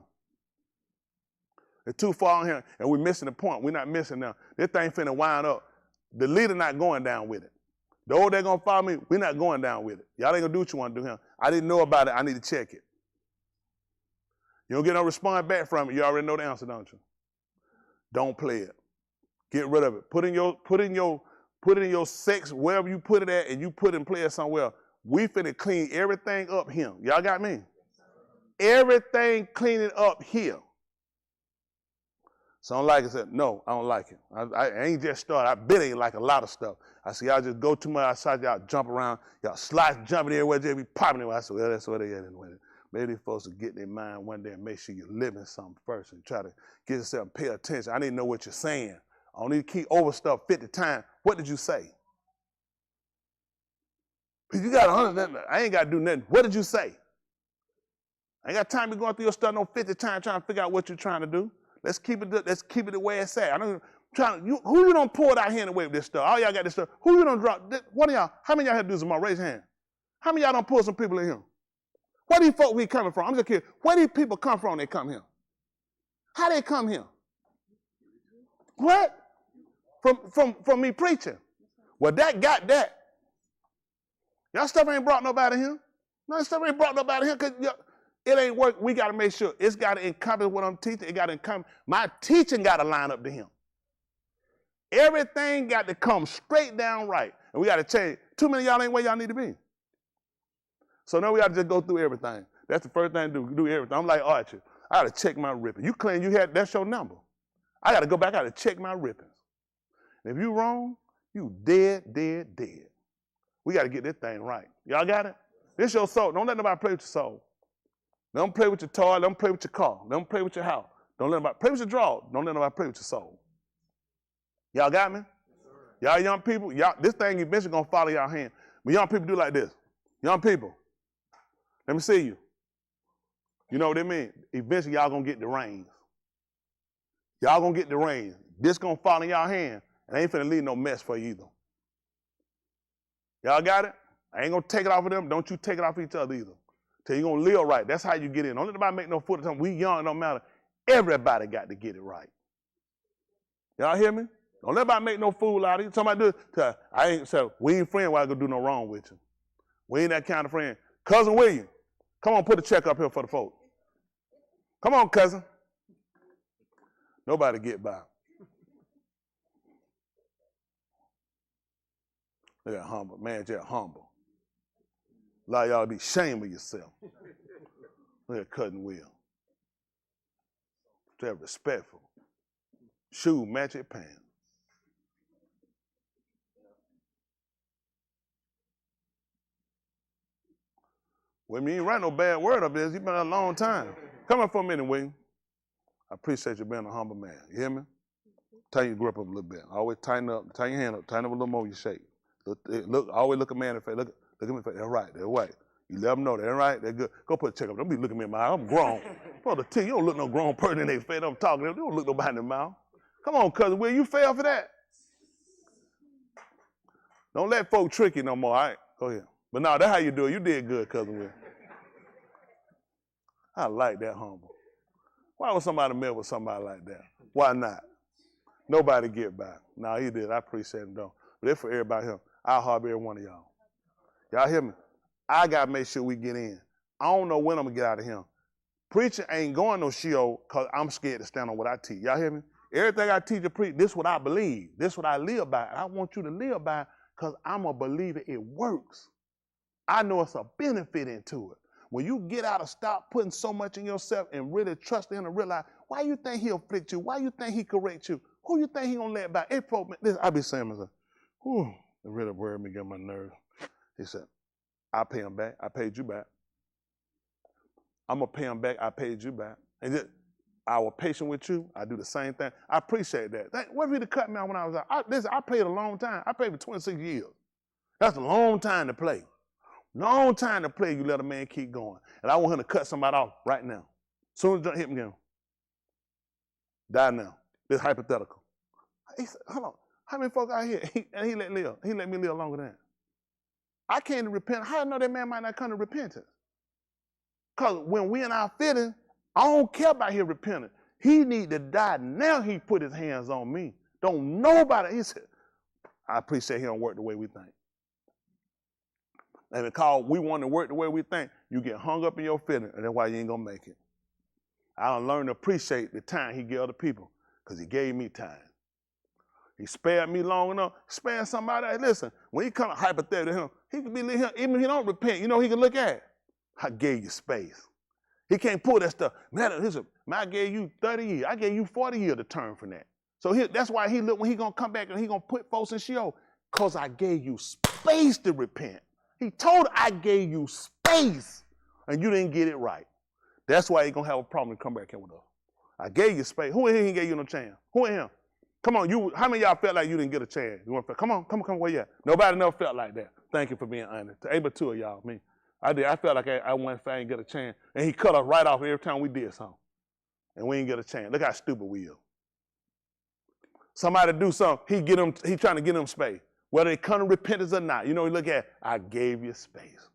They're too far on here, and we're missing the point. We're not missing now. This thing finna wind up. The leader not going down with it. Those that going to follow me, we're not going down with it. Y'all ain't going to do what you want to do here. I didn't know about it. I need to check it. You don't get no response back from it. You already know the answer, don't you? Don't play it. Get rid of it. Put in your sex, wherever you put it at, and you put it in play it somewhere. We finna clean everything up here. Y'all got me? Everything cleaning up here. So I don't like it. Said, no, I don't like it. I ain't just started. I bet ain't like a lot of stuff. I see y'all just go too much outside. Y'all jump around. Y'all slice, jumping everywhere. Just be popping everywhere. I said, well, that's what they at anyway. Maybe these folks will get in their mind one day and make sure you're living something first and try to get yourself and pay attention. I need to know what you're saying. I don't need to keep over stuff 50 times. What did you say? You got 100. I ain't got to do nothing. What did you say? I ain't got time to go through your stuff no 50 times trying to figure out what you're trying to do. Let's keep it the way it's at. Who you don't pull out here and away with this stuff? All y'all got this stuff. Who you don't drop? One of y'all, how many of y'all have to do some more? Raise your hand. How many of y'all don't pull some people in here? Where these folks be coming from? I'm just curious. Where these people come from they come here? How they come here? What? From me preaching. Well, that got that. Y'all stuff ain't brought nobody here. No, stuff ain't brought nobody here because it ain't work. We got to make sure it's got to encompass what I'm teaching. It got to encompass. My teaching got to line up to him. Everything got to come straight down right. And we got to change. Too many of y'all ain't where y'all need to be. So now we got to just go through everything. That's the first thing to do everything. I'm like Archie. I got to check my ripping. You claim you had, that's your number. I got to go back. I got to check my rippings. If you wrong, you dead. We got to get this thing right. Y'all got it? This your soul. Don't let nobody play with your soul. Don't play with your toy. Don't play with your car. Don't play with your house. Don't let nobody play with your draw. Don't let nobody play with your soul. Y'all got me? Y'all young people, this thing eventually going to follow y'all hand. But young people do like this. Young people, let me see you. You know what I mean? Eventually y'all going to get the reins. Y'all going to get the reins. This going to fall in y'all hand. And I ain't finna leave no mess for you either. Y'all got it? I ain't gonna take it off of them. Don't you take it off of each other either. Till you gonna live right. That's how you get in. Don't let nobody make no fool of something. We young, it don't matter. Everybody got to get it right. Y'all hear me? Don't let nobody make no fool out of you. Somebody do it. We ain't friends while I go do no wrong with you. We ain't that kind of friend. Cousin William, come on, put a check up here for the folks. Come on, cousin. Nobody get by. Look at humble. Man, just humble. A lot of y'all be ashamed of yourself. Look at Cousin Will. Just respectful. Shoe, match your pants. Well, you ain't write no bad word up there. You've been there a long time. Come up for a minute, William. I appreciate you being a humble man. You hear me? Tighten your grip up a little bit. Always tighten up. Tighten your hand up. Tighten up a little more. You shake. Always look a man in the face. Look at me in the face. They're right. They're right. You let them know they're right. They're good. Go put a check up. Don't be looking me in my eye. I'm grown. You don't look no grown person in their face. I'm talking. You don't look nobody in the mouth. Come on, cousin Will. You fail for that? Don't let folk trick you no more. All right? Go ahead. But no, that's how you do it. You did good, cousin Will. I like that humble. Why would somebody mess with somebody like that? Why not? Nobody get by. No, he did. I appreciate him, though. But it's for everybody here. I'll harbor every one of y'all. Y'all hear me? I got to make sure we get in. I don't know when I'm going to get out of here. Preaching ain't going no show because I'm scared to stand on what I teach. Y'all hear me? Everything I teach and preach, this is what I believe. This is what I live by. And I want you to live by because I'm a believer it works. I know it's a benefit into it. When you get out of stop putting so much in yourself and really trust him and realize, why you think he'll afflict you? Why you think he correct you? Who you think he gonna let back? I be saying to myself, whew, It really worried me, get my nerves. He said, I pay him back. I paid you back. I'm going to pay him back. I paid you back. And just, I was patient with you. I do the same thing. I appreciate that. What if he'd have cut me out when I was out? I played a long time. I played for 26 years. That's a long time to play. Long time to play, you let a man keep going. And I want him to cut somebody off right now. As soon as it hit me again. Die now. This hypothetical. He said, hold on. How many folks out here? And he let live. He let me live longer than that. I came to repent. How do you know that man might not come to repentance? Because when we in our feelings, I don't care about his repentance. He need to die now. He put his hands on me. Don't nobody. He said, I appreciate he don't work the way we think. And because we want to work the way we think, you get hung up in your feelings, and that's why you ain't going to make it. I learned to appreciate the time he gave other people because he gave me time. He spared me long enough, spared somebody else. Listen, when he come hypothetical to him, he can be him, even if he don't repent, you know he can look at it. I gave you space. He can't pull that stuff. Man, I gave you 30 years. I gave you 40 years to turn from that. So that's why he look when he going to come back and he going to put folks in Sheol, because I gave you space to repent. He told I gave you space, and you didn't get it right. That's why he's going to have a problem to come back here with us. I gave you space. Who in here gave you no chance? Who in here? Come on, how many of y'all felt like you didn't get a chance? You want to come on, where you at? Nobody never felt like that. Thank you for being honest. Able two of y'all, me. I did. I felt like I went if I didn't get a chance. And he cut us right off every time we did something. And we didn't get a chance. Look how stupid we are. Somebody do something, he trying to get them space. Whether they come to repentance or not. You know, you look at, I gave you space.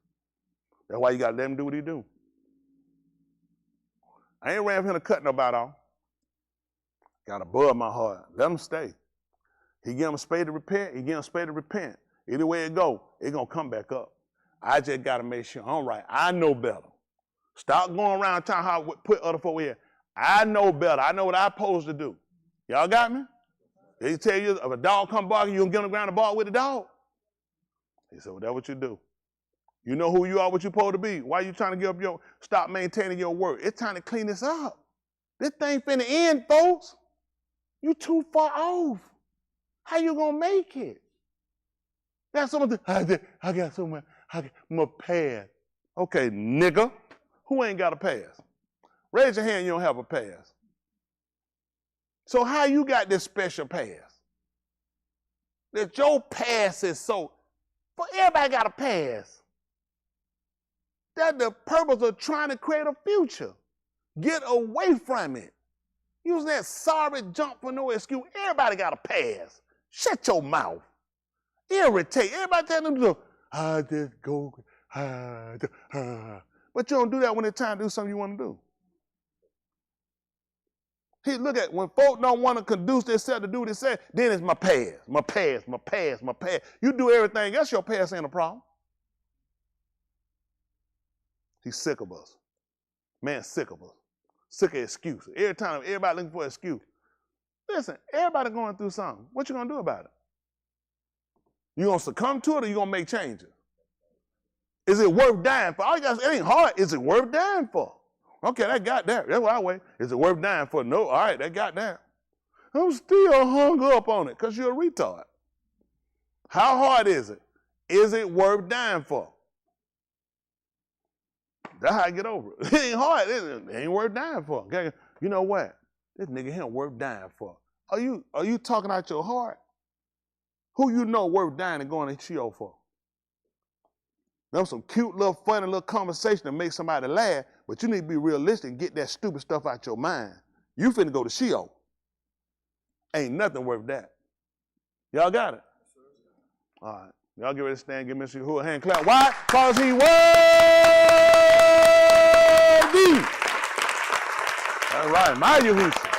That's why you got to let him do what he do. I ain't ran for him to cut nobody off. Got a bug in my heart. Let him stay. He give him space to repent. He give him space to repent. Either way it go, it's going to come back up. I just got to make sure I'm right. I know better. Stop going around telling how put other folk here. I know better. I know what I'm supposed to do. Y'all got me? They tell you if a dog come barking, you don't get on the ground and bark with the dog. He said, well, that's what you do. You know who you are, what you're supposed to be. Why you trying to give up stop maintaining your word? It's time to clean this up. This thing finna end, folks. You too far off. How you gonna make it? That's something. I got so much. I got my pass. Okay, nigga. Who ain't got a pass? Raise your hand, you don't have a pass. So how you got this special pass? That your pass is so, but everybody got a pass. That's the purpose of trying to create a future. Get away from it. Using that sorry jump for no excuse. Everybody got a pass. Shut your mouth. Irritate. Everybody tell them to, I just go, But you don't do that when it's time to do something you want to do. He look at when folk don't want to conduce themselves to do what they say, then it's my pass, my pass, my pass, my pass. You do everything else, your pass ain't a problem. He's sick of us. Man, sick of us. Sick of excuses. Every time, everybody looking for an excuse. Listen, everybody going through something. What you gonna do about it? You gonna succumb to it or you gonna make changes? Is it worth dying for? All you guys, it ain't hard. Is it worth dying for? Okay, that got that. That's what I weigh. Is it worth dying for? No. All right, that got that. I'm still hung up on it because you're a retard. How hard is it? Is it worth dying for? That's how I get over it. It ain't hard. It ain't worth dying for. Okay? You know what? This nigga here worth dying for. Are you talking out your heart? Who you know worth dying and going to Sheol for? There's some cute little funny little conversation to make somebody laugh, but you need to be realistic and get that stupid stuff out your mind. You finna go to Sheol. Ain't nothing worth that. Y'all got it? All right. Y'all get ready to stand, give Mr. Yahuwah a hand clap. Why? Because he worthy. All right, my Yahuwah.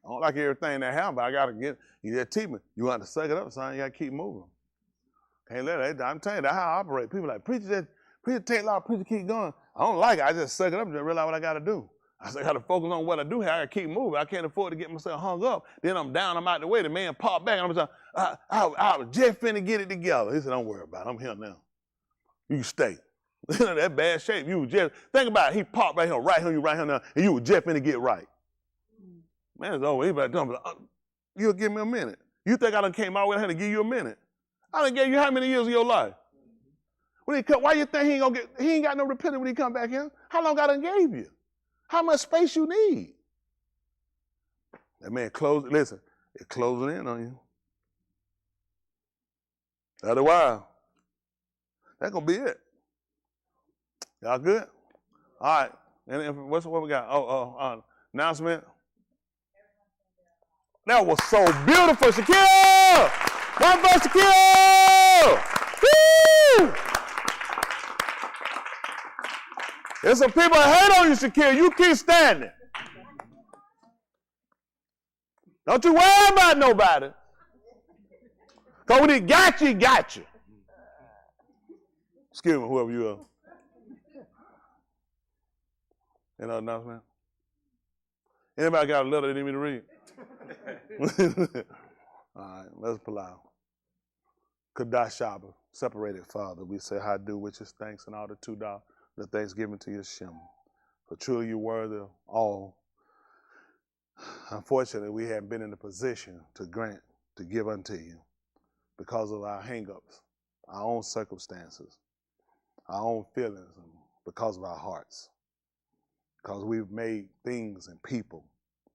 I don't like everything that happened, but I got to get, you just teach me. You got to suck it up, son. You got to keep moving. Can't let it. I'm telling you, that's how I operate. People like, preacher take a lot, preacher keep going. I don't like it. I just suck it up and just realize what I got to do. I got to focus on what I do here. I got to keep moving. I can't afford to get myself hung up. Then I'm down, I'm out the way. The man popped back, and I'm like, I was just finna get it together. He said, don't worry about it. I'm here now. You stay. That bad shape. You just, think about it. He popped right here, you right here now, and you were just finna get right. Man, it's over. He better tell me, you'll give me a minute. You think I done came out with here to give you a minute? I done gave you how many years of your life? When he come, why you think he ain't got no repentance when he come back here? How long I done gave you? How much space you need? That man listen, it's closing in on you. Otherwise, that's gonna be it. Y'all good? All right. And what we got? Announcement. That was so beautiful, Shaquille. One for Shaquille. Woo! There's some people that hate on you, Shaquille. You keep standing. Don't you worry about nobody. Because when he got you, he got you. Excuse me, whoever you are. Any other announcement? Anybody got a letter they need me to read? All right, let's pull out. Kadash Shabbat, separated Father, we say, I do, which is thanks and all the $2, the thanksgiving to your Shem. For truly you worthy of all. Unfortunately, we haven't been in a position to grant, to give unto you because of our hang-ups, our own circumstances, our own feelings, and because of our hearts. Because we've made things and people,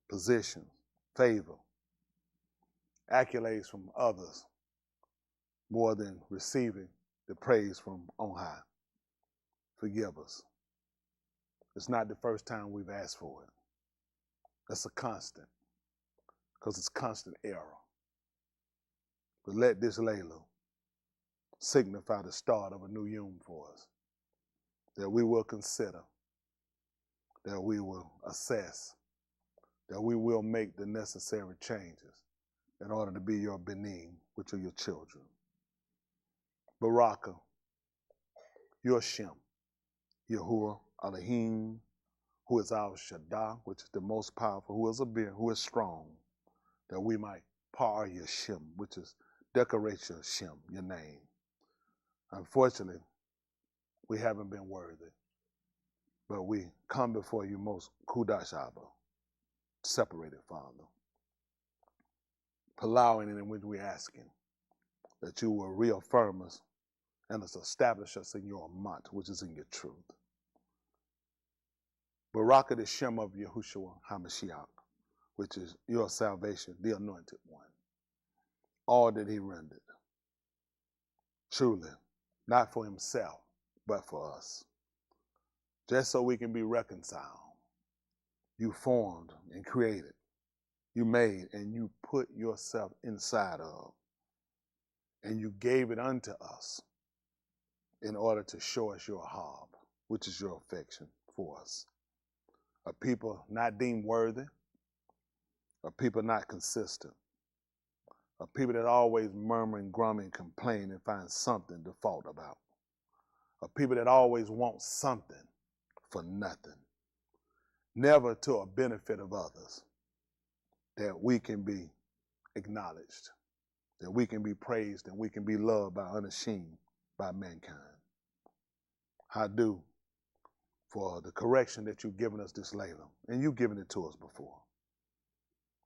positions, favor, accolades from others more than receiving the praise from on high. Forgive us. It's not the first time we've asked for it. It's a constant, because it's constant error. But let this Layla signify the start of a new yom for us, that we will consider, that we will assess, that we will make the necessary changes in order to be your benin, which are your children. Baraka, your Shem, Yahuwah, Elohim, who is our Shaddai, which is the most powerful, who is a being, who is strong, that we might par your Shem, which is decorate your Shem, your name. Unfortunately, we haven't been worthy, but we come before you most Kudash Abba, separated Father, allowing in which we're asking that you will reaffirm us and establish us in your amat, which is in your truth. Baraka the Shem of Yahushua HaMashiach, which is your salvation, the anointed one. All that he rendered, truly, not for himself, but for us. Just so we can be reconciled. You formed and created. You made and you put yourself inside of. And you gave it unto us in order to show us your hab, which is your affection for us. A people not deemed worthy, a people not consistent, a people that always murmur and grumble and complain and find something to fault about, a people that always want something for nothing, never to a benefit of others, that we can be acknowledged, that we can be praised and we can be loved by unashamed by mankind. I do for the correction that you've given us this Layla, and you've given it to us before.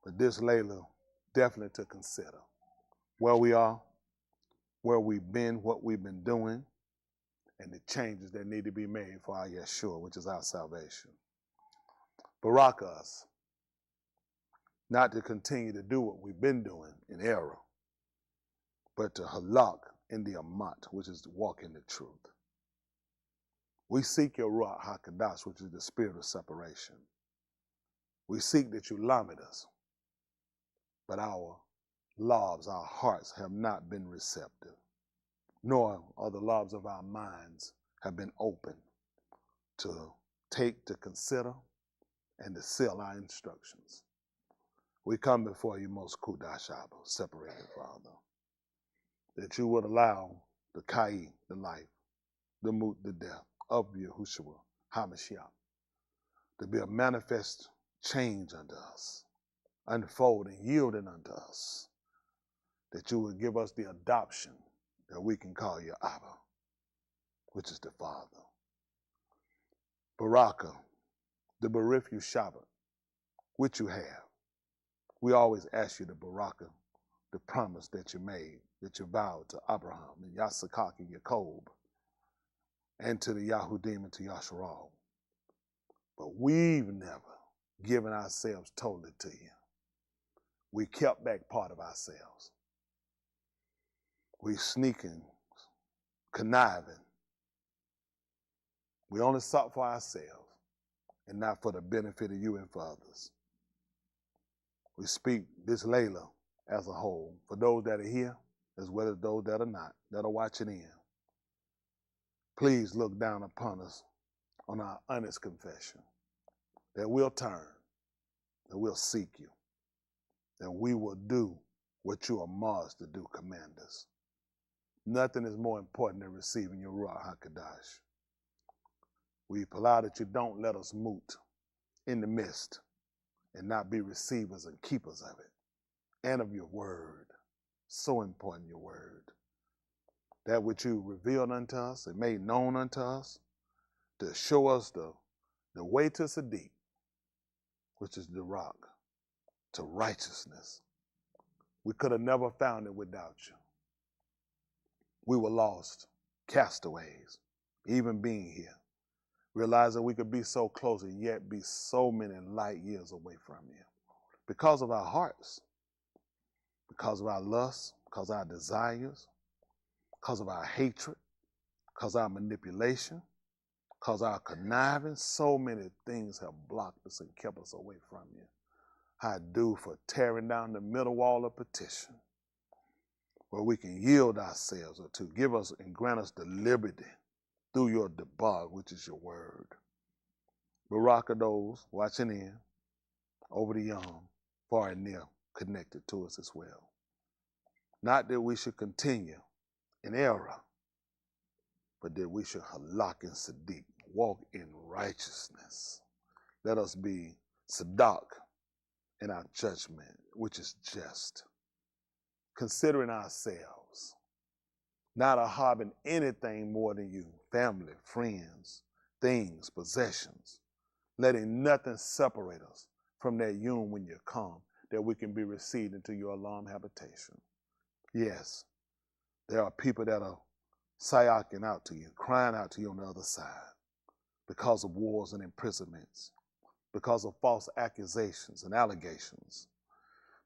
But this Layla, definitely to consider where we are, where we've been, what we've been doing, and the changes that need to be made for our Yeshua, which is our salvation. Barak us, not to continue to do what we've been doing in error, but to halak in the amat, which is to walk in the truth. We seek your Ruach HaKadosh, which is the spirit of separation. We seek that you lamed us, but our lobs, our hearts have not been receptive, nor are the lobs of our minds have been open to take, to consider, and to seal our instructions. We come before you, most Kudash Abba, separated Father, that you would allow the Kai, the life, the Mut, the death of Yahushua HaMashiach to be a manifest change unto us, unfolding, yielding unto us, that you would give us the adoption that we can call you Abba, which is the Father. Baraka, the Barif Shabbat, which you have, We always ask you to baraka the promise that you made, that you vowed to Abraham and Yasakak and Jacob, and to the Yahudim and to Yasharal. But we've never given ourselves totally to you. We kept back part of ourselves. We sneaking, conniving. We only sought for ourselves and not for the benefit of you and for others. We speak this Layla as a whole, for those that are here, as well as those that are not, that are watching in. Please look down upon us on our honest confession, that we'll turn, that we'll seek you, that we will do what you are Mars to do, command us. Nothing is more important than receiving your Ruach HaKodesh. We allow that you don't let us moot in the midst and not be receivers and keepers of it and of your word. So important, your word. That which you revealed unto us and made known unto us to show us the way to Sadiq, which is the rock, to righteousness. We could have never found it without you. We were lost, castaways, even being here, realizing we could be so close and yet be so many light years away from you. Because of our hearts, because of our lusts, because of our desires, because of our hatred, because of our manipulation, because of our conniving, so many things have blocked us and kept us away from you. I do for tearing down the middle wall of petition, where we can yield ourselves or to give us and grant us the liberty through your debug, which is your word. Baraka those watching in, over the young, far and near, connected to us as well. Not that we should continue in error, but that we should halak in Sadiq, walk in righteousness. Let us be Sadak in our judgment, which is just. Considering ourselves, not having anything more than you, family, friends, things, possessions, letting nothing separate us from that union when you come, that we can be received into your alarm habitation. Yes, there are people that are sayaking out to you, crying out to you on the other side because of wars and imprisonments, because of false accusations and allegations,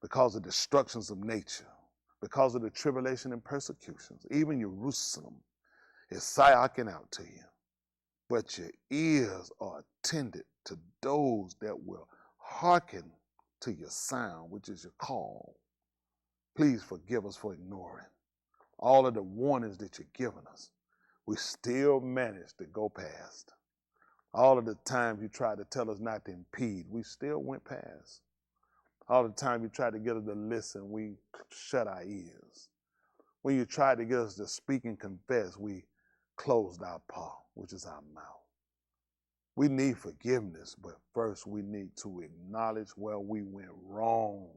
because of destructions of nature, because of the tribulation and persecutions. Even Jerusalem is sayaking out to you. But your ears are attended to those that will hearken to your sound, which is your call. Please forgive us for ignoring all of the warnings that you've given us. We still managed to go past. All of the times you tried to tell us not to impede, we still went past. All the time you tried to get us to listen, we shut our ears. When you tried to get us to speak and confess, we closed our paw, which is our mouth. We need forgiveness, but first we need to acknowledge where we went wrong.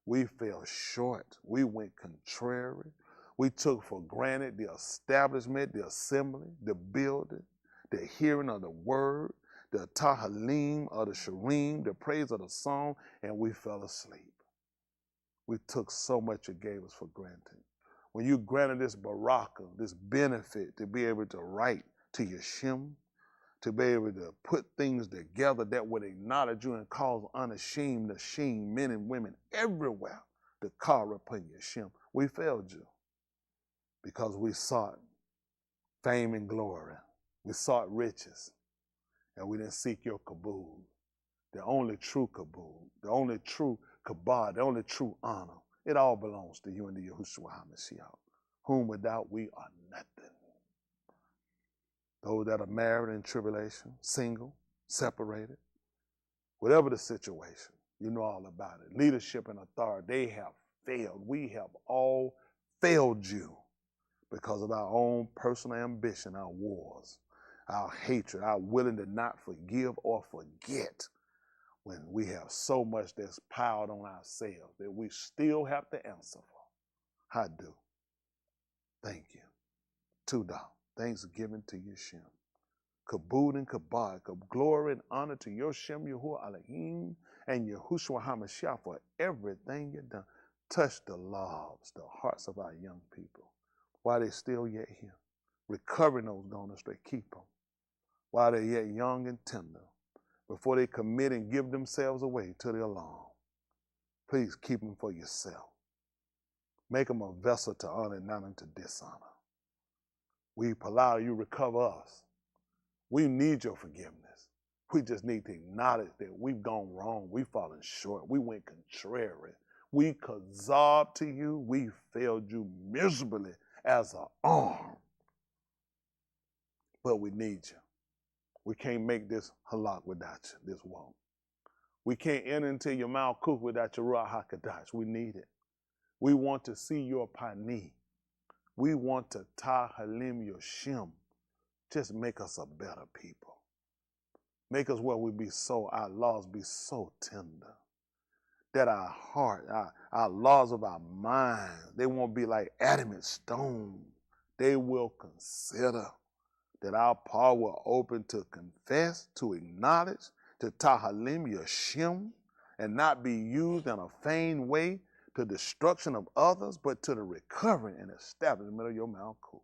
We fell short. We went contrary. We took for granted the establishment, the assembly, the building, the hearing of the word, the tahalim of the sharim, the praise of the song, and we fell asleep. We took so much you gave us for granted. When you granted this baraka, this benefit to be able to write to your shim, to be able to put things together that would acknowledge you and cause unashamed to shame men and women everywhere to call upon your shim, we failed you because we sought fame and glory. We sought riches, and we didn't seek your kabul, the only true kabul, the only true kabod, the only true honor. It all belongs to you and to Yahushua HaMashiach, whom without we are nothing. Those that are married in tribulation, single, separated, whatever the situation, you know all about it. Leadership and authority, they have failed. We have all failed you because of our own personal ambition, our wars, our hatred, our willing to not forgive or forget when we have so much that's piled on ourselves that we still have to answer for. I do. Thank you. Tudah. Thanksgiving to Yeshua. Kabod and kabod, glory and honor to Yoshem Yahuwah Elohim, and Yahushua HaMashiach for everything you've done. Touch the lives, the hearts of our young people while they're still yet here. Recovering those going astray, keep them while they're yet young and tender before they commit and give themselves away to the alarm. Please keep them for yourself. Make them a vessel to honor and not unto dishonor. We allow you to recover us. We need your forgiveness. We just need to acknowledge that we've gone wrong. We've fallen short. We went contrary. We kazab to you. We failed you miserably as an arm. But we need you. We can't make this halak without you, this walk. We can't enter into your Malkut without your Ruach HaKadosh. We need it. We want to see your Pani. We want to Tahalim Yoshim. Just make us a better people. Make us where we be so, our laws be so tender, that our heart, our laws of our mind, they won't be like adamant stone. They will consider that our power will open to confess, to acknowledge, to Tahalim Yashim, and not be used in a feigned way to destruction of others, but to the recovery and establishment of your Malkut.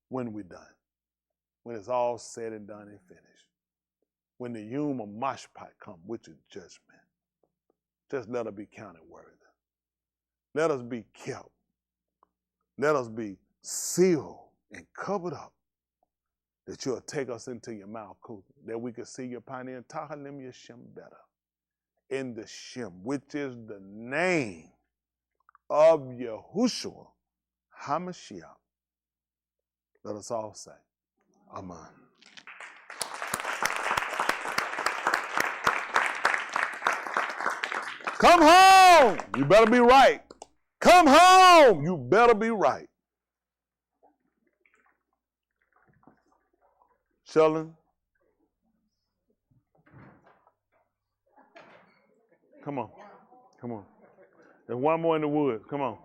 When we're done, when it's all said and done and finished, when the Yom of Mashpat come, which is judgment, just let us be counted worthy. Let us be kept. Let us be sealed and covered up, that you'll take us into your Malkut, that we can see your pioneer Tahalim Yashim better. In the Shem, which is the name of Yahushua HaMashiach. Let us all say, Amen. Come home! You better be right. Come home! You better be right. Sheldon? Come on. Come on. There's one more in the woods. Come on.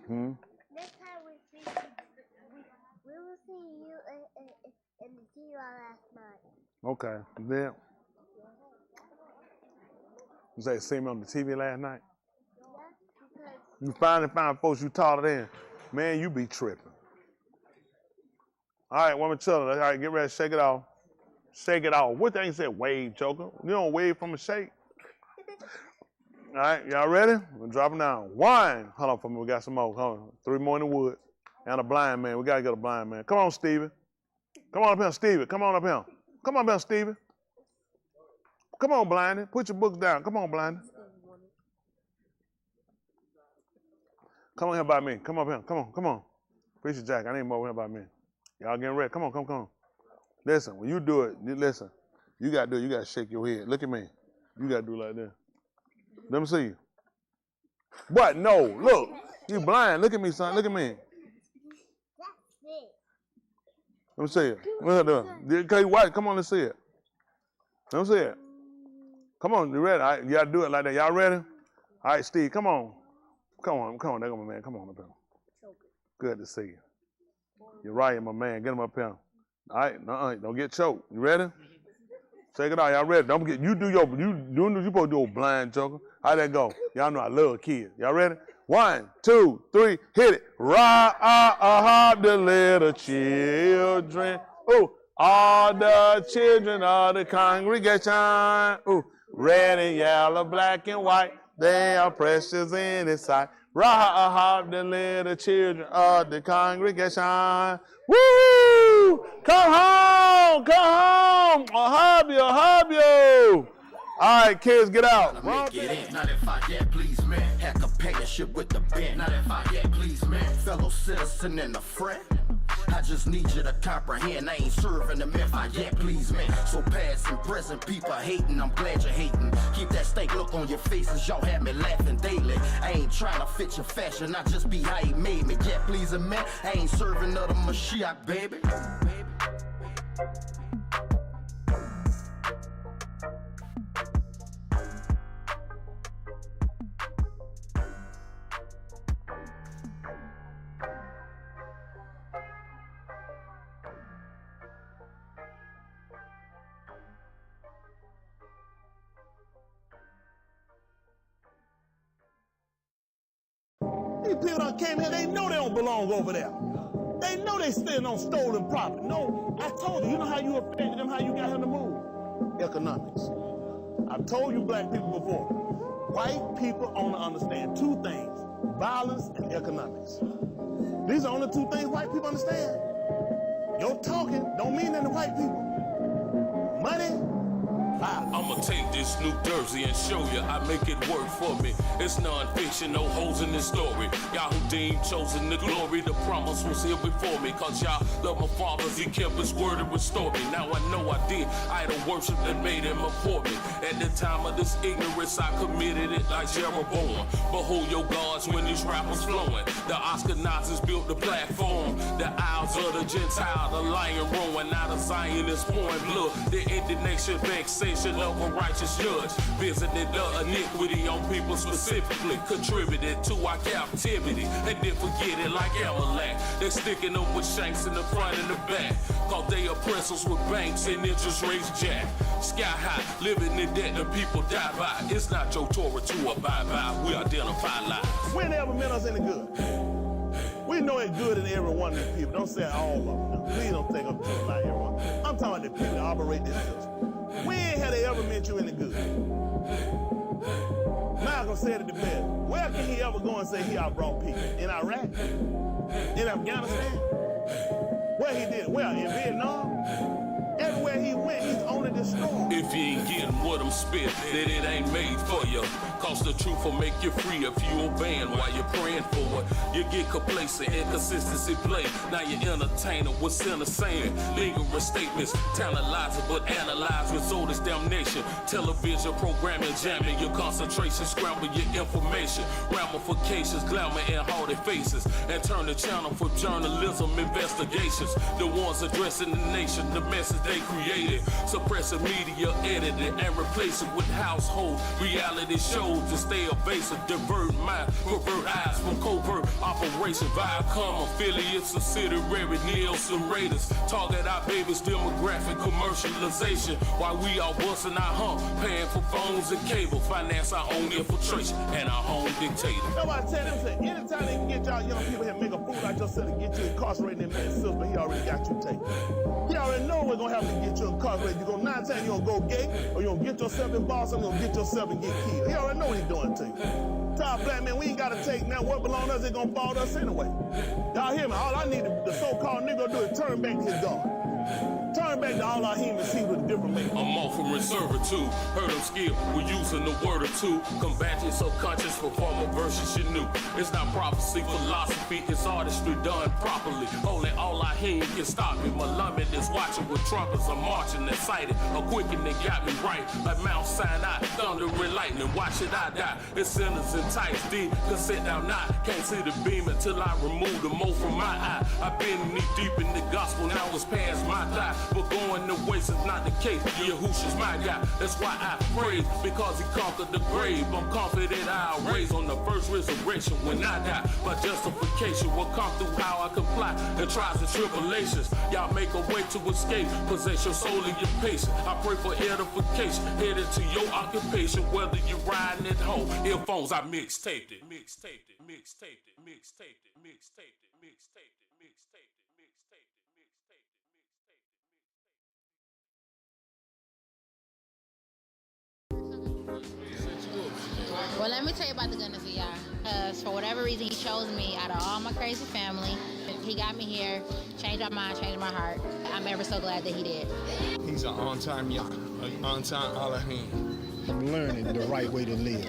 Next time we see you, we will see you in the TV last night. Okay. Then you say see me on the TV last night? You finally found folks you taller than. Man, you be tripping. All right, woman children. All right, get ready to shake it off. Shake it off. What thing said wave, Joker? You don't wave from a shake. All right, y'all ready? We're dropping down. One. Hold on for me. We got some more. Hold on. 3 more in the wood. And a blind man. We got to get a blind man. Come on, Stevie. Come on up here, Stevie. Come on up here. Come on up here, Stevie. Come on, Blindie. Put your books down. Come on, Blindie. Come on here by me. Come up here. Come on, come on. Preacher Jack, I need more over here by me. Y'all getting ready. Come on, come on. Listen, when you do it, listen. You got to do it. You got to shake your head. Look at me. You got to do it like this. Let me see you. What? No. Look. You blind. Look at me, son. Look at me. Let me see it. Look at that. Okay, white. Come on, let's see it. Let me see it. Come on, you ready? All right, you got to do it like that. Y'all ready? All right, Steve, come on. Come on. There go my man. Come on up here. Good to see you. You're right, my man. Get him up here. All right, don't get choked. You ready? Shake it out. Y'all ready? Don't get. You supposed to do a blind joker. How that go? Y'all know I love kids. Y'all ready? 1, 2, 3, hit it. Ra-ah-ah, the little children. Ooh, all the children of the congregation. Ooh, red and yellow, black and white. They are precious in His sight. Ra-ah-ah, the little children of the congregation. Woo! Come home! I'll hug you! All right, kids, get out. Make it in. Not if I get please, man. Had companionship with the band. Not if I get please, man. Fellow citizen and a friend. I just need you to comprehend. I ain't serving them if I get please, man. So past and present, people hating. I'm glad you're hating. Keep that stank look on your faces. Y'all have me laughing daily. I ain't trying to fit your fashion. I just be how He made me. Get pleasing, man. I ain't serving other Mashiach, baby. These people done came here, they know they don't belong over there. They know they still on stolen property. No, I told you know how you affected them, how you got him to move? Economics. I've told you black people before, white people only understand two things, violence and economics. These are only two things white people understand. Your talking don't mean nothing to white people. Money, I'ma take this New Jersey and show you I make it work for me. It's non-fiction, no holes in this story. Y'all who deemed chosen the glory, the promise was here before me. Cause y'all love my fathers, he kept his word and restored me. Now I know I did idol worship that made him afford me. At the time of this ignorance, I committed it like Jeroboam. Behold your gods when these rappers flowing. The Ashkenazis built the platform. The Isles of the Gentile, the lion roaring. Now the Zionists pouring blood. The indignation, vexation of a righteous judge. Visited the iniquity on people specifically. Contributed to our captivity. And then forget it like Amalek. They're sticking them with shanks in the front and the back. Cause they oppress us with banks and interest rates jack. Sky high, living in debt and people die by. It's not your Torah to abide by. We identify lies. When they ever meant us any good? We know it's good in every one of these people. Don't say all of them. Please don't take up to about everyone. I'm talking about the people that operate this system. When have they ever meant you any good? Malcolm said it the best. Where can he ever go and say he outbrought people? In Iraq? In Afghanistan? Where he did? Where? In Vietnam? Everywhere he went, he's only destroyed. If you ain't getting what I'm spit, then it ain't made for you. Cause the truth will make you free if you obeying while you're praying for it. You get complacent, inconsistency play. Now you're entertaining what's in the saying. Lingering statements, tantalizing but analyze with all this damnation. Television programming, jamming your concentration, scramble your information. Ramifications, glamour and hardy faces. And turn the channel for journalism investigations. The ones addressing the nation, the message they created. Suppressing media, edited and replace it with household reality shows to stay evasive, divert mind, pervert eyes from covert operation. Viacom affiliates of city Rary, Nielsen Raiders. Target our babies, demographic commercialization. While we all busting our hump, paying for phones and cable, finance our own infiltration and our own dictator. Nobody tell them, say, anytime they can get y'all young people here and make a fool like yourself and get you incarcerated in man's system, he already got you taken. He already know we're gonna have to get you incarcerated. You're gonna 9 times you're gonna go gay, or you're gonna get yourself in Boston, you're gonna get yourself and get killed. He already know what he's doing to you. Tell black man, we ain't gotta take now what belongs to us, it's gonna fall to us anyway. Y'all hear me? All I need the so-called nigga to do is turn back to his God. Turn back to all our humans, see with a different man. I'm offering servitude, heard them skill, we're using the word or two. Combat your subconscious, perform a versus you knew. It's not prophecy, philosophy, it's artistry done properly. Only all I hear can stop me. My lummet is watching with trumpets, I'm marching excited. A quickening got me right, like Mount Sinai, thunder and lightning, watch it I die. It's sinners and tights, deep, can sit down now. Can't see the beam until I remove the mold from my eye. I've been knee deep in the gospel, now it's past my thigh. But going the waste is not the case. Yahushua's my guy. That's why I praise, because he conquered the grave. I'm confident I'll raise on the first resurrection when I die. My justification will come through how I comply and trials and tribulations. Y'all make a way to escape. Possess your soul and your patience. I pray for edification. Headed to your occupation, whether you're riding at home. Earphones, I mixtaped it. Mixtaped it. Mixtaped it. Mixtaped it. Mixtaped it. Mixtaped it. Mixtaped it. Well, let me tell you about the goodness of Yah. Because for whatever reason, he chose me out of all my crazy family. He got me here, changed my mind, changed my heart. I'm ever so glad that he did. He's an on-time Yah, an on-time Elohim. I'm learning the right way to live,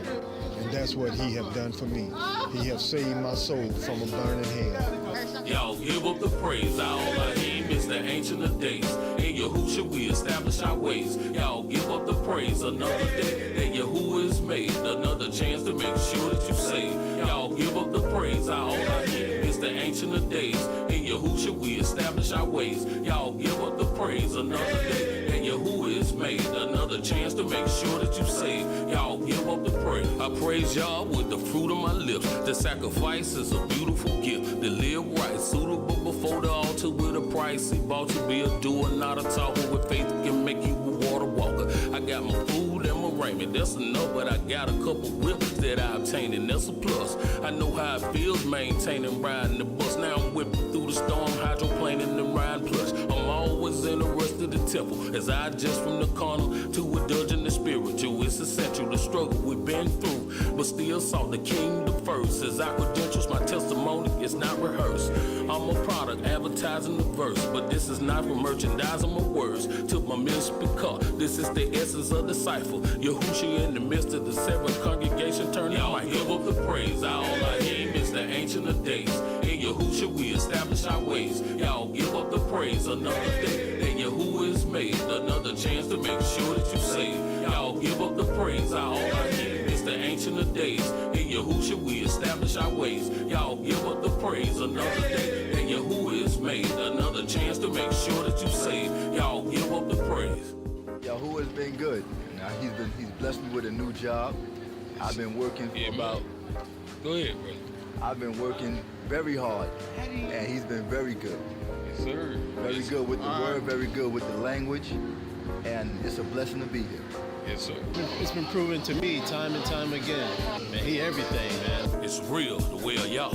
and that's what he have done for me. He have saved my soul from a burning hell. Y'all give up the praise, our Elohim is the ancient of days. In Yahushua we establish our ways. Y'all give up the praise, another day that Yahuwah is made. Another chance to make sure that you save. Y'all give up the praise, our Elohim is the ancient of days. In Yahushua we establish our ways. Y'all give up the praise, another day that Yahuwah is made. Another chance to make sure that you save. Y'all give up the praise. I praise y'all with the fruit of my lips. The sacrifice is a beautiful gift. To live right, suitable before the altar with a price. He bought to be a doer, not a talker. With faith can make you a water walker. I got my food and my framing. That's enough, but I got a couple whips that I obtained, and that's a plus. I know how it feels maintaining riding the bus. Now I'm whipping through the storm, hydroplaning and riding plush. I'm always in the rest of the temple as I adjust from the carnal to a dungeon the spiritual. It's essential, the struggle we've been through, but still saw the kingdom first. As our credentials, my testimony is not rehearsed. I'm a product advertising the verse, but this is not for merchandising my words. Took my ministry because this is the essence of the cipher. Yahushua in the midst of the seventh congregation, turn the mic. Give up the praise. All I aim is the ancient of days. In Yahushua we establish our ways. Y'all give up the praise. Another day that Yahuwah is made. Another chance to make sure that you save. Y'all give up the praise. All I aim is the ancient of days. In Yahushua we establish our ways. Y'all give up the praise. Another day that Yahuwah is made. Another chance to make sure that you save. Y'all give up the praise. Yahuwah has been good. Now he's blessed me with a new job. I've been working for about. Go ahead, brother. I've been working very hard, and he's been very good. Yes, sir. Very good with the word, very good with the language, and it's a blessing to be here. Yes, sir. It's been proven to me time and time again. Man, he everything, man. It's real, the way of Yah.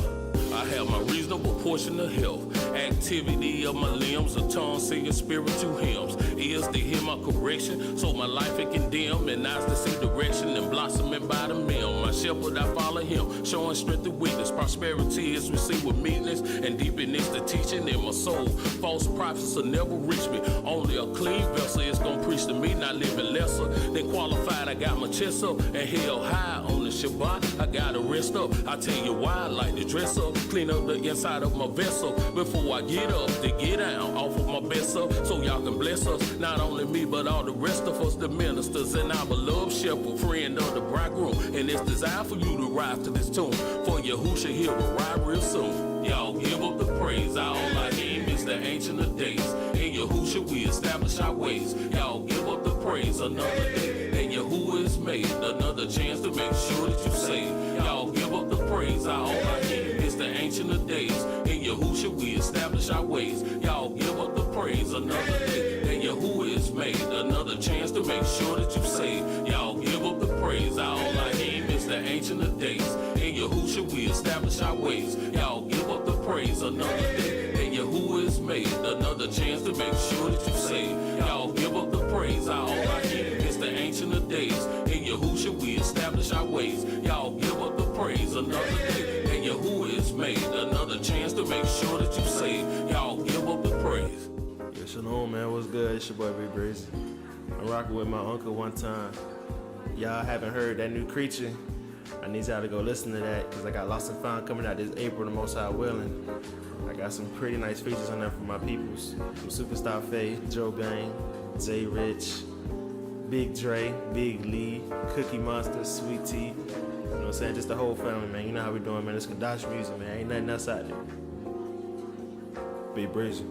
I have my reasonable portion of health. Activity of my limbs, a tongue singing spiritual hymns. Ears to hear my correction, so my life ain't condemned. And eyes to see direction and blossoming by the mill. My shepherd, I follow him, showing strength and weakness. Prosperity is received with meekness, and deepen is the teaching in my soul. False prophets will never reach me. Only a clean vessel is gonna preach to me, not living lesser than qualified. I got my chest up and held high on the Shabbat. I gotta rest up. I tell you why I like to dress up. Clean up the inside of my vessel before I get up to get down off of my best up, so y'all can bless us. Not only me, but all the rest of us, the ministers and our beloved shepherd, friend of the bridegroom. And it's designed for you to rise to this tune. For Yahushua here will ride real soon. Y'all give up the praise. All I aim is the ancient of days. In Yahushua we establish our ways. Y'all give up the praise. Another day that Yahuwah is made. Another chance to make sure that you save. Y'all give up the praise. All I aim is the ancient of days. In Yahushua we establish our ways. Y'all give up the praise. Another day that Yahuwah is made. Another chance to make sure that you save. Y'all give up the praise. All I aim is the ancient of days. In Yahushua we establish our ways. Y'all give up the praise. Another day that Yahuwah is made. Another chance to make sure that you save. Y'all give up the praise. All I aim is the ancient of days. In Yahushua we establish our ways. Y'all give up the praise. Another day that Yahuwah is made. Another chance to make sure that you save. Y'all give up the praise. Yo, shalom, man. What's good? It's your boy, Big Brazy. I'm rocking with my uncle one time. Y'all haven't heard that new creature? I need y'all to go listen to that, because I got Lost and Found coming out this April, the Most High willing. I got some pretty nice features on there for my peoples. From Superstar Faye, Joe Bang, Zay Rich, Big Dre, Big Lee, Cookie Monster, Sweet Tea. You know what I'm saying? Just the whole family, man. You know how we doing, man. It's Kadash music, man. Ain't nothing else out there. Big Brazy.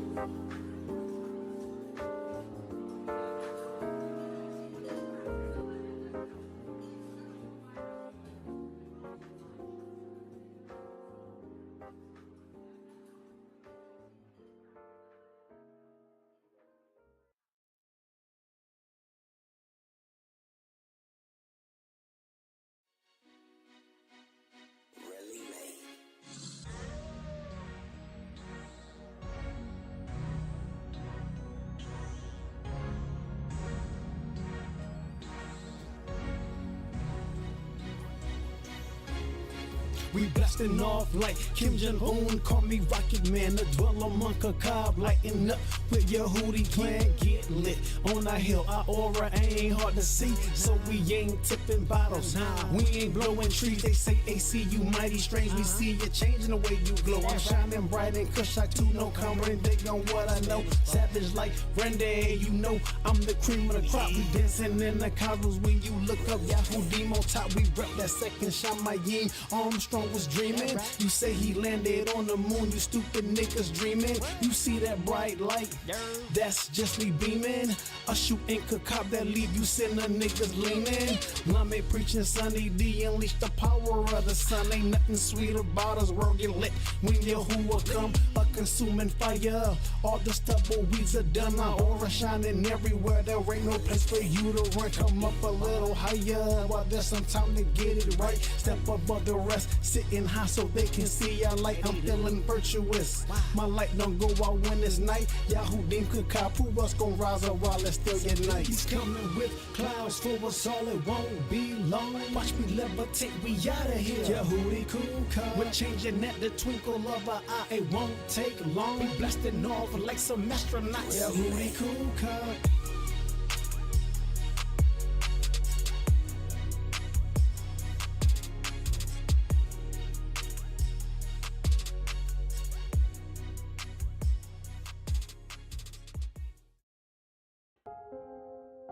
We blasting off like Kim Jong-un. Call me Rocket Man, the dweller monk of Cobb. Lighting up with your hootie clan. Get lit on the hill. Our aura ain't hard to see, so we ain't tipping bottles. We ain't blowing trees. They say AC, you mighty strange. We see you changing the way you glow. I'm shining bright and kush like two, no comment. Dig on what I know. Savage like Randy, you know I'm the cream of the crop. We dancing in the cosmos when you look up Yahoo Demo top. We rep that second Shamayim Armstrong. one was dreaming. You say he landed on the moon, you stupid niggas dreaming. You see that bright light, that's just me beaming. A shooting could cop that leave you sinner niggas leaning. Lame preaching Sunny D, unleash the power of the sun. Ain't nothing sweet about us, world get lit when Yahuwah come, a consuming fire. All the stubble weeds are done, our aura shining everywhere. There ain't no place for you to run. Come up a little higher while there's some time to get it right. Step above the rest, sitting high so they can see our light. I'm feeling virtuous. My light don't go out when it's night. Yahudim could cop, who else gon' rise up while it's still your night? He's coming with clouds for us all, it won't be long. Watch me levitate, we outta here. Yahudi cool car. We're changing at the twinkle of our eye, it won't take long. We blasting off like some astronauts. Yahudi cool car.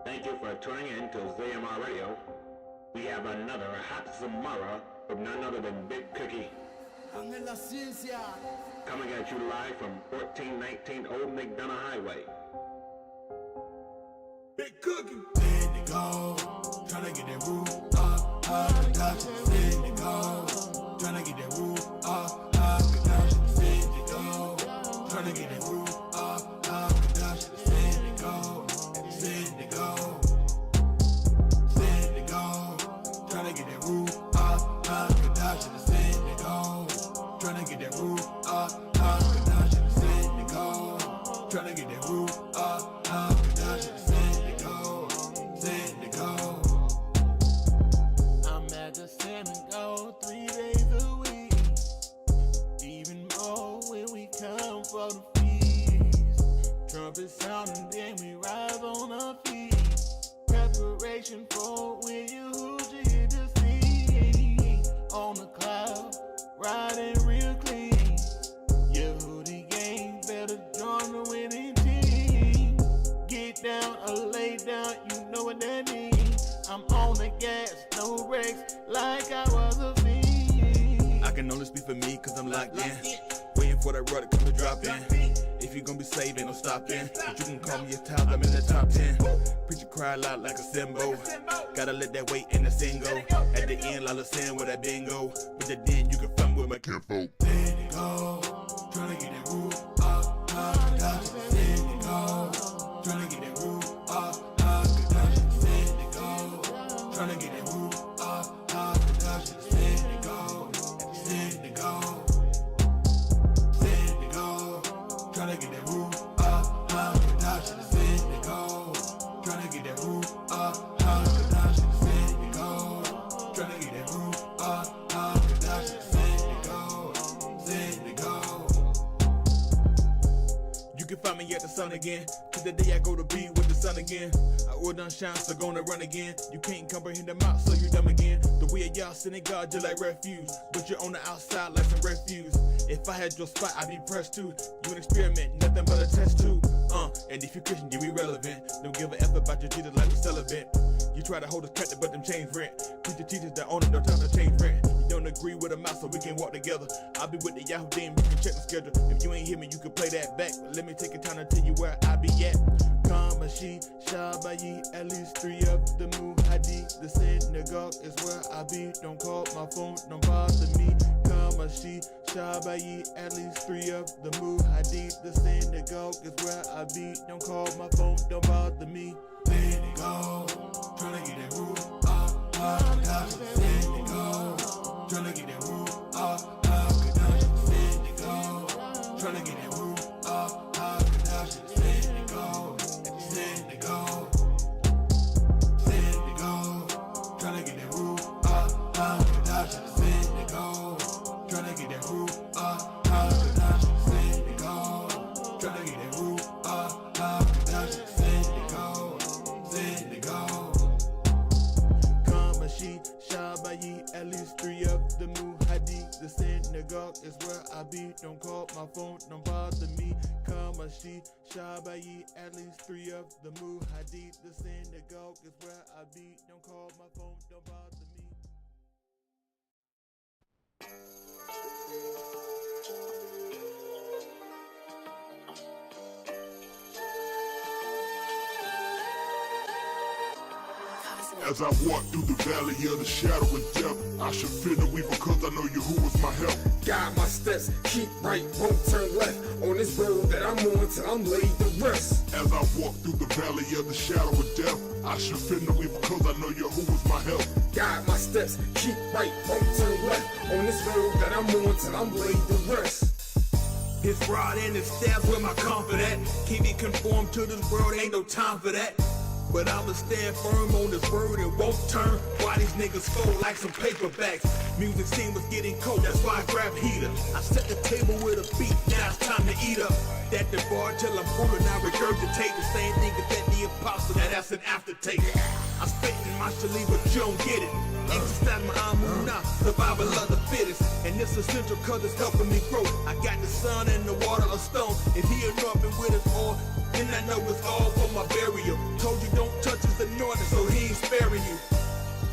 Thank you for tuning in to ZMR Radio. We have another Hot Samara from none other than Big Cookie. Coming at you live from 1419 Old McDonough Highway. Big Cookie. Send it go. Tryna get that roof up, production. Send it go. Tryna get that roof up, production. Send it go. Tryna get that roof up, production. Send it go. Send it go. Send it go. Tryna get that roof up, production. Send it go. Tryna get that roof up, production. Send it go. Tryna get that roof up, production. Send it go. Send it go. I'm at the synagogue 3 days a week. Even more when we come for the feast. Trumpet sounding, then we rise on our feet. Preparation for when you hit the scene. On the cloud, riding real clean. Yehudi gang better join the winning team. Get down or lay down, you know what that means. I'm on the gas, no brakes, like I was a fiend. I can only speak for me, cause I'm locked in. Waiting for that rudder to come to drop in. If you gon' be saved, ain't no stopping. But you can call me a child, I'm in the top 10. Preacher cry loud like a cymbal. Gotta let that weight in the single. At the end, Lala send with that bingo. But then you can fun with my kinfolk. Send it go. Tryna get that roof up, production. Send it go. Tryna get that roof up, production. Send it go. Tryna get that roof up, production. Send it go. Send it go. Send it go. Tryna get that roof up, production. Send it go. Tryna get that roof up, production. Send it go. Tryna get that roof up, production. Send it go. Send it go. You can find me at the sun again. To the day I go to be with the sun again. I will done shine, so gonna run again. You can't comprehend the mouth, so you dumb again. The way of y'all sending God just like refuge. But you're on the outside like some refuse. If I had your spot, I'd be pressed too. You an experiment, nothing but a test tube. And if you Christian, you irrelevant. Don't give a F about your Jesus like a celibate. You try to hold us captive, but them chains rent. Preacher teachers that own it, don't time to change rent. You don't agree with a mouse, so we can walk together. I'll be with the Yahudim, you can check the schedule. If you ain't hear me, you can play that back. But let me take a time to tell you where I be at. Kamashi, Shabayi, at least 3 of the Muhadi. The synagogue is where I be. Don't call my phone, don't bother me. Kamashi, Shabayi, at least 3 of the Muhadi. The synagogue is where I be. Don't call my phone, don't bother me. Send it go. Tryna get that roof up, production. Send it go. Tryna get that roof up, production. Send it go. Tryna get that roof up, production. Send it go. Send it go. Send it go. Tryna get that roof up, production. Send it go. Tryna get that roof up, production. Send it go. Tryna get that roof up, production. Send it go. Send it go. Kamashi, Shabayi, at least 3 of the Muhadi. The synagogue is where I be. Don't call my phone, don't bother me. Kamashi, Shabayi, at least 3 of the Muhadi. The synagogue is where I be. Don't call my phone, don't bother me. As I walk through the valley of the shadow of death, I should fear no evil because I know Yahuwah is my help. Guide my steps, keep right, won't turn left. On this road that I'm on till I'm laid to rest. As I walk through the valley of the shadow of death, I should fear no evil because I know Yahuwah is my help. Guide my steps, keep right, won't turn left. On this road that I'm on till I'm laid to rest. His rod and his staff where my comfort at. Keep me conformed to this world, ain't no time for that. But I'ma stand firm on this word and won't turn. Why these niggas fold like some paperbacks? Music scene was getting cold, that's why I grabbed heater. I set the table with a beat, now it's time to eat up. That the bar till I'm full and I regurgitate the same thing as that the apostle, that's an aftertaste. I spit in my shaliva, but you don't get it. Exercise my amunah, survival of the fittest. And it's essential cause it's helping me grow. I got the sun and the water of stone. If he anointed with his oil, then I know it's all for my burial. Told you don't touch his anointing, so he ain't sparing you.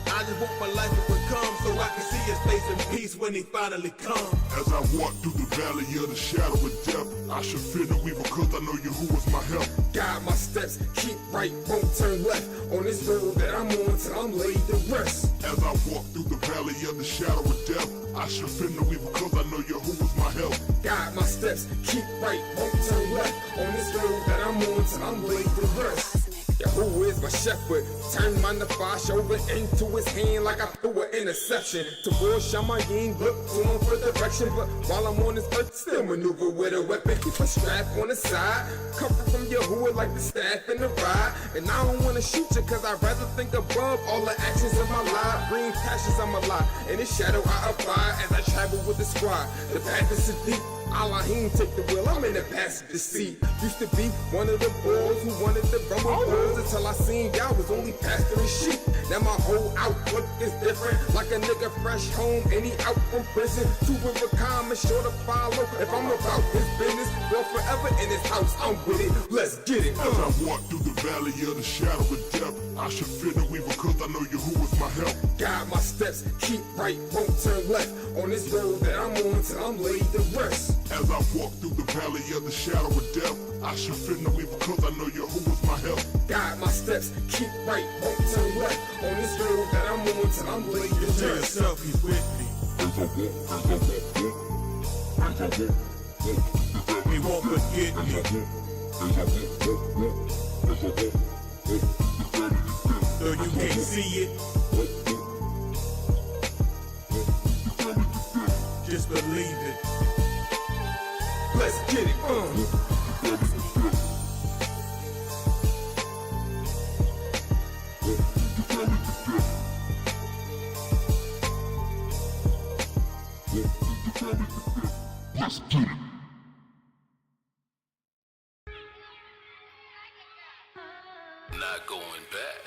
I just want my life to become so I can see his face in peace when he finally comes. As I walk through the valley of the shadow of death, I should fear no evil because I know Yahuwah is my help. Guide my steps, keep right, won't turn left. On this road that I'm on till I'm laid to rest. As I walk through the valley of the shadow of death, I should fear no evil because I know Yahuwah is my help. Guide my steps, keep right, won't turn left. On this road that I'm on till I'm laid to rest. Yahuwah is my shepherd, turn my nefash over into his hand like I threw an interception. Towards Shamayim, look to him for direction, but while I'm on this earth, still maneuver with a weapon. Keep a strap on the side, comfort from Yahuwah like the staff in the ride. And I don't wanna shoot you cause I'd rather think above all the actions of my life. Green passions I'm alive, in the shadow I abide as I travel with the squad. The path is deep. Allahim take the wheel, I'm in the passenger seat. Used to be one of the boys who wanted to run with bulls until I seen y'all was only pastoring sheep. Now my whole outlook is different, like a nigga fresh home and he out from prison. Two of a kind, and sure to follow. If I'm about his business, well forever in his house, I'm with it. Let's get it. As I walk through the valley of the shadow of death, I should fear no evil because I know Yahuwah is my help. Guide my steps, keep right, won't turn left. On this road that I'm on till I'm laid to rest. As I walk through the valley of the shadow of death, I should fear no evil because I know Yahuwah is my help. Guide my steps, keep right, won't turn left. On this road that I'm on till I'm laid to rest. Tell yourself he's with me. He won't forget me. Though you can't see it, just believe it. Let's get it. Let's get it. Not going back.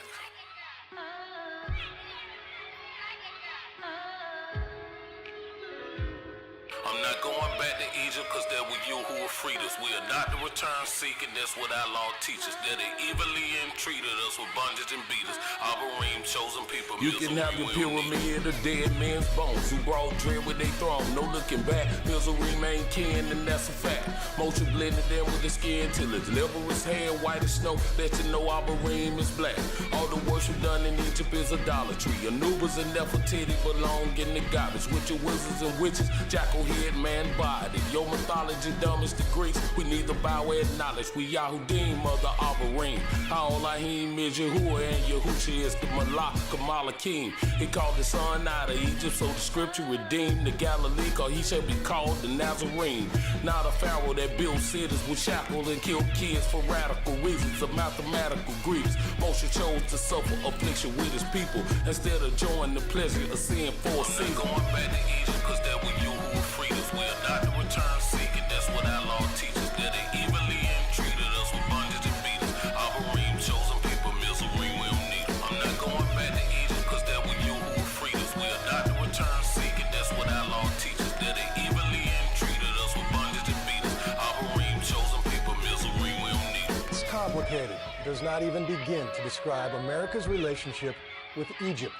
I'm not going back to Egypt because that was you who freed us. We are not to return seeking, that's what our law teaches. That they evilly entreated us with bondage and beat us. Abarim, chosen people. You can have the pyramid of dead men's bones who brought dread with their throne. No looking back, Mills will remain kin, and that's a fact. Motion blended in with the skin till it's level as hair, white as snow. Let you know Abarim is black. All the worship done in Egypt is idolatry. Anubis and Nefertiti belong in the garbage with your wizards and witches. Jackal head, man body. Your mythology dumb as the Greeks. We neither bow or acknowledge. We Yahudim, mother Abarim. All Ahim is Yahuwah and Yahushua is the Malak Kamalakim. He called the son out of Egypt, so the scripture redeemed the Galilee, cause he shall be called the Nazarene. Not a pharaoh that built cities with shackles and killed kids for radical reasons of mathematical griefs. Moshe chose to suffer affliction with his people instead of joining the pleasure of seeing four seasons. Going back to Egypt, cause that was you who freed us. We are not to return seeking, that's what our law teaches. That they evilly entreated us with bondage and beat us. Abarim, chosen people, Misery, we don't need them. I'm not going back to Egypt, cause that was you who freed us. We are not to return seeking, that's what our law teaches. That they evilly entreated us with bondage and beat us. Abarim, chosen people, Misery, we don't need them. It's complicated. It does not even begin to describe America's relationship with Egypt.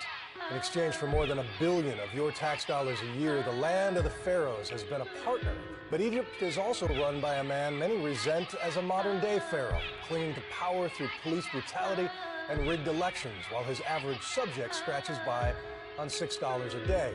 In exchange for more than $1 billion of your tax dollars a year, the land of the pharaohs has been a partner. But Egypt is also run by a man many resent as a modern-day pharaoh, clinging to power through police brutality and rigged elections, while his average subject scratches by on $6 a day.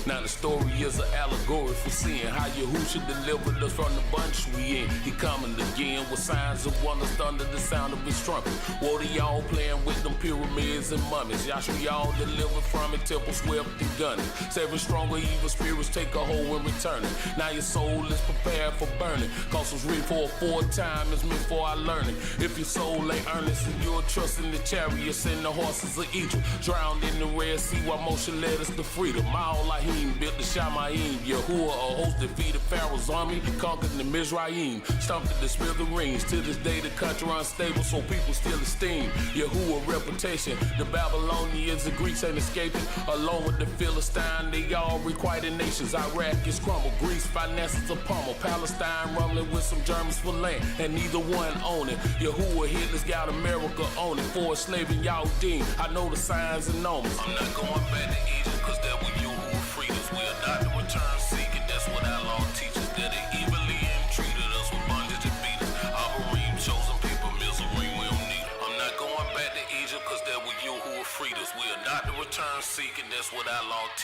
Now the story is an allegory for seeing how Yahushua delivered us from the bondage we in. He coming again with signs of wonders, thunder, the sound of his trumpet. Woe to y'all playing with them pyramids and mummies. Yahshua y'all delivered from it, temple swept and gunning. 7 stronger evil spirits take a hold and return it. Now your soul is prepared for burning. Cause was written for a fourth time, it's meant for our learning. If your soul ain't earnest and you're trusting the chariots and the horses of Egypt, drowned in the Red Sea while Moshe led us to freedom. Elohim built the Shamayim. Yahuwah, a host defeated Pharaoh's army, conquered the Mizraim, stomped the smithereens. To this day the country unstable, so people still esteem Yahuwah reputation. The Babylonians, the Greeks ain't escaping. Along with the Philistine, they all requited nations. Iraq is crumbled, Greece finances are pummeled, Palestine rumbling with some Germans for land, and neither one own it. Yahuwah Hitler's got America on it, for enslaving Yahudim. I know the signs and omens. I'm not going back to Egypt, cause that was you who freed us. We are not the return seeking, that's what our law teaches. That they evilly entreated us with bondage and beat us. Abarim, chosen people, misery, we don't need it. I'm not going back to Egypt, cause that was you who freed us. We are not the return seeking, that's what our law teaches.